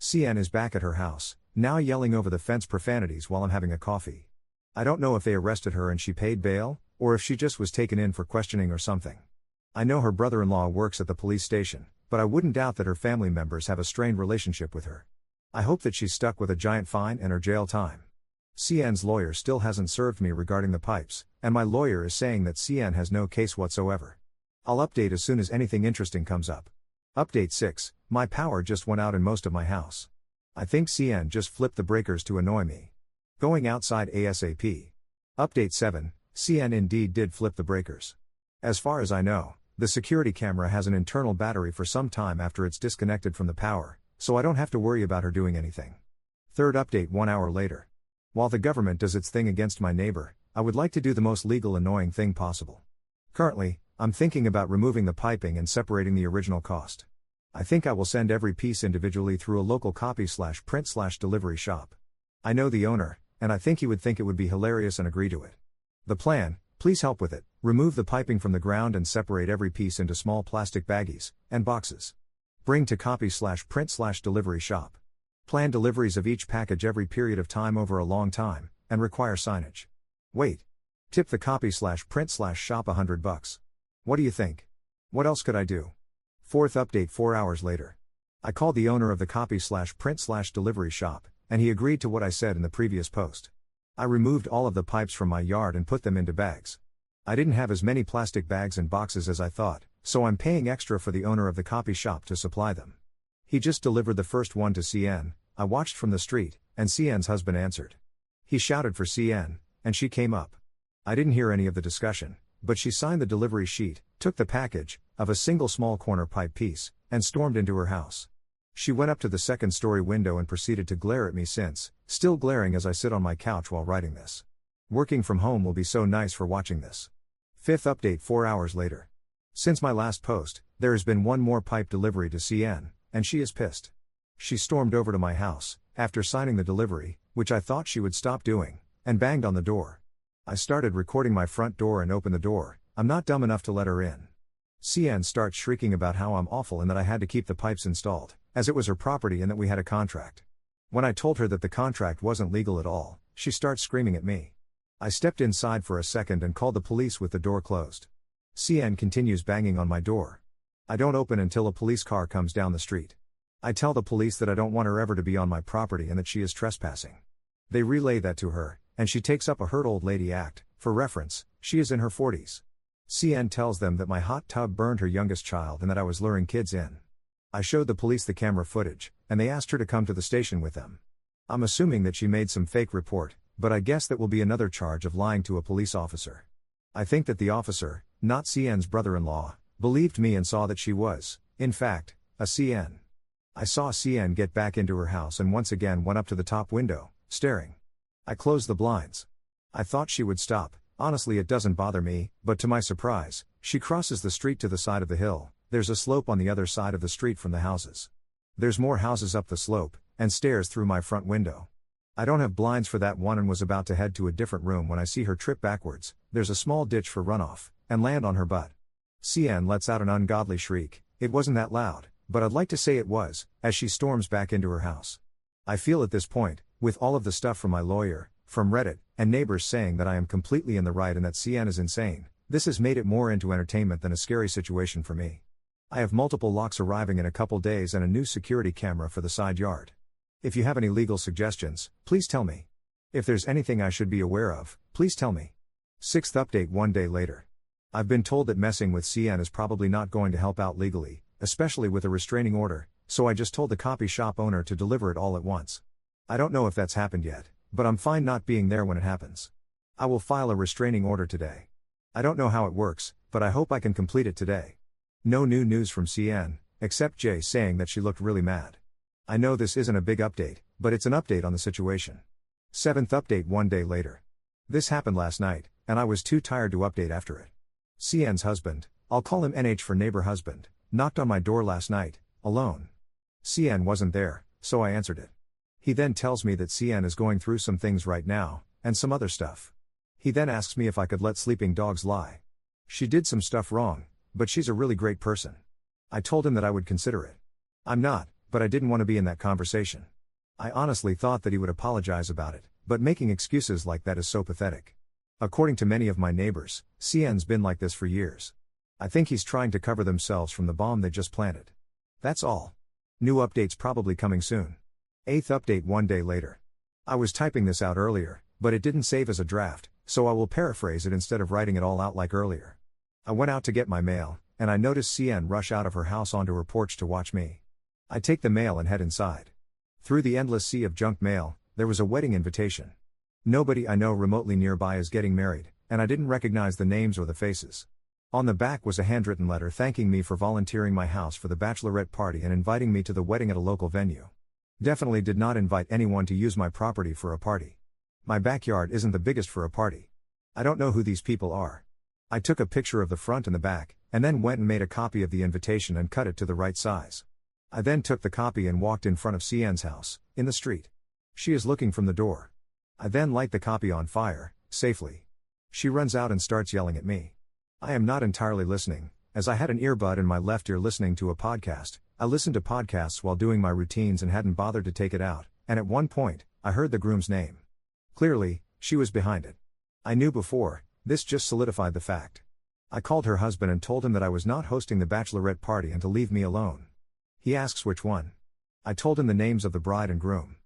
CN is back at her house, now yelling over the fence profanities while I'm having a coffee. I don't know if they arrested her and she paid bail, or if she just was taken in for questioning or something. I know her brother-in-law works at the police station, but I wouldn't doubt that her family members have a strained relationship with her. I hope that she's stuck with a giant fine and her jail time. CN's lawyer still hasn't served me regarding the pipes, and my lawyer is saying that CN has no case whatsoever. I'll update as soon as anything interesting comes up. Update 6, my power just went out in most of my house. I think CN just flipped the breakers to annoy me. Going outside ASAP. Update 7, CN indeed did flip the breakers. As far as I know, the security camera has an internal battery for some time after it's disconnected from the power, so I don't have to worry about her doing anything. Third update 1 hour later. While the government does its thing against my neighbor, I would like to do the most legal annoying thing possible. Currently, I'm thinking about removing the piping and separating the original cost. I think I will send every piece individually through a local copy/print/delivery shop. I know the owner, and I think he would think it would be hilarious and agree to it. The plan, please help with it, remove the piping from the ground and separate every piece into small plastic baggies and boxes. Bring to copy/print/delivery shop. Plan deliveries of each package every period of time over a long time, and require signage. Wait. Tip the copy/print/shop $100. What do you think? What else could I do? Fourth update 4 hours later. I called the owner of the copy/print/delivery shop, and he agreed to what I said in the previous post. I removed all of the pipes from my yard and put them into bags. I didn't have as many plastic bags and boxes as I thought, so I'm paying extra for the owner of the copy shop to supply them. He just delivered the first one to CN, I watched from the street, and CN's husband answered. He shouted for CN, and she came up. I didn't hear any of the discussion, but she signed the delivery sheet, took the package, of a single small corner pipe piece, and stormed into her house. She went up to the second-story window and proceeded to glare at me still glaring as I sit on my couch while writing this. Working from home will be so nice for watching this. Fifth update 4 hours later. Since my last post, there has been one more pipe delivery to CN, and she is pissed. She stormed over to my house, after signing the delivery, which I thought she would stop doing, and banged on the door. I started recording my front door and opened the door. I'm not dumb enough to let her in. CN starts shrieking about how I'm awful and that I had to keep the pipes installed, as it was her property and that we had a contract. When I told her that the contract wasn't legal at all, she starts screaming at me. I stepped inside for a second and called the police with the door closed. CN continues banging on my door. I don't open until a police car comes down the street. I tell the police that I don't want her ever to be on my property and that she is trespassing. They relay that to her, and she takes up a hurt old lady act. For reference, she is in her 40s. CN tells them that my hot tub burned her youngest child and that I was luring kids in. I showed the police the camera footage, and they asked her to come to the station with them. I'm assuming that she made some fake report, but I guess that will be another charge of lying to a police officer. I think that the officer, not CN's brother-in-law, believed me and saw that she was, in fact, a CN. I saw CN get back into her house and once again went up to the top window, staring. I closed the blinds. I thought she would stop. Honestly, it doesn't bother me, but to my surprise, she crosses the street to the side of the hill. There's a slope on the other side of the street from the houses. There's more houses up the slope, and stairs through my front window. I don't have blinds for that one and was about to head to a different room when I see her trip backwards. There's a small ditch for runoff, and land on her butt. CN lets out an ungodly shriek. It wasn't that loud, but I'd like to say it was, as she storms back into her house. I feel at this point, with all of the stuff from my lawyer, from Reddit, and neighbors saying that I am completely in the right and that CN is insane, this has made it more into entertainment than a scary situation for me. I have multiple locks arriving in a couple days and a new security camera for the side yard. If you have any legal suggestions, please tell me. If there's anything I should be aware of, please tell me. 6th update 1 day later. I've been told that messing with CN is probably not going to help out legally, especially with a restraining order, so I just told the copy shop owner to deliver it all at once. I don't know if that's happened yet, but I'm fine not being there when it happens. I will file a restraining order today. I don't know how it works, but I hope I can complete it today. No new news from CN, except Jay saying that she looked really mad. I know this isn't a big update, but it's an update on the situation. 7th update 1 day later. This happened last night, and I was too tired to update after it. CN's husband, I'll call him NH for neighbor husband, knocked on my door last night, alone. CN wasn't there, so I answered it. He then tells me that CN is going through some things right now, and some other stuff. He then asks me if I could let sleeping dogs lie. She did some stuff wrong, but she's a really great person. I told him that I would consider it. I'm not, but I didn't want to be in that conversation. I honestly thought that he would apologize about it, but making excuses like that is so pathetic. According to many of my neighbors, CN's been like this for years. I think he's trying to cover themselves from the bomb they just planted. That's all. New updates probably coming soon. 8th update 1 day later. I was typing this out earlier, but it didn't save as a draft, so I will paraphrase it instead of writing it all out like earlier. I went out to get my mail, and I noticed CN rush out of her house onto her porch to watch me. I take the mail and head inside. Through the endless sea of junk mail, there was a wedding invitation. Nobody I know remotely nearby is getting married, and I didn't recognize the names or the faces. On the back was a handwritten letter thanking me for volunteering my house for the bachelorette party and inviting me to the wedding at a local venue. Definitely did not invite anyone to use my property for a party. My backyard isn't the biggest for a party. I don't know who these people are. I took a picture of the front and the back, and then went and made a copy of the invitation and cut it to the right size. I then took the copy and walked in front of CN's house, in the street. She is looking from the door. I then light the copy on fire, safely. She runs out and starts yelling at me. I am not entirely listening, as I had an earbud in my left ear listening to a podcast. I listened to podcasts while doing my routines and hadn't bothered to take it out, and at one point, I heard the groom's name. Clearly, she was behind it. I knew before, this just solidified the fact. I called her husband and told him that I was not hosting the bachelorette party and to leave me alone. He asks which one. I told him the names of the bride and groom.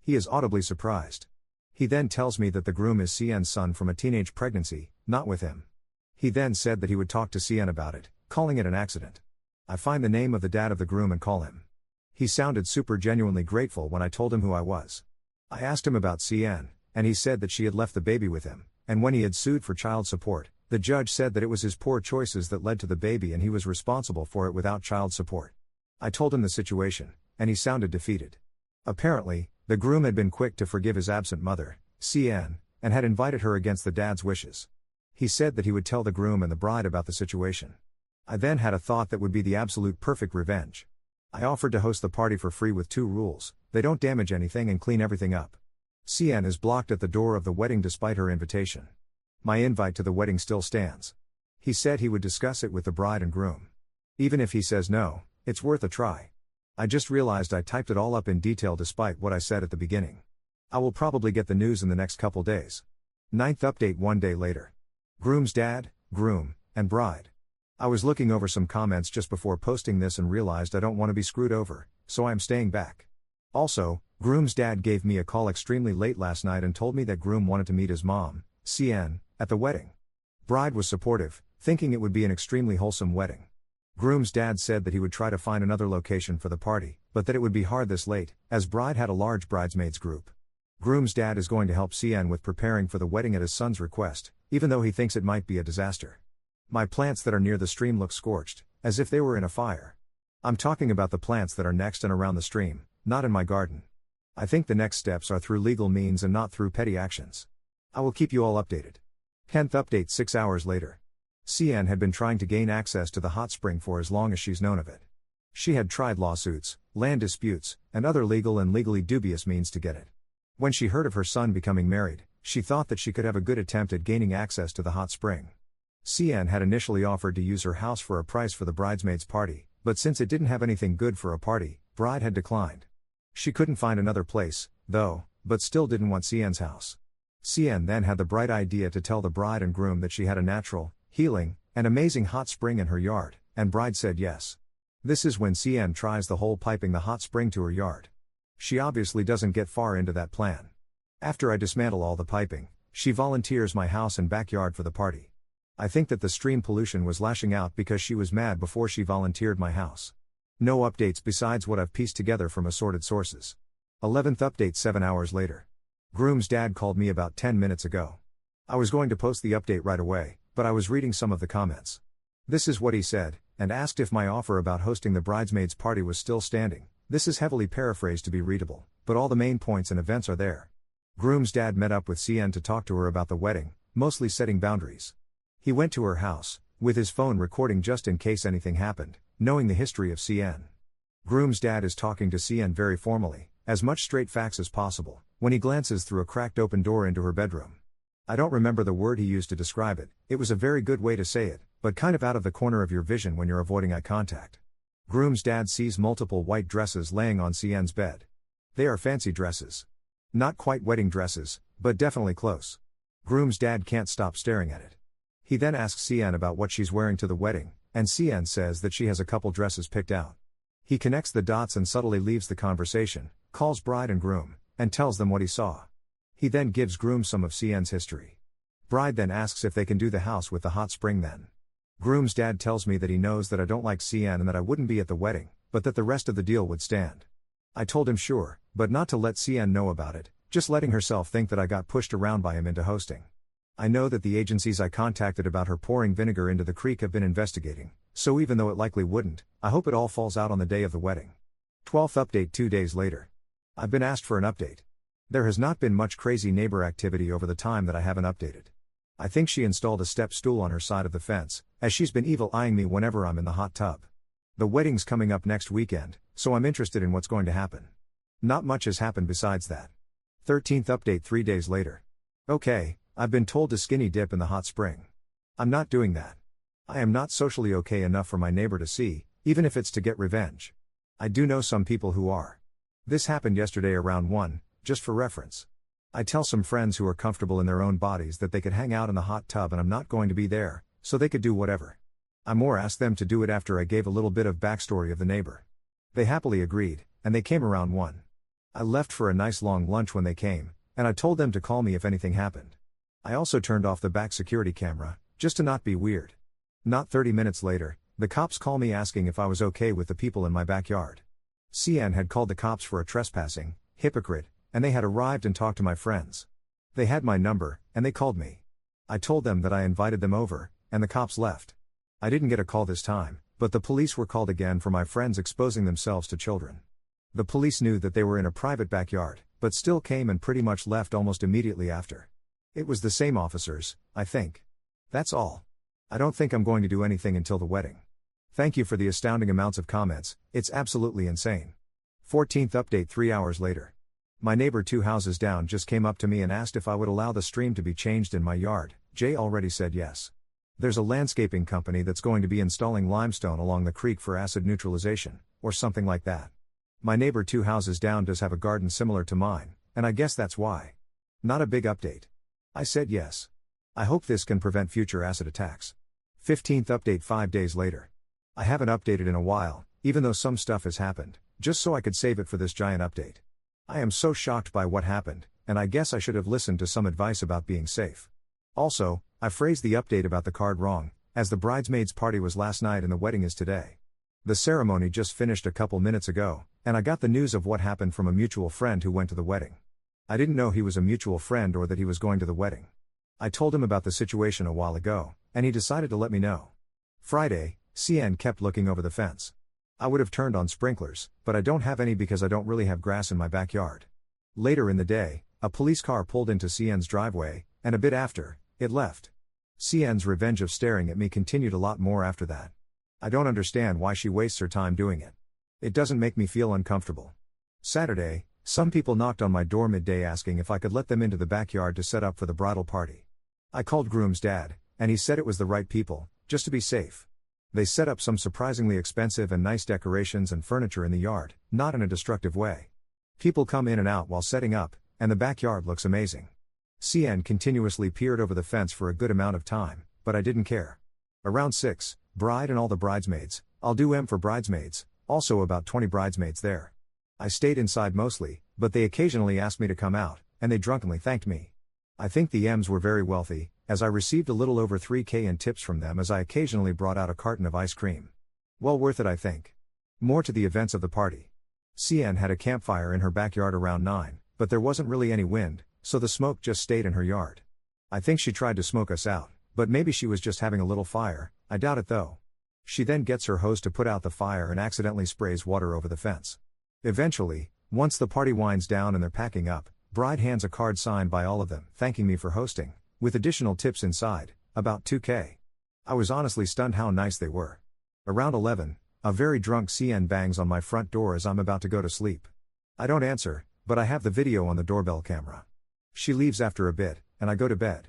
He is audibly surprised. He then tells me that the groom is CN's son from a teenage pregnancy, not with him. He then said that he would talk to CN about it, calling it an accident. I find the name of the dad of the groom and call him. He sounded super genuinely grateful when I told him who I was. I asked him about CN, and he said that she had left the baby with him, and when he had sued for child support, the judge said that it was his poor choices that led to the baby and he was responsible for it without child support. I told him the situation, and he sounded defeated. Apparently, the groom had been quick to forgive his absent mother, CN, and had invited her against the dad's wishes. He said that he would tell the groom and the bride about the situation. I then had a thought that would be the absolute perfect revenge. I offered to host the party for free with 2 rules: they don't damage anything and clean everything up. CN is blocked at the door of the wedding despite her invitation. My invite to the wedding still stands. He said he would discuss it with the bride and groom. Even if he says no, it's worth a try. I just realized I typed it all up in detail despite what I said at the beginning. I will probably get the news in the next couple days. 9th update 1 day later. Groom's dad, groom, and bride. I was looking over some comments just before posting this and realized I don't want to be screwed over, so I am staying back. Also, groom's dad gave me a call extremely late last night and told me that groom wanted to meet his mom, CN, at the wedding. Bride was supportive, thinking it would be an extremely wholesome wedding. Groom's dad said that he would try to find another location for the party, but that it would be hard this late, as bride had a large bridesmaids group. Groom's dad is going to help CN with preparing for the wedding at his son's request, even though he thinks it might be a disaster. My plants that are near the stream look scorched, as if they were in a fire. I'm talking about the plants that are next and around the stream, not in my garden. I think the next steps are through legal means and not through petty actions. I will keep you all updated. 10th update 6 hours later. CN had been trying to gain access to the hot spring for as long as she's known of it. She had tried lawsuits, land disputes, and other legal and legally dubious means to get it. When she heard of her son becoming married, she thought that she could have a good attempt at gaining access to the hot spring. CN had initially offered to use her house for a price for the bridesmaids' party, but since it didn't have anything good for a party, bride had declined. She couldn't find another place, though, but still didn't want CN's house. CN then had the bright idea to tell the bride and groom that she had a natural, healing, and amazing hot spring in her yard, and bride said yes. This is when CN tries the whole piping the hot spring to her yard. She obviously doesn't get far into that plan. After I dismantle all the piping, she volunteers my house and backyard for the party. I think that the stream pollution was lashing out because she was mad before she volunteered my house. No updates besides what I've pieced together from assorted sources. 11th update 7 hours later. Groom's dad called me about 10 minutes ago. I was going to post the update right away, but I was reading some of the comments. This is what he said, and asked if my offer about hosting the bridesmaids' party was still standing. This is heavily paraphrased to be readable, but all the main points and events are there. Groom's dad met up with CN to talk to her about the wedding, mostly setting boundaries. He went to her house, with his phone recording just in case anything happened, knowing the history of CN. Groom's dad is talking to CN very formally, as much straight facts as possible, when he glances through a cracked open door into her bedroom. I don't remember the word he used to describe it, it was a very good way to say it, but kind of out of the corner of your vision when you're avoiding eye contact. Groom's dad sees multiple white dresses laying on CN's bed. They are fancy dresses. Not quite wedding dresses, but definitely close. Groom's dad can't stop staring at it. He then asks CN about what she's wearing to the wedding, and CN says that she has a couple dresses picked out. He connects the dots and subtly leaves the conversation, calls bride and groom, and tells them what he saw. He then gives groom some of CN's history. Bride then asks if they can do the house with the hot spring then. Groom's dad tells me that he knows that I don't like CN and that I wouldn't be at the wedding, but that the rest of the deal would stand. I told him sure, but not to let CN know about it, just letting herself think that I got pushed around by him into hosting. I know that the agencies I contacted about her pouring vinegar into the creek have been investigating, so even though it likely wouldn't, I hope it all falls out on the day of the wedding. 12th update 2 days later. I've been asked for an update. There has not been much crazy neighbor activity over the time that I haven't updated. I think she installed a step stool on her side of the fence, as she's been evil eyeing me whenever I'm in the hot tub. The wedding's coming up next weekend, so I'm interested in what's going to happen. Not much has happened besides that. 13th update 3 days later. Okay, I've been told to skinny dip in the hot spring. I'm not doing that. I am not socially okay enough for my neighbor to see, even if it's to get revenge. I do know some people who are. This happened yesterday around 1, just for reference. I tell some friends who are comfortable in their own bodies that they could hang out in the hot tub and I'm not going to be there, so they could do whatever. I more asked them to do it after I gave a little bit of backstory of the neighbor. They happily agreed, and they came around 1. I left for a nice long lunch when they came, and I told them to call me if anything happened. I also turned off the back security camera, just to not be weird. Not 30 minutes later, the cops call me asking if I was okay with the people in my backyard. CN had called the cops for a trespassing, hypocrite, and they had arrived and talked to my friends. They had my number, and they called me. I told them that I invited them over, and the cops left. I didn't get a call this time, but the police were called again for my friends exposing themselves to children. The police knew that they were in a private backyard, but still came and pretty much left almost immediately after. It was the same officers, I think. That's all. I don't think I'm going to do anything until the wedding. Thank you for the astounding amounts of comments, it's absolutely insane. 14th update 3 hours later. My neighbor 2 houses down just came up to me and asked if I would allow the stream to be changed in my yard. Jay already said yes. There's a landscaping company that's going to be installing limestone along the creek for acid neutralization, or something like that. My neighbor 2 houses down does have a garden similar to mine, and I guess that's why. Not a big update. I said yes. I hope this can prevent future acid attacks. 15th update 5 days later. I haven't updated in a while, even though some stuff has happened, just so I could save it for this giant update. I am so shocked by what happened, and I guess I should have listened to some advice about being safe. Also, I phrased the update about the card wrong, as the bridesmaids' party was last night and the wedding is today. The ceremony just finished a couple minutes ago, and I got the news of what happened from a mutual friend who went to the wedding. I didn't know he was a mutual friend or that he was going to the wedding. I told him about the situation a while ago, and he decided to let me know. Friday, CN kept looking over the fence. I would have turned on sprinklers, but I don't have any because I don't really have grass in my backyard. Later in the day, a police car pulled into CN's driveway, and a bit after, it left. CN's revenge of staring at me continued a lot more after that. I don't understand why she wastes her time doing it. It doesn't make me feel uncomfortable. Saturday, some people knocked on my door midday asking if I could let them into the backyard to set up for the bridal party. I called groom's dad, and he said it was the right people, just to be safe. They set up some surprisingly expensive and nice decorations and furniture in the yard, not in a destructive way. People come in and out while setting up, and the backyard looks amazing. CN continuously peered over the fence for a good amount of time, but I didn't care. Around 6, bride and all the bridesmaids, I'll do M for bridesmaids, also about 20 bridesmaids there. I stayed inside mostly, but they occasionally asked me to come out, and they drunkenly thanked me. I think the M's were very wealthy, as I received a little over $3,000 in tips from them as I occasionally brought out a carton of ice cream. Well worth it, I think. More to the events of the party. CN had a campfire in her backyard around 9, but there wasn't really any wind, so the smoke just stayed in her yard. I think she tried to smoke us out, but maybe she was just having a little fire, I doubt it though. She then gets her hose to put out the fire and accidentally sprays water over the fence. Eventually, once the party winds down and they're packing up, bride hands a card signed by all of them, thanking me for hosting, with additional tips inside, about $2,000. I was honestly stunned how nice they were. Around 11, a very drunk CN bangs on my front door as I'm about to go to sleep. I don't answer, but I have the video on the doorbell camera. She leaves after a bit, and I go to bed.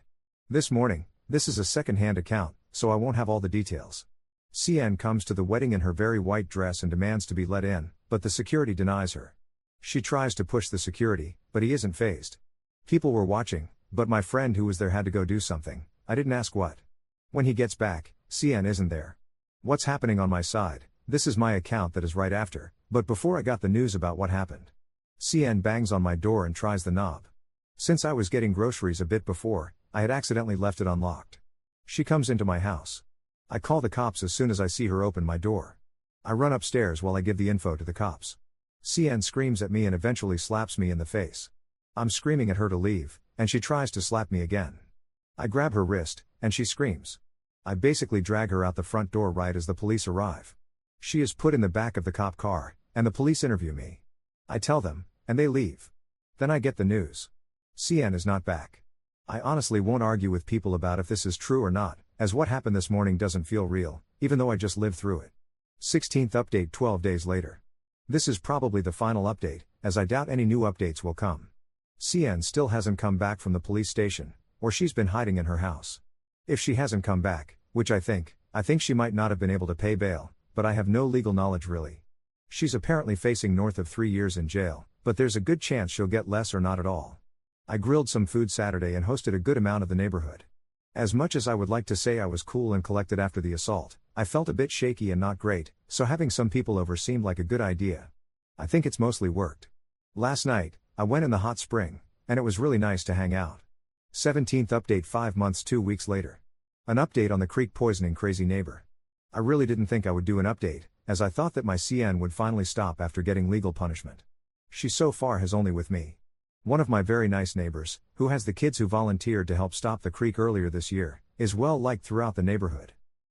This morning, this is a second-hand account, so I won't have all the details. CN comes to the wedding in her very white dress and demands to be let in, but the security denies her. She tries to push the security, but he isn't fazed. People were watching, but my friend who was there had to go do something. I didn't ask what. When he gets back, CN isn't there. What's happening on my side? This is my account that is right after, but before I got the news about what happened. CN bangs on my door and tries the knob. Since I was getting groceries a bit before, I had accidentally left it unlocked. She comes into my house. I call the cops as soon as I see her open my door. I run upstairs while I give the info to the cops. CN screams at me and eventually slaps me in the face. I'm screaming at her to leave, and she tries to slap me again. I grab her wrist, and she screams. I basically drag her out the front door right as the police arrive. She is put in the back of the cop car, and the police interview me. I tell them, and they leave. Then I get the news. CN is not back. I honestly won't argue with people about if this is true or not, as what happened this morning doesn't feel real, even though I just lived through it. 16th update 12 days later. This is probably the final update, as I doubt any new updates will come. CN still hasn't come back from the police station, or she's been hiding in her house. If she hasn't come back, which I think she might not have been able to pay bail, but I have no legal knowledge really. She's apparently facing north of 3 years in jail, but there's a good chance she'll get less or not at all. I grilled some food Saturday and hosted a good amount of the neighborhood. As much as I would like to say I was cool and collected after the assault, I felt a bit shaky and not great, so having some people over seemed like a good idea. I think it's mostly worked. Last night, I went in the hot spring, and it was really nice to hang out. 17th update 5 months 2 weeks later. An update on the creek poisoning crazy neighbor. I really didn't think I would do an update, as I thought that my CN would finally stop after getting legal punishment. She so far has only with me. One of my very nice neighbors, who has the kids who volunteered to help stop the creek earlier this year, is well liked throughout the neighborhood.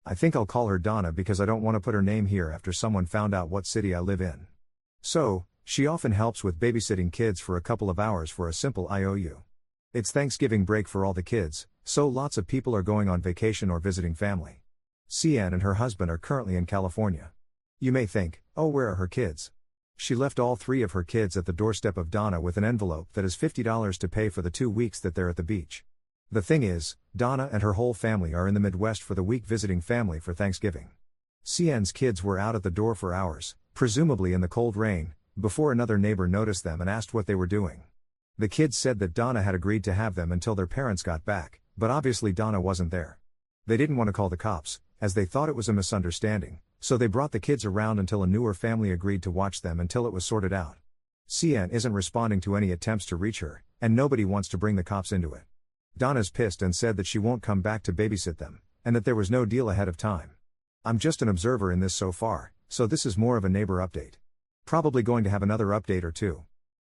I think I'll call her Donna because I don't want to put her name here after someone found out what city I live in. So, she often helps with babysitting kids for a couple of hours for a simple IOU. It's Thanksgiving break for all the kids, so lots of people are going on vacation or visiting family. CN and her husband are currently in California. You may think, oh, where are her kids? She left all 3 of her kids at the doorstep of Donna with an envelope that is $50 to pay for the 2 weeks that they're at the beach. The thing is, Donna and her whole family are in the Midwest for the week visiting family for Thanksgiving. CN's kids were out at the door for hours, presumably in the cold rain, before another neighbor noticed them and asked what they were doing. The kids said that Donna had agreed to have them until their parents got back, but obviously Donna wasn't there. They didn't want to call the cops, as they thought it was a misunderstanding, so they brought the kids around until a newer family agreed to watch them until it was sorted out. CN isn't responding to any attempts to reach her, and nobody wants to bring the cops into it. Donna's pissed and said that she won't come back to babysit them, and that there was no deal ahead of time. I'm just an observer in this so far, so this is more of a neighbor update. Probably going to have another update or two.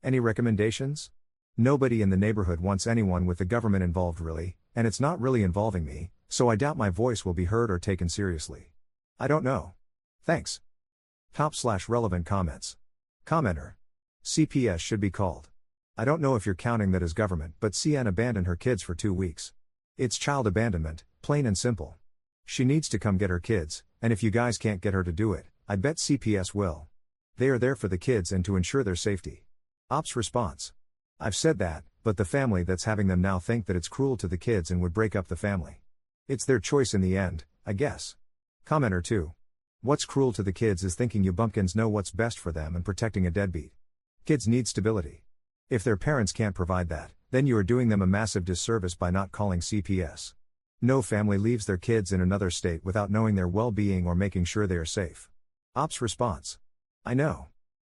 Any recommendations? Nobody in the neighborhood wants anyone with the government involved really, and it's not really involving me, so I doubt my voice will be heard or taken seriously. I don't know. Thanks. Top/relevant comments. Commenter. CPS should be called. I don't know if you're counting that as government, but CN abandoned her kids for 2 weeks. It's child abandonment, plain and simple. She needs to come get her kids, and if you guys can't get her to do it, I bet CPS will. They are there for the kids and to ensure their safety. Ops response. I've said that, but the family that's having them now think that it's cruel to the kids and would break up the family. It's their choice in the end, I guess. Commenter 2. What's cruel to the kids is thinking you bumpkins know what's best for them and protecting a deadbeat. Kids need stability. If their parents can't provide that, then you are doing them a massive disservice by not calling CPS. No family leaves their kids in another state without knowing their well-being or making sure they are safe. Ops response. I know.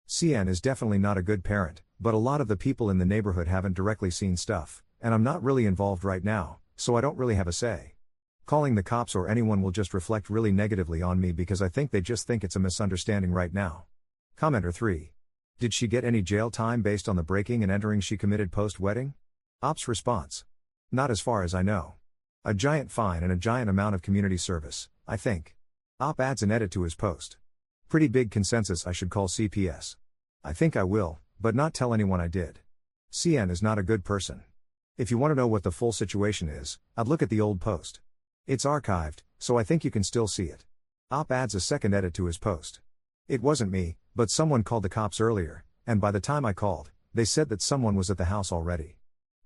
CN is definitely not a good parent, but a lot of the people in the neighborhood haven't directly seen stuff, and I'm not really involved right now, so I don't really have a say. Calling the cops or anyone will just reflect really negatively on me because I think they just think it's a misunderstanding right now. Commenter 3. Did she get any jail time based on the breaking and entering she committed post-wedding? Ops response. Not as far as I know. A giant fine and a giant amount of community service, I think. Op adds an edit to his post. Pretty big consensus I should call CPS. I think I will, but not tell anyone I did. CN is not a good person. If you want to know what the full situation is, I'd look at the old post. It's archived, so I think you can still see it. Op adds a second edit to his post. It wasn't me, but someone called the cops earlier, and by the time I called, they said that someone was at the house already.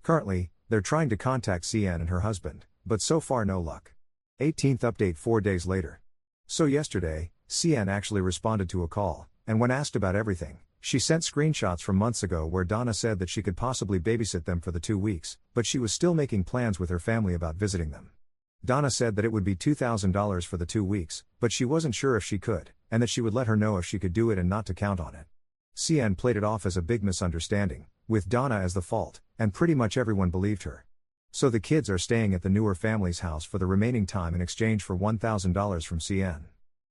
Currently, they're trying to contact CN and her husband, but so far no luck. 18th update 4 days later. So yesterday, CN actually responded to a call, and when asked about everything, she sent screenshots from months ago where Donna said that she could possibly babysit them for the 2 weeks, but she was still making plans with her family about visiting them. Donna said that it would be $2,000 for the 2 weeks, but she wasn't sure if she could, and that she would let her know if she could do it and not to count on it. CN played it off as a big misunderstanding, with Donna as the fault, and pretty much everyone believed her. So the kids are staying at the newer family's house for the remaining time in exchange for $1,000 from CN.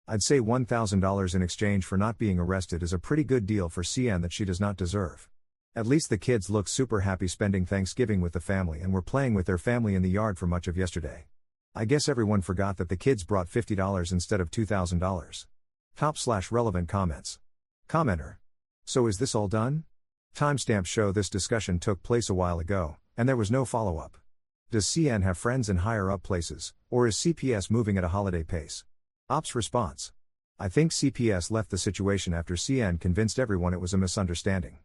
I'd say $1,000 in exchange for not being arrested is a pretty good deal for CN that she does not deserve. At least the kids looked super happy spending Thanksgiving with the family and were playing with their family in the yard for much of yesterday. I guess everyone forgot that the kids brought $50 instead of $2,000. Top/relevant comments. Commenter. So is this all done? Timestamps show this discussion took place a while ago, and there was no follow-up. Does CN have friends in higher-up places, or is CPS moving at a holiday pace? Ops response. I think CPS left the situation after CN convinced everyone it was a misunderstanding.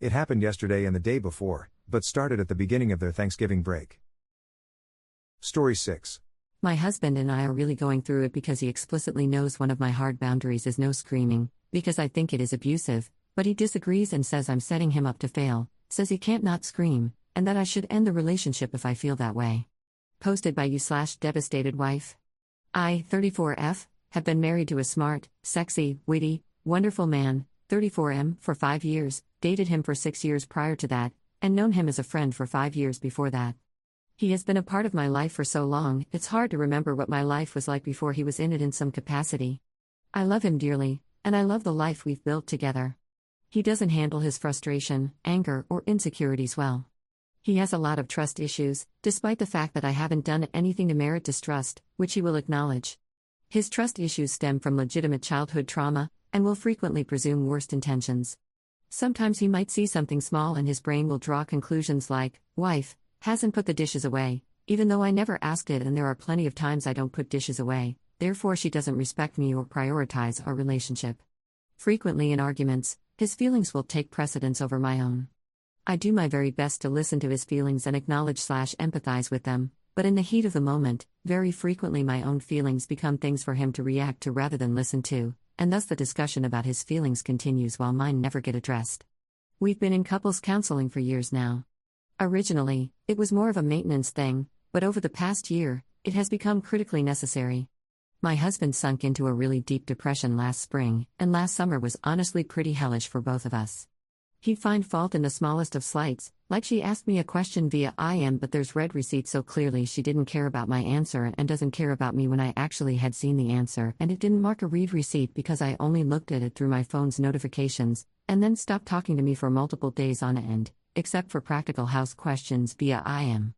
It happened yesterday and the day before, but started at the beginning of their Thanksgiving break. Story 6. My husband and I are really going through it because he explicitly knows one of my hard boundaries is no screaming, because I think it is abusive, but he disagrees and says I'm setting him up to fail, says he can't not scream, and that I should end the relationship if I feel that way. Posted by you/devastated wife. I, 34F, have been married to a smart, sexy, witty, wonderful man, 34M, for 5 years, dated him for 6 years prior to that, and known him as a friend for 5 years before that. He has been a part of my life for so long, it's hard to remember what my life was like before he was in it in some capacity. I love him dearly, and I love the life we've built together. He doesn't handle his frustration, anger, or insecurities well. He has a lot of trust issues, despite the fact that I haven't done anything to merit distrust, which he will acknowledge. His trust issues stem from legitimate childhood trauma, and will frequently presume worst intentions. Sometimes he might see something small and his brain will draw conclusions like, wife hasn't put the dishes away, even though I never asked it, and there are plenty of times I don't put dishes away, therefore she doesn't respect me or prioritize our relationship. Frequently in arguments, his feelings will take precedence over my own. I do my very best to listen to his feelings and acknowledge/empathize with them, but in the heat of the moment, very frequently my own feelings become things for him to react to rather than listen to, and thus the discussion about his feelings continues while mine never get addressed. We've been in couples counseling for years now. Originally, it was more of a maintenance thing, but over the past year, it has become critically necessary. My husband sunk into a really deep depression last spring, and last summer was honestly pretty hellish for both of us. He'd find fault in the smallest of slights, like she asked me a question via IM but there's read receipt so clearly she didn't care about my answer and doesn't care about me when I actually had seen the answer and it didn't mark a read receipt because I only looked at it through my phone's notifications, and then stopped talking to me for multiple days on end, except for practical house questions via IM.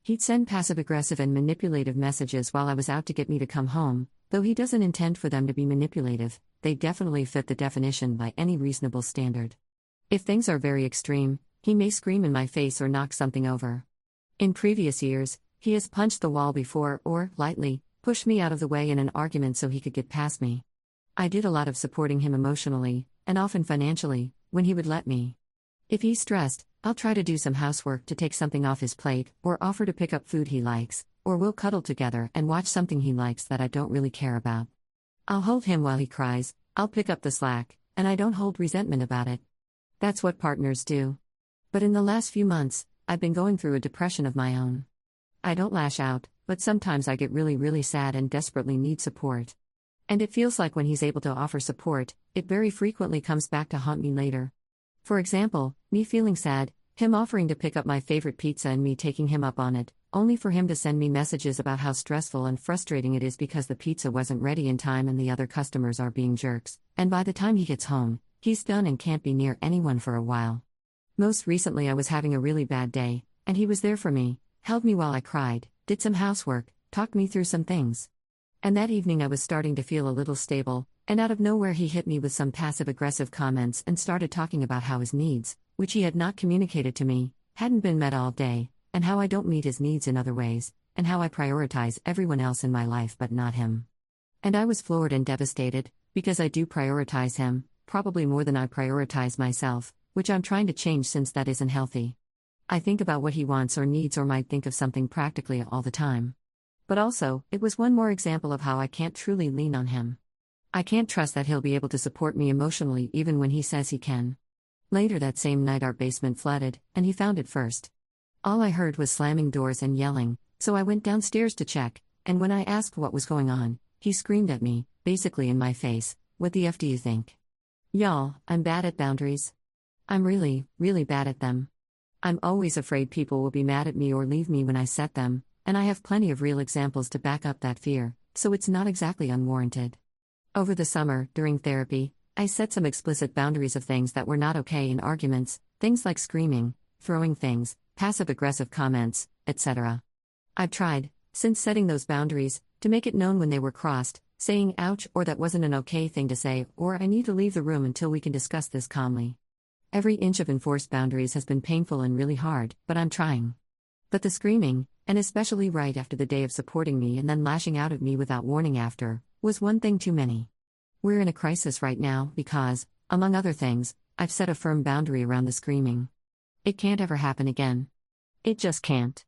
He'd send passive-aggressive and manipulative messages while I was out to get me to come home, though he doesn't intend for them to be manipulative, they definitely fit the definition by any reasonable standard. If things are very extreme, he may scream in my face or knock something over. In previous years, he has punched the wall before or, lightly, pushed me out of the way in an argument so he could get past me. I did a lot of supporting him emotionally, and often financially, when he would let me. If he's stressed, I'll try to do some housework to take something off his plate, or offer to pick up food he likes, or we'll cuddle together and watch something he likes that I don't really care about. I'll hold him while he cries, I'll pick up the slack, and I don't hold resentment about it. That's what partners do. But in the last few months, I've been going through a depression of my own. I don't lash out, but sometimes I get really sad and desperately need support. And it feels like when he's able to offer support, it very frequently comes back to haunt me later. For example, me feeling sad, him offering to pick up my favorite pizza and me taking him up on it, only for him to send me messages about how stressful and frustrating it is because the pizza wasn't ready in time and the other customers are being jerks, and by the time he gets home, he's done and can't be near anyone for a while. Most recently I was having a really bad day, and he was there for me, held me while I cried, did some housework, talked me through some things. And that evening I was starting to feel a little stable, and out of nowhere he hit me with some passive-aggressive comments and started talking about how his needs, which he had not communicated to me, hadn't been met all day, and how I don't meet his needs in other ways, and how I prioritize everyone else in my life but not him. And I was floored and devastated, because I do prioritize him, probably more than I prioritize myself, which I'm trying to change since that isn't healthy. I think about what he wants or needs or might think of something practically all the time. But also, it was one more example of how I can't truly lean on him. I can't trust that he'll be able to support me emotionally even when he says he can. Later that same night our basement flooded, and he found it first. All I heard was slamming doors and yelling, so I went downstairs to check, and when I asked what was going on, he screamed at me, basically in my face, "What the F do you think?" Y'all, I'm bad at boundaries. I'm really bad at them. I'm always afraid people will be mad at me or leave me when I set them, and I have plenty of real examples to back up that fear, so it's not exactly unwarranted. Over the summer, during therapy, I set some explicit boundaries of things that were not okay in arguments, things like screaming, throwing things, passive-aggressive comments, etc. I've tried, since setting those boundaries, to make it known when they were crossed, saying ouch or that wasn't an okay thing to say or I need to leave the room until we can discuss this calmly. Every inch of enforced boundaries has been painful and really hard, but I'm trying. But the screaming, and especially right after the day of supporting me and then lashing out at me without warning after, was one thing too many. We're in a crisis right now because, among other things, I've set a firm boundary around the screaming. It can't ever happen again. It just can't.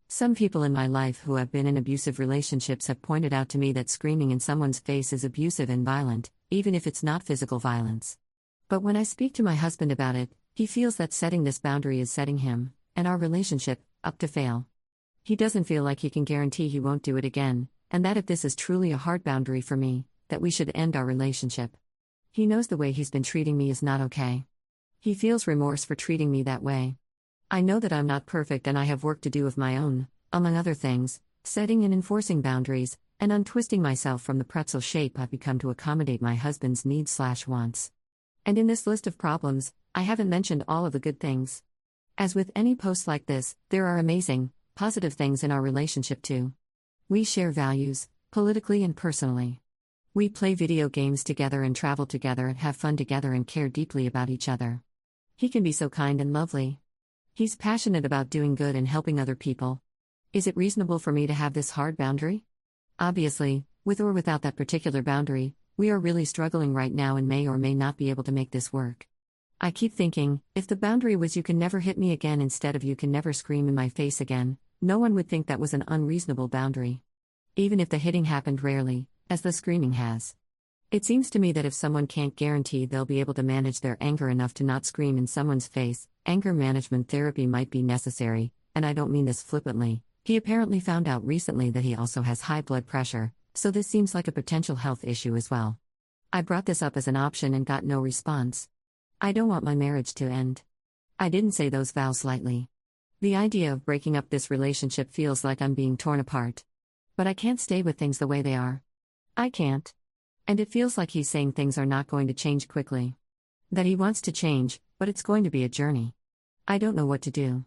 Some people in my life who have been in abusive relationships have pointed out to me that screaming in someone's face is abusive and violent, even if it's not physical violence. But when I speak to my husband about it, he feels that setting this boundary is setting him, and our relationship, up to fail. He doesn't feel like he can guarantee he won't do it again, and that if this is truly a hard boundary for me, that we should end our relationship. He knows the way he's been treating me is not okay. He feels remorse for treating me that way. I know that I'm not perfect and I have work to do of my own, among other things, setting and enforcing boundaries, and untwisting myself from the pretzel shape I've become to accommodate my husband's needs/wants. And in this list of problems, I haven't mentioned all of the good things. As with any post like this, there are amazing, positive things in our relationship too. We share values, politically and personally. We play video games together and travel together and have fun together and care deeply about each other. He can be so kind and lovely. He's passionate about doing good and helping other people. Is it reasonable for me to have this hard boundary? Obviously, with or without that particular boundary, we are really struggling right now and may or may not be able to make this work. I keep thinking, if the boundary was you can never hit me again instead of you can never scream in my face again, no one would think that was an unreasonable boundary. Even if the hitting happened rarely, as the screaming has. It seems to me that if someone can't guarantee they'll be able to manage their anger enough to not scream in someone's face, anger management therapy might be necessary, and I don't mean this flippantly. He apparently found out recently that he also has high blood pressure, so this seems like a potential health issue as well. I brought this up as an option and got no response. I don't want my marriage to end. I didn't say those vows lightly. The idea of breaking up this relationship feels like I'm being torn apart. But I can't stay with things the way they are. I can't. And it feels like he's saying things are not going to change quickly. That he wants to change, but it's going to be a journey. I don't know what to do.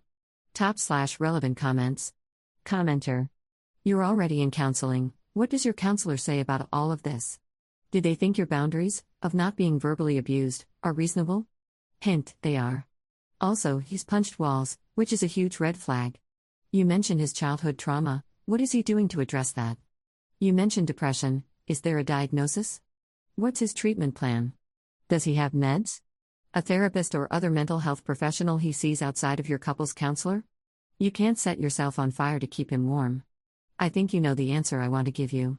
/relevant comments. Commenter. You're already in counseling. What does your counselor say about all of this? Did they think your boundaries, of not being verbally abused, are reasonable? Hint, they are. Also, he's punched walls, which is a huge red flag. You mentioned his childhood trauma. What is he doing to address that? You mentioned depression. Is there a diagnosis? What's his treatment plan? Does he have meds? A therapist or other mental health professional he sees outside of your couple's counselor? You can't set yourself on fire to keep him warm. I think you know the answer I want to give you.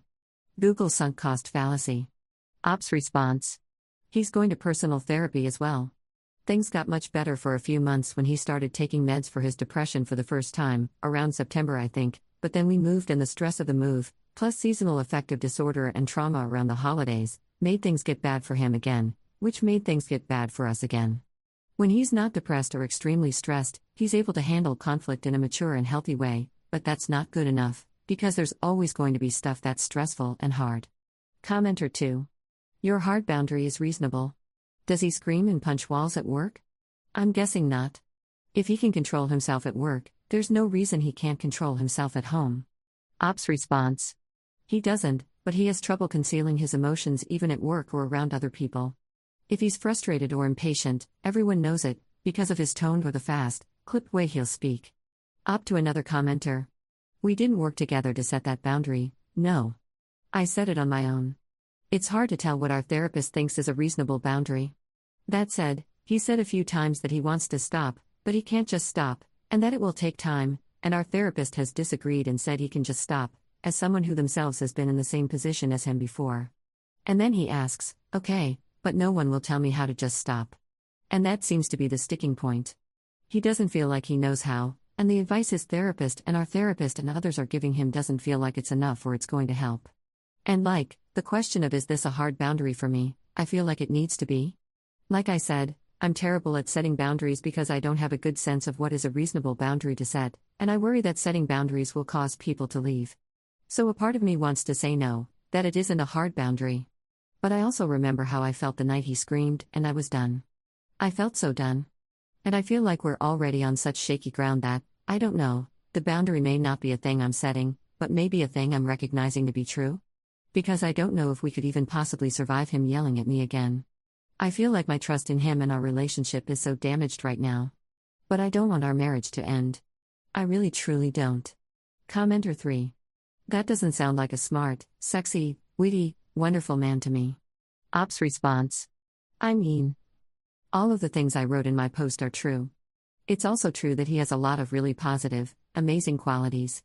Google sunk cost fallacy. Ops response. He's going to personal therapy as well. Things got much better for a few months when he started taking meds for his depression for the first time, around September I think, but then we moved and the stress of the move, plus seasonal affective disorder and trauma around the holidays, made things get bad for him again, which made things get bad for us again. When he's not depressed or extremely stressed, he's able to handle conflict in a mature and healthy way, but that's not good enough, because there's always going to be stuff that's stressful and hard. Commenter 2. Your hard boundary is reasonable. Does he scream and punch walls at work? I'm guessing not. If he can control himself at work, there's no reason he can't control himself at home. Ops response. He doesn't, but he has trouble concealing his emotions even at work or around other people. If he's frustrated or impatient, everyone knows it, because of his tone or the fast, clipped way he'll speak. Up to another commenter. We didn't work together to set that boundary, no. I set it on my own. It's hard to tell what our therapist thinks is a reasonable boundary. That said, he said a few times that he wants to stop, but he can't just stop, and that it will take time, and our therapist has disagreed and said he can just stop, as someone who themselves has been in the same position as him before. And then he asks, okay, but no one will tell me how to just stop. And that seems to be the sticking point. He doesn't feel like he knows how, and the advice his therapist and our therapist and others are giving him doesn't feel like it's enough or it's going to help. And the question of is this a hard boundary for me, I feel like it needs to be. Like I said, I'm terrible at setting boundaries because I don't have a good sense of what is a reasonable boundary to set, and I worry that setting boundaries will cause people to leave. So a part of me wants to say no, that it isn't a hard boundary. But I also remember how I felt the night he screamed, and I was done. I felt so done. And I feel like we're already on such shaky ground that, I don't know, the boundary may not be a thing I'm setting, but maybe a thing I'm recognizing to be true. Because I don't know if we could even possibly survive him yelling at me again. I feel like my trust in him and our relationship is so damaged right now. But I don't want our marriage to end. I really truly don't. Commenter 3. That doesn't sound like a smart, sexy, witty, wonderful man to me. Ops response. I mean, all of the things I wrote in my post are true. It's also true that he has a lot of really positive, amazing qualities.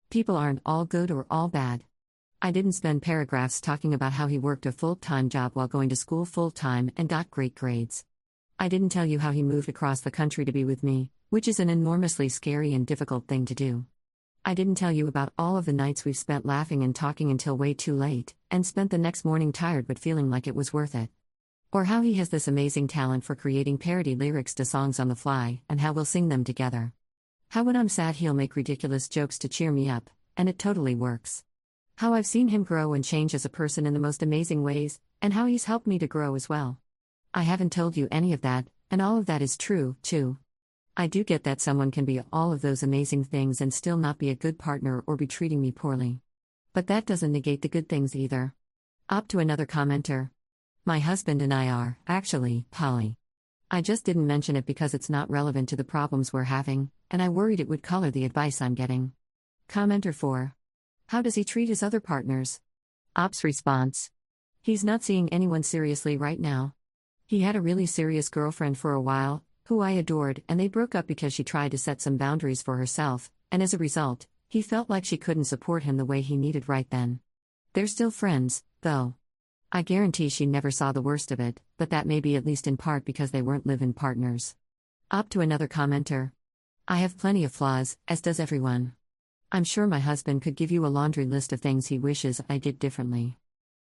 People aren't all good or all bad. I didn't spend paragraphs talking about how he worked a full-time job while going to school full-time and got great grades. I didn't tell you how he moved across the country to be with me, which is an enormously scary and difficult thing to do. I didn't tell you about all of the nights we've spent laughing and talking until way too late, and spent the next morning tired but feeling like it was worth it. Or how he has this amazing talent for creating parody lyrics to songs on the fly, and how we'll sing them together. How when I'm sad he'll make ridiculous jokes to cheer me up, and it totally works. How I've seen him grow and change as a person in the most amazing ways, and how he's helped me to grow as well. I haven't told you any of that, and all of that is true, too. I do get that someone can be all of those amazing things and still not be a good partner or be treating me poorly. But that doesn't negate the good things either. Up to another commenter. My husband and I are, actually, poly. I just didn't mention it because it's not relevant to the problems we're having, and I worried it would color the advice I'm getting. Commenter 4. How does he treat his other partners? Ops response. He's not seeing anyone seriously right now. He had a really serious girlfriend for a while, who I adored, and they broke up because she tried to set some boundaries for herself, and as a result, he felt like she couldn't support him the way he needed right then. They're still friends, though. I guarantee she never saw the worst of it, but that may be at least in part because they weren't live-in partners. Up to another commenter. I have plenty of flaws, as does everyone. I'm sure my husband could give you a laundry list of things he wishes I did differently.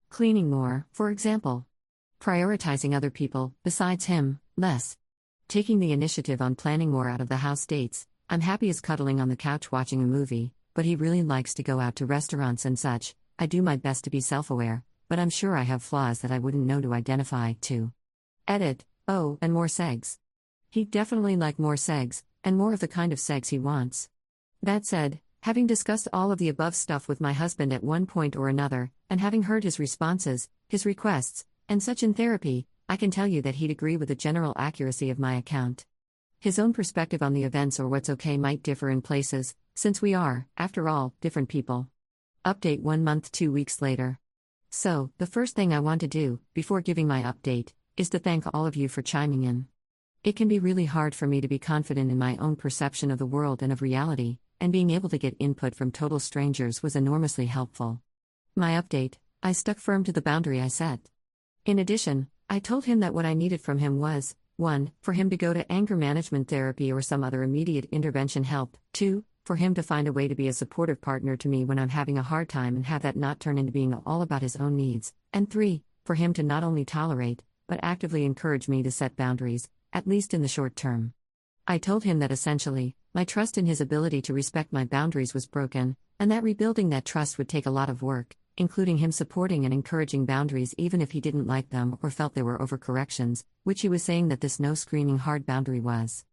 Cleaning more, for example. Prioritizing other people, besides him, Less. Taking the initiative on planning more out of the house dates. I'm happy as cuddling on the couch watching a movie, but he really likes to go out to restaurants and such. I do my best to be self-aware, but I'm sure I have flaws that I wouldn't know to identify, too. Edit. Oh, and more segs. He'd definitely like more segs, and more of the kind of segs he wants. That said, having discussed all of the above stuff with my husband at one point or another, and having heard his responses, his requests, and such in therapy, I can tell you that he'd agree with the general accuracy of my account. His own perspective on the events or what's okay might differ in places, since we are, after all, different people. Update 1 month 2 weeks later. So, the first thing I want to do, before giving my update, is to thank all of you for chiming in. It can be really hard for me to be confident in my own perception of the world and of reality, and being able to get input from total strangers was enormously helpful. My update: I stuck firm to the boundary I set. In addition, I told him that what I needed from him was 1. For him to go to anger management therapy or some other immediate intervention help, 2. For him to find a way to be a supportive partner to me when I'm having a hard time and have that not turn into being all about his own needs, and 3. For him to not only tolerate, but actively encourage me to set boundaries, at least in the short term. I told him that essentially, my trust in his ability to respect my boundaries was broken, and that rebuilding that trust would take a lot of work, including him supporting and encouraging boundaries even if he didn't like them or felt they were overcorrections, which he was saying that this no screaming hard boundary was.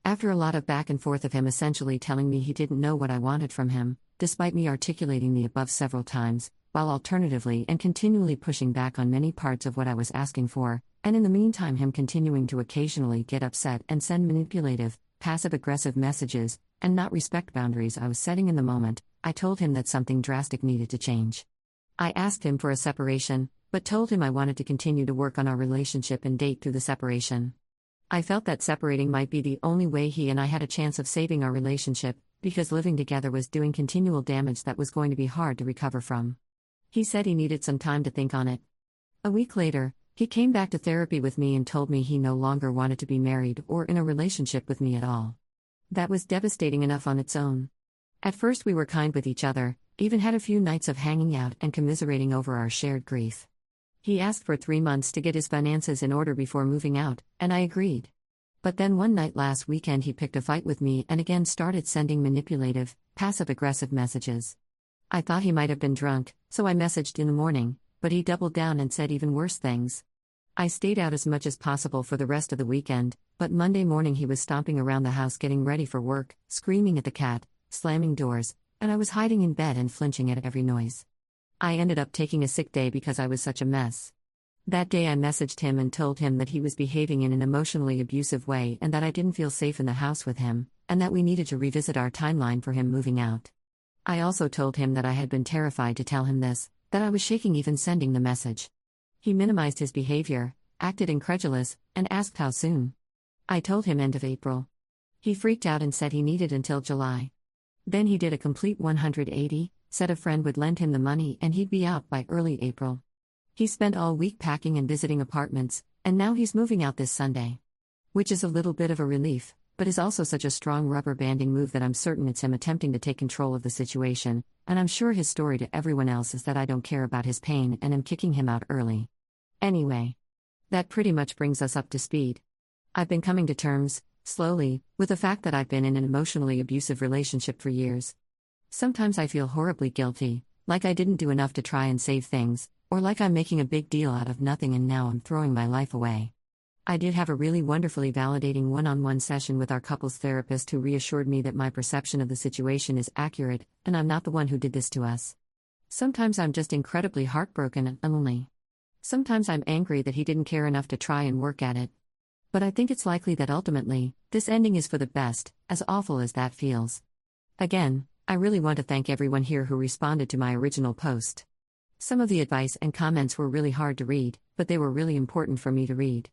After a lot of back and forth of him essentially telling me he didn't know what I wanted from him, despite me articulating the above several times, while alternatively and continually pushing back on many parts of what I was asking for, and in the meantime him continuing to occasionally get upset and send manipulative, passive-aggressive messages, and not respect boundaries I was setting in the moment, I told him that something drastic needed to change. I asked him for a separation, but told him I wanted to continue to work on our relationship and date through the separation. I felt that separating might be the only way he and I had a chance of saving our relationship, because living together was doing continual damage that was going to be hard to recover from. He said he needed some time to think on it. A week later, he came back to therapy with me and told me he no longer wanted to be married or in a relationship with me at all. That was devastating enough on its own. At first we were kind with each other, even had a few nights of hanging out and commiserating over our shared grief. He asked for 3 months to get his finances in order before moving out, and I agreed. But then one night last weekend he picked a fight with me and again started sending manipulative, passive-aggressive messages. I thought he might have been drunk, so I messaged in the morning, but he doubled down and said even worse things. I stayed out as much as possible for the rest of the weekend, but Monday morning he was stomping around the house getting ready for work, screaming at the cat, slamming doors, and I was hiding in bed and flinching at every noise. I ended up taking a sick day because I was such a mess. That day I messaged him and told him that he was behaving in an emotionally abusive way and that I didn't feel safe in the house with him, and that we needed to revisit our timeline for him moving out. I also told him that I had been terrified to tell him this, that I was shaking even sending the message. He minimized his behavior, acted incredulous, and asked how soon. I told him end of April. He freaked out and said he needed until July. Then he did a complete 180, said a friend would lend him the money and he'd be out by early April. He spent all week packing and visiting apartments, and now he's moving out this Sunday. Which is a little bit of a relief, but is also such a strong rubber banding move that I'm certain it's him attempting to take control of the situation, and I'm sure his story to everyone else is that I don't care about his pain and am kicking him out early. Anyway. That pretty much brings us up to speed. I've been coming to terms, slowly, with the fact that I've been in an emotionally abusive relationship for years. Sometimes I feel horribly guilty, like I didn't do enough to try and save things, or like I'm making a big deal out of nothing and now I'm throwing my life away. I did have a really wonderfully validating one-on-one session with our couples therapist who reassured me that my perception of the situation is accurate, and I'm not the one who did this to us. Sometimes I'm just incredibly heartbroken and lonely. Sometimes I'm angry that he didn't care enough to try and work at it. But I think it's likely that ultimately, this ending is for the best, as awful as that feels. Again, I really want to thank everyone here who responded to my original post. Some of the advice and comments were really hard to read, but they were really important for me to read.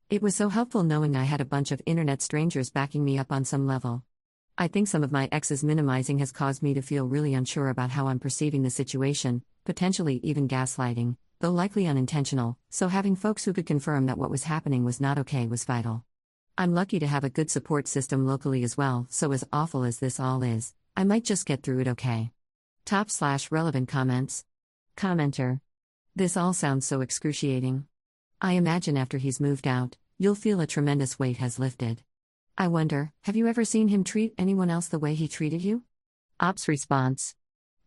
It was so helpful knowing I had a bunch of internet strangers backing me up on some level. I think some of my ex's minimizing has caused me to feel really unsure about how I'm perceiving the situation, potentially even gaslighting, though likely unintentional, so having folks who could confirm that what was happening was not okay was vital. I'm lucky to have a good support system locally as well, so as awful as this all is, I might just get through it okay. /relevant comments. Commenter. This all sounds so excruciating. I imagine after he's moved out, you'll feel a tremendous weight has lifted. I wonder, have you ever seen him treat anyone else the way he treated you? Op's response.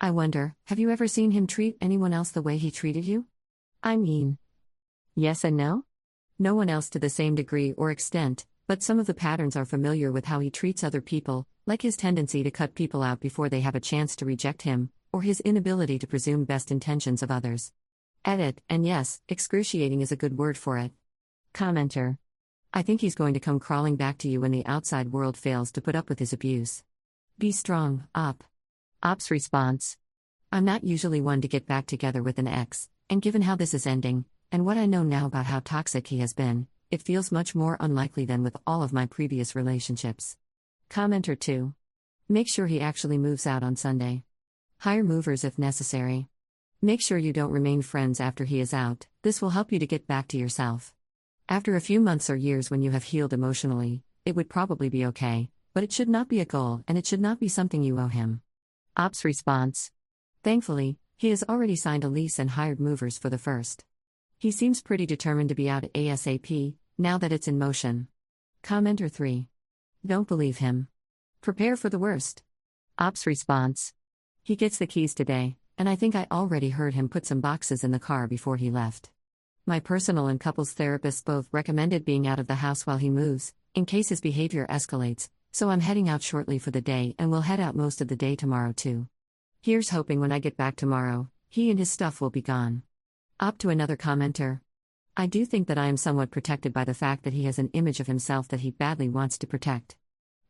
I wonder, have you ever seen him treat anyone else the way he treated you? I mean, yes and no? No one else to the same degree or extent, but some of the patterns are familiar with how he treats other people, like his tendency to cut people out before they have a chance to reject him, or his inability to presume best intentions of others. Edit, and yes, excruciating is a good word for it. Commenter. I think he's going to come crawling back to you when the outside world fails to put up with his abuse. Be strong, Op. Op's response. I'm not usually one to get back together with an ex, and given how this is ending, and what I know now about how toxic he has been, it feels much more unlikely than with all of my previous relationships. Commenter 2. Make sure he actually moves out on Sunday. Hire movers if necessary. Make sure you don't remain friends after he is out, this will help you to get back to yourself. After a few months or years when you have healed emotionally, it would probably be okay, but it should not be a goal and it should not be something you owe him. Op's response. Thankfully, he has already signed a lease and hired movers for the first. He seems pretty determined to be out ASAP, now that it's in motion. Commenter 3. Don't believe him. Prepare for the worst. Op's response. He gets the keys today, and I think I already heard him put some boxes in the car before he left. My personal and couples therapists both recommended being out of the house while he moves, in case his behavior escalates, so I'm heading out shortly for the day and will head out most of the day tomorrow too. Here's hoping when I get back tomorrow, he and his stuff will be gone. Op to another commenter. I do think that I am somewhat protected by the fact that he has an image of himself that he badly wants to protect.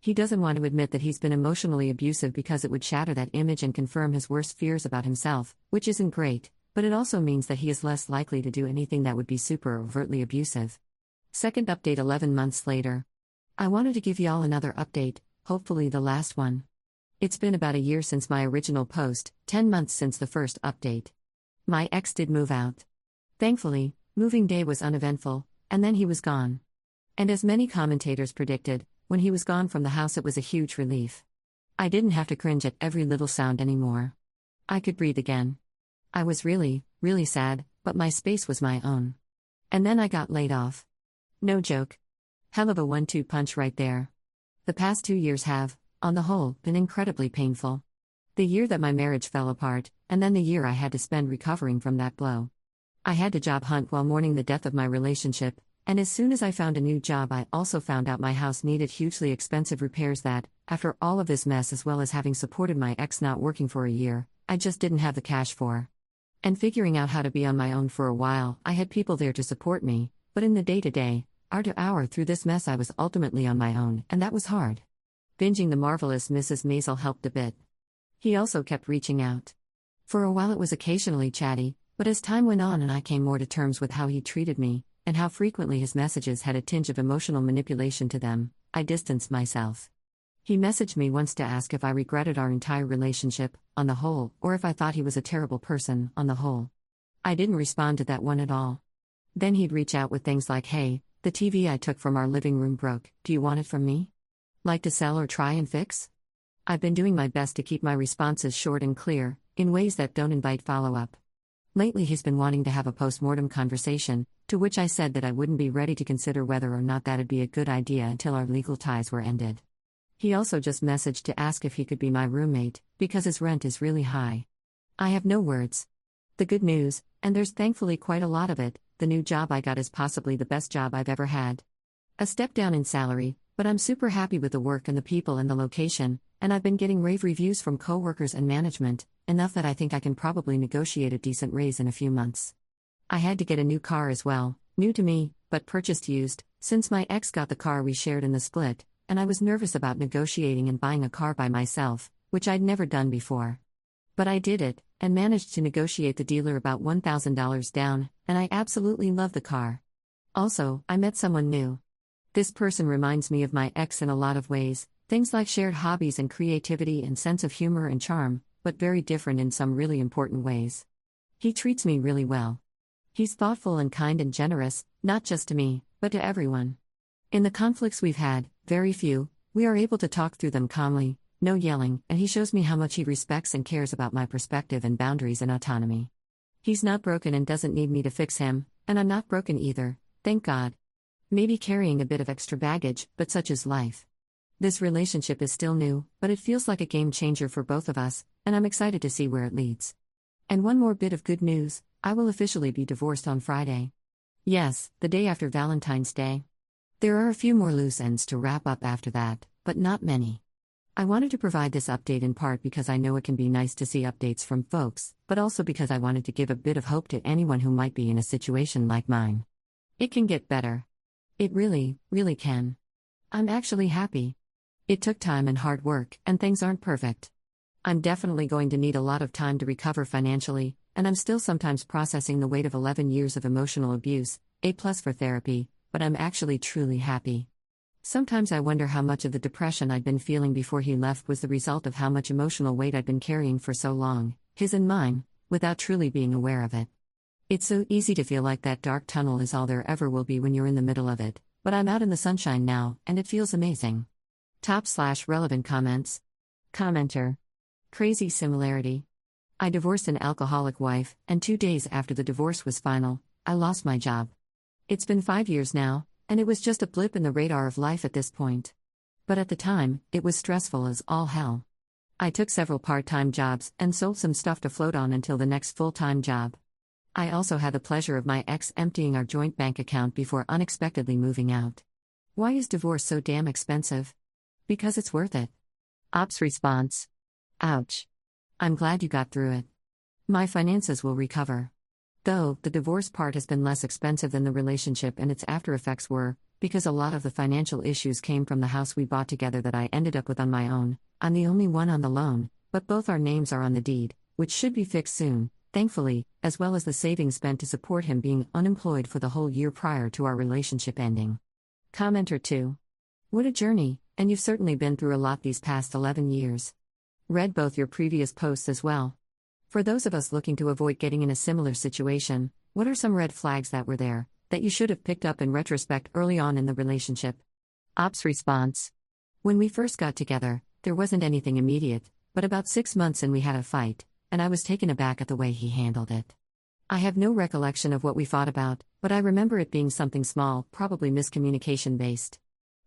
He doesn't want to admit that he's been emotionally abusive because it would shatter that image and confirm his worst fears about himself, which isn't great, but it also means that he is less likely to do anything that would be super overtly abusive. Second update 11 months later. I wanted to give y'all another update, hopefully the last one. It's been about a year since my original post, 10 months since the first update. My ex did move out. Thankfully, moving day was uneventful, and then he was gone. And as many commentators predicted, when he was gone from the house it was a huge relief. I didn't have to cringe at every little sound anymore. I could breathe again. I was really, really sad, but my space was my own. And then I got laid off. No joke. Hell of a 1-2 punch right there. The past 2 years have, on the whole, been incredibly painful. The year that my marriage fell apart, and then the year I had to spend recovering from that blow. I had to job hunt while mourning the death of my relationship, and as soon as I found a new job I also found out my house needed hugely expensive repairs that, after all of this mess as well as having supported my ex not working for a year, I just didn't have the cash for. And figuring out how to be on my own for a while, I had people there to support me, but in the day-to-day, hour-to-hour through this mess I was ultimately on my own, and that was hard. Binging The Marvelous Mrs. Maisel helped a bit. He also kept reaching out. For a while it was occasionally chatty, but as time went on and I came more to terms with how he treated me, and how frequently his messages had a tinge of emotional manipulation to them, I distanced myself. He messaged me once to ask if I regretted our entire relationship, on the whole, or if I thought he was a terrible person, on the whole. I didn't respond to that one at all. Then he'd reach out with things like, hey, the TV I took from our living room broke, do you want it from me? Like to sell or try and fix? I've been doing my best to keep my responses short and clear, in ways that don't invite follow-up. Lately he's been wanting to have a post-mortem conversation, to which I said that I wouldn't be ready to consider whether or not that'd be a good idea until our legal ties were ended. He also just messaged to ask if he could be my roommate, because his rent is really high. I have no words. The good news, and there's thankfully quite a lot of it, the new job I got is possibly the best job I've ever had. A step down in salary, but I'm super happy with the work and the people and the location, and I've been getting rave reviews from coworkers and management, enough that I think I can probably negotiate a decent raise in a few months. I had to get a new car as well, new to me, but purchased used, since my ex got the car we shared in the split, and I was nervous about negotiating and buying a car by myself, which I'd never done before. But I did it, and managed to negotiate the dealer about $1,000 down, and I absolutely love the car. Also, I met someone new. This person reminds me of my ex in a lot of ways, things like shared hobbies and creativity and sense of humor and charm, but very different in some really important ways. He treats me really well. He's thoughtful and kind and generous, not just to me, but to everyone. In the conflicts we've had, very few, we are able to talk through them calmly, no yelling, and he shows me how much he respects and cares about my perspective and boundaries and autonomy. He's not broken and doesn't need me to fix him, and I'm not broken either, thank God. Maybe carrying a bit of extra baggage, but such is life. This relationship is still new, but it feels like a game changer for both of us, and I'm excited to see where it leads. And one more bit of good news, I will officially be divorced on Friday. Yes, the day after Valentine's Day. There are a few more loose ends to wrap up after that, but not many. I wanted to provide this update in part because I know it can be nice to see updates from folks, but also because I wanted to give a bit of hope to anyone who might be in a situation like mine. It can get better. It really, really can. I'm actually happy. It took time and hard work, and things aren't perfect. I'm definitely going to need a lot of time to recover financially, and I'm still sometimes processing the weight of 11 years of emotional abuse, A+ for therapy, but I'm actually truly happy. Sometimes I wonder how much of the depression I'd been feeling before he left was the result of how much emotional weight I'd been carrying for so long, his and mine, without truly being aware of it. It's so easy to feel like that dark tunnel is all there ever will be when you're in the middle of it, but I'm out in the sunshine now, and it feels amazing. /relevant comments. Commenter. Crazy similarity. I divorced an alcoholic wife, and 2 days after the divorce was final, I lost my job. It's been 5 years now, and it was just a blip in the radar of life at this point. But at the time, it was stressful as all hell. I took several part-time jobs and sold some stuff to float on until the next full-time job. I also had the pleasure of my ex emptying our joint bank account before unexpectedly moving out. Why is divorce so damn expensive? Because it's worth it. Ops response. Ouch. I'm glad you got through it. My finances will recover. Though, the divorce part has been less expensive than the relationship and its after effects were, because a lot of the financial issues came from the house we bought together that I ended up with on my own. I'm the only one on the loan, but both our names are on the deed, which should be fixed soon, thankfully, as well as the savings spent to support him being unemployed for the whole year prior to our relationship ending. Commenter 2. What a journey, and you've certainly been through a lot these past 11 years. Read both your previous posts as well. For those of us looking to avoid getting in a similar situation, what are some red flags that were there, that you should have picked up in retrospect early on in the relationship? Ops response. When we first got together, there wasn't anything immediate, but about 6 months in we had a fight, and I was taken aback at the way he handled it. I have no recollection of what we fought about, but I remember it being something small, probably miscommunication based.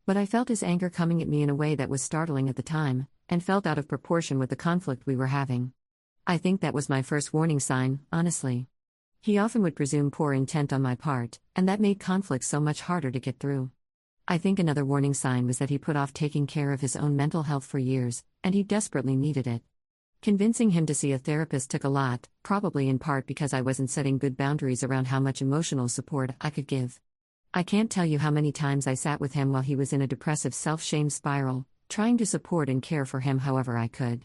But I felt his anger coming at me in a way that was startling at the time, and felt out of proportion with the conflict we were having. I think that was my first warning sign, honestly. He often would presume poor intent on my part, and that made conflict so much harder to get through. I think another warning sign was that he put off taking care of his own mental health for years, and he desperately needed it. Convincing him to see a therapist took a lot, probably in part because I wasn't setting good boundaries around how much emotional support I could give. I can't tell you how many times I sat with him while he was in a depressive self-shame spiral, trying to support and care for him however I could.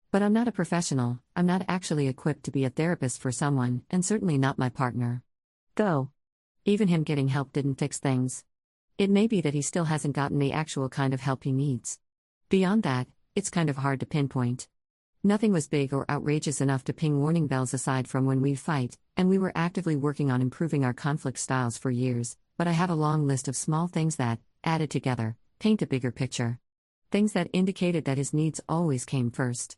But I'm not a professional, I'm not actually equipped to be a therapist for someone, and certainly not my partner. Though, even him getting help didn't fix things. It may be that he still hasn't gotten the actual kind of help he needs. Beyond that, it's kind of hard to pinpoint. Nothing was big or outrageous enough to ping warning bells aside from when we'd fight, and we were actively working on improving our conflict styles for years, but I have a long list of small things that, added together, paint a bigger picture. Things that indicated that his needs always came first.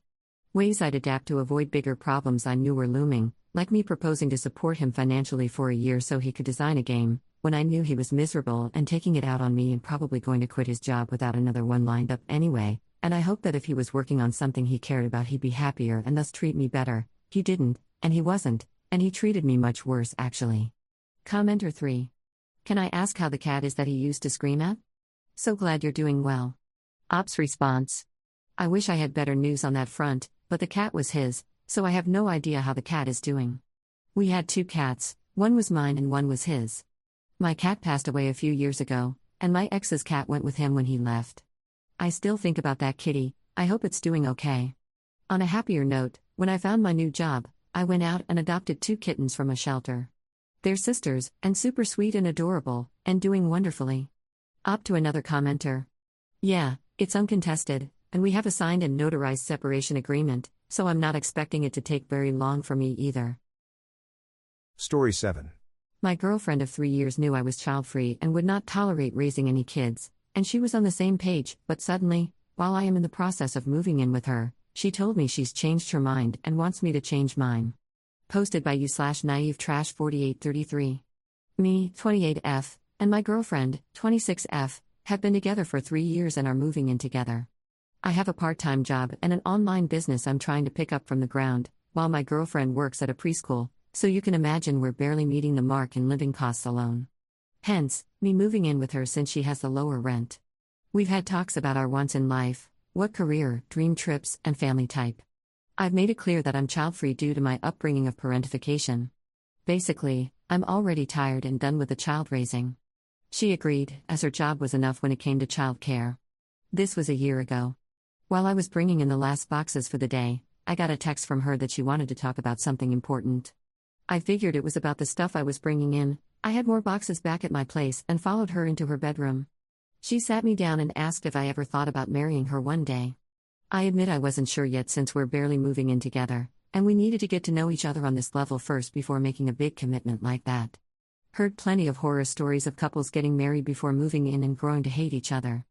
Ways I'd adapt to avoid bigger problems I knew were looming, like me proposing to support him financially for a year so he could design a game, when I knew he was miserable and taking it out on me and probably going to quit his job without another one lined up anyway, and I hoped that if he was working on something he cared about he'd be happier and thus treat me better. He didn't, and he wasn't, and he treated me much worse actually. Commenter 3. Can I ask how the cat is that he used to scream at? So glad you're doing well. Ops response. I wish I had better news on that front, but the cat was his, so I have no idea how the cat is doing. We had 2 cats, one was mine and one was his. My cat passed away a few years ago, and my ex's cat went with him when he left. I still think about that kitty, I hope it's doing okay. On a happier note, when I found my new job, I went out and adopted 2 kittens from a shelter. They're sisters, and super sweet and adorable, and doing wonderfully. Up to another commenter. Yeah, it's uncontested, and we have a signed and notarized separation agreement, so I'm not expecting it to take very long for me either. Story 7. My girlfriend of 3 years knew I was child-free and would not tolerate raising any kids, and she was on the same page, but suddenly, while I am in the process of moving in with her, she told me she's changed her mind and wants me to change mine. Posted by you/naive trash 4833. Me, 28F, and my girlfriend, 26F, have been together for 3 years and are moving in together. I have a part-time job and an online business I'm trying to pick up from the ground, while my girlfriend works at a preschool, so you can imagine we're barely meeting the mark in living costs alone. Hence, me moving in with her since she has the lower rent. We've had talks about our wants in life, what career, dream trips, and family type. I've made it clear that I'm child-free due to my upbringing of parentification. Basically, I'm already tired and done with the child raising. She agreed, as her job was enough when it came to child care. This was a year ago. While I was bringing in the last boxes for the day, I got a text from her that she wanted to talk about something important. I figured it was about the stuff I was bringing in. I had more boxes back at my place and followed her into her bedroom. She sat me down and asked if I ever thought about marrying her one day. I admit I wasn't sure yet since we're barely moving in together, and we needed to get to know each other on this level first before making a big commitment like that. Heard plenty of horror stories of couples getting married before moving in and growing to hate each other.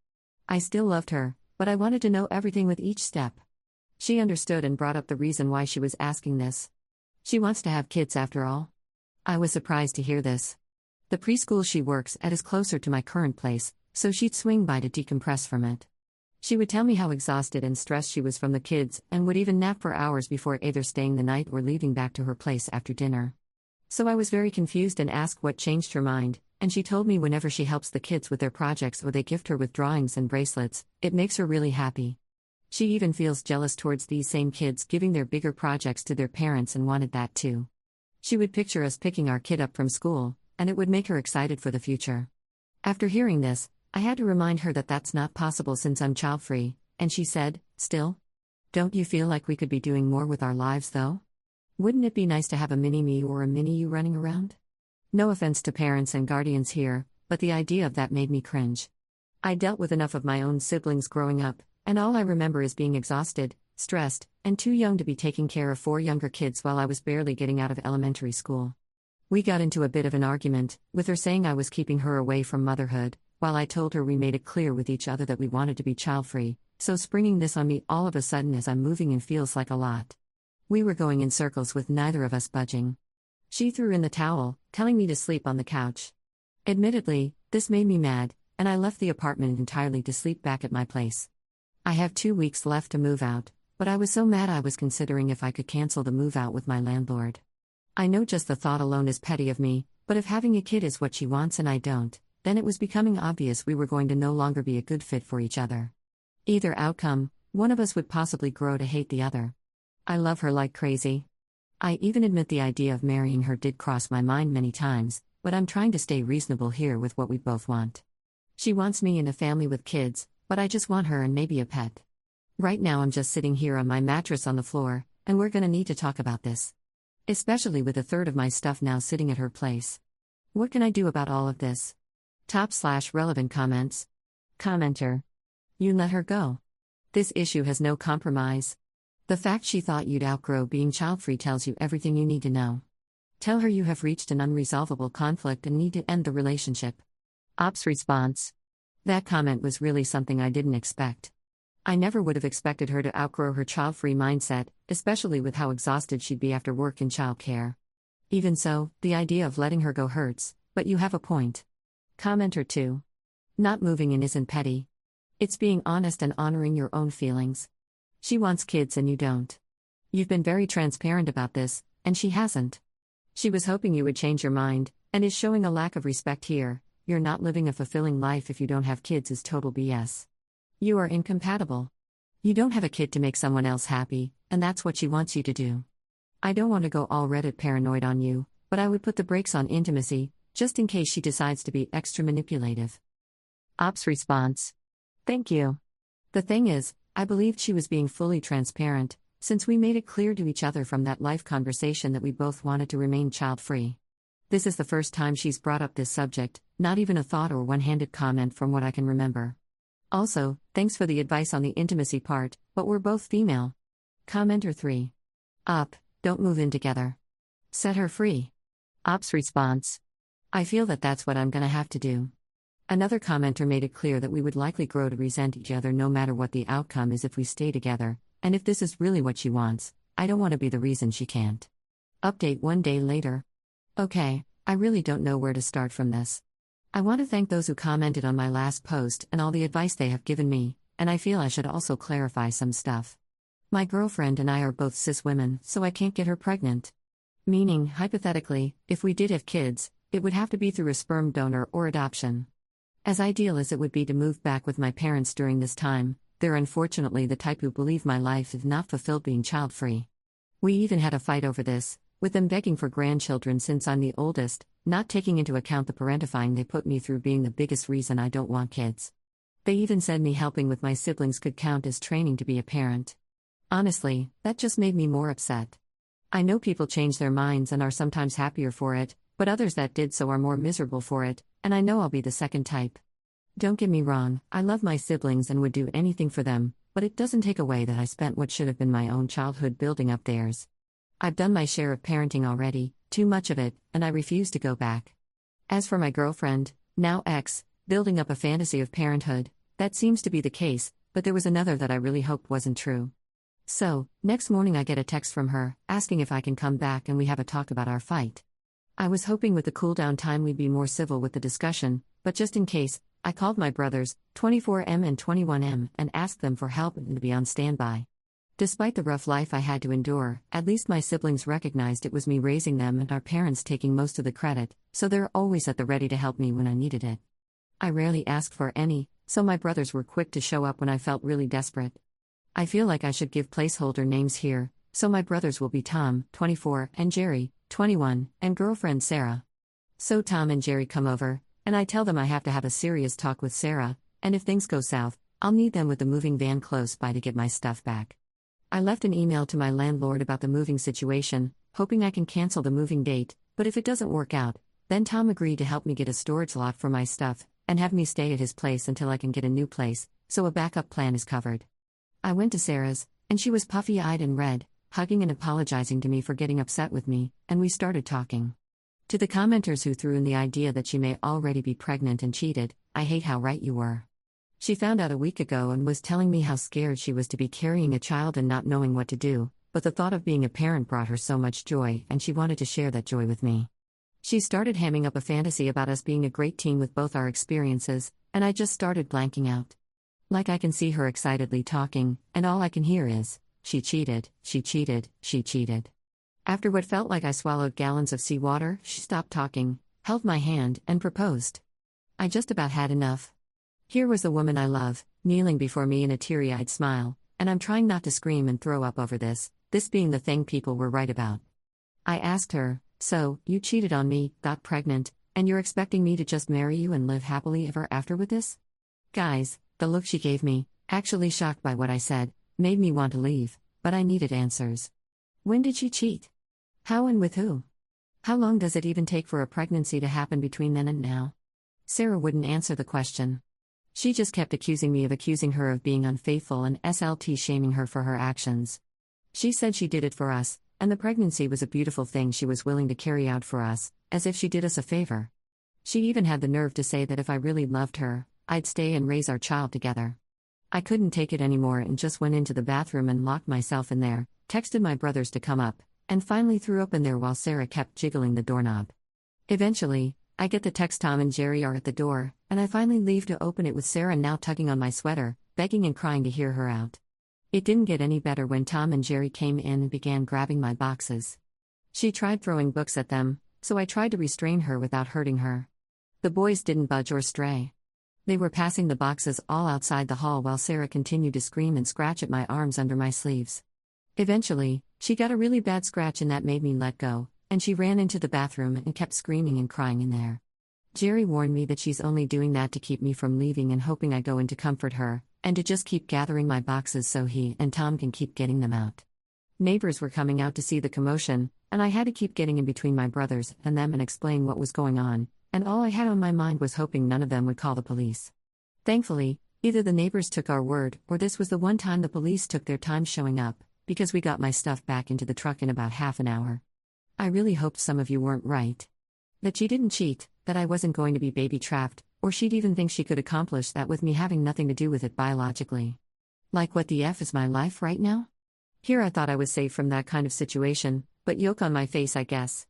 I still loved her, but I wanted to know everything with each step. She understood and brought up the reason why she was asking this. She wants to have kids after all. I was surprised to hear this. The preschool she works at is closer to my current place, so she'd swing by to decompress from it. She would tell me how exhausted and stressed she was from the kids and would even nap for hours before either staying the night or leaving back to her place after dinner. So I was very confused and asked what changed her mind, and she told me whenever she helps the kids with their projects or they gift her with drawings and bracelets, it makes her really happy. She even feels jealous towards these same kids giving their bigger projects to their parents and wanted that too. She would picture us picking our kid up from school, and it would make her excited for the future. After hearing this, I had to remind her that that's not possible since I'm child-free, and she said, "Still? Don't you feel like we could be doing more with our lives though? Wouldn't it be nice to have a mini-me or a mini-you running around?" No offense to parents and guardians here, but the idea of that made me cringe. I dealt with enough of my own siblings growing up, and all I remember is being exhausted, stressed, and too young to be taking care of 4 younger kids while I was barely getting out of elementary school. We got into a bit of an argument, with her saying I was keeping her away from motherhood, while I told her we made it clear with each other that we wanted to be child-free, so springing this on me all of a sudden as I'm moving in feels like a lot. We were going in circles with neither of us budging. She threw in the towel, telling me to sleep on the couch. Admittedly, this made me mad, and I left the apartment entirely to sleep back at my place. I have 2 weeks left to move out, but I was so mad I was considering if I could cancel the move out with my landlord. I know just the thought alone is petty of me, but if having a kid is what she wants and I don't, then it was becoming obvious we were going to no longer be a good fit for each other. Either outcome, one of us would possibly grow to hate the other. I love her like crazy. I even admit the idea of marrying her did cross my mind many times, but I'm trying to stay reasonable here with what we both want. She wants me in a family with kids, but I just want her and maybe a pet. Right now I'm just sitting here on my mattress on the floor, and we're gonna need to talk about this. Especially with a third of my stuff now sitting at her place. What can I do about all of this? /relevant comments. Commenter. You let her go. This issue has no compromise. The fact she thought you'd outgrow being child-free tells you everything you need to know. Tell her you have reached an unresolvable conflict and need to end the relationship. Ops response. That comment was really something I didn't expect. I never would have expected her to outgrow her child-free mindset, especially with how exhausted she'd be after work and childcare. Even so, the idea of letting her go hurts, but you have a point. Commenter 2. Not moving in isn't petty. It's being honest and honoring your own feelings. She wants kids and you don't. You've been very transparent about this, and she hasn't. She was hoping you would change your mind, and is showing a lack of respect here. You're not living a fulfilling life if you don't have kids is total BS. You are incompatible. You don't have a kid to make someone else happy, and that's what she wants you to do. I don't want to go all Reddit paranoid on you, but I would put the brakes on intimacy, just in case she decides to be extra manipulative. Ops response. Thank you. The thing is, I believed she was being fully transparent, since we made it clear to each other from that life conversation that we both wanted to remain child-free. This is the first time she's brought up this subject, not even a thought or one-handed comment from what I can remember. Also, thanks for the advice on the intimacy part, but we're both female. Commenter 3. Don't move in together. Set her free. Ops response. I feel that that's what I'm gonna have to do. Another commenter made it clear that we would likely grow to resent each other no matter what the outcome is if we stay together, and if this is really what she wants, I don't want to be the reason she can't. Update 1 day later. Okay, I really don't know where to start from this. I want to thank those who commented on my last post and all the advice they have given me, and I feel I should also clarify some stuff. My girlfriend and I are both cis women, so I can't get her pregnant. Meaning, hypothetically, if we did have kids, it would have to be through a sperm donor or adoption. As ideal as it would be to move back with my parents during this time, they're unfortunately the type who believe my life is not fulfilled being child-free. We even had a fight over this, with them begging for grandchildren since I'm the oldest, not taking into account the parentifying they put me through being the biggest reason I don't want kids. They even said me helping with my siblings could count as training to be a parent. Honestly, that just made me more upset. I know people change their minds and are sometimes happier for it, but others that did so are more miserable for it, and I know I'll be the second type. Don't get me wrong, I love my siblings and would do anything for them, but it doesn't take away that I spent what should have been my own childhood building up theirs. I've done my share of parenting already, too much of it, and I refuse to go back. As for my girlfriend, now ex, building up a fantasy of parenthood, that seems to be the case, but there was another that I really hoped wasn't true. So, next morning I get a text from her, asking if I can come back and we have a talk about our fight. I was hoping with the cool down time we'd be more civil with the discussion, but just in case, I called my brothers, 24M and 21M, and asked them for help and to be on standby. Despite the rough life I had to endure, at least my siblings recognized it was me raising them and our parents taking most of the credit, so they're always at the ready to help me when I needed it. I rarely asked for any, so my brothers were quick to show up when I felt really desperate. I feel like I should give placeholder names here, so my brothers will be Tom, 24, and Jerry, 21, and girlfriend Sarah. So Tom and Jerry come over, and I tell them I have to have a serious talk with Sarah, and if things go south, I'll need them with the moving van close by to get my stuff back. I left an email to my landlord about the moving situation, hoping I can cancel the moving date, but if it doesn't work out, then Tom agreed to help me get a storage lot for my stuff, and have me stay at his place until I can get a new place, so a backup plan is covered. I went to Sarah's, and she was puffy-eyed and red, hugging and apologizing to me for getting upset with me, and we started talking. To the commenters who threw in the idea that she may already be pregnant and cheated, I hate how right you were. She found out a week ago and was telling me how scared she was to be carrying a child and not knowing what to do, but the thought of being a parent brought her so much joy and she wanted to share that joy with me. She started hamming up a fantasy about us being a great team with both our experiences, and I just started blanking out. Like I can see her excitedly talking, and all I can hear is, she cheated, she cheated, she cheated. After what felt like I swallowed gallons of seawater, she stopped talking, held my hand, and proposed. I just about had enough. Here was the woman I love, kneeling before me in a teary-eyed smile, and I'm trying not to scream and throw up over this being the thing people were right about. I asked her, so, you cheated on me, got pregnant, and you're expecting me to just marry you and live happily ever after with this? Guys, the look she gave me, actually shocked by what I said, made me want to leave, but I needed answers. When did she cheat? How and with who? How long does it even take for a pregnancy to happen between then and now? Sarah wouldn't answer the question. She just kept accusing me of accusing her of being unfaithful and SLT shaming her for her actions. She said she did it for us, and the pregnancy was a beautiful thing she was willing to carry out for us, as if she did us a favor. She even had the nerve to say that if I really loved her, I'd stay and raise our child together. I couldn't take it anymore and just went into the bathroom and locked myself in there, texted my brothers to come up, and finally threw up in there while Sarah kept jiggling the doorknob. Eventually, I get the text Tom and Jerry are at the door, and I finally leave to open it with Sarah now tugging on my sweater, begging and crying to hear her out. It didn't get any better when Tom and Jerry came in and began grabbing my boxes. She tried throwing books at them, so I tried to restrain her without hurting her. The boys didn't budge or stray. They were passing the boxes all outside the hall while Sarah continued to scream and scratch at my arms under my sleeves. Eventually, she got a really bad scratch and that made me let go, and she ran into the bathroom and kept screaming and crying in there. Jerry warned me that she's only doing that to keep me from leaving and hoping I go in to comfort her, and to just keep gathering my boxes so he and Tom can keep getting them out. Neighbors were coming out to see the commotion, and I had to keep getting in between my brothers and them and explain what was going on, and all I had on my mind was hoping none of them would call the police. Thankfully, either the neighbors took our word or this was the one time the police took their time showing up, because we got my stuff back into the truck in about half an hour. I really hoped some of you weren't right. That she didn't cheat, that I wasn't going to be baby-trapped, or she'd even think she could accomplish that with me having nothing to do with it biologically. Like what the F is my life right now? Here I thought I was safe from that kind of situation, but yolk on my face I guess.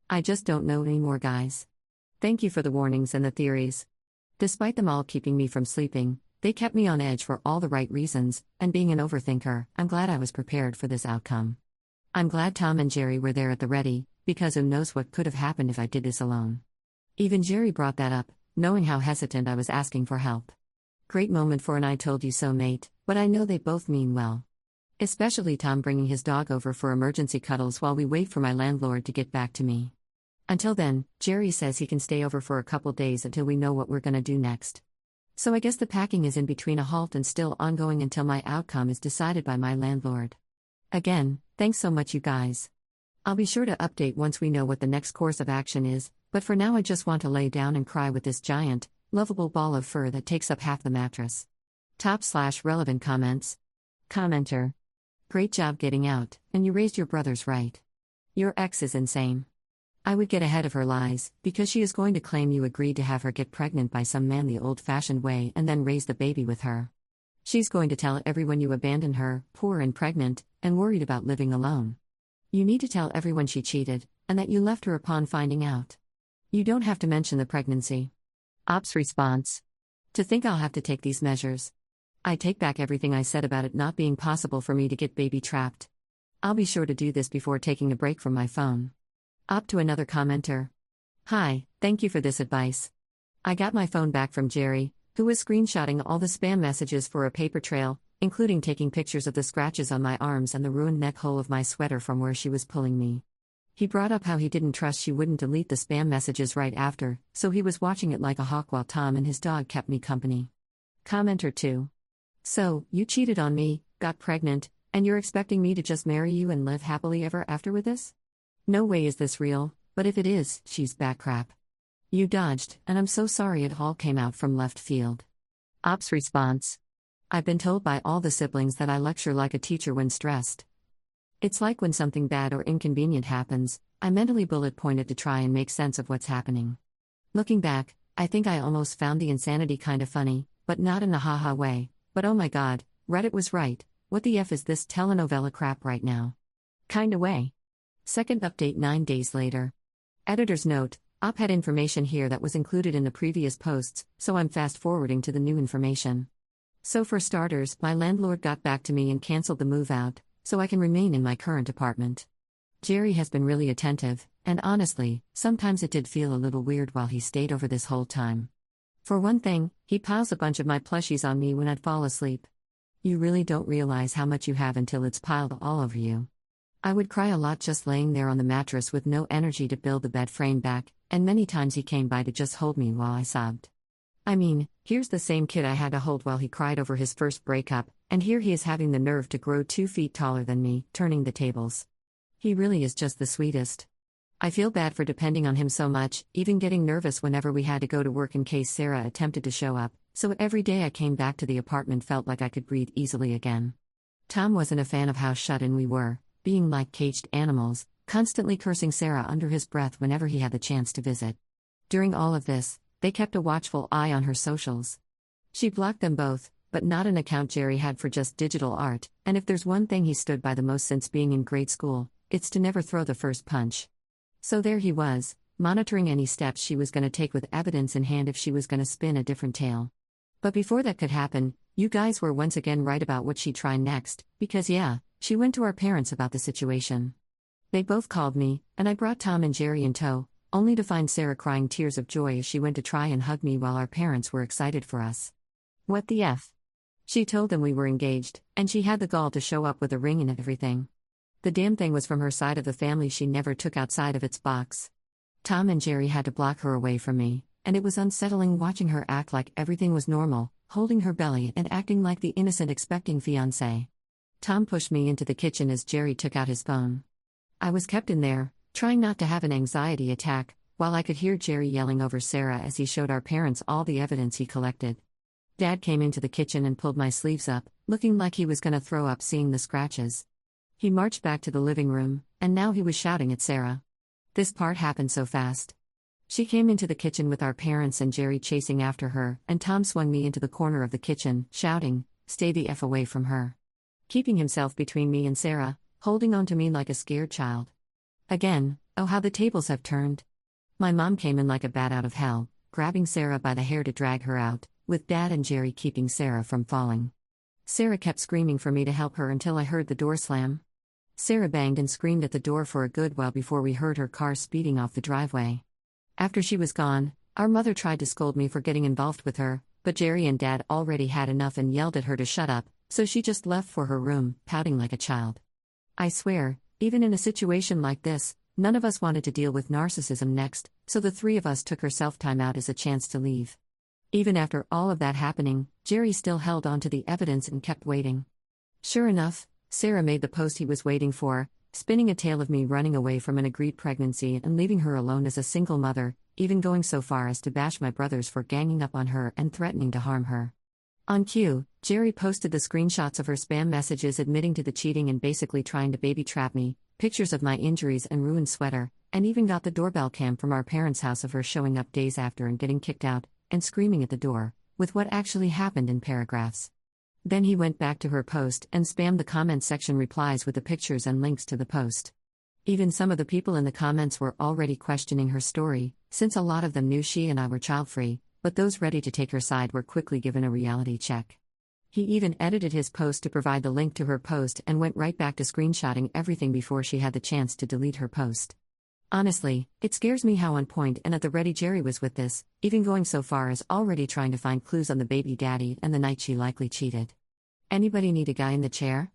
I just don't know anymore guys. Thank you for the warnings and the theories. Despite them all keeping me from sleeping, they kept me on edge for all the right reasons, and being an overthinker, I'm glad I was prepared for this outcome. I'm glad Tom and Jerry were there at the ready, because who knows what could have happened if I did this alone. Even Jerry brought that up, knowing how hesitant I was asking for help. Great moment for an I told you so mate, but I know they both mean well. Especially Tom bringing his dog over for emergency cuddles while we wait for my landlord to get back to me. Until then, Jerry says he can stay over for a couple days until we know what we're gonna do next. So I guess the packing is in between a halt and still ongoing until my outcome is decided by my landlord. Again, thanks so much you guys. I'll be sure to update once we know what the next course of action is, but for now I just want to lay down and cry with this giant, lovable ball of fur that takes up half the mattress. Top/relevant comments. Commenter. Great job getting out, and you raised your brothers right. Your ex is insane. I would get ahead of her lies, because she is going to claim you agreed to have her get pregnant by some man the old-fashioned way and then raise the baby with her. She's going to tell everyone you abandoned her, poor and pregnant, and worried about living alone. You need to tell everyone she cheated, and that you left her upon finding out. You don't have to mention the pregnancy. Op's response. To think I'll have to take these measures. I take back everything I said about it not being possible for me to get baby trapped. I'll be sure to do this before taking a break from my phone. Op to another commenter. Hi, thank you for this advice. I got my phone back from Jerry, who was screenshotting all the spam messages for a paper trail, including taking pictures of the scratches on my arms and the ruined neck hole of my sweater from where she was pulling me. He brought up how he didn't trust she wouldn't delete the spam messages right after, so he was watching it like a hawk while Tom and his dog kept me company. Commenter 2. So, you cheated on me, got pregnant, and you're expecting me to just marry you and live happily ever after with this? No way is this real, but if it is, she's backcrap. You dodged, and I'm so sorry it all came out from left field. Op's response. I've been told by all the siblings that I lecture like a teacher when stressed. It's like when something bad or inconvenient happens, I mentally bullet point it to try and make sense of what's happening. Looking back, I think I almost found the insanity kind of funny, but not in a haha way. But oh my god, Reddit was right, what the F is this telenovela crap right now? Kinda way. Second update 9 days later. Editor's note, Op had information here that was included in the previous posts, so I'm fast forwarding to the new information. So for starters, my landlord got back to me and cancelled the move out, so I can remain in my current apartment. Jerry has been really attentive, and honestly, sometimes it did feel a little weird while he stayed over this whole time. For one thing, he piles a bunch of my plushies on me when I'd fall asleep. You really don't realize how much you have until it's piled all over you. I would cry a lot just laying there on the mattress with no energy to build the bed frame back, and many times he came by to just hold me while I sobbed. I mean, here's the same kid I had to hold while he cried over his first breakup, and here he is having the nerve to grow 2 feet taller than me, turning the tables. He really is just the sweetest. I feel bad for depending on him so much, even getting nervous whenever we had to go to work in case Sarah attempted to show up, so every day I came back to the apartment felt like I could breathe easily again. Tom wasn't a fan of how shut in we were, being like caged animals, constantly cursing Sarah under his breath whenever he had the chance to visit. During all of this, they kept a watchful eye on her socials. She blocked them both, but not an account Jerry had for just digital art, and if there's one thing he stood by the most since being in grade school, it's to never throw the first punch. So there he was, monitoring any steps she was going to take with evidence in hand if she was going to spin a different tale. But before that could happen, you guys were once again right about what she'd try next, because yeah, she went to our parents about the situation. They both called me, and I brought Tom and Jerry in tow, only to find Sarah crying tears of joy as she went to try and hug me while our parents were excited for us. What the F? She told them we were engaged, and she had the gall to show up with a ring and everything. The damn thing was from her side of the family she never took outside of its box. Tom and Jerry had to block her away from me, and it was unsettling watching her act like everything was normal, holding her belly and acting like the innocent expecting fiancé. Tom pushed me into the kitchen as Jerry took out his phone. I was kept in there, trying not to have an anxiety attack, while I could hear Jerry yelling over Sarah as he showed our parents all the evidence he collected. Dad came into the kitchen and pulled my sleeves up, looking like he was going to throw up seeing the scratches. He marched back to the living room, and now he was shouting at Sarah. This part happened so fast. She came into the kitchen with our parents and Jerry chasing after her, and Tom swung me into the corner of the kitchen, shouting, "Stay the F away from her." Keeping himself between me and Sarah, holding on to me like a scared child. Again, oh how the tables have turned. My mom came in like a bat out of hell, grabbing Sarah by the hair to drag her out, with Dad and Jerry keeping Sarah from falling. Sarah kept screaming for me to help her until I heard the door slam. Sarah banged and screamed at the door for a good while before we heard her car speeding off the driveway. After she was gone, our mother tried to scold me for getting involved with her, but Jerry and Dad already had enough and yelled at her to shut up, so she just left for her room, pouting like a child. I swear, even in a situation like this, none of us wanted to deal with narcissism next, so the three of us took her self-time out as a chance to leave. Even after all of that happening, Jerry still held on to the evidence and kept waiting. Sure enough, Sarah made the post he was waiting for, spinning a tale of me running away from an agreed pregnancy and leaving her alone as a single mother, even going so far as to bash my brothers for ganging up on her and threatening to harm her. On cue, Jerry posted the screenshots of her spam messages admitting to the cheating and basically trying to baby trap me, pictures of my injuries and ruined sweater, and even got the doorbell cam from our parents' house of her showing up days after and getting kicked out, and screaming at the door, with what actually happened in paragraphs. Then he went back to her post and spammed the comment section replies with the pictures and links to the post. Even some of the people in the comments were already questioning her story, since a lot of them knew she and I were child-free, but those ready to take her side were quickly given a reality check. He even edited his post to provide the link to her post and went right back to screenshotting everything before she had the chance to delete her post. Honestly, it scares me how on point and at the ready Jerry was with this, even going so far as already trying to find clues on the baby daddy and the night she likely cheated. Anybody need a guy in the chair?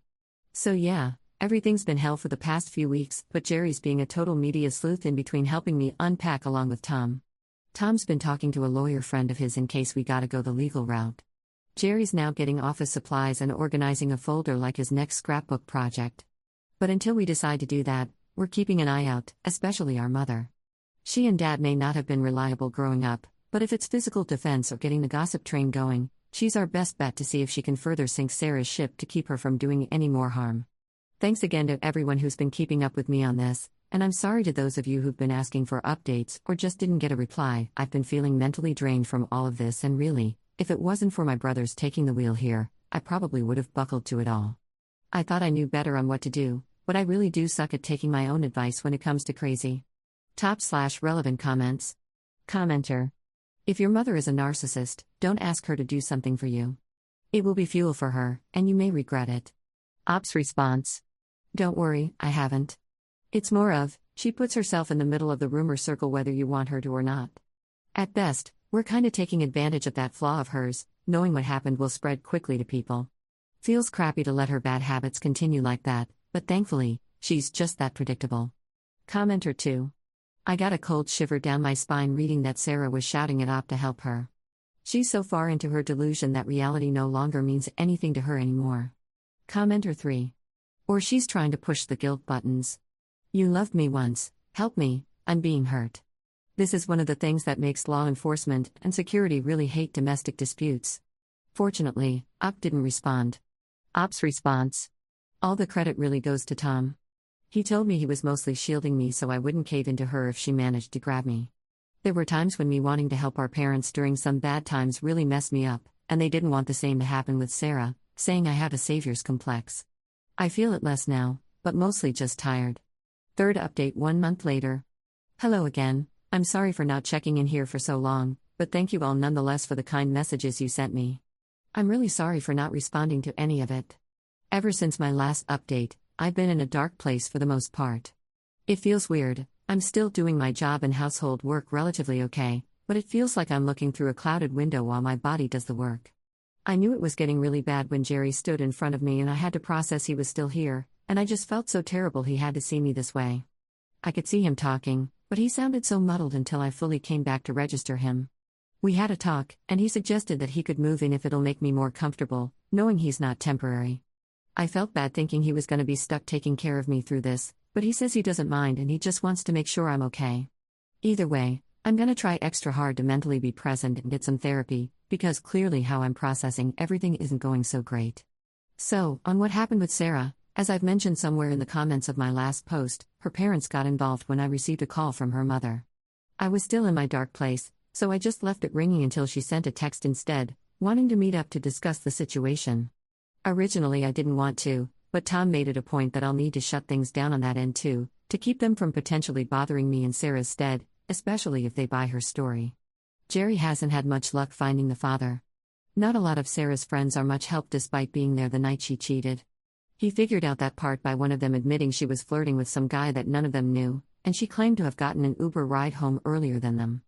So yeah, everything's been hell for the past few weeks, but Jerry's being a total media sleuth in between helping me unpack along with Tom. Tom's been talking to a lawyer friend of his in case we gotta go the legal route. Jerry's now getting office supplies and organizing a folder like his next scrapbook project. But until we decide to do that, we're keeping an eye out, especially our mother. She and Dad may not have been reliable growing up, but if it's physical defense or getting the gossip train going, she's our best bet to see if she can further sink Sarah's ship to keep her from doing any more harm. Thanks again to everyone who's been keeping up with me on this, and I'm sorry to those of you who've been asking for updates or just didn't get a reply. I've been feeling mentally drained from all of this, and really, if it wasn't for my brothers taking the wheel here, I probably would have buckled to it all. I thought I knew better on what to do, but I really do suck at taking my own advice when it comes to crazy. /relevant comments. Commenter. If your mother is a narcissist, don't ask her to do something for you. It will be fuel for her, and you may regret it. Ops response. Don't worry, I haven't. It's more of, she puts herself in the middle of the rumor circle whether you want her to or not. At best, we're kinda taking advantage of that flaw of hers, knowing what happened will spread quickly to people. Feels crappy to let her bad habits continue like that, but thankfully, she's just that predictable. Commenter 2. I got a cold shiver down my spine reading that Sarah was shouting at Op to help her. She's so far into her delusion that reality no longer means anything to her anymore. Commenter 3. Or she's trying to push the guilt buttons. You loved me once, help me, I'm being hurt. This is one of the things that makes law enforcement and security really hate domestic disputes. Fortunately, Op didn't respond. Op's response. All the credit really goes to Tom. He told me he was mostly shielding me so I wouldn't cave into her if she managed to grab me. There were times when me wanting to help our parents during some bad times really messed me up, and they didn't want the same to happen with Sarah, saying I have a savior's complex. I feel it less now, but mostly just tired. Third update 1 month later. Hello again, I'm sorry for not checking in here for so long, but thank you all nonetheless for the kind messages you sent me. I'm really sorry for not responding to any of it. Ever since my last update, I've been in a dark place for the most part. It feels weird, I'm still doing my job and household work relatively okay, but it feels like I'm looking through a clouded window while my body does the work. I knew it was getting really bad when Jerry stood in front of me and I had to process he was still here, and I just felt so terrible he had to see me this way. I could see him talking, but he sounded so muddled until I fully came back to register him. We had a talk, and he suggested that he could move in if it'll make me more comfortable, knowing he's not temporary. I felt bad thinking he was going to be stuck taking care of me through this, but he says he doesn't mind and he just wants to make sure I'm okay. Either way, I'm going to try extra hard to mentally be present and get some therapy, because clearly how I'm processing everything isn't going so great. So, on what happened with Sarah, as I've mentioned somewhere in the comments of my last post, her parents got involved when I received a call from her mother. I was still in my dark place, so I just left it ringing until she sent a text instead, wanting to meet up to discuss the situation. Originally I didn't want to, but Tom made it a point that I'll need to shut things down on that end too, to keep them from potentially bothering me in Sarah's stead, especially if they buy her story. Jerry hasn't had much luck finding the father. Not a lot of Sarah's friends are much help despite being there the night she cheated. He figured out that part by one of them admitting she was flirting with some guy that none of them knew, and she claimed to have gotten an Uber ride home earlier than them.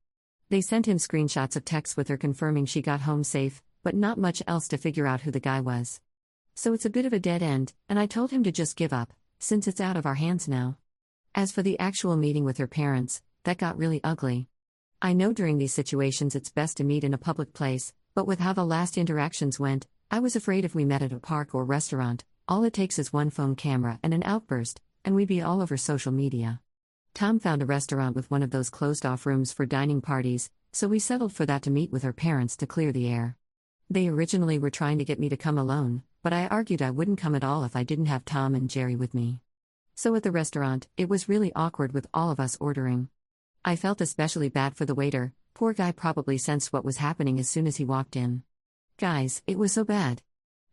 They sent him screenshots of texts with her confirming she got home safe, but not much else to figure out who the guy was. So it's a bit of a dead end, and I told him to just give up, since it's out of our hands now. As for the actual meeting with her parents, that got really ugly. I know during these situations it's best to meet in a public place, but with how the last interactions went, I was afraid if we met at a park or restaurant, all it takes is one phone camera and an outburst, and we'd be all over social media. Tom found a restaurant with one of those closed-off rooms for dining parties, so we settled for that to meet with her parents to clear the air. They originally were trying to get me to come alone, but I argued I wouldn't come at all if I didn't have Tom and Jerry with me. So at the restaurant, it was really awkward with all of us ordering. I felt especially bad for the waiter. Poor guy probably sensed what was happening as soon as he walked in. Guys, it was so bad.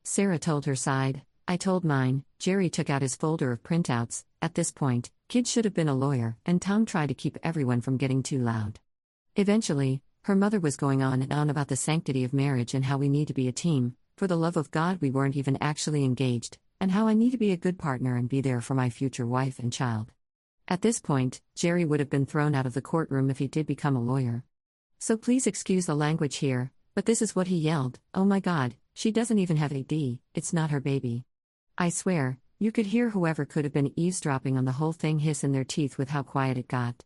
Sarah told her side, I told mine. Jerry took out his folder of printouts. At this point, kid should have been a lawyer, and Tom tried to keep everyone from getting too loud. Eventually, her mother was going on and on about the sanctity of marriage and how we need to be a team. For the love of God, we weren't even actually engaged, and how I need to be a good partner and be there for my future wife and child. At this point, Jerry would have been thrown out of the courtroom if he did become a lawyer. So please excuse the language here, but this is what he yelled. Oh my God, she doesn't even have a D, it's not her baby. I swear, you could hear whoever could have been eavesdropping on the whole thing hiss in their teeth with how quiet it got.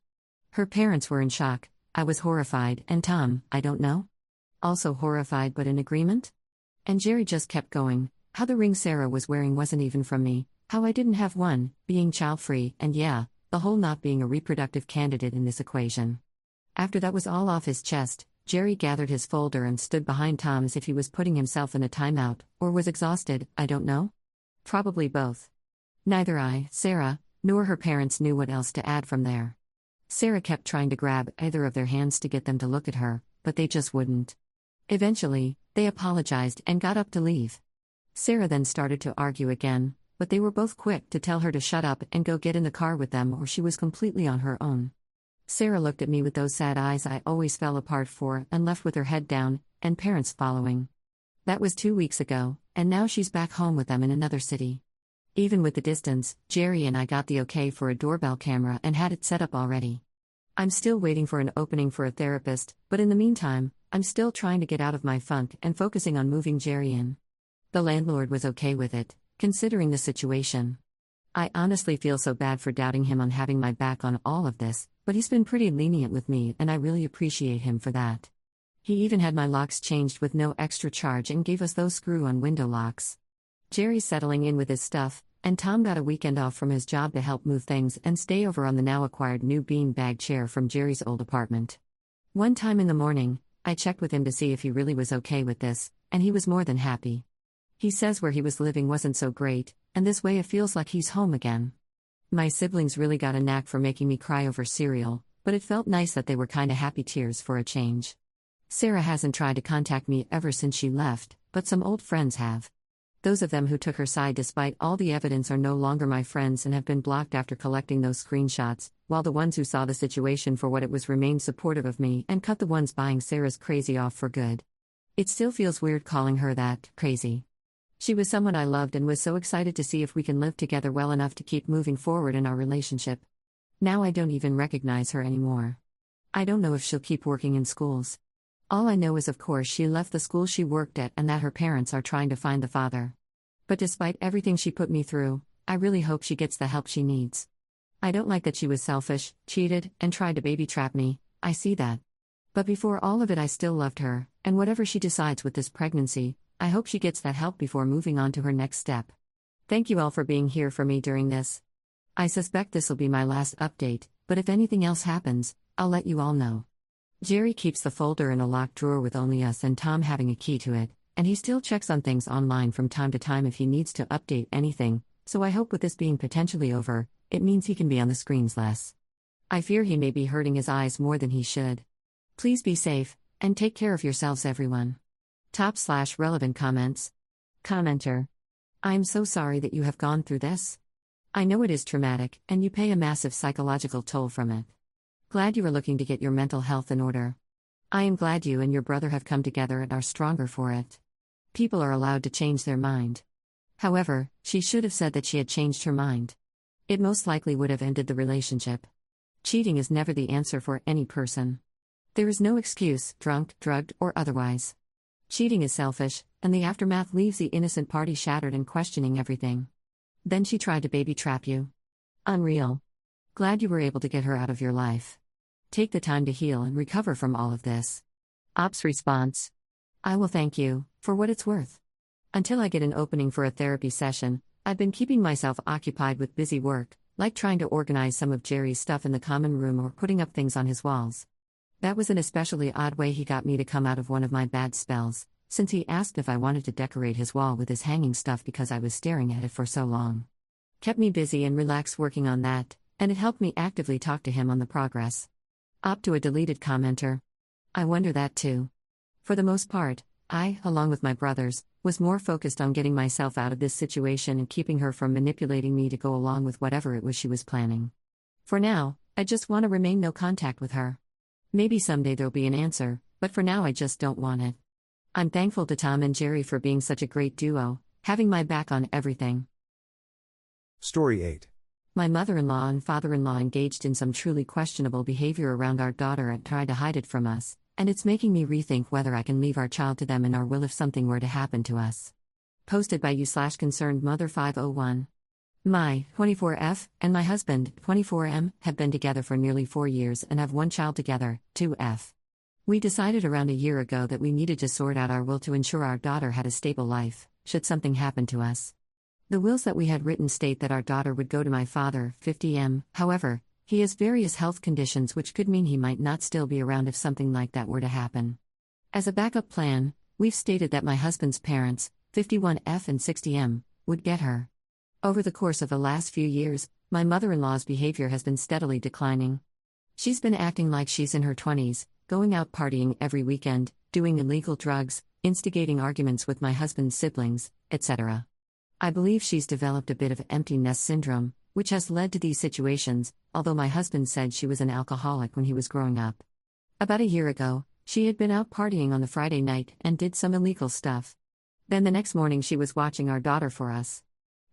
Her parents were in shock, I was horrified, and Tom, I don't know? Also horrified but in agreement? And Jerry just kept going, how the ring Sarah was wearing wasn't even from me, how I didn't have one, being child-free, and yeah, the whole not being a reproductive candidate in this equation. After that was all off his chest, Jerry gathered his folder and stood behind Tom as if he was putting himself in a timeout, or was exhausted, I don't know? Probably both. Neither I, Sarah, nor her parents knew what else to add from there. Sarah kept trying to grab either of their hands to get them to look at her, but they just wouldn't. Eventually, they apologized and got up to leave. Sarah then started to argue again, but they were both quick to tell her to shut up and go get in the car with them or she was completely on her own. Sarah looked at me with those sad eyes I always fell apart for and left with her head down, and parents following. That was 2 weeks ago, and now she's back home with them in another city. Even with the distance, Jerry and I got the okay for a doorbell camera and had it set up already. I'm still waiting for an opening for a therapist, but in the meantime, I'm still trying to get out of my funk and focusing on moving Jerry in. The landlord was okay with it, considering the situation. I honestly feel so bad for doubting him on having my back on all of this, but he's been pretty lenient with me and I really appreciate him for that. He even had my locks changed with no extra charge and gave us those screw-on window locks. Jerry's settling in with his stuff, and Tom got a weekend off from his job to help move things and stay over on the now-acquired new bean-bag chair from Jerry's old apartment. One time in the morning, I checked with him to see if he really was okay with this, and he was more than happy. He says where he was living wasn't so great, and this way it feels like he's home again. My siblings really got a knack for making me cry over cereal, but it felt nice that they were kinda happy tears for a change. Sarah hasn't tried to contact me ever since she left, but some old friends have. Those of them who took her side despite all the evidence are no longer my friends and have been blocked after collecting those screenshots, while the ones who saw the situation for what it was remained supportive of me and cut the ones buying Sarah's crazy off for good. It still feels weird calling her that, crazy. She was someone I loved and was so excited to see if we can live together well enough to keep moving forward in our relationship. Now I don't even recognize her anymore. I don't know if she'll keep working in schools. All I know is of course she left the school she worked at and that her parents are trying to find the father. But despite everything she put me through, I really hope she gets the help she needs. I don't like that she was selfish, cheated, and tried to baby trap me, I see that. But before all of it I still loved her, and whatever she decides with this pregnancy, I hope she gets that help before moving on to her next step. Thank you all for being here for me during this. I suspect this'll be my last update, but if anything else happens, I'll let you all know. Jerry keeps the folder in a locked drawer with only us and Tom having a key to it, and he still checks on things online from time to time if he needs to update anything, so I hope with this being potentially over, it means he can be on the screens less. I fear he may be hurting his eyes more than he should. Please be safe, and take care of yourselves everyone. Top/relevant comments. Commenter. I'm so sorry that you have gone through this. I know it is traumatic, and you pay a massive psychological toll from it. Glad you are looking to get your mental health in order. I am glad you and your brother have come together and are stronger for it. People are allowed to change their mind. However, she should have said that she had changed her mind. It most likely would have ended the relationship. Cheating is never the answer for any person. There is no excuse, drunk, drugged, or otherwise. Cheating is selfish, and the aftermath leaves the innocent party shattered and questioning everything. Then she tried to baby trap you. Unreal. Glad you were able to get her out of your life. Take the time to heal and recover from all of this. Ops response. I will thank you, for what it's worth. Until I get an opening for a therapy session, I've been keeping myself occupied with busy work, like trying to organize some of Jerry's stuff in the common room or putting up things on his walls. That was an especially odd way he got me to come out of one of my bad spells, since he asked if I wanted to decorate his wall with his hanging stuff because I was staring at it for so long. Kept me busy and relaxed working on that, and it helped me actively talk to him on the progress. Opt to a deleted commenter. I wonder that too. For the most part, I, along with my brothers, was more focused on getting myself out of this situation and keeping her from manipulating me to go along with whatever it was she was planning. For now, I just want to remain no contact with her. Maybe someday there'll be an answer, but for now I just don't want it. I'm thankful to Tom and Jerry for being such a great duo, having my back on everything. Story 8. My mother-in-law and father-in-law engaged in some truly questionable behavior around our daughter and tried to hide it from us, and it's making me rethink whether I can leave our child to them in our will if something were to happen to us. Posted by you/concernedmother501. My 24F and my husband 24M have been together for nearly 4 years and have one child together, 2F. We decided around a year ago that we needed to sort out our will to ensure our daughter had a stable life, should something happen to us. The wills that we had written state that our daughter would go to my father, 50M, however, he has various health conditions which could mean he might not still be around if something like that were to happen. As a backup plan, we've stated that my husband's parents, 51F and 60M, would get her. Over the course of the last few years, my mother-in-law's behavior has been steadily declining. She's been acting like she's in her 20s, going out partying every weekend, doing illegal drugs, instigating arguments with my husband's siblings, etc. I believe she's developed a bit of empty nest syndrome, which has led to these situations, although my husband said she was an alcoholic when he was growing up. About a year ago, she had been out partying on the Friday night and did some illegal stuff. Then the next morning she was watching our daughter for us.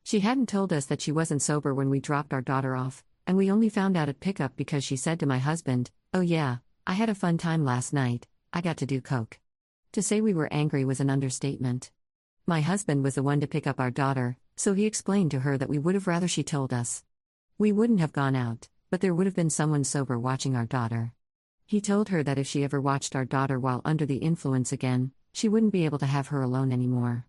She hadn't told us that she wasn't sober when we dropped our daughter off, and we only found out at pickup because she said to my husband, "Oh yeah, I had a fun time last night, I got to do coke." To say we were angry was an understatement. My husband was the one to pick up our daughter, so he explained to her that we would have rather she told us. We wouldn't have gone out, but there would have been someone sober watching our daughter. He told her that if she ever watched our daughter while under the influence again, she wouldn't be able to have her alone anymore.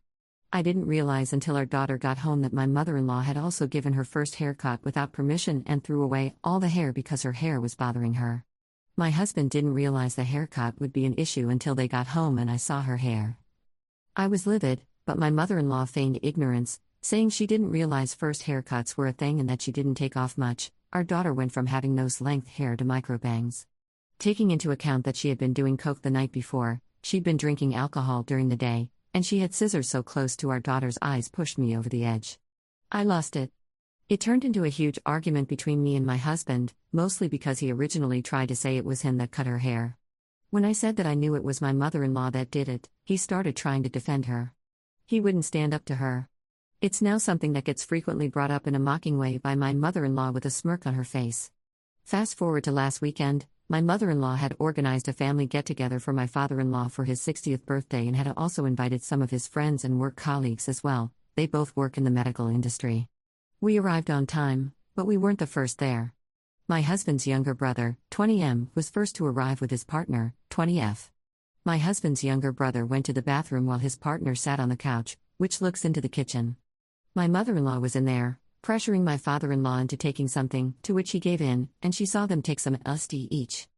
I didn't realize until our daughter got home that my mother-in-law had also given her first haircut without permission and threw away all the hair because her hair was bothering her. My husband didn't realize the haircut would be an issue until they got home and I saw her hair. I was livid, but my mother-in-law feigned ignorance, saying she didn't realize first haircuts were a thing and that she didn't take off much. Our daughter went from having nose-length hair to microbangs. Taking into account that she had been doing coke the night before, she'd been drinking alcohol during the day, and she had scissors so close to our daughter's eyes pushed me over the edge. I lost it. It turned into a huge argument between me and my husband, mostly because he originally tried to say it was him that cut her hair. When I said that I knew it was my mother-in-law that did it, he started trying to defend her. He wouldn't stand up to her. It's now something that gets frequently brought up in a mocking way by my mother-in-law with a smirk on her face. Fast forward to last weekend, my mother-in-law had organized a family get-together for my father-in-law for his 60th birthday and had also invited some of his friends and work colleagues as well. They both work in the medical industry. We arrived on time, but we weren't the first there. My husband's younger brother, 20M, was first to arrive with his partner, 20F. My husband's younger brother went to the bathroom while his partner sat on the couch, which looks into the kitchen. My mother-in-law was in there, pressuring my father-in-law into taking something, to which he gave in, and she saw them take some LSD each.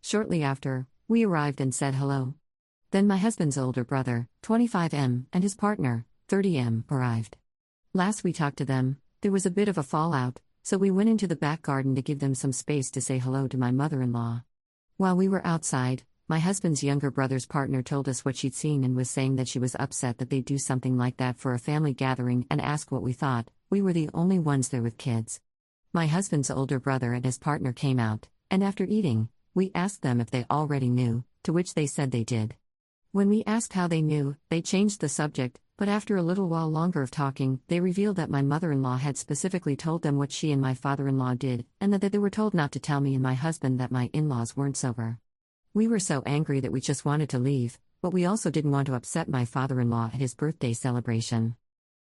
Shortly after, we arrived and said hello. Then my husband's older brother, 25M, and his partner, 30M, arrived. Last we talked to them, there was a bit of a fallout, so we went into the back garden to give them some space to say hello to my mother-in-law. While we were outside, my husband's younger brother's partner told us what she'd seen and was saying that she was upset that they'd do something like that for a family gathering and asked what we thought. We were the only ones there with kids. My husband's older brother and his partner came out, and after eating, we asked them if they already knew, to which they said they did. When we asked how they knew, they changed the subject, but after a little while longer of talking, they revealed that my mother-in-law had specifically told them what she and my father-in-law did, and that they were told not to tell me and my husband that my in-laws weren't sober. We were so angry that we just wanted to leave, but we also didn't want to upset my father-in-law at his birthday celebration.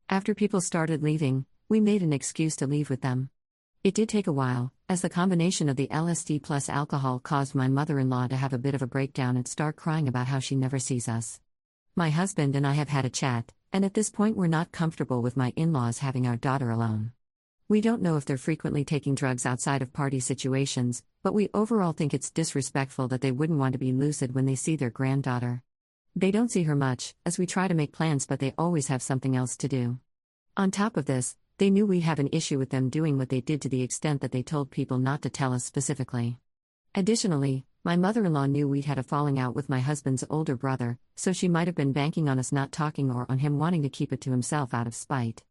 After people started leaving, we made an excuse to leave with them. It did take a while, as the combination of the LSD plus alcohol caused my mother-in-law to have a bit of a breakdown and start crying about how she never sees us. My husband and I have had a chat, and at this point we're not comfortable with my in-laws having our daughter alone. We don't know if they're frequently taking drugs outside of party situations, but we overall think it's disrespectful that they wouldn't want to be lucid when they see their granddaughter. They don't see her much, as we try to make plans, but they always have something else to do. On top of this, they knew we'd have an issue with them doing what they did to the extent that they told people not to tell us specifically. Additionally, my mother-in-law knew we'd had a falling out with my husband's older brother, so she might have been banking on us not talking or on him wanting to keep it to himself out of spite.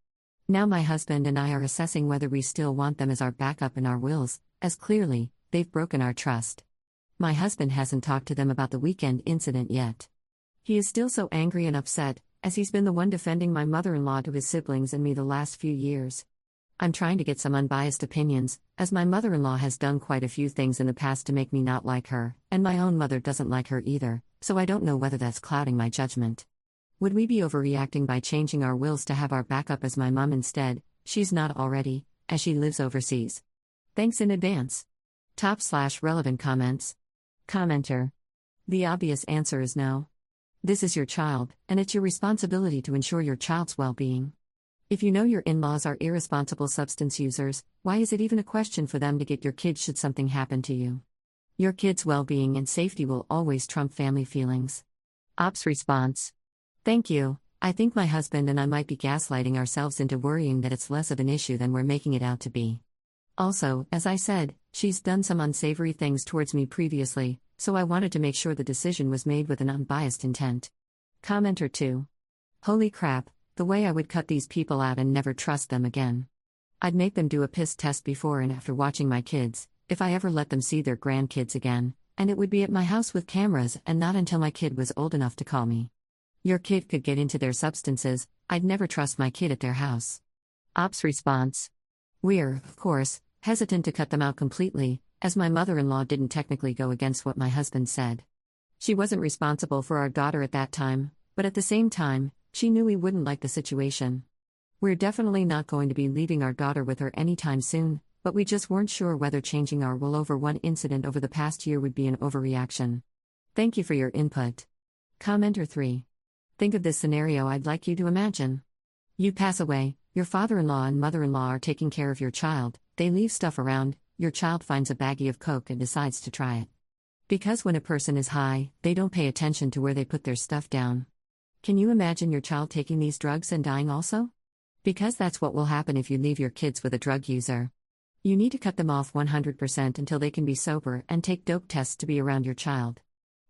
Now my husband and I are assessing whether we still want them as our backup in our wills, as clearly, they've broken our trust. My husband hasn't talked to them about the weekend incident yet. He is still so angry and upset, as he's been the one defending my mother-in-law to his siblings and me the last few years. I'm trying to get some unbiased opinions, as my mother-in-law has done quite a few things in the past to make me not like her, and my own mother doesn't like her either, so I don't know whether that's clouding my judgment. Would we be overreacting by changing our wills to have our backup as my mom instead? She's not already, as she lives overseas. Thanks in advance. Top/relevant comments. Commenter. The obvious answer is no. This is your child, and it's your responsibility to ensure your child's well-being. If you know your in-laws are irresponsible substance users, why is it even a question for them to get your kids should something happen to you? Your kids' well-being and safety will always trump family feelings. Ops response. Thank you. I think my husband and I might be gaslighting ourselves into worrying that it's less of an issue than we're making it out to be. Also, as I said, she's done some unsavory things towards me previously, so I wanted to make sure the decision was made with an unbiased intent. Commenter 2. Holy crap, the way I would cut these people out and never trust them again. I'd make them do a piss test before and after watching my kids, if I ever let them see their grandkids again, and it would be at my house with cameras and not until my kid was old enough to call me. Your kid could get into their substances, I'd never trust my kid at their house. Ops response. We're, of course, hesitant to cut them out completely, as my mother-in-law didn't technically go against what my husband said. She wasn't responsible for our daughter at that time, but at the same time, she knew we wouldn't like the situation. We're definitely not going to be leaving our daughter with her anytime soon, but we just weren't sure whether changing our will over one incident over the past year would be an overreaction. Thank you for your input. Commenter 3. Think of this scenario I'd like you to imagine. You pass away, your father-in-law and mother-in-law are taking care of your child, they leave stuff around, your child finds a baggie of coke and decides to try it. Because when a person is high, they don't pay attention to where they put their stuff down. Can you imagine your child taking these drugs and dying also? Because that's what will happen if you leave your kids with a drug user. You need to cut them off 100% until they can be sober and take dope tests to be around your child.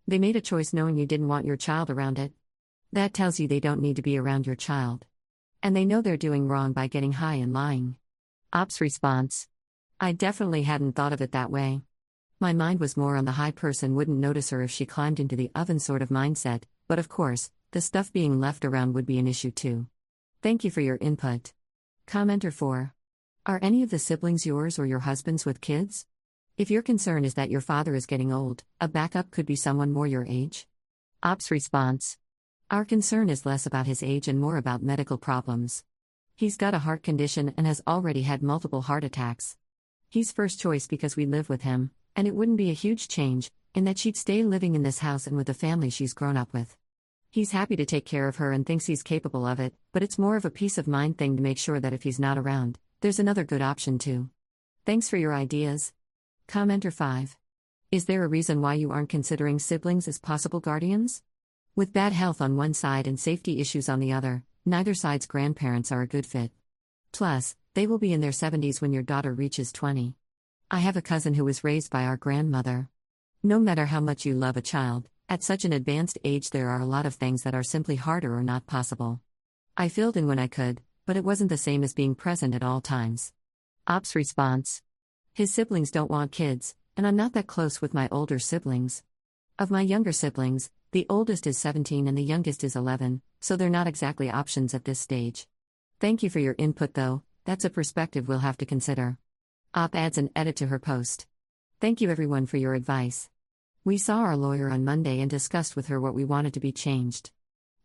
They made a choice knowing you didn't want your child around it. That tells you they don't need to be around your child. And they know they're doing wrong by getting high and lying. Ops response. I definitely hadn't thought of it that way. My mind was more on the high person wouldn't notice her if she climbed into the oven sort of mindset, but of course, the stuff being left around would be an issue too. Thank you for your input. Commenter 4. Are any of the siblings yours or your husband's with kids? If your concern is that your father is getting old, a backup could be someone more your age. Ops response. Our concern is less about his age and more about medical problems. He's got a heart condition and has already had multiple heart attacks. He's first choice because we live with him, and it wouldn't be a huge change, in that she'd stay living in this house and with the family she's grown up with. He's happy to take care of her and thinks he's capable of it, but it's more of a peace of mind thing to make sure that if he's not around, there's another good option too. Thanks for your ideas. Commenter 5. Is there a reason why you aren't considering siblings as possible guardians? With bad health on one side and safety issues on the other, neither side's grandparents are a good fit. Plus, they will be in their 70s when your daughter reaches 20. I have a cousin who was raised by our grandmother. No matter how much you love a child, at such an advanced age there are a lot of things that are simply harder or not possible. I filled in when I could, but it wasn't the same as being present at all times. Ops response. His siblings don't want kids, and I'm not that close with my older siblings. Of my younger siblings, the oldest is 17 and the youngest is 11, so they're not exactly options at this stage. Thank you for your input though, that's a perspective we'll have to consider. Adds an edit to her post. Thank you everyone for your advice. We saw our lawyer on Monday and discussed with her what we wanted to be changed.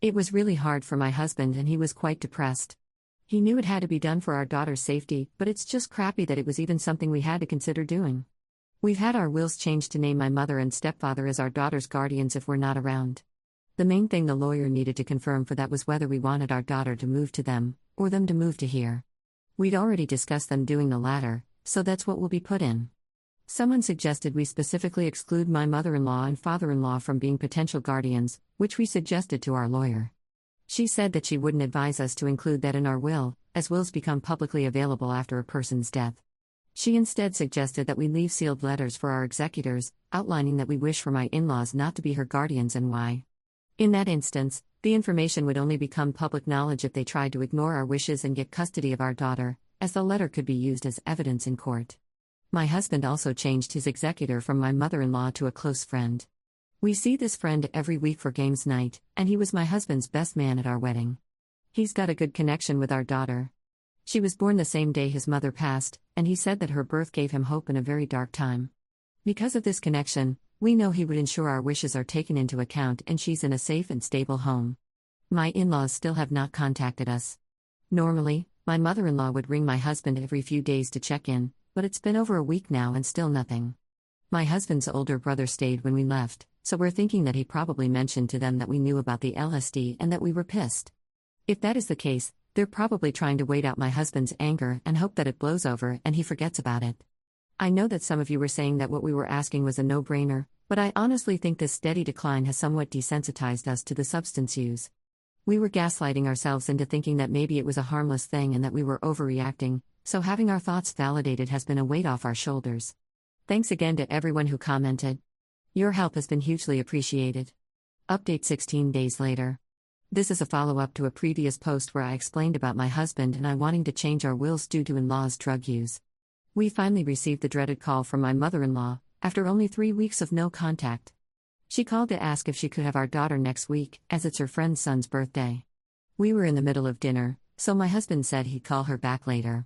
It was really hard for my husband and he was quite depressed. He knew it had to be done for our daughter's safety, but it's just crappy that it was even something we had to consider doing. We've had our wills changed to name my mother and stepfather as our daughter's guardians if we're not around. The main thing the lawyer needed to confirm for that was whether we wanted our daughter to move to them, or them to move to here. We'd already discussed them doing the latter, so that's what will be put in. Someone suggested we specifically exclude my mother-in-law and father-in-law from being potential guardians, which we suggested to our lawyer. She said that she wouldn't advise us to include that in our will, as wills become publicly available after a person's death. She instead suggested that we leave sealed letters for our executors, outlining that we wish for my in-laws not to be her guardians and why. In that instance, the information would only become public knowledge if they tried to ignore our wishes and get custody of our daughter, as the letter could be used as evidence in court. My husband also changed his executor from my mother-in-law to a close friend. We see this friend every week for games night, and he was my husband's best man at our wedding. He's got a good connection with our daughter. She was born the same day his mother passed, and he said that her birth gave him hope in a very dark time. Because of this connection, we know he would ensure our wishes are taken into account and she's in a safe and stable home. My in-laws still have not contacted us. Normally, my mother-in-law would ring my husband every few days to check in, but it's been over a week now and still nothing. My husband's older brother stayed when we left, so we're thinking that he probably mentioned to them that we knew about the LSD and that we were pissed. If that is the case, they're probably trying to wait out my husband's anger and hope that it blows over and he forgets about it. I know that some of you were saying that what we were asking was a no-brainer, but I honestly think this steady decline has somewhat desensitized us to the substance use. We were gaslighting ourselves into thinking that maybe it was a harmless thing and that we were overreacting, so having our thoughts validated has been a weight off our shoulders. Thanks again to everyone who commented. Your help has been hugely appreciated. Update 16 days later. This is a follow-up to a previous post where I explained about my husband and I wanting to change our wills due to in-law's drug use. We finally received the dreaded call from my mother-in-law, after only 3 weeks of no contact. She called to ask if she could have our daughter next week, as it's her friend's son's birthday. We were in the middle of dinner, so my husband said he'd call her back later.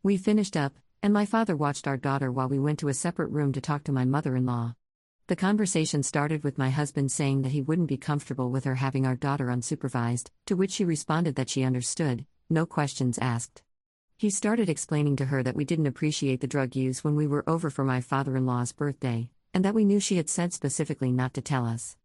We finished up, and my father watched our daughter while we went to a separate room to talk to my mother-in-law. The conversation started with my husband saying that he wouldn't be comfortable with her having our daughter unsupervised, to which she responded that she understood, no questions asked. He started explaining to her that we didn't appreciate the drug use when we were over for my father-in-law's birthday, and that we knew she had said specifically not to tell us.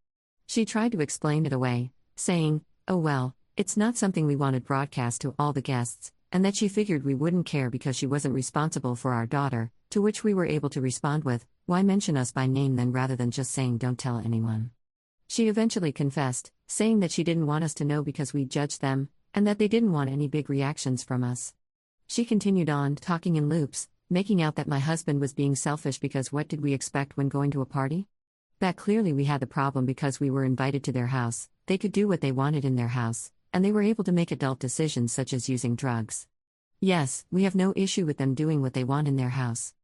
She tried to explain it away, saying, "Oh well, it's not something we wanted broadcast to all the guests," and that she figured we wouldn't care because she wasn't responsible for our daughter, to which we were able to respond with, "Why mention us by name then rather than just saying don't tell anyone?" She eventually confessed, saying that she didn't want us to know because we judged them, and that they didn't want any big reactions from us. She continued on, talking in loops, making out that my husband was being selfish because what did we expect when going to a party? That clearly we had the problem because we were invited to their house, they could do what they wanted in their house, and they were able to make adult decisions such as using drugs. Yes, we have no issue with them doing what they want in their house.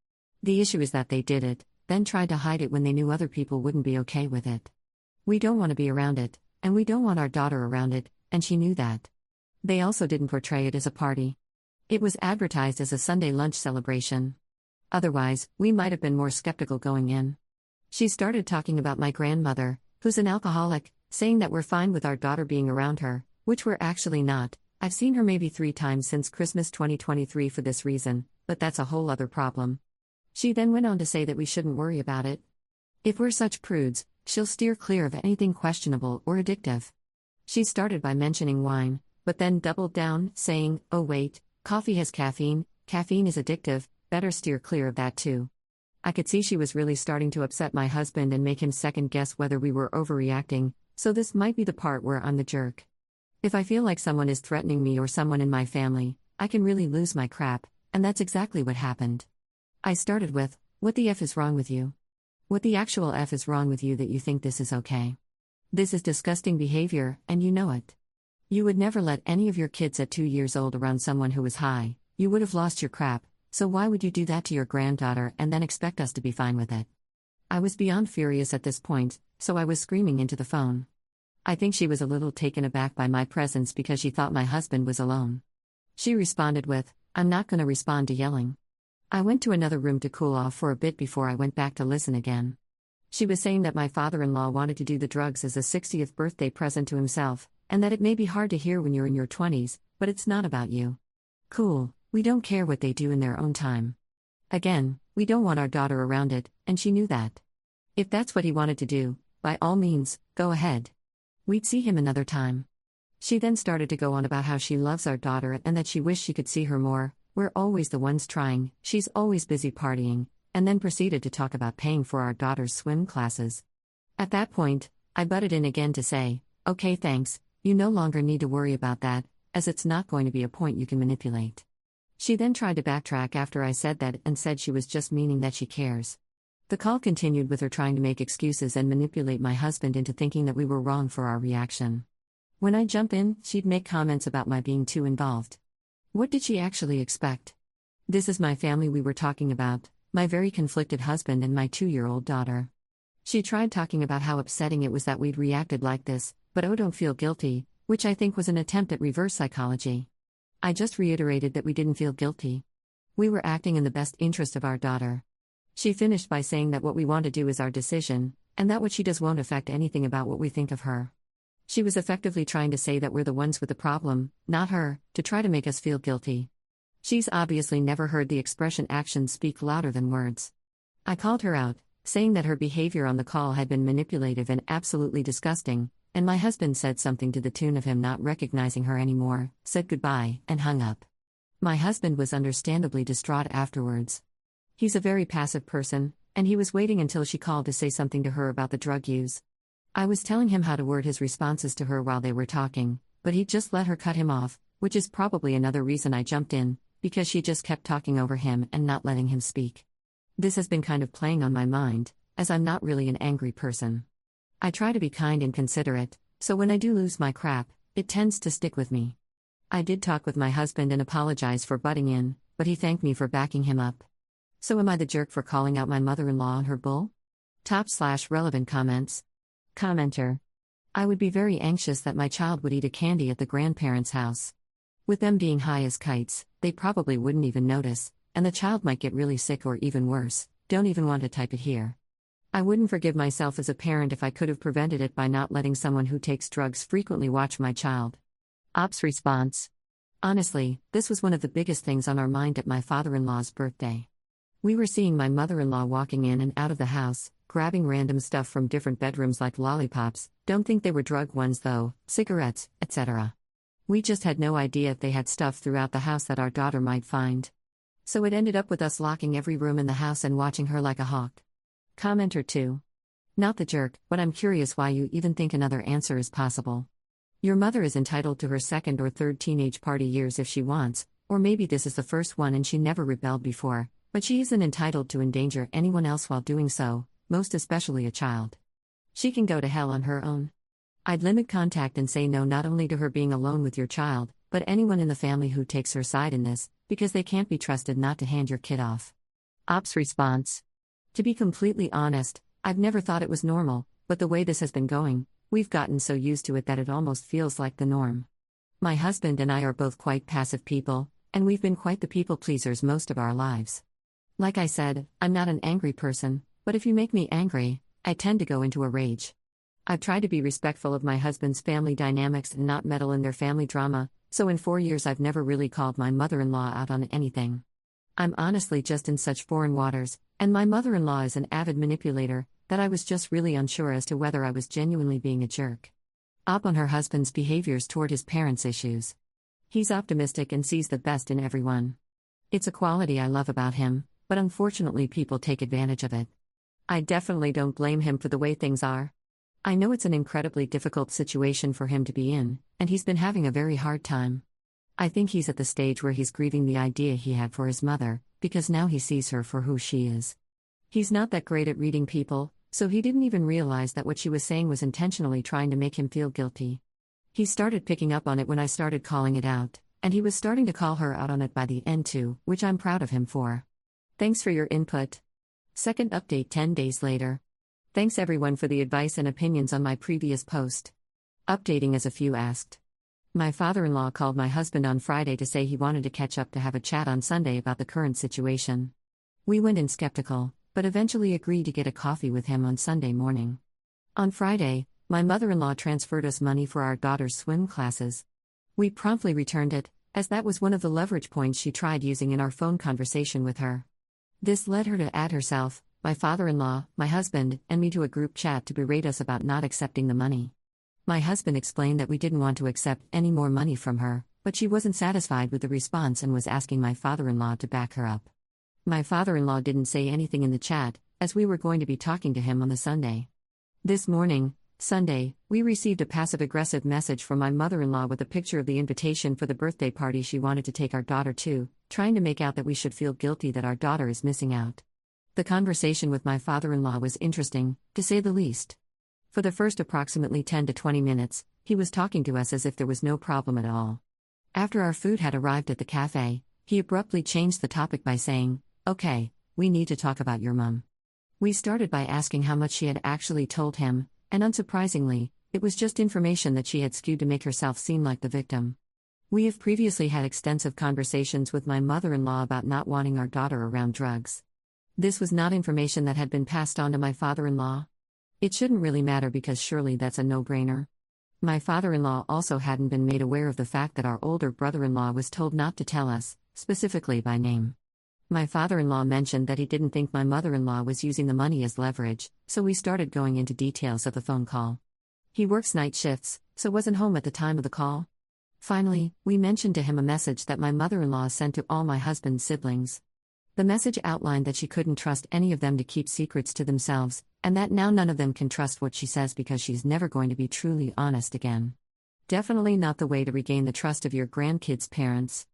The issue is that they did it, then tried to hide it when they knew other people wouldn't be okay with it. We don't want to be around it, and we don't want our daughter around it, and she knew that. They also didn't portray it as a party. It was advertised as a Sunday lunch celebration. Otherwise, we might have been more skeptical going in. She started talking about my grandmother, who's an alcoholic, saying that we're fine with our daughter being around her, which we're actually not. I've seen her maybe 3 times since Christmas 2023 for this reason, but that's a whole other problem. She then went on to say that we shouldn't worry about it. If we're such prudes, she'll steer clear of anything questionable or addictive. She started by mentioning wine, but then doubled down, saying, "Oh wait, coffee has caffeine, caffeine is addictive, better steer clear of that too." I could see she was really starting to upset my husband and make him second guess whether we were overreacting, so this might be the part where I'm the jerk. If I feel like someone is threatening me or someone in my family, I can really lose my crap, and that's exactly what happened. I started with, "What the F is wrong with you? What the actual F is wrong with you that you think this is okay? This is disgusting behavior, and you know it. You would never let any of your kids at 2 years old around someone who was high, you would have lost your crap, so why would you do that to your granddaughter and then expect us to be fine with it?" I was beyond furious at this point, so I was screaming into the phone. I think she was a little taken aback by my presence because she thought my husband was alone. She responded with, "I'm not going to respond to yelling." I went to another room to cool off for a bit before I went back to listen again. She was saying that my father-in-law wanted to do the drugs as a 60th birthday present to himself, and that it may be hard to hear when you're in your 20s, but it's not about you. Cool, we don't care what they do in their own time. Again, we don't want our daughter around it, and she knew that. If that's what he wanted to do, by all means, go ahead. We'd see him another time. She then started to go on about how she loves our daughter and that she wished she could see her more. We're always the ones trying, she's always busy partying, and then proceeded to talk about paying for our daughter's swim classes. At that point, I butted in again to say, "Okay, thanks, you no longer need to worry about that, as it's not going to be a point you can manipulate." She then tried to backtrack after I said that and said she was just meaning that she cares. The call continued with her trying to make excuses and manipulate my husband into thinking that we were wrong for our reaction. When I jump in, she'd make comments about my being too involved. What did she actually expect? This is my family we were talking about, my very conflicted husband and my 2-year-old daughter. She tried talking about how upsetting it was that we'd reacted like this, but oh, don't feel guilty, which I think was an attempt at reverse psychology. I just reiterated that we didn't feel guilty. We were acting in the best interest of our daughter. She finished by saying that what we want to do is our decision, and that what she does won't affect anything about what we think of her. She was effectively trying to say that we're the ones with the problem, not her, to try to make us feel guilty. She's obviously never heard the expression actions speak louder than words. I called her out, saying that her behavior on the call had been manipulative and absolutely disgusting, and my husband said something to the tune of him not recognizing her anymore, said goodbye, and hung up. My husband was understandably distraught afterwards. He's a very passive person, and he was waiting until she called to say something to her about the drug use. I was telling him how to word his responses to her while they were talking, but he just let her cut him off, which is probably another reason I jumped in, because she just kept talking over him and not letting him speak. This has been kind of playing on my mind, as I'm not really an angry person. I try to be kind and considerate, so when I do lose my crap, it tends to stick with me. I did talk with my husband and apologize for butting in, but he thanked me for backing him up. So am I the jerk for calling out my mother-in-law on her bull? /relevant comments. Commenter. I would be very anxious that my child would eat a candy at the grandparents' house. With them being high as kites, they probably wouldn't even notice, and the child might get really sick or even worse. Don't even want to type it here. I wouldn't forgive myself as a parent if I could have prevented it by not letting someone who takes drugs frequently watch my child. Ops response. Honestly, this was one of the biggest things on our mind at my father-in-law's birthday. We were seeing my mother-in-law walking in and out of the house, grabbing random stuff from different bedrooms like lollipops, don't think they were drug ones though, cigarettes, etc. We just had no idea if they had stuff throughout the house that our daughter might find. So it ended up with us locking every room in the house and watching her like a hawk. Commenter 2. Not the jerk, but I'm curious why you even think another answer is possible. Your mother is entitled to her second or third teenage party years if she wants, or maybe this is the first one and she never rebelled before, but she isn't entitled to endanger anyone else while doing so, most especially a child. She can go to hell on her own. I'd limit contact and say no not only to her being alone with your child, but anyone in the family who takes her side in this, because they can't be trusted not to hand your kid off. Ops response. To be completely honest, I've never thought it was normal, but the way this has been going, we've gotten so used to it that it almost feels like the norm. My husband and I are both quite passive people, and we've been quite the people pleasers most of our lives. Like I said, I'm not an angry person, but if you make me angry, I tend to go into a rage. I've tried to be respectful of my husband's family dynamics and not meddle in their family drama, so in 4 years I've never really called my mother-in-law out on anything. I'm honestly just in such foreign waters, and my mother-in-law is an avid manipulator, that I was just really unsure as to whether I was genuinely being a jerk. Up on her husband's behaviors toward his parents' issues. He's optimistic and sees the best in everyone. It's a quality I love about him, but unfortunately people take advantage of it. I definitely don't blame him for the way things are. I know it's an incredibly difficult situation for him to be in, and he's been having a very hard time. I think he's at the stage where he's grieving the idea he had for his mother, because now he sees her for who she is. He's not that great at reading people, so he didn't even realize that what she was saying was intentionally trying to make him feel guilty. He started picking up on it when I started calling it out, and he was starting to call her out on it by the end too, which I'm proud of him for. Thanks for your input. Second update 10 days later. Thanks everyone for the advice and opinions on my previous post. Updating as a few asked. My father-in-law called my husband on Friday to say he wanted to catch up to have a chat on Sunday about the current situation. We went in skeptical, but eventually agreed to get a coffee with him on Sunday morning. On Friday, my mother-in-law transferred us money for our daughter's swim classes. We promptly returned it, as that was one of the leverage points she tried using in our phone conversation with her. This led her to add herself, my father-in-law, my husband, and me to a group chat to berate us about not accepting the money. My husband explained that we didn't want to accept any more money from her, but she wasn't satisfied with the response and was asking my father-in-law to back her up. My father-in-law didn't say anything in the chat, as we were going to be talking to him on the Sunday. This morning, Sunday, we received a passive-aggressive message from my mother-in-law with a picture of the invitation for the birthday party she wanted to take our daughter to, trying to make out that we should feel guilty that our daughter is missing out. The conversation with my father-in-law was interesting, to say the least. For the first approximately 10 to 20 minutes, he was talking to us as if there was no problem at all. After our food had arrived at the cafe, he abruptly changed the topic by saying, "Okay, we need to talk about your mum." We started by asking how much she had actually told him, and unsurprisingly, it was just information that she had skewed to make herself seem like the victim. We have previously had extensive conversations with my mother-in-law about not wanting our daughter around drugs. This was not information that had been passed on to my father-in-law. It shouldn't really matter because surely that's a no-brainer. My father-in-law also hadn't been made aware of the fact that our older brother-in-law was told not to tell us, specifically by name. My father-in-law mentioned that he didn't think my mother-in-law was using the money as leverage, so we started going into details of the phone call. He works night shifts, so wasn't home at the time of the call. Finally, we mentioned to him a message that my mother-in-law sent to all my husband's siblings. The message outlined that she couldn't trust any of them to keep secrets to themselves, and that now none of them can trust what she says because she's never going to be truly honest again. Definitely not the way to regain the trust of your grandkids' parents.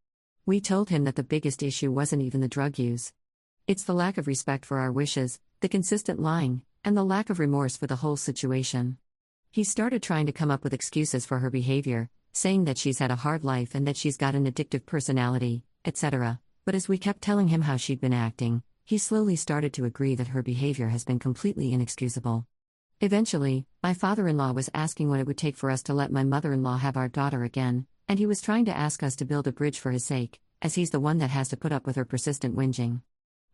We told him that the biggest issue wasn't even the drug use. It's the lack of respect for our wishes, the consistent lying, and the lack of remorse for the whole situation. He started trying to come up with excuses for her behavior, saying that she's had a hard life and that she's got an addictive personality, etc. But as we kept telling him how she'd been acting, he slowly started to agree that her behavior has been completely inexcusable. Eventually, my father-in-law was asking what it would take for us to let my mother-in-law have our daughter again, and he was trying to ask us to build a bridge for his sake, as he's the one that has to put up with her persistent whinging.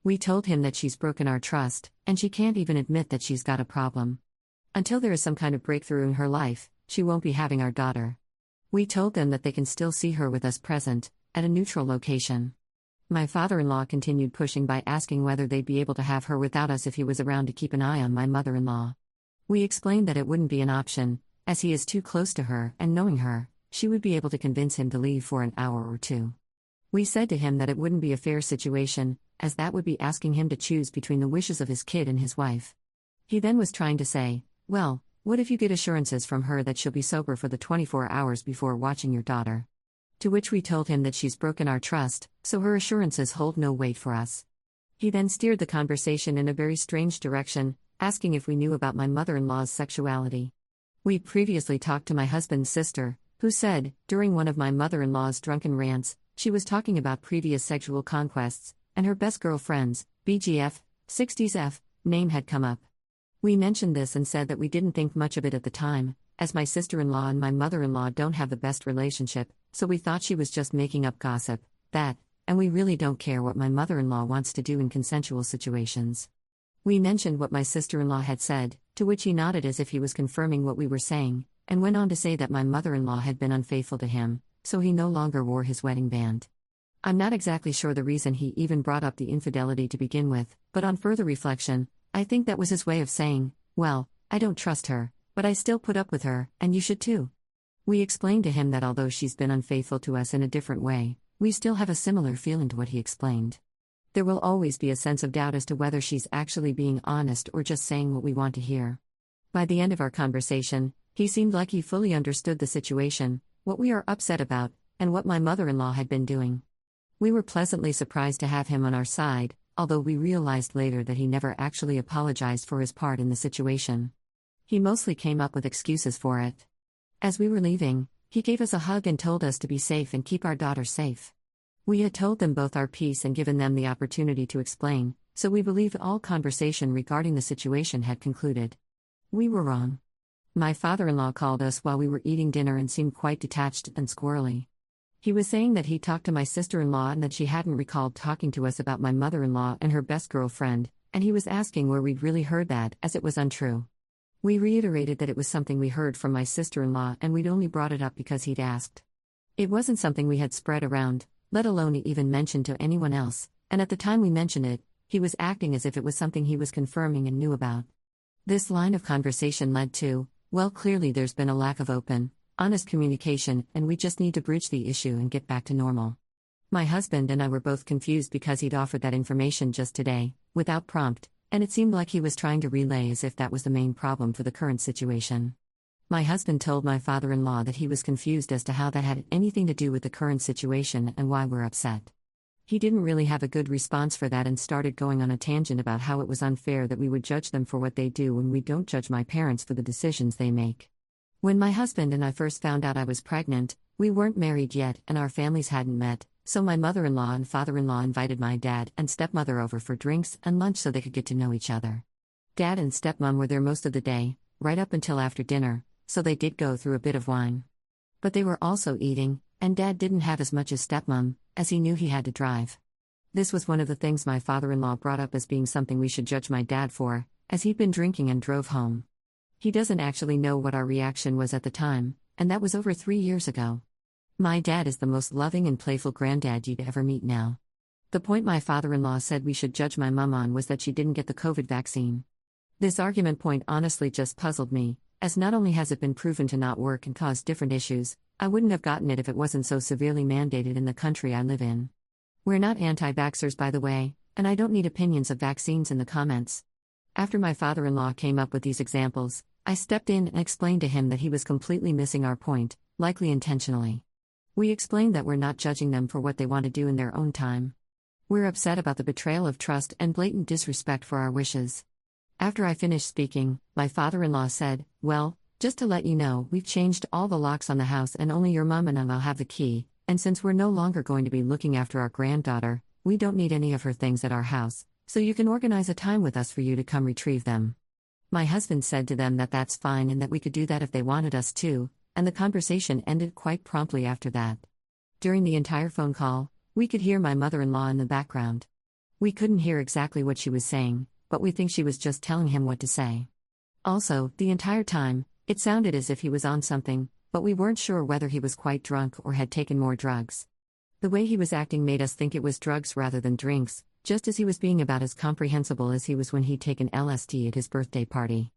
We told him that she's broken our trust, and she can't even admit that she's got a problem. Until there is some kind of breakthrough in her life, she won't be having our daughter. We told them that they can still see her with us present, at a neutral location. My father-in-law continued pushing by asking whether they'd be able to have her without us if he was around to keep an eye on my mother-in-law. We explained that it wouldn't be an option, as he is too close to her, and knowing her, she would be able to convince him to leave for an hour or two. We said to him that it wouldn't be a fair situation, as that would be asking him to choose between the wishes of his kid and his wife. He then was trying to say, "Well, what if you get assurances from her that she'll be sober for the 24 hours before watching your daughter?" To which we told him that she's broken our trust, so her assurances hold no weight for us. He then steered the conversation in a very strange direction, asking if we knew about my mother-in-law's sexuality. We'd previously talked to my husband's sister, who said, during one of my mother-in-law's drunken rants, she was talking about previous sexual conquests, and her best girlfriend's, BGF, 60s F, name had come up. We mentioned this and said that we didn't think much of it at the time, as my sister-in-law and my mother-in-law don't have the best relationship, so we thought she was just making up gossip, and we really don't care what my mother-in-law wants to do in consensual situations. We mentioned what my sister-in-law had said, to which he nodded as if he was confirming what we were saying, and went on to say that my mother-in-law had been unfaithful to him, so he no longer wore his wedding band. I'm not exactly sure the reason he even brought up the infidelity to begin with, but on further reflection, I think that was his way of saying, well, I don't trust her, but I still put up with her, and you should too. We explained to him that although she's been unfaithful to us in a different way, we still have a similar feeling to what he explained. There will always be a sense of doubt as to whether she's actually being honest or just saying what we want to hear. By the end of our conversation, he seemed like he fully understood the situation, what we are upset about, and what my mother-in-law had been doing. We were pleasantly surprised to have him on our side, although we realized later that he never actually apologized for his part in the situation. He mostly came up with excuses for it. As we were leaving, he gave us a hug and told us to be safe and keep our daughter safe. We had told them both our piece and given them the opportunity to explain, so we believed all conversation regarding the situation had concluded. We were wrong. My father-in-law called us while we were eating dinner and seemed quite detached and squirrely. He was saying that he talked to my sister-in-law and that she hadn't recalled talking to us about my mother-in-law and her best girlfriend, and he was asking where we'd really heard that, as it was untrue. We reiterated that it was something we heard from my sister-in-law and we'd only brought it up because he'd asked. It wasn't something we had spread around, let alone even mentioned to anyone else, and at the time we mentioned it, he was acting as if it was something he was confirming and knew about. This line of conversation led to, well, clearly there's been a lack of open, honest communication, and we just need to bridge the issue and get back to normal. My husband and I were both confused because he'd offered that information just today, without prompt, and it seemed like he was trying to relay as if that was the main problem for the current situation. My husband told my father-in-law that he was confused as to how that had anything to do with the current situation and why we're upset. He didn't really have a good response for that and started going on a tangent about how it was unfair that we would judge them for what they do when we don't judge my parents for the decisions they make. When my husband and I first found out I was pregnant, we weren't married yet and our families hadn't met, so my mother-in-law and father-in-law invited my dad and stepmother over for drinks and lunch so they could get to know each other. Dad and stepmom were there most of the day, right up until after dinner, so they did go through a bit of wine. But they were also eating, and Dad didn't have as much as stepmom, as he knew he had to drive. This was one of the things my father-in-law brought up as being something we should judge my dad for, as he'd been drinking and drove home. He doesn't actually know what our reaction was at the time, and that was over 3 years ago. My dad is the most loving and playful granddad you'd ever meet now. The point my father-in-law said we should judge my mum on was that she didn't get the COVID vaccine. This argument point honestly just puzzled me, as not only has it been proven to not work and cause different issues, I wouldn't have gotten it if it wasn't so severely mandated in the country I live in. We're not anti-vaxxers, by the way, and I don't need opinions of vaccines in the comments. After my father-in-law came up with these examples, I stepped in and explained to him that he was completely missing our point, likely intentionally. We explained that we're not judging them for what they want to do in their own time. We're upset about the betrayal of trust and blatant disrespect for our wishes. After I finished speaking, my father-in-law said, well, just to let you know, we've changed all the locks on the house and only your mum and I'll have the key, and since we're no longer going to be looking after our granddaughter, we don't need any of her things at our house, so you can organize a time with us for you to come retrieve them. My husband said to them that that's fine and that we could do that if they wanted us to, and the conversation ended quite promptly after that. During the entire phone call, we could hear my mother-in-law in the background. We couldn't hear exactly what she was saying, but we think she was just telling him what to say. Also, the entire time, it sounded as if he was on something, but we weren't sure whether he was quite drunk or had taken more drugs. The way he was acting made us think it was drugs rather than drinks, just as he was being about as comprehensible as he was when he'd taken LSD at his birthday party.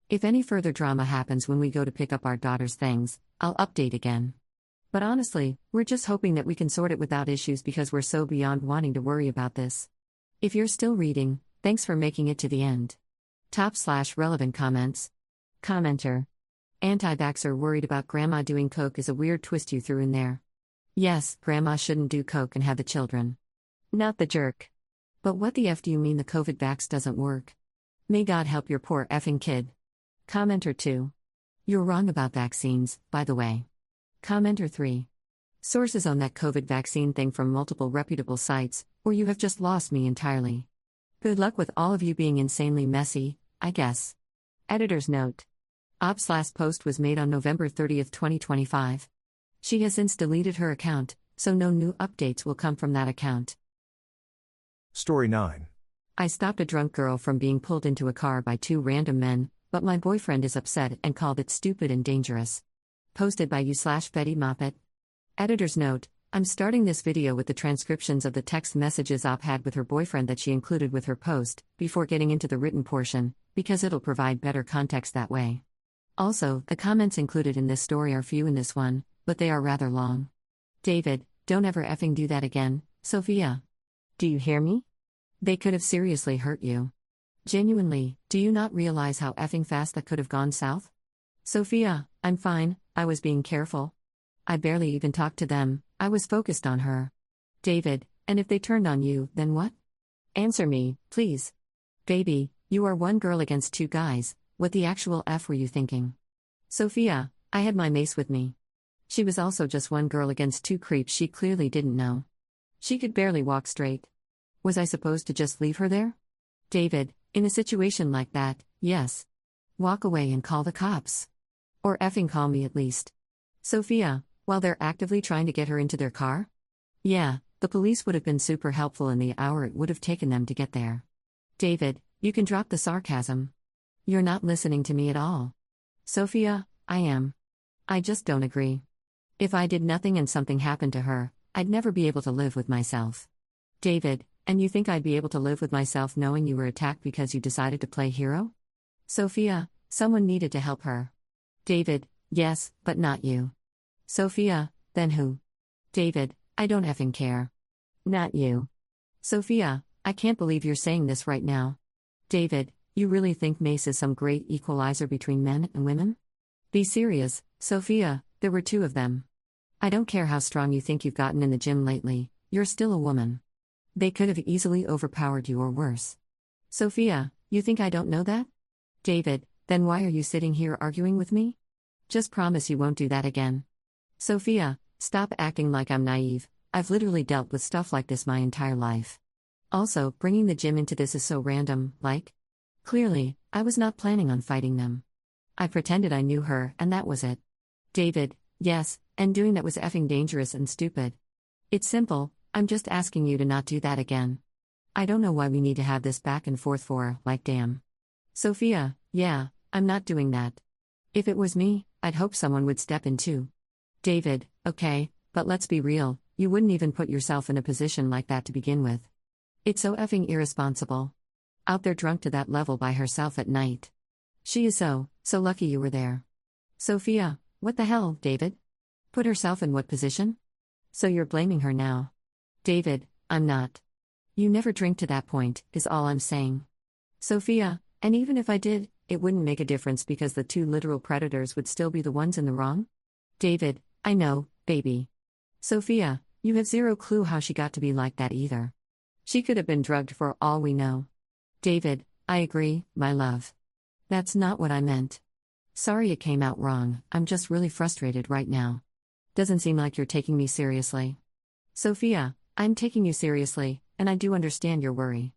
If any further drama happens when we go to pick up our daughter's things, I'll update again. But honestly, we're just hoping that we can sort it without issues because we're so beyond wanting to worry about this. If you're still reading, thanks for making it to the end. /relevant comments. Commenter. Anti-vaxxer worried about grandma doing coke is a weird twist you threw in there. Yes, grandma shouldn't do coke and have the children. Not the jerk. But what the F do you mean the COVID vax doesn't work? May God help your poor effing kid. Commenter 2. You're wrong about vaccines, by the way. Commenter 3. Sources on that COVID vaccine thing from multiple reputable sites, or you have just lost me entirely. Good luck with all of you being insanely messy, I guess. Editor's note. Ops' last post was made on November 30, 2025. She has since deleted her account, so no new updates will come from that account. Story 9. I stopped a drunk girl from being pulled into a car by 2 random men, but my boyfriend is upset and called it stupid and dangerous. Posted by you/Betty Moppet. Editor's note. I'm starting this video with the transcriptions of the text messages Op had with her boyfriend that she included with her post, before getting into the written portion, because it'll provide better context that way. Also, the comments included in this story are few in this one, but they are rather long. David, don't ever effing do that again, Sophia. Do you hear me? They could have seriously hurt you. Genuinely, do you not realize how effing fast that could have gone south? Sophia, I'm fine, I was being careful. I barely even talked to them, I was focused on her. David, and if they turned on you, then what? Answer me, please. Baby, you are one girl against 2 guys, what the actual F were you thinking? Sophia, I had my mace with me. She was also just one girl against 2 creeps she clearly didn't know. She could barely walk straight. Was I supposed to just leave her there? David, in a situation like that, yes. Walk away and call the cops. Or effing call me at least. Sophia, while they're actively trying to get her into their car? Yeah, the police would have been super helpful in the hour it would have taken them to get there. David, you can drop the sarcasm. You're not listening to me at all. Sophia, I am. I just don't agree. If I did nothing and something happened to her, I'd never be able to live with myself. David, and you think I'd be able to live with myself knowing you were attacked because you decided to play hero? Sophia, someone needed to help her. David, yes, but not you. Sophia, then who? David, I don't effing care. Not you. Sophia, I can't believe you're saying this right now. David, you really think Mace is some great equalizer between men and women? Be serious, Sophia, there were two of them. I don't care how strong you think you've gotten in the gym lately, you're still a woman. They could have easily overpowered you or worse. Sophia, you think I don't know that? David, then why are you sitting here arguing with me? Just promise you won't do that again. Sophia, stop acting like I'm naive, I've literally dealt with stuff like this my entire life. Also, bringing the gym into this is so random, like? Clearly, I was not planning on fighting them. I pretended I knew her, and that was it. David, yes, and doing that was effing dangerous and stupid. It's simple, I'm just asking you to not do that again. I don't know why we need to have this back and forth for, like damn. Sophia, yeah, I'm not doing that. If it was me, I'd hope someone would step in too. David, okay, but let's be real, you wouldn't even put yourself in a position like that to begin with. It's so effing irresponsible. Out there drunk to that level by herself at night. She is so lucky you were there. Sophia, what the hell, David? Put herself in what position? So you're blaming her now. David, I'm not. You never drink to that point, is all I'm saying. Sophia, and even if I did, it wouldn't make a difference because the two literal predators would still be the ones in the wrong? David, I know, baby. Sophia, you have zero clue how she got to be like that either. She could have been drugged for all we know. David, I agree, my love. That's not what I meant. Sorry it came out wrong, I'm just really frustrated right now. Doesn't seem like you're taking me seriously. Sophia, I'm taking you seriously, and I do understand your worry.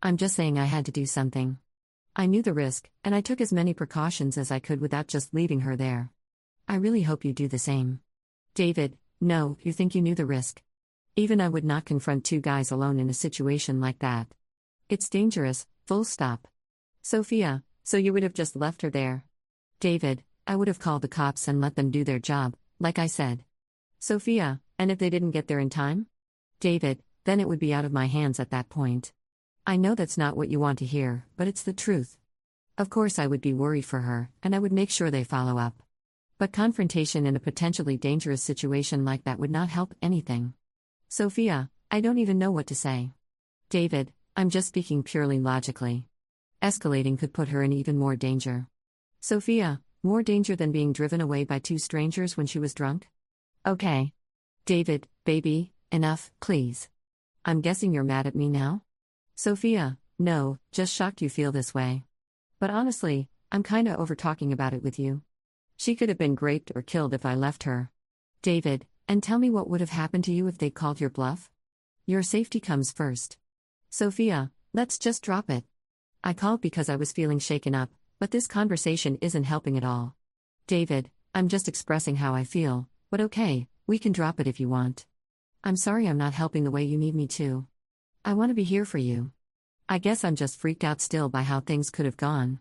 I'm just saying I had to do something. I knew the risk, and I took as many precautions as I could without just leaving her there. I really hope you do the same. David, no, you think you knew the risk. Even I would not confront two guys alone in a situation like that. It's dangerous, full stop. Sophia, so you would have just left her there? David, I would have called the cops and let them do their job, like I said. Sophia, and if they didn't get there in time? David, then it would be out of my hands at that point. I know that's not what you want to hear, but it's the truth. Of course I would be worried for her, and I would make sure they follow up. But confrontation in a potentially dangerous situation like that would not help anything. Sophia, I don't even know what to say. David, I'm just speaking purely logically. Escalating could put her in even more danger. Sophia, more danger than being driven away by two strangers when she was drunk? Okay. David, baby, enough, please. I'm guessing you're mad at me now? Sophia, no, just shocked you feel this way. But honestly, I'm kinda over talking about it with you. She could have been raped or killed if I left her. David, and tell me what would have happened to you if they called your bluff? Your safety comes first. Sophia, let's just drop it. I called because I was feeling shaken up, but this conversation isn't helping at all. David, I'm just expressing how I feel, but okay, we can drop it if you want. I'm sorry I'm not helping the way you need me to. I want to be here for you. I guess I'm just freaked out still by how things could have gone.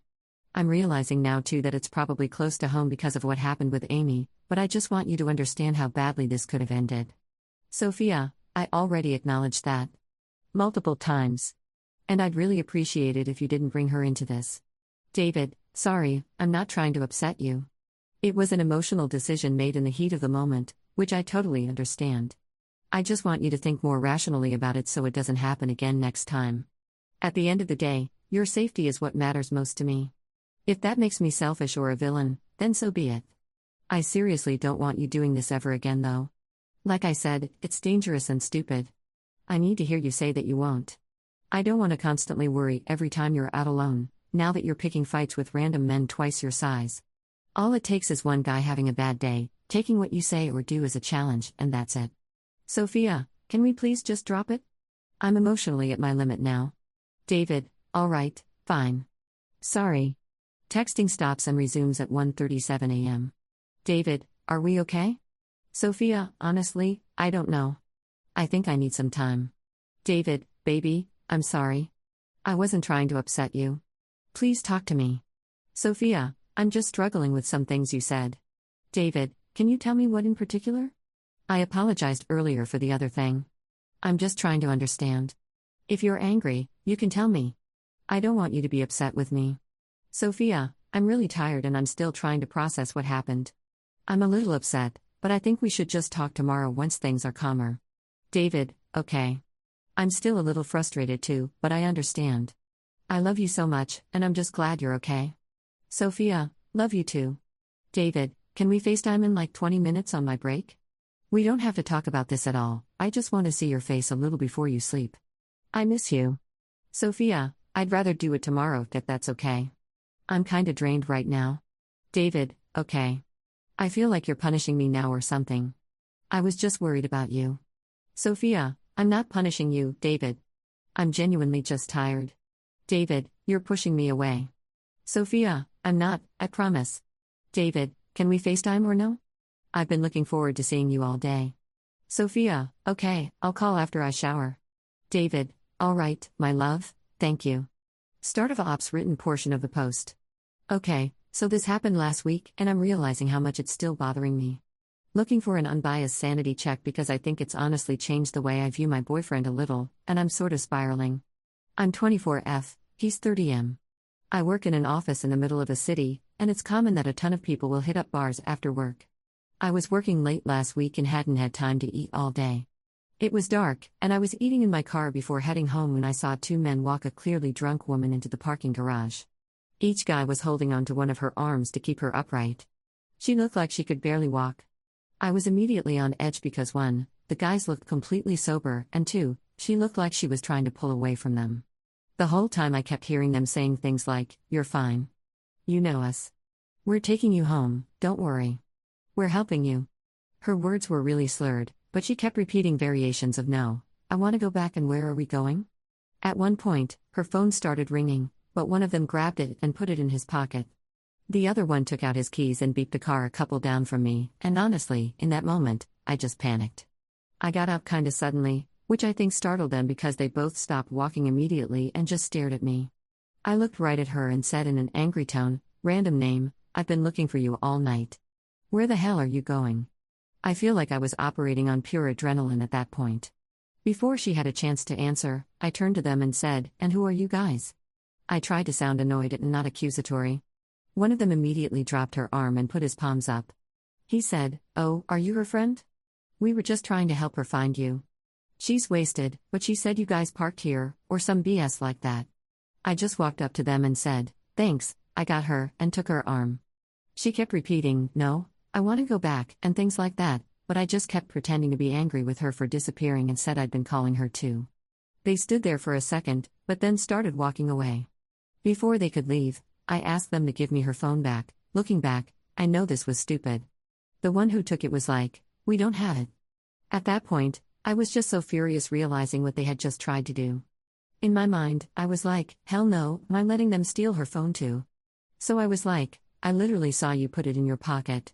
I'm realizing now too that it's probably close to home because of what happened with Amy, but I just want you to understand how badly this could have ended. Sophia, I already acknowledged that. Multiple times. And I'd really appreciate it if you didn't bring her into this. David, sorry, I'm not trying to upset you. It was an emotional decision made in the heat of the moment, which I totally understand. I just want you to think more rationally about it so it doesn't happen again next time. At the end of the day, your safety is what matters most to me. If that makes me selfish or a villain, then so be it. I seriously don't want you doing this ever again though. Like I said, it's dangerous and stupid. I need to hear you say that you won't. I don't want to constantly worry every time you're out alone, now that you're picking fights with random men twice your size. All it takes is one guy having a bad day, taking what you say or do as a challenge, and that's it. Sophia, can we please just drop it? I'm emotionally at my limit now. David, Alright, fine. Sorry. Texting stops and resumes at 1:37 a.m. David, are we okay? Sophia, honestly, I don't know. I think I need some time. David, baby, I'm sorry. I wasn't trying to upset you. Please talk to me. Sophia, I'm just struggling with some things you said. David, can you tell me what in particular? I apologized earlier for the other thing. I'm just trying to understand. If you're angry, you can tell me. I don't want you to be upset with me. Sophia, I'm really tired and I'm still trying to process what happened. I'm a little upset, but I think we should just talk tomorrow once things are calmer. David, okay. I'm still a little frustrated too, but I understand. I love you so much, and I'm just glad you're okay. Sophia, love you too. David, can we FaceTime in like 20 minutes on my break? We don't have to talk about this at all, I just want to see your face a little before you sleep. I miss you. Sophia, I'd rather do it tomorrow if that's okay. I'm kinda drained right now. David, okay. I feel like you're punishing me now or something. I was just worried about you. Sophia, I'm not punishing you, David. I'm genuinely just tired. David, you're pushing me away. Sophia, I'm not, I promise. David, can we FaceTime or no? I've been looking forward to seeing you all day. Sophia, okay, I'll call after I shower. David, alright, my love, thank you. Start of Ops written portion of the post. Okay, so this happened last week and I'm realizing how much it's still bothering me. Looking for an unbiased sanity check because I think it's honestly changed the way I view my boyfriend a little, and I'm sort of spiraling. I'm 24F, he's 30M. I work in an office in the middle of a city, and it's common that a ton of people will hit up bars after work. I was working late last week and hadn't had time to eat all day. It was dark, and I was eating in my car before heading home when I saw two men walk a clearly drunk woman into the parking garage. Each guy was holding onto one of her arms to keep her upright. She looked like she could barely walk. I was immediately on edge because 1, the guys looked completely sober, and 2, she looked like she was trying to pull away from them. The whole time I kept hearing them saying things like, "You're fine. You know us. We're taking you home, don't worry. We're helping you." Her words were really slurred, but she kept repeating variations of "No, I want to go back and where are we going?" At one point, her phone started ringing, but one of them grabbed it and put it in his pocket. The other one took out his keys and beeped the car a couple down from me, and honestly, in that moment, I just panicked. I got up kinda suddenly, which I think startled them because they both stopped walking immediately and just stared at me. I looked right at her and said in an angry tone, "Random name, I've been looking for you all night. Where the hell are you going?" I feel like I was operating on pure adrenaline at that point. Before she had a chance to answer, I turned to them and said, "And who are you guys?" I tried to sound annoyed and not accusatory. One of them immediately dropped her arm and put his palms up. He said, "Oh, are you her friend? We were just trying to help her find you. She's wasted, but she said you guys parked here, or some BS like that." I just walked up to them and said, "Thanks, I got her," and took her arm. She kept repeating, "No, I want to go back," and things like that, but I just kept pretending to be angry with her for disappearing and said I'd been calling her too. They stood there for a second, but then started walking away. Before they could leave, I asked them to give me her phone back. Looking back, I know this was stupid. The one who took it was like, "We don't have it." At that point, I was just so furious realizing what they had just tried to do. In my mind, I was like, hell no, am I letting them steal her phone too? So I was like, "I literally saw you put it in your pocket."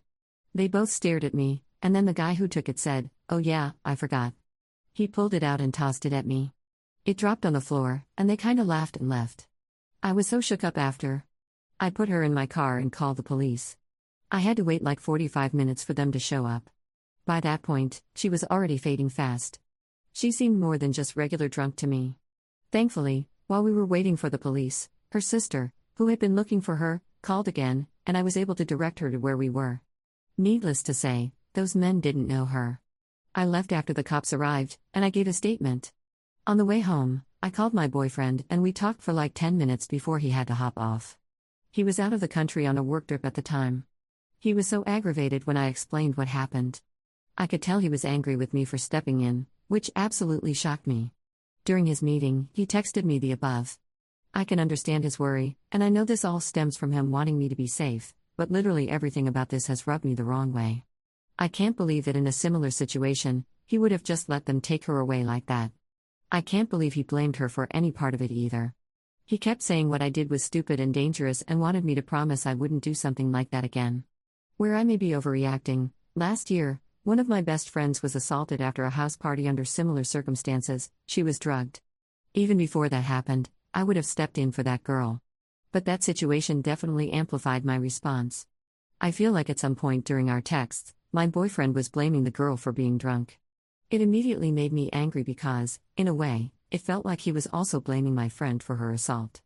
They both stared at me, and then the guy who took it said, "Oh yeah, I forgot." He pulled it out and tossed it at me. It dropped on the floor, and they kinda laughed and left. I was so shook up after. I put her in my car and called the police. I had to wait like 45 minutes for them to show up. By that point, she was already fading fast. She seemed more than just regular drunk to me. Thankfully, while we were waiting for the police, her sister, who had been looking for her, called again, and I was able to direct her to where we were. Needless to say, those men didn't know her. I left after the cops arrived, and I gave a statement. On the way home, I called my boyfriend and we talked for like 10 minutes before he had to hop off. He was out of the country on a work trip at the time. He was so aggravated when I explained what happened. I could tell he was angry with me for stepping in, which absolutely shocked me. During his meeting, he texted me the above. I can understand his worry, and I know this all stems from him wanting me to be safe, but literally everything about this has rubbed me the wrong way. I can't believe that in a similar situation, he would have just let them take her away like that. I can't believe he blamed her for any part of it either. He kept saying what I did was stupid and dangerous and wanted me to promise I wouldn't do something like that again. Where I may be overreacting, last year, one of my best friends was assaulted after a house party under similar circumstances. She was drugged. Even before that happened, I would have stepped in for that girl. But that situation definitely amplified my response. I feel like at some point during our texts, my boyfriend was blaming the girl for being drunk. It immediately made me angry because, in a way, it felt like he was also blaming my friend for her assault.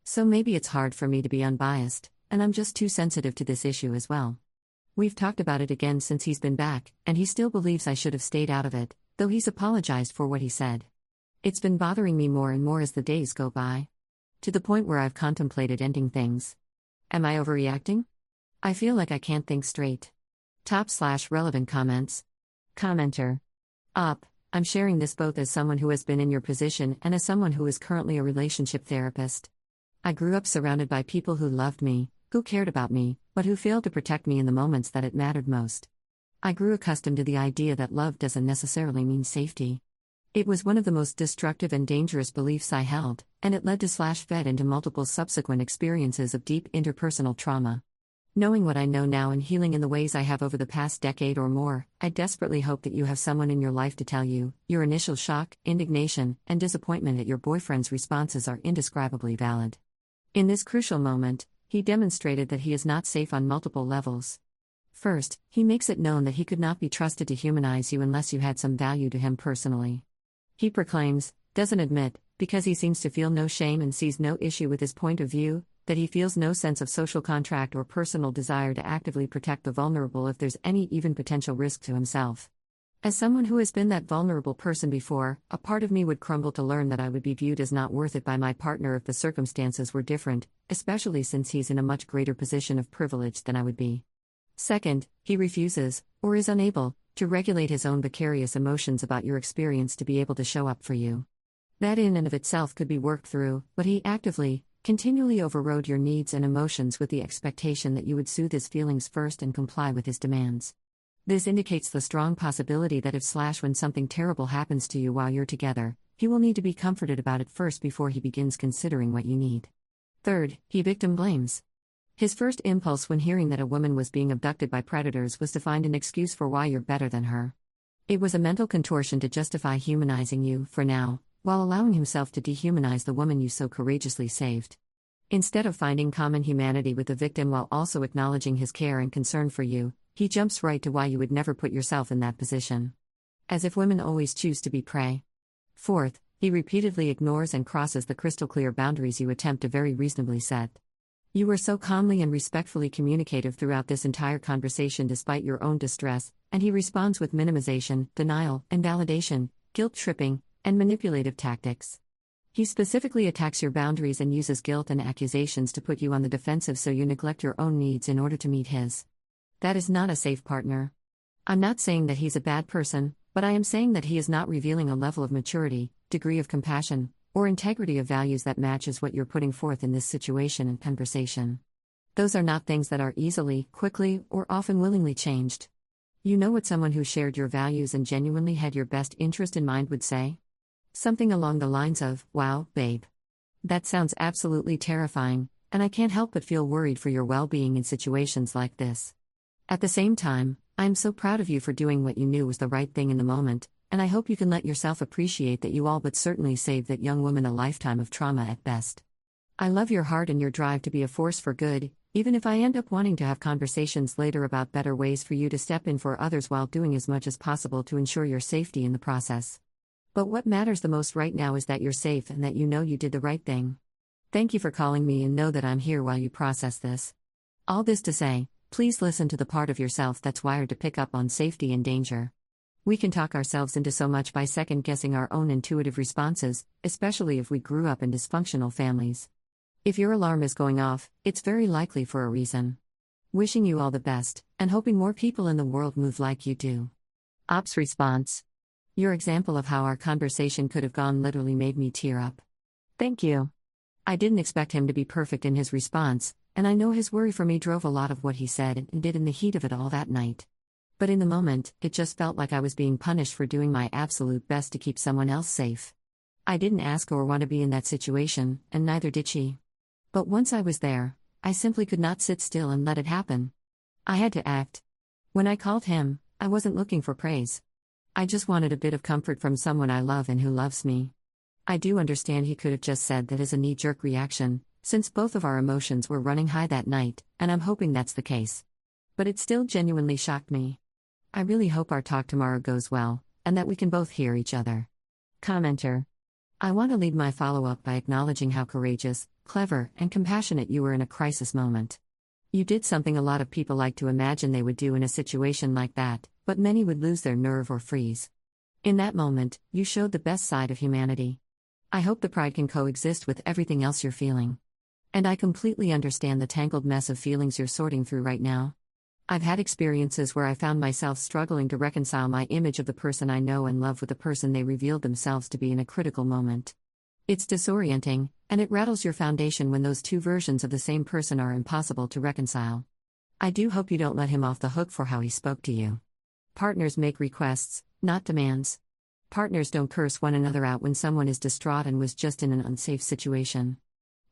So maybe it's hard for me to be unbiased, and I'm just too sensitive to this issue as well. We've talked about it again since he's been back, and he still believes I should have stayed out of it, though he's apologized for what he said. It's been bothering me more and more as the days go by. To the point where I've contemplated ending things. Am I overreacting? I feel like I can't think straight. /relevant comments. Commenter. I'm sharing this both as someone who has been in your position and as someone who is currently a relationship therapist. I grew up surrounded by people who loved me, who cared about me, but who failed to protect me in the moments that it mattered most. I grew accustomed to the idea that love doesn't necessarily mean safety. It was one of the most destructive and dangerous beliefs I held, and it led to /fed into multiple subsequent experiences of deep interpersonal trauma. Knowing what I know now and healing in the ways I have over the past decade or more, I desperately hope that you have someone in your life to tell you, your initial shock, indignation, and disappointment at your boyfriend's responses are indescribably valid. In this crucial moment, he demonstrated that he is not safe on multiple levels. First, he makes it known that he could not be trusted to humanize you unless you had some value to him personally. He proclaims, doesn't admit, because he seems to feel no shame and sees no issue with his point of view, that he feels no sense of social contract or personal desire to actively protect the vulnerable if there's any even potential risk to himself. As someone who has been that vulnerable person before, a part of me would crumble to learn that I would be viewed as not worth it by my partner if the circumstances were different, especially since he's in a much greater position of privilege than I would be. Second, he refuses, or is unable, to regulate his own vicarious emotions about your experience to be able to show up for you. That in and of itself could be worked through, but he actively, continually overrode your needs and emotions with the expectation that you would soothe his feelings first and comply with his demands. This indicates the strong possibility that if when something terrible happens to you while you're together, he will need to be comforted about it first before he begins considering what you need. Third, he victim blames. His first impulse when hearing that a woman was being abducted by predators was to find an excuse for why you're better than her. It was a mental contortion to justify humanizing you, for now, while allowing himself to dehumanize the woman you so courageously saved. Instead of finding common humanity with the victim while also acknowledging his care and concern for you, he jumps right to why you would never put yourself in that position. As if women always choose to be prey. Fourth, he repeatedly ignores and crosses the crystal clear boundaries you attempt to very reasonably set. You were so calmly and respectfully communicative throughout this entire conversation despite your own distress, and he responds with minimization, denial, invalidation, guilt-tripping, and manipulative tactics. He specifically attacks your boundaries and uses guilt and accusations to put you on the defensive so you neglect your own needs in order to meet his. That is not a safe partner. I'm not saying that he's a bad person, but I am saying that he is not revealing a level of maturity, degree of compassion, or integrity of values that matches what you're putting forth in this situation and conversation. Those are not things that are easily, quickly, or often willingly changed. You know what someone who shared your values and genuinely had your best interest in mind would say? Something along the lines of, "Wow, babe. That sounds absolutely terrifying, and I can't help but feel worried for your well-being in situations like this. At the same time, I am so proud of you for doing what you knew was the right thing in the moment, and I hope you can let yourself appreciate that you all but certainly saved that young woman a lifetime of trauma at best. I love your heart and your drive to be a force for good, even if I end up wanting to have conversations later about better ways for you to step in for others while doing as much as possible to ensure your safety in the process. But what matters the most right now is that you're safe and that you know you did the right thing. Thank you for calling me and know that I'm here while you process this. All this to say, please listen to the part of yourself that's wired to pick up on safety and danger. We can talk ourselves into so much by second-guessing our own intuitive responses, especially if we grew up in dysfunctional families. If your alarm is going off, it's very likely for a reason. Wishing you all the best, and hoping more people in the world move like you do. Ops response. Your example of how our conversation could have gone literally made me tear up. Thank you. I didn't expect him to be perfect in his response, and I know his worry for me drove a lot of what he said and did in the heat of it all that night. But in the moment, it just felt like I was being punished for doing my absolute best to keep someone else safe. I didn't ask or want to be in that situation, and neither did she. But once I was there, I simply could not sit still and let it happen. I had to act. When I called him, I wasn't looking for praise. I just wanted a bit of comfort from someone I love and who loves me. I do understand he could have just said that as a knee-jerk reaction, since both of our emotions were running high that night, and I'm hoping that's the case. But it still genuinely shocked me. I really hope our talk tomorrow goes well, and that we can both hear each other. Commenter. I want to lead my follow-up by acknowledging how courageous, clever, and compassionate you were in a crisis moment. You did something a lot of people like to imagine they would do in a situation like that, but many would lose their nerve or freeze. In that moment, you showed the best side of humanity. I hope the pride can coexist with everything else you're feeling. And I completely understand the tangled mess of feelings you're sorting through right now. I've had experiences where I found myself struggling to reconcile my image of the person I know and love with the person they revealed themselves to be in a critical moment. It's disorienting, and it rattles your foundation when those two versions of the same person are impossible to reconcile. I do hope you don't let him off the hook for how he spoke to you. Partners make requests, not demands. Partners don't curse one another out when someone is distraught and was just in an unsafe situation.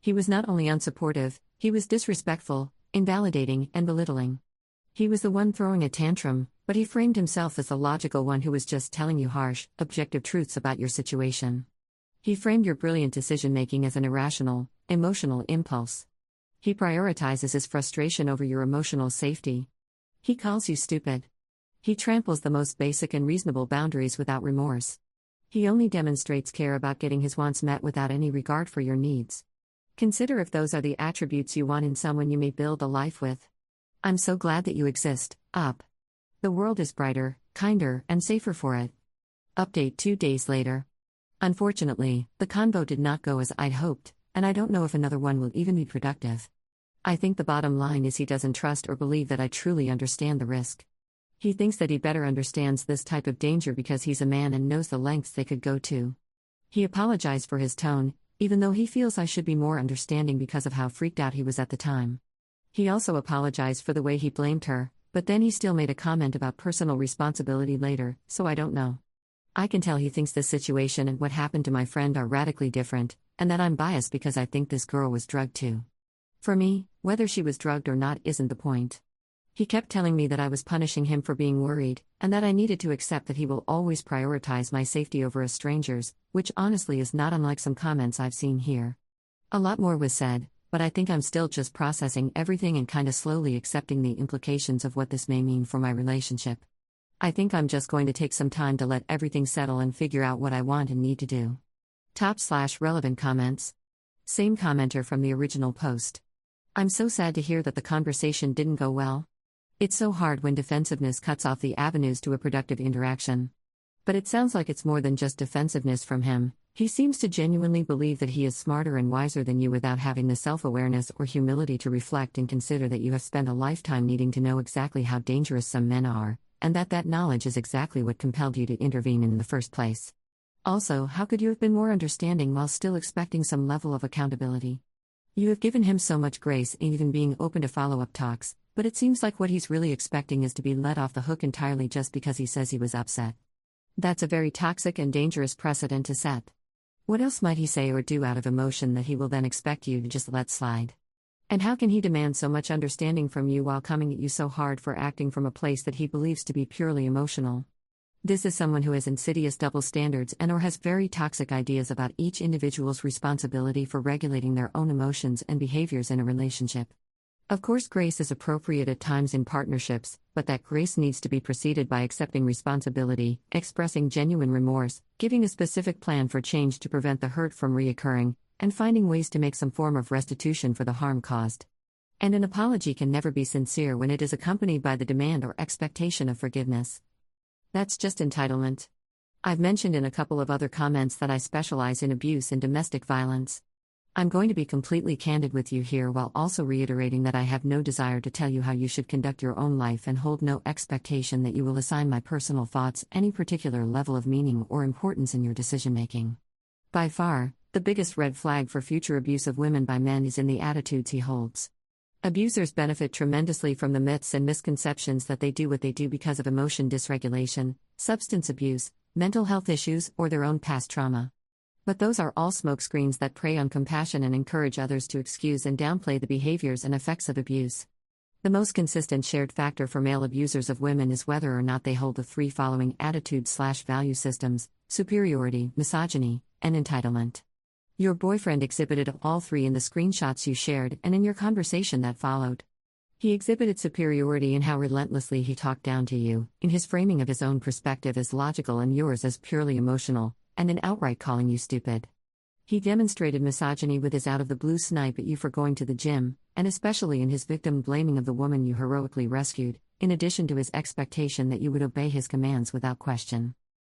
He was not only unsupportive, he was disrespectful, invalidating, and belittling. He was the one throwing a tantrum, but he framed himself as the logical one who was just telling you harsh, objective truths about your situation. He framed your brilliant decision-making as an irrational, emotional impulse. He prioritizes his frustration over your emotional safety. He calls you stupid. He tramples the most basic and reasonable boundaries without remorse. He only demonstrates care about getting his wants met without any regard for your needs. Consider if those are the attributes you want in someone you may build a life with. I'm so glad that you exist, Up. The world is brighter, kinder, and safer for it. Update 2 days later. Unfortunately, the convo did not go as I'd hoped, and I don't know if another one will even be productive. I think the bottom line is he doesn't trust or believe that I truly understand the risk. He thinks that he better understands this type of danger because he's a man and knows the lengths they could go to. He apologized for his tone, even though he feels I should be more understanding because of how freaked out he was at the time. He also apologized for the way he blamed her, but then he still made a comment about personal responsibility later, so I don't know. I can tell he thinks this situation and what happened to my friend are radically different, and that I'm biased because I think this girl was drugged too. For me, whether she was drugged or not isn't the point. He kept telling me that I was punishing him for being worried, and that I needed to accept that he will always prioritize my safety over a stranger's, which honestly is not unlike some comments I've seen here. A lot more was said, but I think I'm still just processing everything and kinda slowly accepting the implications of what this may mean for my relationship. I think I'm just going to take some time to let everything settle and figure out what I want and need to do. Top/relevant comments. Same commenter from the original post. I'm so sad to hear that the conversation didn't go well. It's so hard when defensiveness cuts off the avenues to a productive interaction. But it sounds like it's more than just defensiveness from him. He seems to genuinely believe that he is smarter and wiser than you without having the self-awareness or humility to reflect and consider that you have spent a lifetime needing to know exactly how dangerous some men are, and that knowledge is exactly what compelled you to intervene in the first place. Also, how could you have been more understanding while still expecting some level of accountability? You have given him so much grace in even being open to follow-up talks, but it seems like what he's really expecting is to be let off the hook entirely just because he says he was upset. That's a very toxic and dangerous precedent to set. What else might he say or do out of emotion that he will then expect you to just let slide? And how can he demand so much understanding from you while coming at you so hard for acting from a place that he believes to be purely emotional? This is someone who has insidious double standards and or has very toxic ideas about each individual's responsibility for regulating their own emotions and behaviors in a relationship. Of course, grace is appropriate at times in partnerships, but that grace needs to be preceded by accepting responsibility, expressing genuine remorse, giving a specific plan for change to prevent the hurt from reoccurring, and finding ways to make some form of restitution for the harm caused. And an apology can never be sincere when it is accompanied by the demand or expectation of forgiveness. That's just entitlement. I've mentioned in a couple of other comments that I specialize in abuse and domestic violence. I'm going to be completely candid with you here while also reiterating that I have no desire to tell you how you should conduct your own life and hold no expectation that you will assign my personal thoughts any particular level of meaning or importance in your decision-making. By far, the biggest red flag for future abuse of women by men is in the attitudes he holds. Abusers benefit tremendously from the myths and misconceptions that they do what they do because of emotion dysregulation, substance abuse, mental health issues, or their own past trauma. But those are all smokescreens that prey on compassion and encourage others to excuse and downplay the behaviors and effects of abuse. The most consistent shared factor for male abusers of women is whether or not they hold the three following attitude/value systems: superiority, misogyny, and entitlement. Your boyfriend exhibited all three in the screenshots you shared and in your conversation that followed. He exhibited superiority in how relentlessly he talked down to you, in his framing of his own perspective as logical and yours as purely emotional, and in outright calling you stupid. He demonstrated misogyny with his out-of-the-blue snipe at you for going to the gym, and especially in his victim blaming of the woman you heroically rescued, in addition to his expectation that you would obey his commands without question.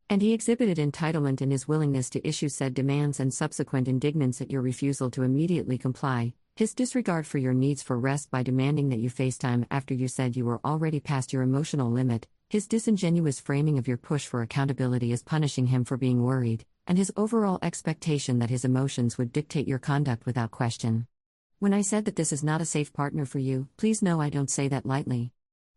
And he exhibited entitlement in his willingness to issue said demands and subsequent indignance at your refusal to immediately comply, his disregard for your needs for rest by demanding that you FaceTime after you said you were already past your emotional limit, his disingenuous framing of your push for accountability as punishing him for being worried, and his overall expectation that his emotions would dictate your conduct without question. When I said that this is not a safe partner for you, please know I don't say that lightly.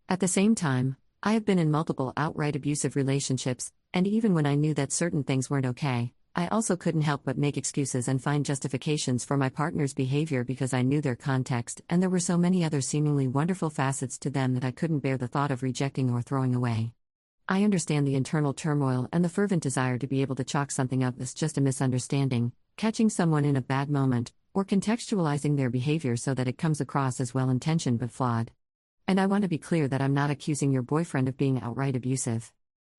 At the same time, I have been in multiple outright abusive relationships, and even when I knew that certain things weren't okay, I also couldn't help but make excuses and find justifications for my partner's behavior because I knew their context, and there were so many other seemingly wonderful facets to them that I couldn't bear the thought of rejecting or throwing away. I understand the internal turmoil and the fervent desire to be able to chalk something up as just a misunderstanding, catching someone in a bad moment, or contextualizing their behavior so that it comes across as well-intentioned but flawed. And I want to be clear that I'm not accusing your boyfriend of being outright abusive.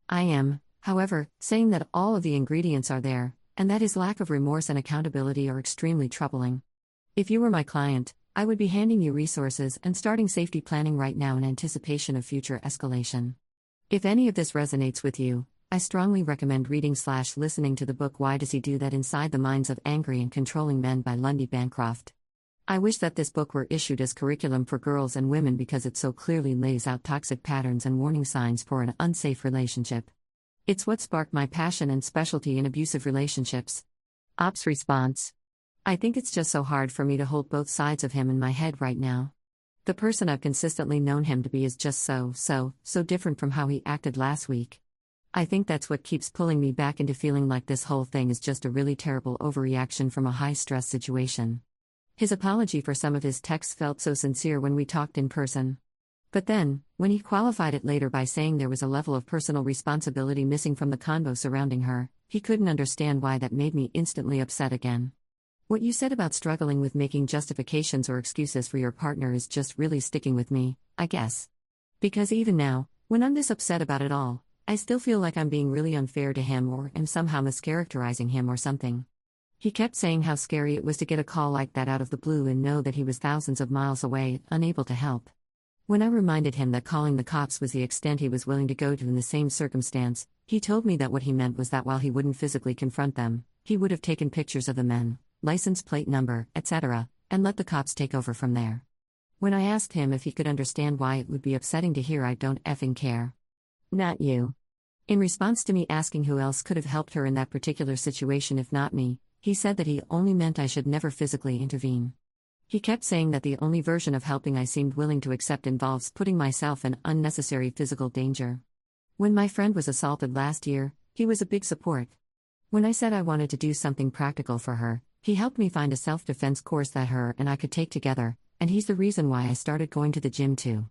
I am, however, saying that all of the ingredients are there, and that his lack of remorse and accountability are extremely troubling. If you were my client, I would be handing you resources and starting safety planning right now in anticipation of future escalation. If any of this resonates with you, I strongly recommend reading/listening to the book Why Does He Do That? Inside the Minds of Angry and Controlling Men by Lundy Bancroft. I wish that this book were issued as curriculum for girls and women because it so clearly lays out toxic patterns and warning signs for an unsafe relationship. It's what sparked my passion and specialty in abusive relationships. Ops response: I think it's just so hard for me to hold both sides of him in my head right now. The person I've consistently known him to be is just so different from how he acted last week. I think that's what keeps pulling me back into feeling like this whole thing is just a really terrible overreaction from a high-stress situation. His apology for some of his texts felt so sincere when we talked in person. But then, when he qualified it later by saying there was a level of personal responsibility missing from the convo surrounding her, he couldn't understand why that made me instantly upset again. What you said about struggling with making justifications or excuses for your partner is just really sticking with me, I guess. Because even now, when I'm this upset about it all, I still feel like I'm being really unfair to him or am somehow mischaracterizing him or something. He kept saying how scary it was to get a call like that out of the blue and know that he was thousands of miles away, unable to help. When I reminded him that calling the cops was the extent he was willing to go to in the same circumstance, he told me that what he meant was that while he wouldn't physically confront them, he would have taken pictures of the men, license plate number, etc., and let the cops take over from there. When I asked him if he could understand why it would be upsetting to hear I don't effing care. Not you. In response to me asking who else could have helped her in that particular situation if not me, he said that he only meant I should never physically intervene. He kept saying that the only version of helping I seemed willing to accept involves putting myself in unnecessary physical danger. When my friend was assaulted last year, he was a big support. When I said I wanted to do something practical for her, he helped me find a self-defense course that her and I could take together, and he's the reason why I started going to the gym too.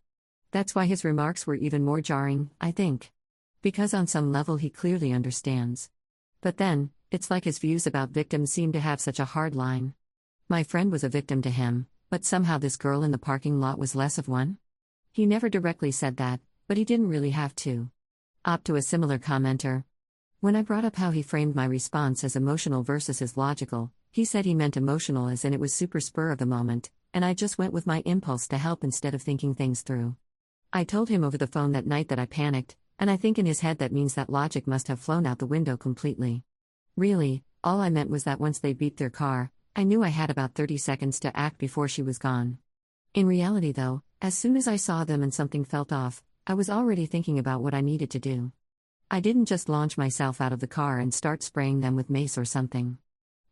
That's why his remarks were even more jarring, I think. Because on some level he clearly understands. But then, it's like his views about victims seem to have such a hard line. My friend was a victim to him, but somehow this girl in the parking lot was less of one? He never directly said that, but he didn't really have to. To a similar commenter. When I brought up how he framed my response as emotional versus as logical, he said he meant emotional as in it was super spur of the moment, and I just went with my impulse to help instead of thinking things through. I told him over the phone that night that I panicked, and I think in his head that means that logic must have flown out the window completely. Really, all I meant was that once they beeped their car, I knew I had about 30 seconds to act before she was gone. In reality though, as soon as I saw them and something felt off, I was already thinking about what I needed to do. I didn't just launch myself out of the car and start spraying them with mace or something.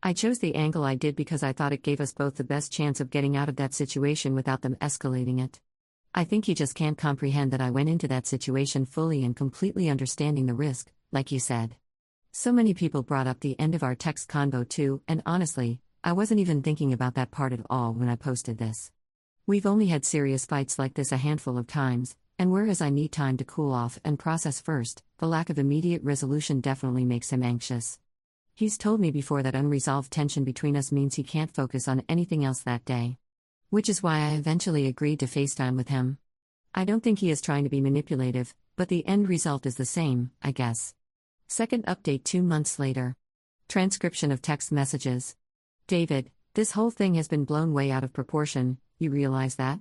I chose the angle I did because I thought it gave us both the best chance of getting out of that situation without them escalating it. I think he just can't comprehend that I went into that situation fully and completely understanding the risk, like you said. So many people brought up the end of our text convo too, and honestly, I wasn't even thinking about that part at all when I posted this. We've only had serious fights like this a handful of times, and whereas I need time to cool off and process first, the lack of immediate resolution definitely makes him anxious. He's told me before that unresolved tension between us means he can't focus on anything else that day. Which is why I eventually agreed to FaceTime with him. I don't think he is trying to be manipulative, but the end result is the same, I guess. Second update 2 months later. Transcription of text messages. David, this whole thing has been blown way out of proportion, you realize that?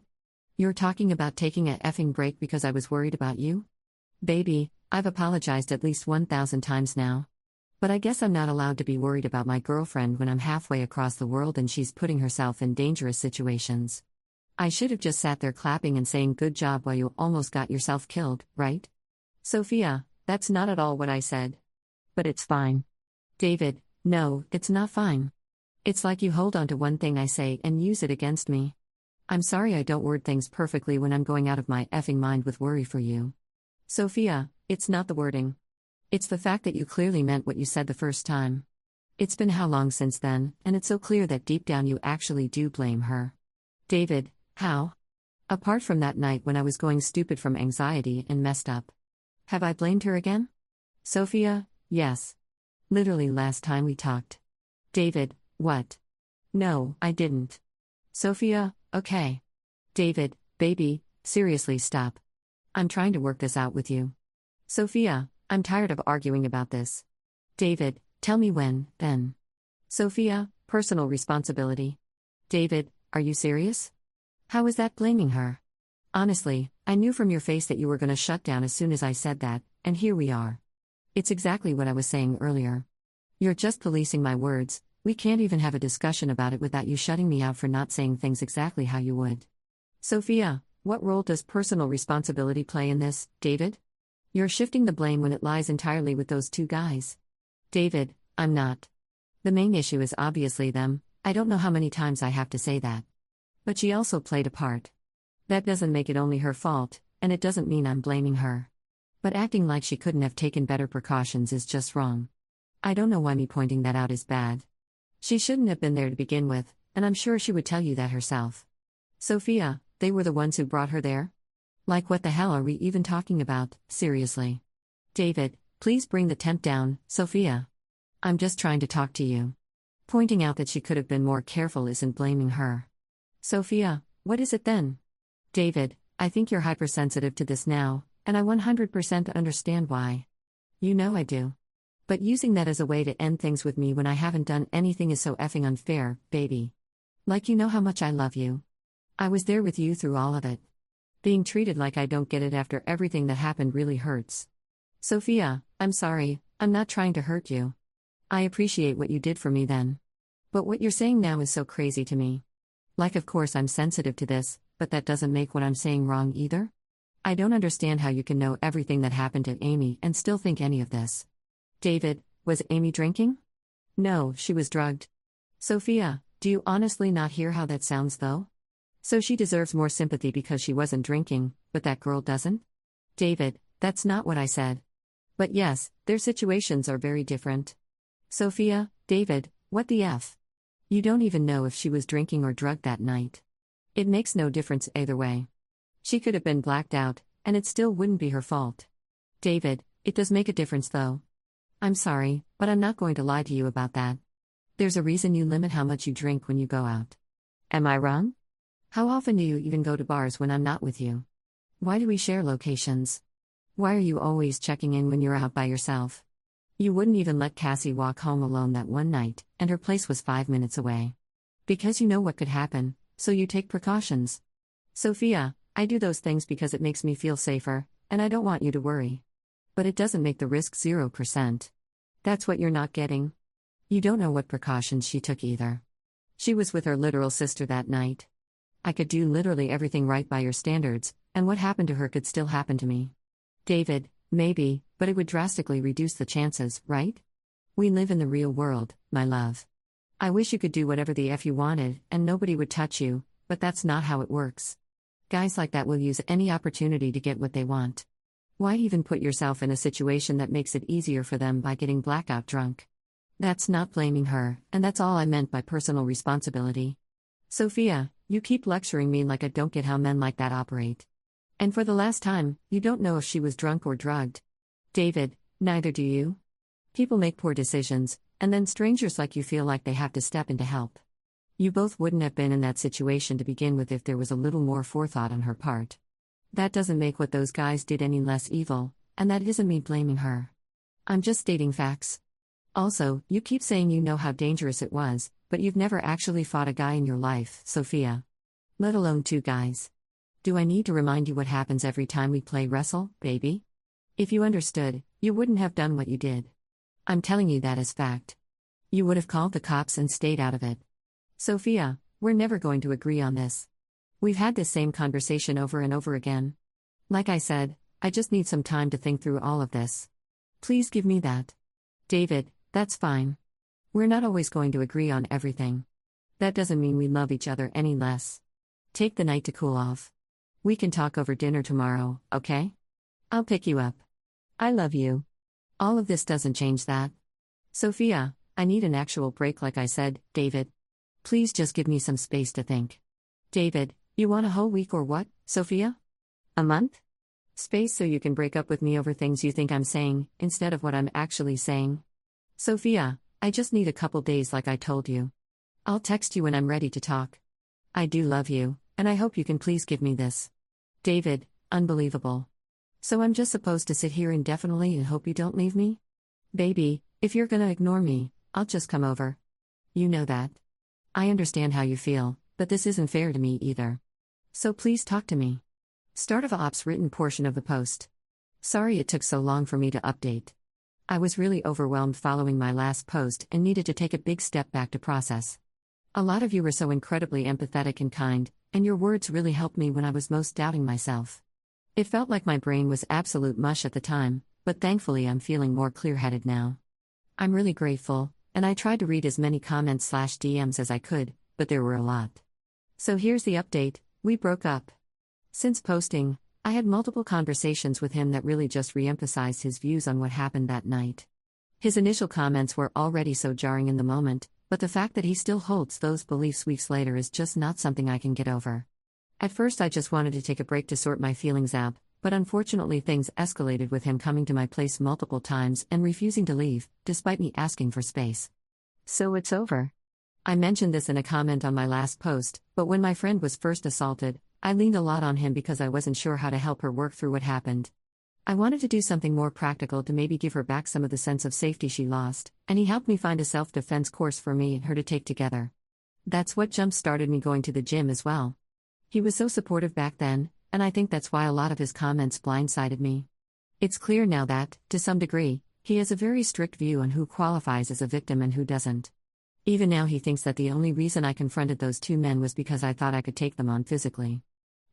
You're talking about taking a effing break because I was worried about you? Baby, I've apologized at least 1,000 times now. But I guess I'm not allowed to be worried about my girlfriend when I'm halfway across the world and she's putting herself in dangerous situations. I should have just sat there clapping and saying good job while you almost got yourself killed, right? Sophia, that's not at all what I said. But it's fine. David, no, it's not fine. It's like you hold on to one thing I say and use it against me. I'm sorry I don't word things perfectly when I'm going out of my effing mind with worry for you. Sophia, it's not the wording. It's the fact that you clearly meant what you said the first time. It's been how long since then, and it's so clear that deep down you actually do blame her. David, how? Apart from that night when I was going stupid from anxiety and messed up. Have I blamed her again? Sophia, yes. Literally last time we talked. David, what? No, I didn't. Sophia, okay. David, baby, seriously stop. I'm trying to work this out with you. Sophia, I'm tired of arguing about this. David, tell me when, then. Sophia, personal responsibility. David, are you serious? How is that blaming her? Honestly, I knew from your face that you were going to shut down as soon as I said that, and here we are. It's exactly what I was saying earlier. You're just policing my words, we can't even have a discussion about it without you shutting me out for not saying things exactly how you would. Sophia, what role does personal responsibility play in this, David? You're shifting the blame when it lies entirely with those two guys. David, I'm not. The main issue is obviously them, I don't know how many times I have to say that. But she also played a part. That doesn't make it only her fault, and it doesn't mean I'm blaming her. But acting like she couldn't have taken better precautions is just wrong. I don't know why me pointing that out is bad. She shouldn't have been there to begin with, and I'm sure she would tell you that herself. Sophia, they were the ones who brought her there? Like what the hell are we even talking about, seriously? David, please bring the temp down, Sophia. I'm just trying to talk to you. Pointing out that she could have been more careful isn't blaming her. Sophia, what is it then? David, I think you're hypersensitive to this now, and I 100% understand why. You know I do. But using that as a way to end things with me when I haven't done anything is so effing unfair, baby. Like you know how much I love you. I was there with you through all of it. Being treated like I don't get it after everything that happened really hurts. Sophia, I'm sorry, I'm not trying to hurt you. I appreciate what you did for me then. But what you're saying now is so crazy to me. Like of course I'm sensitive to this, but that doesn't make what I'm saying wrong either. I don't understand how you can know everything that happened to Amy and still think any of this. David, was Amy drinking? No, she was drugged. Sophia, do you honestly not hear how that sounds though? So she deserves more sympathy because she wasn't drinking, but that girl doesn't? David, that's not what I said. But yes, their situations are very different. Sophia, David, what the F? You don't even know if she was drinking or drugged that night. It makes no difference either way. She could have been blacked out, and it still wouldn't be her fault. David, it does make a difference though. I'm sorry, but I'm not going to lie to you about that. There's a reason you limit how much you drink when you go out. Am I wrong? How often do you even go to bars when I'm not with you? Why do we share locations? Why are you always checking in when you're out by yourself? You wouldn't even let Cassie walk home alone that one night, and her place was 5 minutes away. Because you know what could happen, so you take precautions. Sophia, I do those things because it makes me feel safer, and I don't want you to worry. But it doesn't make the risk 0%. That's what you're not getting. You don't know what precautions she took either. She was with her literal sister that night. I could do literally everything right by your standards, and what happened to her could still happen to me. David, maybe, but it would drastically reduce the chances, right? We live in the real world, my love. I wish you could do whatever the F you wanted, and nobody would touch you, but that's not how it works. Guys like that will use any opportunity to get what they want. Why even put yourself in a situation that makes it easier for them by getting blackout drunk? That's not blaming her, and that's all I meant by personal responsibility. Sophia, you keep lecturing me like I don't get how men like that operate. And for the last time, you don't know if she was drunk or drugged. David, neither do you. People make poor decisions, and then strangers like you feel like they have to step in to help. You both wouldn't have been in that situation to begin with if there was a little more forethought on her part. That doesn't make what those guys did any less evil, and that isn't me blaming her. I'm just stating facts. Also, you keep saying you know how dangerous it was, but you've never actually fought a guy in your life, Sophia. Let alone two guys. Do I need to remind you what happens every time we play wrestle, baby? If you understood, you wouldn't have done what you did. I'm telling you that as fact. You would have called the cops and stayed out of it. Sophia, we're never going to agree on this. We've had this same conversation over and over again. Like I said, I just need some time to think through all of this. Please give me that. David, that's fine. We're not always going to agree on everything. That doesn't mean we love each other any less. Take the night to cool off. We can talk over dinner tomorrow, okay? I'll pick you up. I love you. All of this doesn't change that. Sophia, I need an actual break like I said, David. Please just give me some space to think. David, you want a whole week or what, Sophia? A month? Space so you can break up with me over things you think I'm saying, instead of what I'm actually saying. Sophia, I just need a couple days like I told you. I'll text you when I'm ready to talk. I do love you, and I hope you can please give me this. David, unbelievable. So I'm just supposed to sit here indefinitely and hope you don't leave me? Baby, if you're gonna ignore me, I'll just come over. You know that. I understand how you feel, but this isn't fair to me either. So please talk to me. Start of Ops written portion of the post. Sorry it took so long for me to update. I was really overwhelmed following my last post and needed to take a big step back to process. A lot of you were so incredibly empathetic and kind, and your words really helped me when I was most doubting myself. It felt like my brain was absolute mush at the time, but thankfully I'm feeling more clear-headed now. I'm really grateful, and I tried to read as many comments/DMs as I could, but there were a lot. So here's the update: we broke up. Since posting, I had multiple conversations with him that really just re-emphasized his views on what happened that night. His initial comments were already so jarring in the moment, but the fact that he still holds those beliefs weeks later is just not something I can get over. At first I just wanted to take a break to sort my feelings out, but unfortunately things escalated with him coming to my place multiple times and refusing to leave, despite me asking for space. So it's over. I mentioned this in a comment on my last post, but when my friend was first assaulted, I leaned a lot on him because I wasn't sure how to help her work through what happened. I wanted to do something more practical to maybe give her back some of the sense of safety she lost, and he helped me find a self-defense course for me and her to take together. That's what jump-started me going to the gym as well. He was so supportive back then, and I think that's why a lot of his comments blindsided me. It's clear now that, to some degree, he has a very strict view on who qualifies as a victim and who doesn't. Even now he thinks that the only reason I confronted those two men was because I thought I could take them on physically.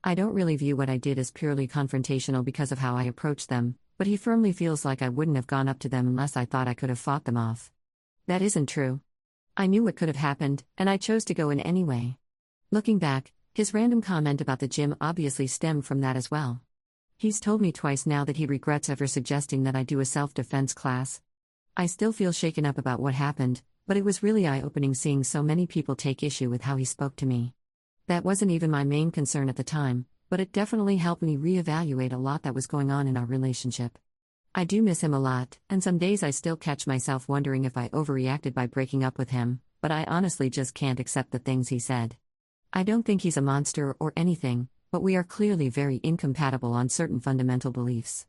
I don't really view what I did as purely confrontational because of how I approached them, but he firmly feels like I wouldn't have gone up to them unless I thought I could have fought them off. That isn't true. I knew what could have happened, and I chose to go in anyway. Looking back, his random comment about the gym obviously stemmed from that as well. He's told me twice now that he regrets ever suggesting that I do a self-defense class. I still feel shaken up about what happened, but it was really eye-opening seeing so many people take issue with how he spoke to me. That wasn't even my main concern at the time, but it definitely helped me reevaluate a lot that was going on in our relationship. I do miss him a lot, and some days I still catch myself wondering if I overreacted by breaking up with him, but I honestly just can't accept the things he said. I don't think he's a monster or anything, but we are clearly very incompatible on certain fundamental beliefs.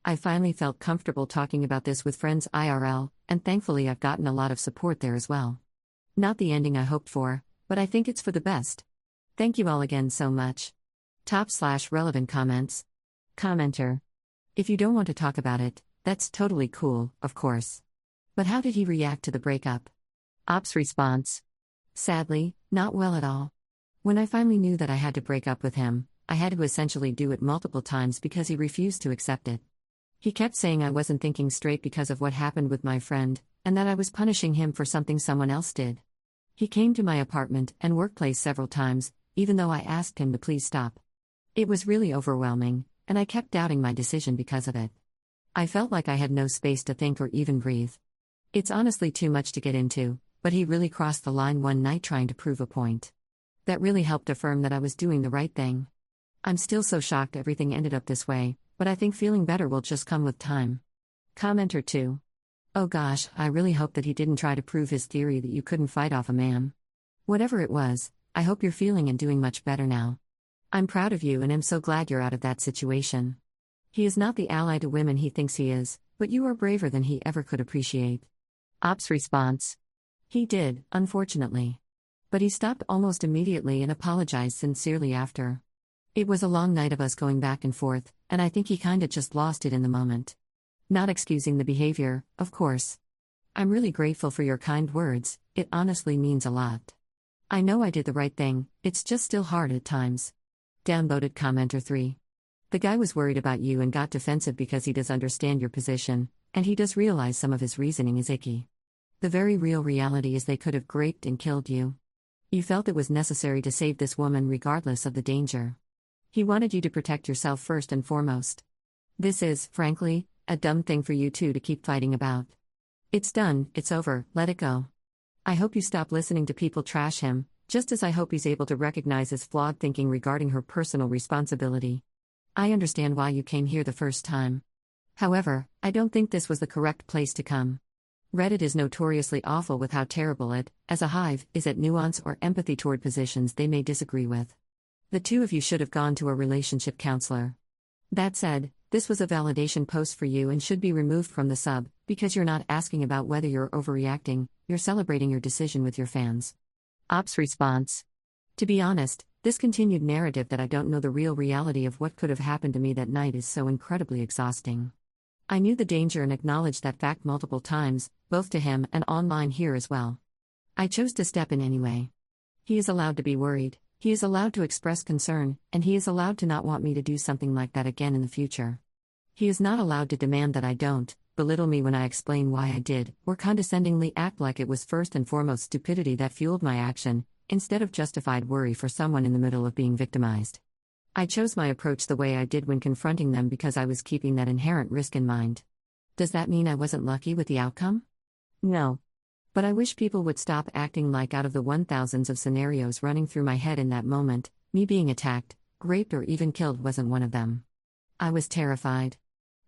I finally felt comfortable talking about this with friends IRL, and thankfully I've gotten a lot of support there as well. Not the ending I hoped for, but I think it's for the best. Thank you all again so much. Top/relevant comments. Commenter. If you don't want to talk about it, that's totally cool, of course. But how did he react to the breakup? Ops response. Sadly, not well at all. When I finally knew that I had to break up with him, I had to essentially do it multiple times because he refused to accept it. He kept saying I wasn't thinking straight because of what happened with my friend, and that I was punishing him for something someone else did. He came to my apartment and workplace several times, even though I asked him to please stop. It was really overwhelming, and I kept doubting my decision because of it. I felt like I had no space to think or even breathe. It's honestly too much to get into, but he really crossed the line one night trying to prove a point. That really helped affirm that I was doing the right thing. I'm still so shocked everything ended up this way, but I think feeling better will just come with time. Commenter 2. Oh gosh, I really hope that he didn't try to prove his theory that you couldn't fight off a man. Whatever it was, I hope you're feeling and doing much better now. I'm proud of you and am so glad you're out of that situation. He is not the ally to women he thinks he is, but you are braver than he ever could appreciate. Ops response. He did, unfortunately. But he stopped almost immediately and apologized sincerely after. It was a long night of us going back and forth, and I think he kinda just lost it in the moment. Not excusing the behavior, of course. I'm really grateful for your kind words, it honestly means a lot. I know I did the right thing, it's just still hard at times. Downvoted commenter 3. The guy was worried about you and got defensive because he does understand your position, and he does realize some of his reasoning is icky. The very real reality is they could have raped and killed you. You felt it was necessary to save this woman regardless of the danger. He wanted you to protect yourself first and foremost. This is, frankly, a dumb thing for you two to keep fighting about. It's done, it's over, let it go. I hope you stop listening to people trash him, just as I hope he's able to recognize his flawed thinking regarding her personal responsibility. I understand why you came here the first time. However, I don't think this was the correct place to come. Reddit is notoriously awful with how terrible it, as a hive, is at nuance or empathy toward positions they may disagree with. The two of you should have gone to a relationship counselor. That said, this was a validation post for you and should be removed from the sub, because you're not asking about whether you're overreacting, you're celebrating your decision with your fans. Ops response. To be honest, this continued narrative that I don't know the real reality of what could have happened to me that night is so incredibly exhausting. I knew the danger and acknowledged that fact multiple times, both to him and online here as well. I chose to step in anyway. He is allowed to be worried, he is allowed to express concern, and he is allowed to not want me to do something like that again in the future. He is not allowed to demand that I don't belittle me when I explain why I did, or condescendingly act like it was first and foremost stupidity that fueled my action, instead of justified worry for someone in the middle of being victimized. I chose my approach the way I did when confronting them because I was keeping that inherent risk in mind. Does that mean I wasn't lucky with the outcome? No. But I wish people would stop acting like out of the 1,000s of scenarios running through my head in that moment, me being attacked, raped or even killed wasn't one of them. I was terrified.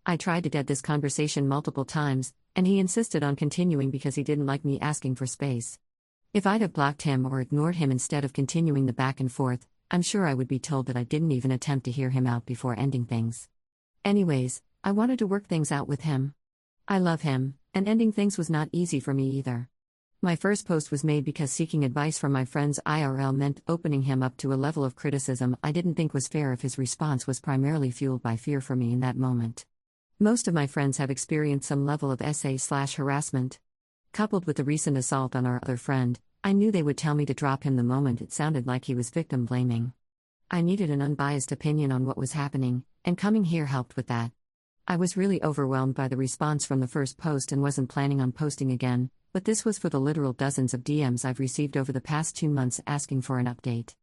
I tried to dead this conversation multiple times, and he insisted on continuing because he didn't like me asking for space. If I'd have blocked him or ignored him instead of continuing the back and forth, I'm sure I would be told that I didn't even attempt to hear him out before ending things. Anyways, I wanted to work things out with him. I love him, and ending things was not easy for me either. My first post was made because seeking advice from my friends IRL meant opening him up to a level of criticism I didn't think was fair if his response was primarily fueled by fear for me in that moment. Most of my friends have experienced some level of SA/harassment. Coupled with the recent assault on our other friend, I knew they would tell me to drop him the moment it sounded like he was victim blaming. I needed an unbiased opinion on what was happening, and coming here helped with that. I was really overwhelmed by the response from the first post and wasn't planning on posting again, but this was for the literal dozens of DMs I've received over the past 2 months asking for an update.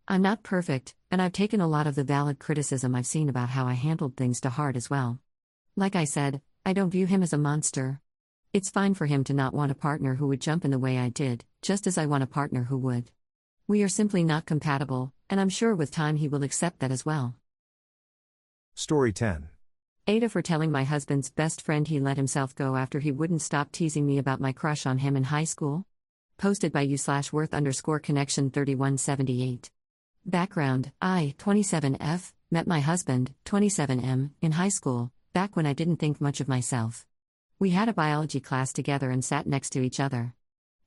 I'm not perfect, and I've taken a lot of the valid criticism I've seen about how I handled things to heart as well. Like I said, I don't view him as a monster. It's fine for him to not want a partner who would jump in the way I did, just as I want a partner who would. We are simply not compatible, and I'm sure with time he will accept that as well. Story 10. AITA for telling my husband's best friend he let himself go after he wouldn't stop teasing me about my crush on him in high school. Posted by u/worth_connection3178. Background: I, 27F, met my husband, 27M, in high school, back when I didn't think much of myself. We had a biology class together and sat next to each other.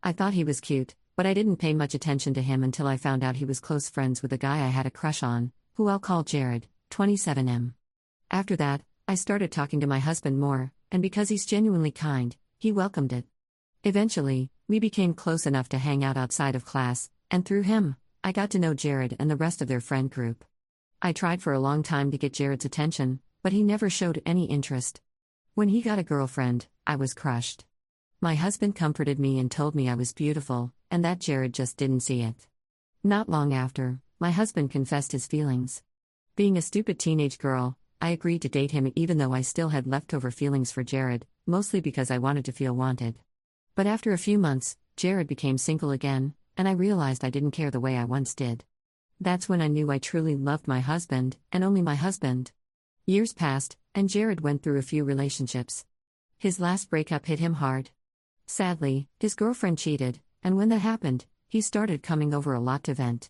I thought he was cute, but I didn't pay much attention to him until I found out he was close friends with a guy I had a crush on, who I'll call Jared, 27M. After that, I started talking to my husband more, and because he's genuinely kind, he welcomed it. Eventually, we became close enough to hang out outside of class, and through him, I got to know Jared and the rest of their friend group. I tried for a long time to get Jared's attention, but he never showed any interest. When he got a girlfriend, I was crushed. My husband comforted me and told me I was beautiful, and that Jared just didn't see it. Not long after, my husband confessed his feelings. Being a stupid teenage girl, I agreed to date him even though I still had leftover feelings for Jared, mostly because I wanted to feel wanted. But after a few months, Jared became single again, and I realized I didn't care the way I once did. That's when I knew I truly loved my husband, and only my husband. Years passed, and Jared went through a few relationships. His last breakup hit him hard. Sadly, his girlfriend cheated, and when that happened, he started coming over a lot to vent.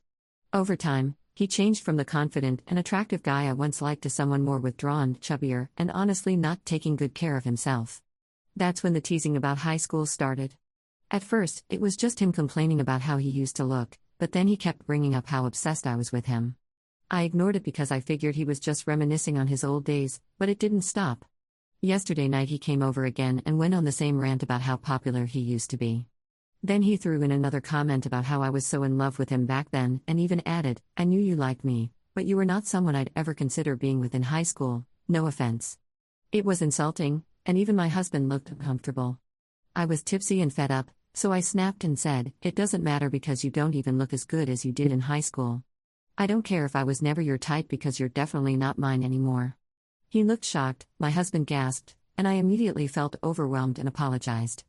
Over time, he changed from the confident and attractive guy I once liked to someone more withdrawn, chubbier, and honestly not taking good care of himself. That's when the teasing about high school started. At first, it was just him complaining about how he used to look, but then he kept bringing up how obsessed I was with him. I ignored it because I figured he was just reminiscing on his old days, but it didn't stop. Yesterday night he came over again and went on the same rant about how popular he used to be. Then he threw in another comment about how I was so in love with him back then, and even added, "I knew you liked me, but you were not someone I'd ever consider being with in high school, no offense." It was insulting, and even my husband looked uncomfortable. I was tipsy and fed up, so I snapped and said, "It doesn't matter because you don't even look as good as you did in high school. I don't care if I was never your type because you're definitely not mine anymore." He looked shocked, my husband gasped, and I immediately felt overwhelmed and apologized.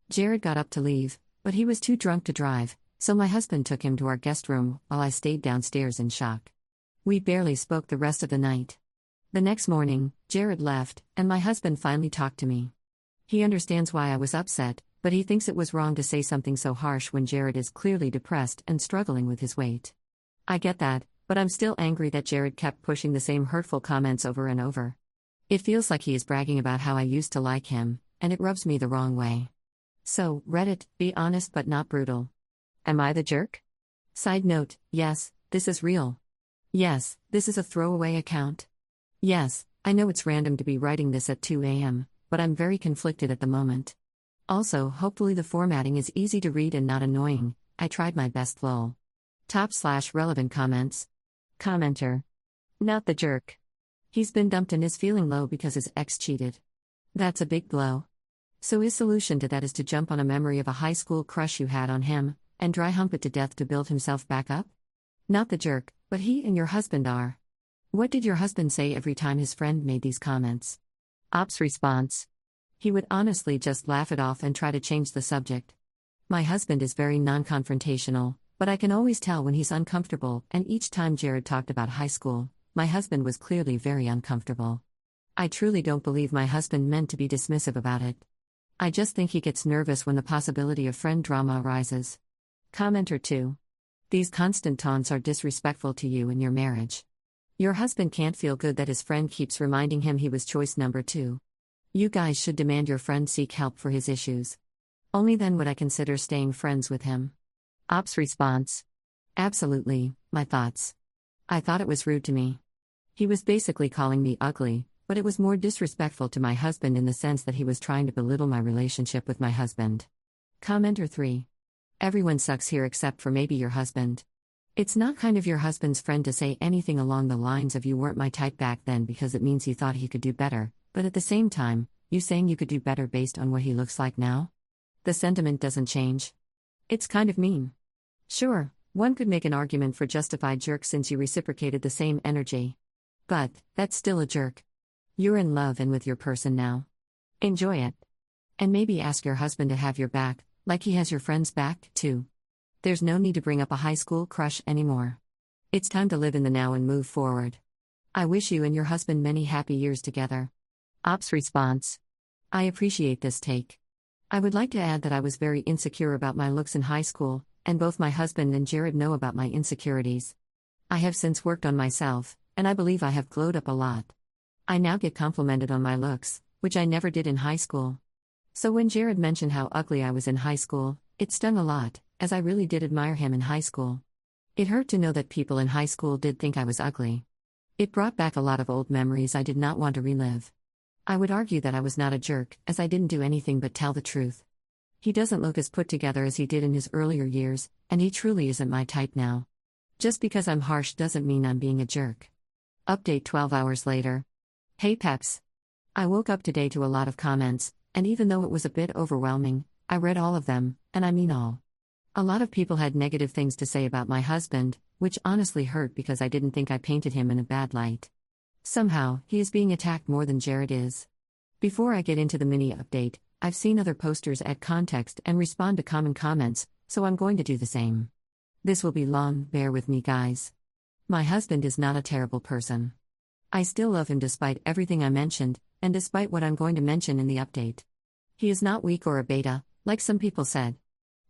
Jared got up to leave, but he was too drunk to drive, so my husband took him to our guest room while I stayed downstairs in shock. We barely spoke the rest of the night. The next morning, Jared left, and my husband finally talked to me. He understands why I was upset, but he thinks it was wrong to say something so harsh when Jared is clearly depressed and struggling with his weight. I get that, but I'm still angry that Jared kept pushing the same hurtful comments over and over. It feels like he is bragging about how I used to like him, and it rubs me the wrong way. So, Reddit, be honest but not brutal. Am I the jerk? Side note, yes, this is real. Yes, this is a throwaway account. Yes, I know it's random to be writing this at 2 a.m., but I'm very conflicted at the moment. Also, hopefully the formatting is easy to read and not annoying. I tried my best lol. /relevant comments. Commenter. Not the jerk. He's been dumped and is feeling low because his ex cheated. That's a big blow. So his solution to that is to jump on a memory of a high school crush you had on him, and dry hump it to death to build himself back up? Not the jerk, but he and your husband are. What did your husband say every time his friend made these comments? Op's response. He would honestly just laugh it off and try to change the subject. My husband is very non-confrontational, but I can always tell when he's uncomfortable, and each time Jared talked about high school, my husband was clearly very uncomfortable. I truly don't believe my husband meant to be dismissive about it. I just think he gets nervous when the possibility of friend drama arises. Commenter 2. These constant taunts are disrespectful to you and your marriage. Your husband can't feel good that his friend keeps reminding him he was choice number 2. You guys should demand your friend seek help for his issues. Only then would I consider staying friends with him. Op's response. Absolutely, my thoughts. I thought it was rude to me. He was basically calling me ugly, but it was more disrespectful to my husband in the sense that he was trying to belittle my relationship with my husband. Commenter 3. Everyone sucks here except for maybe your husband. It's not kind of your husband's friend to say anything along the lines of "you weren't my type back then" because it means he thought he could do better, but at the same time, you saying you could do better based on what he looks like now? The sentiment doesn't change. It's kind of mean. Sure, one could make an argument for justified jerk since you reciprocated the same energy. But, that's still a jerk. You're in love and with your person now. Enjoy it. And maybe ask your husband to have your back, like he has your friend's back, too. There's no need to bring up a high school crush anymore. It's time to live in the now and move forward. I wish you and your husband many happy years together. Op's response. I appreciate this take. I would like to add that I was very insecure about my looks in high school, and both my husband and Jared know about my insecurities. I have since worked on myself, and I believe I have glowed up a lot. I now get complimented on my looks, which I never did in high school. So when Jared mentioned how ugly I was in high school, it stung a lot, as I really did admire him in high school. It hurt to know that people in high school did think I was ugly. It brought back a lot of old memories I did not want to relive. I would argue that I was not a jerk, as I didn't do anything but tell the truth. He doesn't look as put together as he did in his earlier years, and he truly isn't my type now. Just because I'm harsh doesn't mean I'm being a jerk. Update 12 hours later. Hey peps. I woke up today to a lot of comments, and even though it was a bit overwhelming, I read all of them, and I mean all. A lot of people had negative things to say about my husband, which honestly hurt because I didn't think I painted him in a bad light. Somehow, he is being attacked more than Jared is. Before I get into the mini update, I've seen other posters add context and respond to common comments, so I'm going to do the same. This will be long, bear with me, guys. My husband is not a terrible person. I still love him despite everything I mentioned, and despite what I'm going to mention in the update. He is not weak or a beta, like some people said.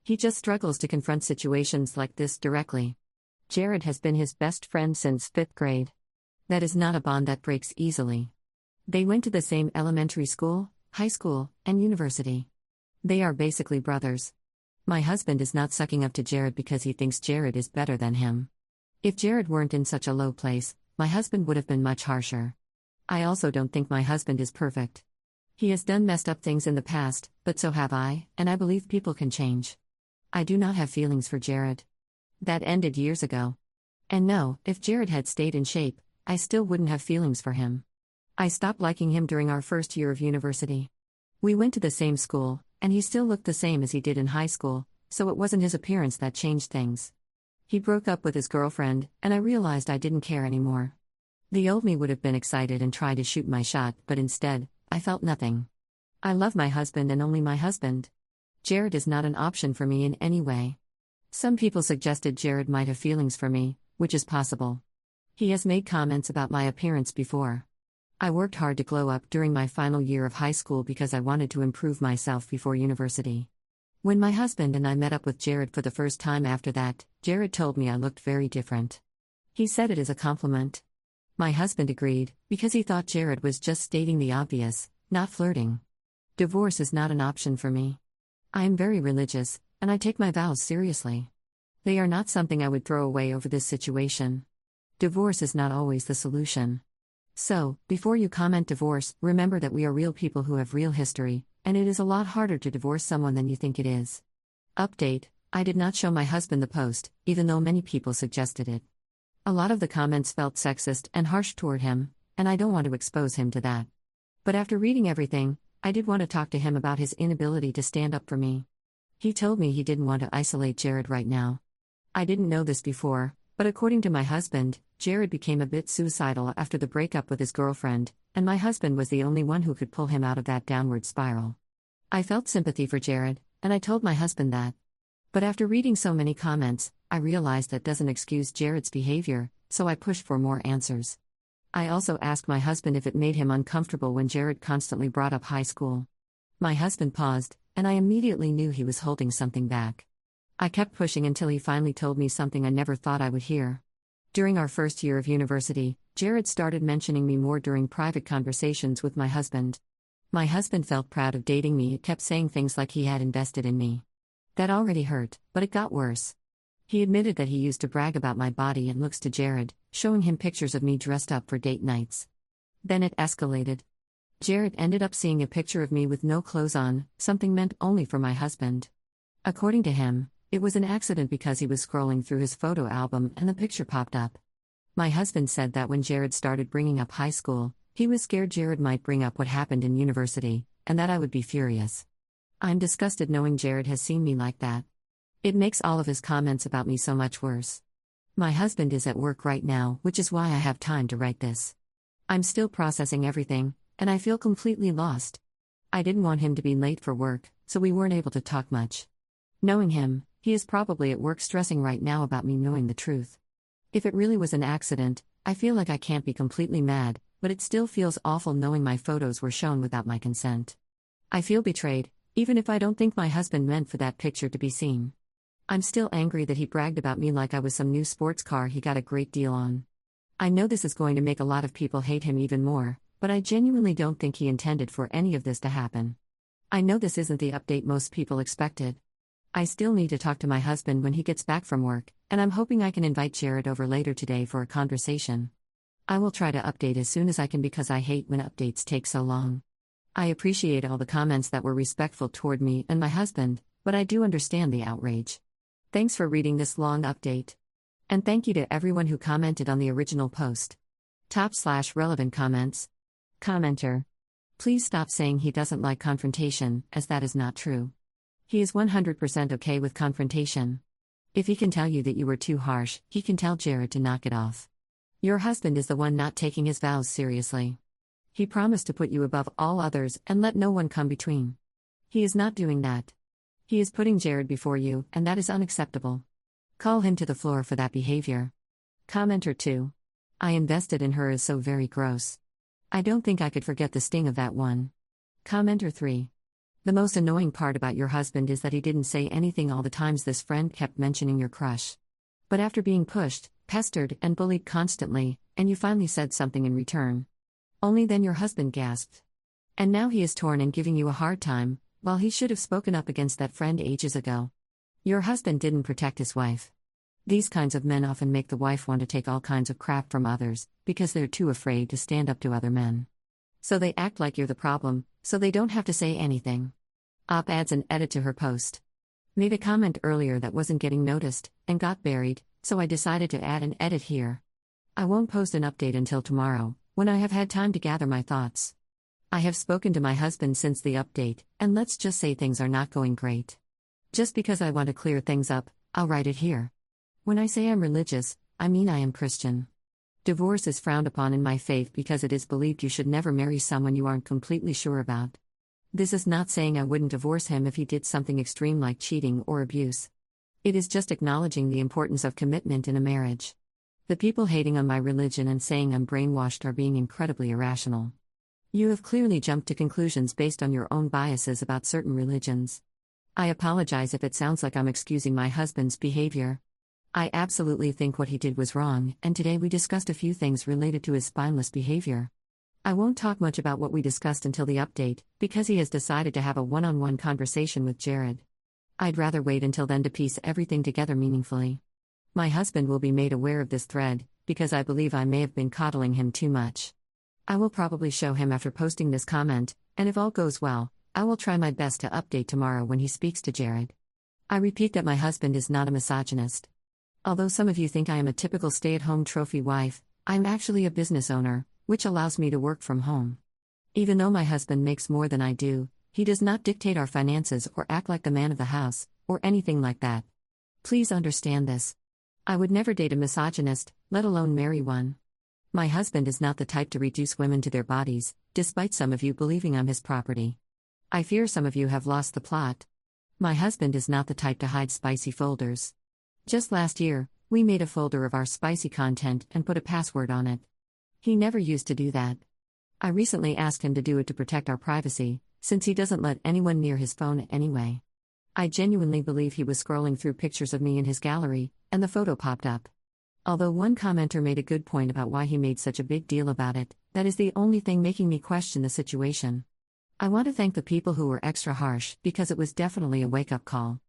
He just struggles to confront situations like this directly. Jared has been his best friend since 5th grade. That is not a bond that breaks easily. They went to the same elementary school, high school, and university. They are basically brothers. My husband is not sucking up to Jared because he thinks Jared is better than him. If Jared weren't in such a low place, my husband would have been much harsher. I also don't think my husband is perfect. He has done messed up things in the past, but so have I, and I believe people can change. I do not have feelings for Jared. That ended years ago. And no, if Jared had stayed in shape, I still wouldn't have feelings for him. I stopped liking him during our first year of university. We went to the same school, and he still looked the same as he did in high school, so it wasn't his appearance that changed things. He broke up with his girlfriend, and I realized I didn't care anymore. The old me would have been excited and tried to shoot my shot, but instead, I felt nothing. I love my husband and only my husband. Jared is not an option for me in any way. Some people suggested Jared might have feelings for me, which is possible. He has made comments about my appearance before. I worked hard to glow up during my final year of high school because I wanted to improve myself before university. When my husband and I met up with Jared for the first time after that, Jared told me I looked very different. He said it as a compliment. My husband agreed, because he thought Jared was just stating the obvious, not flirting. Divorce is not an option for me. I am very religious, and I take my vows seriously. They are not something I would throw away over this situation. Divorce is not always the solution. So, before you comment divorce, remember that we are real people who have real history, and it is a lot harder to divorce someone than you think it is. Update: I did not show my husband the post, even though many people suggested it. A lot of the comments felt sexist and harsh toward him, and I don't want to expose him to that. But after reading everything, I did want to talk to him about his inability to stand up for me. He told me he didn't want to isolate Jared right now. I didn't know this before, but according to my husband, Jared became a bit suicidal after the breakup with his girlfriend, and my husband was the only one who could pull him out of that downward spiral. I felt sympathy for Jared, and I told my husband that. But after reading so many comments, I realized that doesn't excuse Jared's behavior, so I pushed for more answers. I also asked my husband if it made him uncomfortable when Jared constantly brought up high school. My husband paused, and I immediately knew he was holding something back. I kept pushing until he finally told me something I never thought I would hear. During our first year of university, Jared started mentioning me more during private conversations with my husband. My husband felt proud of dating me and kept saying things like he had invested in me. That already hurt, but it got worse. He admitted that he used to brag about my body and looks to Jared, showing him pictures of me dressed up for date nights. Then it escalated. Jared ended up seeing a picture of me with no clothes on, something meant only for my husband. According to him, it was an accident because he was scrolling through his photo album and the picture popped up. My husband said that when Jared started bringing up high school, he was scared Jared might bring up what happened in university, and that I would be furious. I'm disgusted knowing Jared has seen me like that. It makes all of his comments about me so much worse. My husband is at work right now, which is why I have time to write this. I'm still processing everything, and I feel completely lost. I didn't want him to be late for work, so we weren't able to talk much. Knowing him, he is probably at work stressing right now about me knowing the truth. If it really was an accident, I feel like I can't be completely mad, but it still feels awful knowing my photos were shown without my consent. I feel betrayed, even if I don't think my husband meant for that picture to be seen. I'm still angry that he bragged about me like I was some new sports car he got a great deal on. I know this is going to make a lot of people hate him even more, but I genuinely don't think he intended for any of this to happen. I know this isn't the update most people expected. I still need to talk to my husband when he gets back from work, and I'm hoping I can invite Jared over later today for a conversation. I will try to update as soon as I can because I hate when updates take so long. I appreciate all the comments that were respectful toward me and my husband, but I do understand the outrage. Thanks for reading this long update. And thank you to everyone who commented on the original post. /relevant comments. Commenter. Please stop saying he doesn't like confrontation, as that is not true. He is 100% okay with confrontation. If he can tell you that you were too harsh, he can tell Jared to knock it off. Your husband is the one not taking his vows seriously. He promised to put you above all others and let no one come between. He is not doing that. He is putting Jared before you, and that is unacceptable. Call him to the floor for that behavior. Commenter 2. I invested in her is so very gross. I don't think I could forget the sting of that one. Commenter 3. The most annoying part about your husband is that he didn't say anything all the times this friend kept mentioning your crush. But after being pushed, pestered, and bullied constantly, and you finally said something in return. Only then your husband gasped. And now he is torn and giving you a hard time, while he should have spoken up against that friend ages ago. Your husband didn't protect his wife. These kinds of men often make the wife want to take all kinds of crap from others, because they're too afraid to stand up to other men. So they act like you're the problem, so they don't have to say anything. Op adds an edit to her post. Made a comment earlier that wasn't getting noticed, and got buried, so I decided to add an edit here. I won't post an update until tomorrow, when I have had time to gather my thoughts. I have spoken to my husband since the update, and let's just say things are not going great. Just because I want to clear things up, I'll write it here. When I say I'm religious, I mean I am Christian. Divorce is frowned upon in my faith because it is believed you should never marry someone you aren't completely sure about. This is not saying I wouldn't divorce him if he did something extreme like cheating or abuse. It is just acknowledging the importance of commitment in a marriage. The people hating on my religion and saying I'm brainwashed are being incredibly irrational. You have clearly jumped to conclusions based on your own biases about certain religions. I apologize if it sounds like I'm excusing my husband's behavior. I absolutely think what he did was wrong, and today we discussed a few things related to his spineless behavior. I won't talk much about what we discussed until the update, because he has decided to have a one-on-one conversation with Jared. I'd rather wait until then to piece everything together meaningfully. My husband will be made aware of this thread, because I believe I may have been coddling him too much. I will probably show him after posting this comment, and if all goes well, I will try my best to update tomorrow when he speaks to Jared. I repeat that my husband is not a misogynist. Although some of you think I am a typical stay-at-home trophy wife, I'm actually a business owner, which allows me to work from home. Even though my husband makes more than I do, he does not dictate our finances or act like the man of the house, or anything like that. Please understand this. I would never date a misogynist, let alone marry one. My husband is not the type to reduce women to their bodies, despite some of you believing I'm his property. I fear some of you have lost the plot. My husband is not the type to hide spicy folders. Just last year, we made a folder of our spicy content and put a password on it. He never used to do that. I recently asked him to do it to protect our privacy, since he doesn't let anyone near his phone anyway. I genuinely believe he was scrolling through pictures of me in his gallery, and the photo popped up. Although one commenter made a good point about why he made such a big deal about it, that is the only thing making me question the situation. I want to thank the people who were extra harsh, because it was definitely a wake-up call.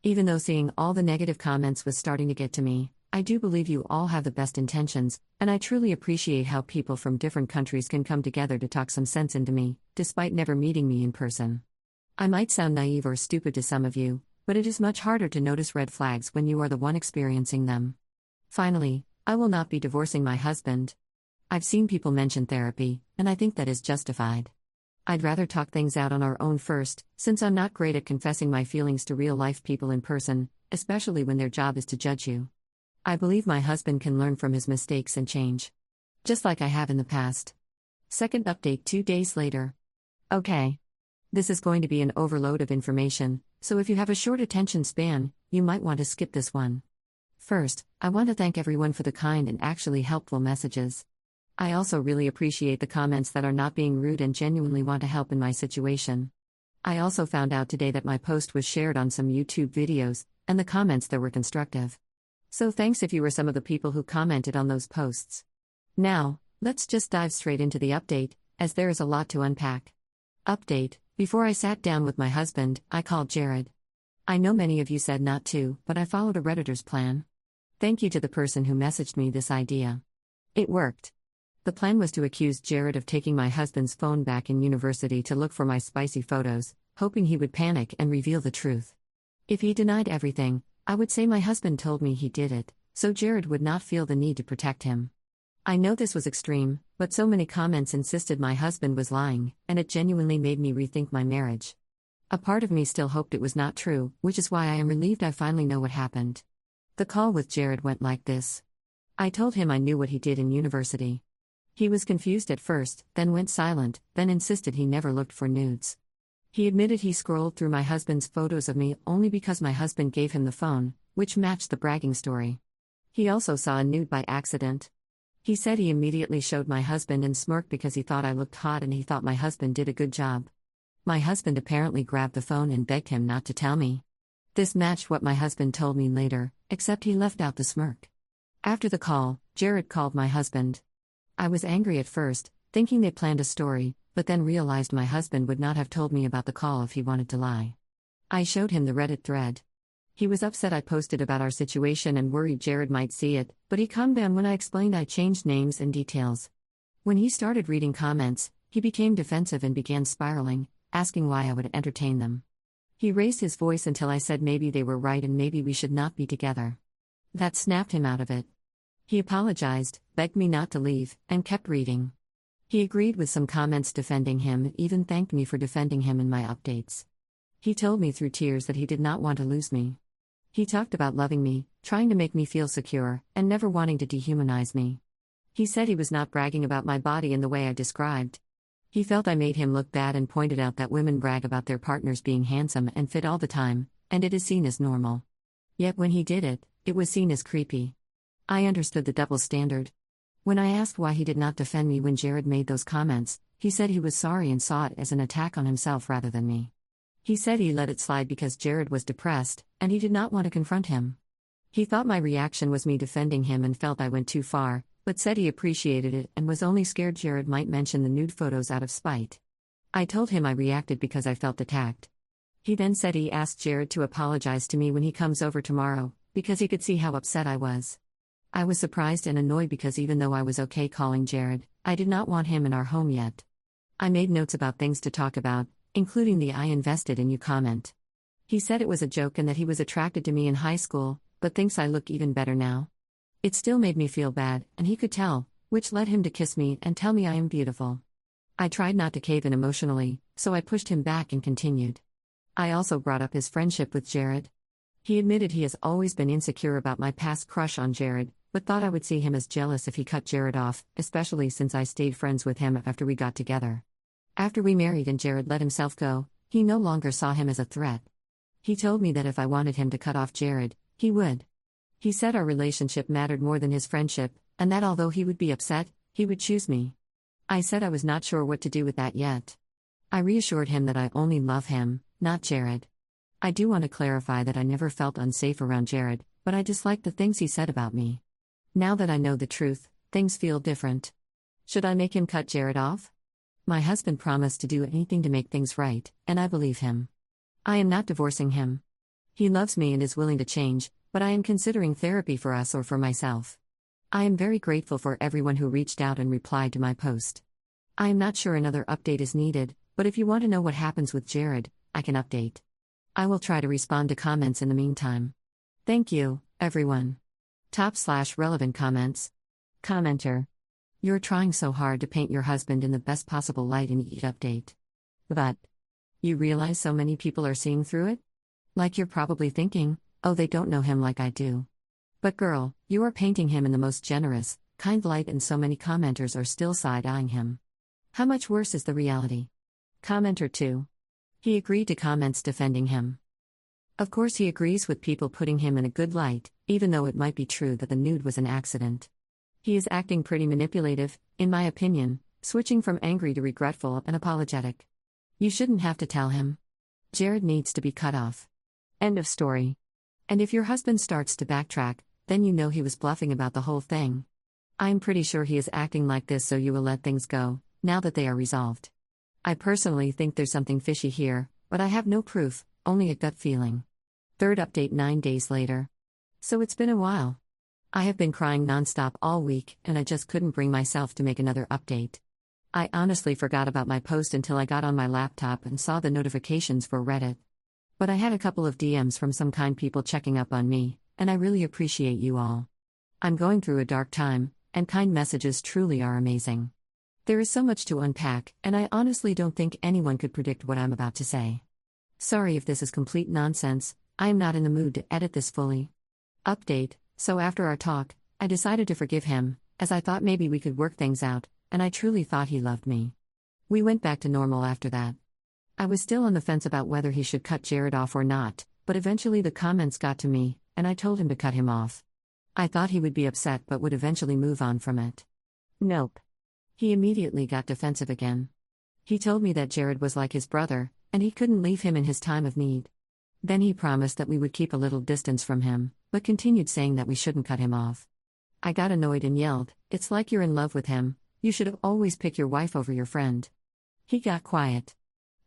Even though seeing all the negative comments was starting to get to me, I do believe you all have the best intentions, and I truly appreciate how people from different countries can come together to talk some sense into me, despite never meeting me in person. I might sound naive or stupid to some of you, but it is much harder to notice red flags when you are the one experiencing them. Finally, I will not be divorcing my husband. I've seen people mention therapy, and I think that is justified. I'd rather talk things out on our own first, since I'm not great at confessing my feelings to real-life people in person, especially when their job is to judge you. I believe my husband can learn from his mistakes and change. Just like I have in the past. Second update 2 days later. Okay. This is going to be an overload of information, so if you have a short attention span, you might want to skip this one. First, I want to thank everyone for the kind and actually helpful messages. I also really appreciate the comments that are not being rude and genuinely want to help in my situation. I also found out today that my post was shared on some YouTube videos, and the comments there were constructive. So thanks if you were some of the people who commented on those posts. Now, let's just dive straight into the update, as there is a lot to unpack. Update: before I sat down with my husband, I called Jared. I know many of you said not to, but I followed a Redditor's plan. Thank you to the person who messaged me this idea. It worked. The plan was to accuse Jared of taking my husband's phone back in university to look for my spicy photos, hoping he would panic and reveal the truth. If he denied everything, I would say my husband told me he did it, so Jared would not feel the need to protect him. I know this was extreme, but so many comments insisted my husband was lying, and it genuinely made me rethink my marriage. A part of me still hoped it was not true, which is why I am relieved I finally know what happened. The call with Jared went like this. I told him I knew what he did in university. He was confused at first, then went silent, then insisted he never looked for nudes. He admitted he scrolled through my husband's photos of me only because my husband gave him the phone, which matched the bragging story. He also saw a nude by accident. He said he immediately showed my husband and smirked because he thought I looked hot and he thought my husband did a good job. My husband apparently grabbed the phone and begged him not to tell me. This matched what my husband told me later, except he left out the smirk. After the call, Jared called my husband. I was angry at first, thinking they planned a story, but then realized my husband would not have told me about the call if he wanted to lie. I showed him the Reddit thread. He was upset I posted about our situation and worried Jared might see it, but he calmed down when I explained I changed names and details. When he started reading comments, he became defensive and began spiraling, asking why I would entertain them. He raised his voice until I said maybe they were right and maybe we should not be together. That snapped him out of it. He apologized, begged me not to leave, and kept reading. He agreed with some comments defending him and even thanked me for defending him in my updates. He told me through tears that he did not want to lose me. He talked about loving me, trying to make me feel secure, and never wanting to dehumanize me. He said he was not bragging about my body in the way I described. He felt I made him look bad and pointed out that women brag about their partners being handsome and fit all the time, and it is seen as normal. Yet when he did it, it was seen as creepy. I understood the double standard. When I asked why he did not defend me when Jared made those comments, he said he was sorry and saw it as an attack on himself rather than me. He said he let it slide because Jared was depressed, and he did not want to confront him. He thought my reaction was me defending him and felt I went too far, but said he appreciated it and was only scared Jared might mention the nude photos out of spite. I told him I reacted because I felt attacked. He then said he asked Jared to apologize to me when he comes over tomorrow, because he could see how upset I was. I was surprised and annoyed because even though I was okay calling Jared, I did not want him in our home yet. I made notes about things to talk about, including the "I invested in you" comment. He said it was a joke and that he was attracted to me in high school, but thinks I look even better now. It still made me feel bad, and he could tell, which led him to kiss me and tell me I am beautiful. I tried not to cave in emotionally, so I pushed him back and continued. I also brought up his friendship with Jared. He admitted he has always been insecure about my past crush on Jared, but thought I would see him as jealous if he cut Jared off, especially since I stayed friends with him after we got together. After we married and Jared let himself go, he no longer saw him as a threat. He told me that if I wanted him to cut off Jared, he would. He said our relationship mattered more than his friendship, and that although he would be upset, he would choose me. I said I was not sure what to do with that yet. I reassured him that I only love him, not Jared. I do want to clarify that I never felt unsafe around Jared, but I disliked the things he said about me. Now that I know the truth, things feel different. Should I make him cut Jared off? My husband promised to do anything to make things right, and I believe him. I am not divorcing him. He loves me and is willing to change, but I am considering therapy for us or for myself. I am very grateful for everyone who reached out and replied to my post. I am not sure another update is needed, but if you want to know what happens with Jared, I can update. I will try to respond to comments in the meantime. Thank you, everyone. /relevant comments. Commenter. You're trying so hard to paint your husband in the best possible light in each update. But you realize so many people are seeing through it? Like you're probably thinking, oh, they don't know him like I do. But girl, you are painting him in the most generous, kind light and so many commenters are still side-eyeing him. How much worse is the reality? Commenter 2. He agreed to comments defending him. Of course he agrees with people putting him in a good light, even though it might be true that the nude was an accident. He is acting pretty manipulative, in my opinion, switching from angry to regretful and apologetic. You shouldn't have to tell him. Jared needs to be cut off. End of story. And if your husband starts to backtrack, then you know he was bluffing about the whole thing. I'm pretty sure he is acting like this so you will let things go, now that they are resolved. I personally think there's something fishy here, but I have no proof, only a gut feeling. Third update 9 days later. So it's been a while. I have been crying nonstop all week, and I just couldn't bring myself to make another update. I honestly forgot about my post until I got on my laptop and saw the notifications for Reddit. But I had a couple of DMs from some kind people checking up on me, and I really appreciate you all. I'm going through a dark time, and kind messages truly are amazing. There is so much to unpack, and I honestly don't think anyone could predict what I'm about to say. Sorry if this is complete nonsense, I am not in the mood to edit this fully. Update. So after our talk, I decided to forgive him, as I thought maybe we could work things out, and I truly thought he loved me. We went back to normal after that. I was still on the fence about whether he should cut Jared off or not, but eventually the comments got to me, and I told him to cut him off. I thought he would be upset but would eventually move on from it. Nope. He immediately got defensive again. He told me that Jared was like his brother, and he couldn't leave him in his time of need. Then he promised that we would keep a little distance from him, but continued saying that we shouldn't cut him off. I got annoyed and yelled, "It's like you're in love with him, you should always pick your wife over your friend." He got quiet.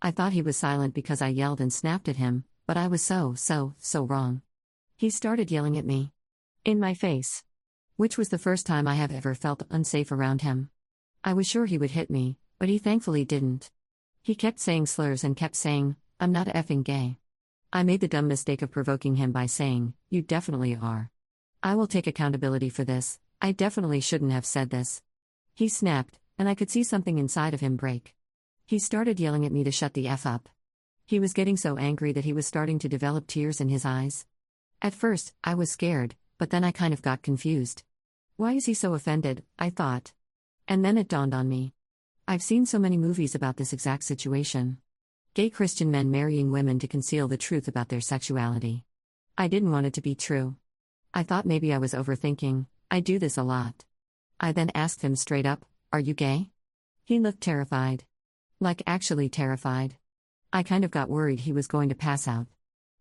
I thought he was silent because I yelled and snapped at him, but I was so wrong. He started yelling at me. In my face. Which was the first time I have ever felt unsafe around him. I was sure he would hit me, but he thankfully didn't. He kept saying slurs and kept saying, "I'm not effing gay." I made the dumb mistake of provoking him by saying, "You definitely are. I will take accountability for this, I definitely shouldn't have said this." He snapped, and I could see something inside of him break. He started yelling at me to shut the F up. He was getting so angry that he was starting to develop tears in his eyes. At first, I was scared, but then I kind of got confused. Why is he so offended, I thought. And then it dawned on me. I've seen so many movies about this exact situation. Gay Christian men marrying women to conceal the truth about their sexuality. I didn't want it to be true. I thought maybe I was overthinking, I do this a lot. I then asked him straight up, "Are you gay?" He looked terrified. Like actually terrified. I kind of got worried he was going to pass out.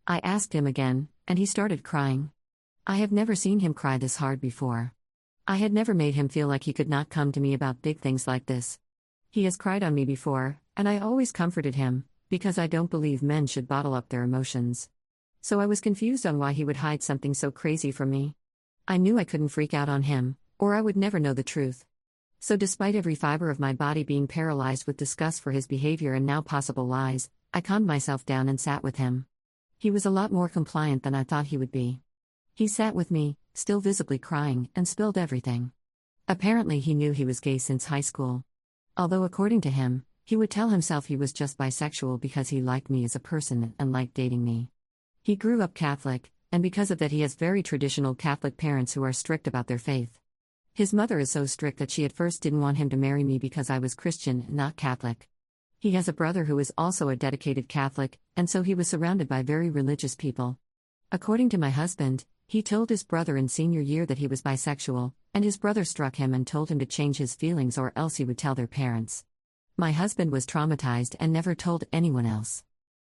I asked him again, and he started crying. I have never seen him cry this hard before. I had never made him feel like he could not come to me about big things like this. He has cried on me before, and I always comforted him, because I don't believe men should bottle up their emotions. So I was confused on why he would hide something so crazy from me. I knew I couldn't freak out on him, or I would never know the truth. So despite every fiber of my body being paralyzed with disgust for his behavior and now possible lies, I calmed myself down and sat with him. He was a lot more compliant than I thought he would be. He sat with me, still visibly crying, and spilled everything. Apparently he knew he was gay since high school. Although according to him, he would tell himself he was just bisexual because he liked me as a person and liked dating me. He grew up Catholic, and because of that he has very traditional Catholic parents who are strict about their faith. His mother is so strict that she at first didn't want him to marry me because I was Christian and not Catholic. He has a brother who is also a dedicated Catholic, and so he was surrounded by very religious people. According to my husband, he told his brother in senior year that he was bisexual, and his brother struck him and told him to change his feelings or else he would tell their parents. My husband was traumatized and never told anyone else.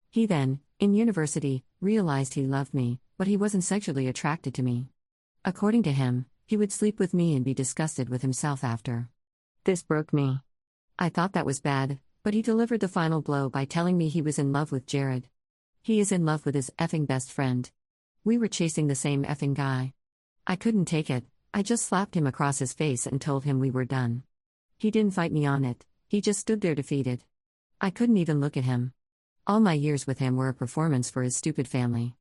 He then, in university, realized he loved me, but he wasn't sexually attracted to me. According to him, he would sleep with me and be disgusted with himself after. This broke me. I thought that was bad, but he delivered the final blow by telling me he was in love with Jared. He is in love with his effing best friend. We were chasing the same effing guy. I couldn't take it, I just slapped him across his face and told him we were done. He didn't fight me on it, he just stood there defeated. I couldn't even look at him. All my years with him were a performance for his stupid family.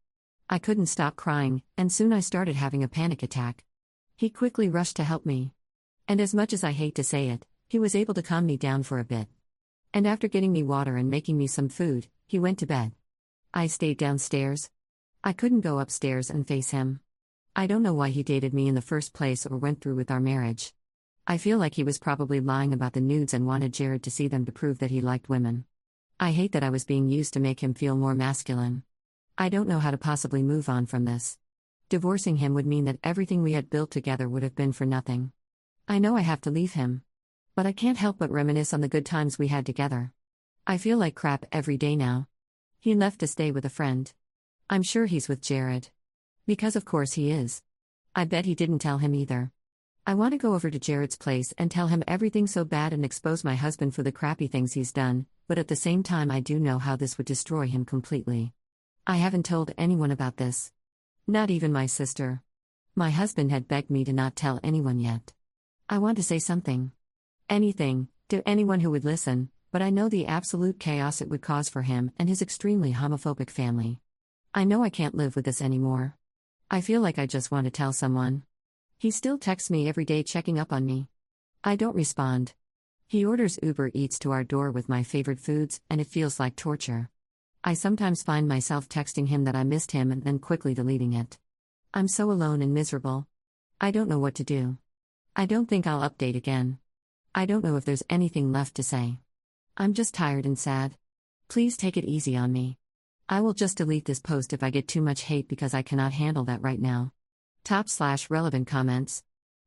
I couldn't stop crying, and soon I started having a panic attack. He quickly rushed to help me. And as much as I hate to say it, he was able to calm me down for a bit. And after getting me water and making me some food, he went to bed. I stayed downstairs. I couldn't go upstairs and face him. I don't know why he dated me in the first place or went through with our marriage. I feel like he was probably lying about the nudes and wanted Jared to see them to prove that he liked women. I hate that I was being used to make him feel more masculine. I don't know how to possibly move on from this. Divorcing him would mean that everything we had built together would have been for nothing. I know I have to leave him. But I can't help but reminisce on the good times we had together. I feel like crap every day now. He left to stay with a friend. I'm sure he's with Jared. Because of course he is. I bet he didn't tell him either. I want to go over to Jared's place and tell him everything so bad and expose my husband for the crappy things he's done, but at the same time I do know how this would destroy him completely. I haven't told anyone about this. Not even my sister. My husband had begged me to not tell anyone yet. I want to say something. Anything, to anyone who would listen, but I know the absolute chaos it would cause for him and his extremely homophobic family. I know I can't live with this anymore. I feel like I just want to tell someone. He still texts me every day checking up on me. I don't respond. He orders Uber Eats to our door with my favorite foods, and it feels like torture. I sometimes find myself texting him that I missed him and then quickly deleting it. I'm so alone and miserable. I don't know what to do. I don't think I'll update again. I don't know if there's anything left to say. I'm just tired and sad. Please take it easy on me. I will just delete this post if I get too much hate because I cannot handle that right now. /relevant comments.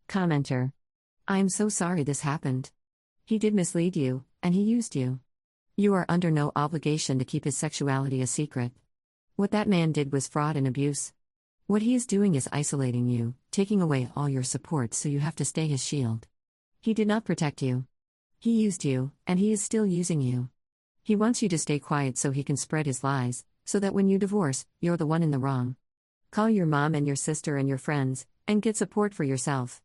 Commenter. I am so sorry this happened. He did mislead you, and he used you. You are under no obligation to keep his sexuality a secret. What that man did was fraud and abuse. What he is doing is isolating you, taking away all your support so you have to stay his shield. He did not protect you. He used you, and he is still using you. He wants you to stay quiet so he can spread his lies, so that when you divorce, you're the one in the wrong. Call your mom and your sister and your friends, and get support for yourself.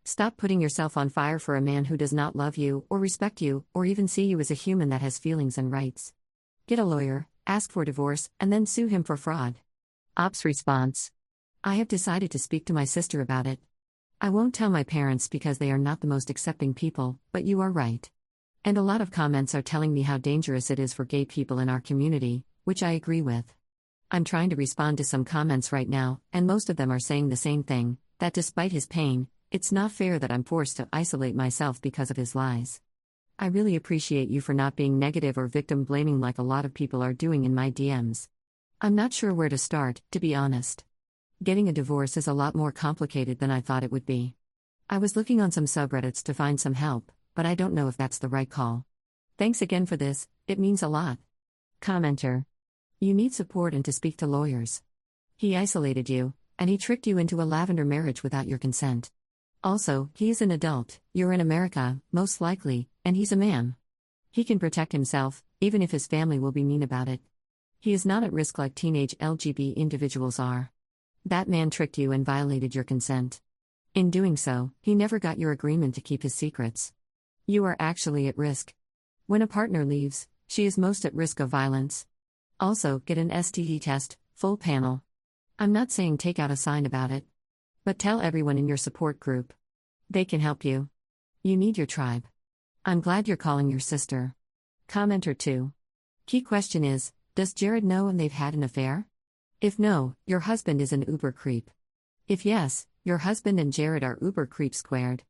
Stop putting yourself on fire for a man who does not love you, or respect you, or even see you as a human that has feelings and rights. Get a lawyer, ask for divorce, and then sue him for fraud. Ops response. I have decided to speak to my sister about it. I won't tell my parents because they are not the most accepting people, but you are right. And a lot of comments are telling me how dangerous it is for gay people in our community, which I agree with. I'm trying to respond to some comments right now, and most of them are saying the same thing, that despite his pain, it's not fair that I'm forced to isolate myself because of his lies. I really appreciate you for not being negative or victim blaming like a lot of people are doing in my DMs. I'm not sure where to start, to be honest. Getting a divorce is a lot more complicated than I thought it would be. I was looking on some subreddits to find some help, but I don't know if that's the right call. Thanks again for this, it means a lot. Commenter. You need support and to speak to lawyers. He isolated you, and he tricked you into a lavender marriage without your consent. Also, he is an adult, you're in America, most likely, and he's a man. He can protect himself, even if his family will be mean about it. He is not at risk like teenage LGBT individuals are. That man tricked you and violated your consent. In doing so, he never got your agreement to keep his secrets. You are actually at risk. When a partner leaves, she is most at risk of violence. Also, get an STD test, full panel. I'm not saying take out a sign about it. But tell everyone in your support group. They can help you. You need your tribe. I'm glad you're calling your sister. Commenter 2. Key question is, does Jared know and they've had an affair? If no, your husband is an uber creep. If yes, your husband and Jared are uber creep squared.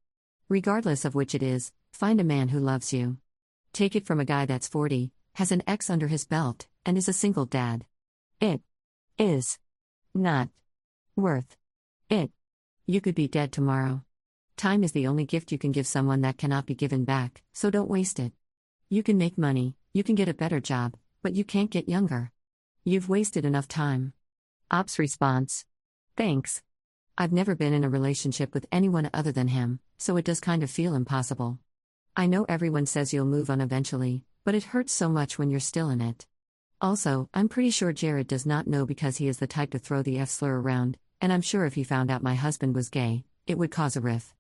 Regardless of which it is, find a man who loves you. Take it from a guy that's 40, has an ex under his belt, and is a single dad. It is not worth it. You could be dead tomorrow. Time is the only gift you can give someone that cannot be given back, so don't waste it. You can make money, you can get a better job, but you can't get younger. You've wasted enough time. Ops response. Thanks. I've never been in a relationship with anyone other than him, so it does kind of feel impossible. I know everyone says you'll move on eventually, but it hurts so much when you're still in it. Also, I'm pretty sure Jared does not know because he is the type to throw the F slur around, and I'm sure if he found out my husband was gay, it would cause a riff.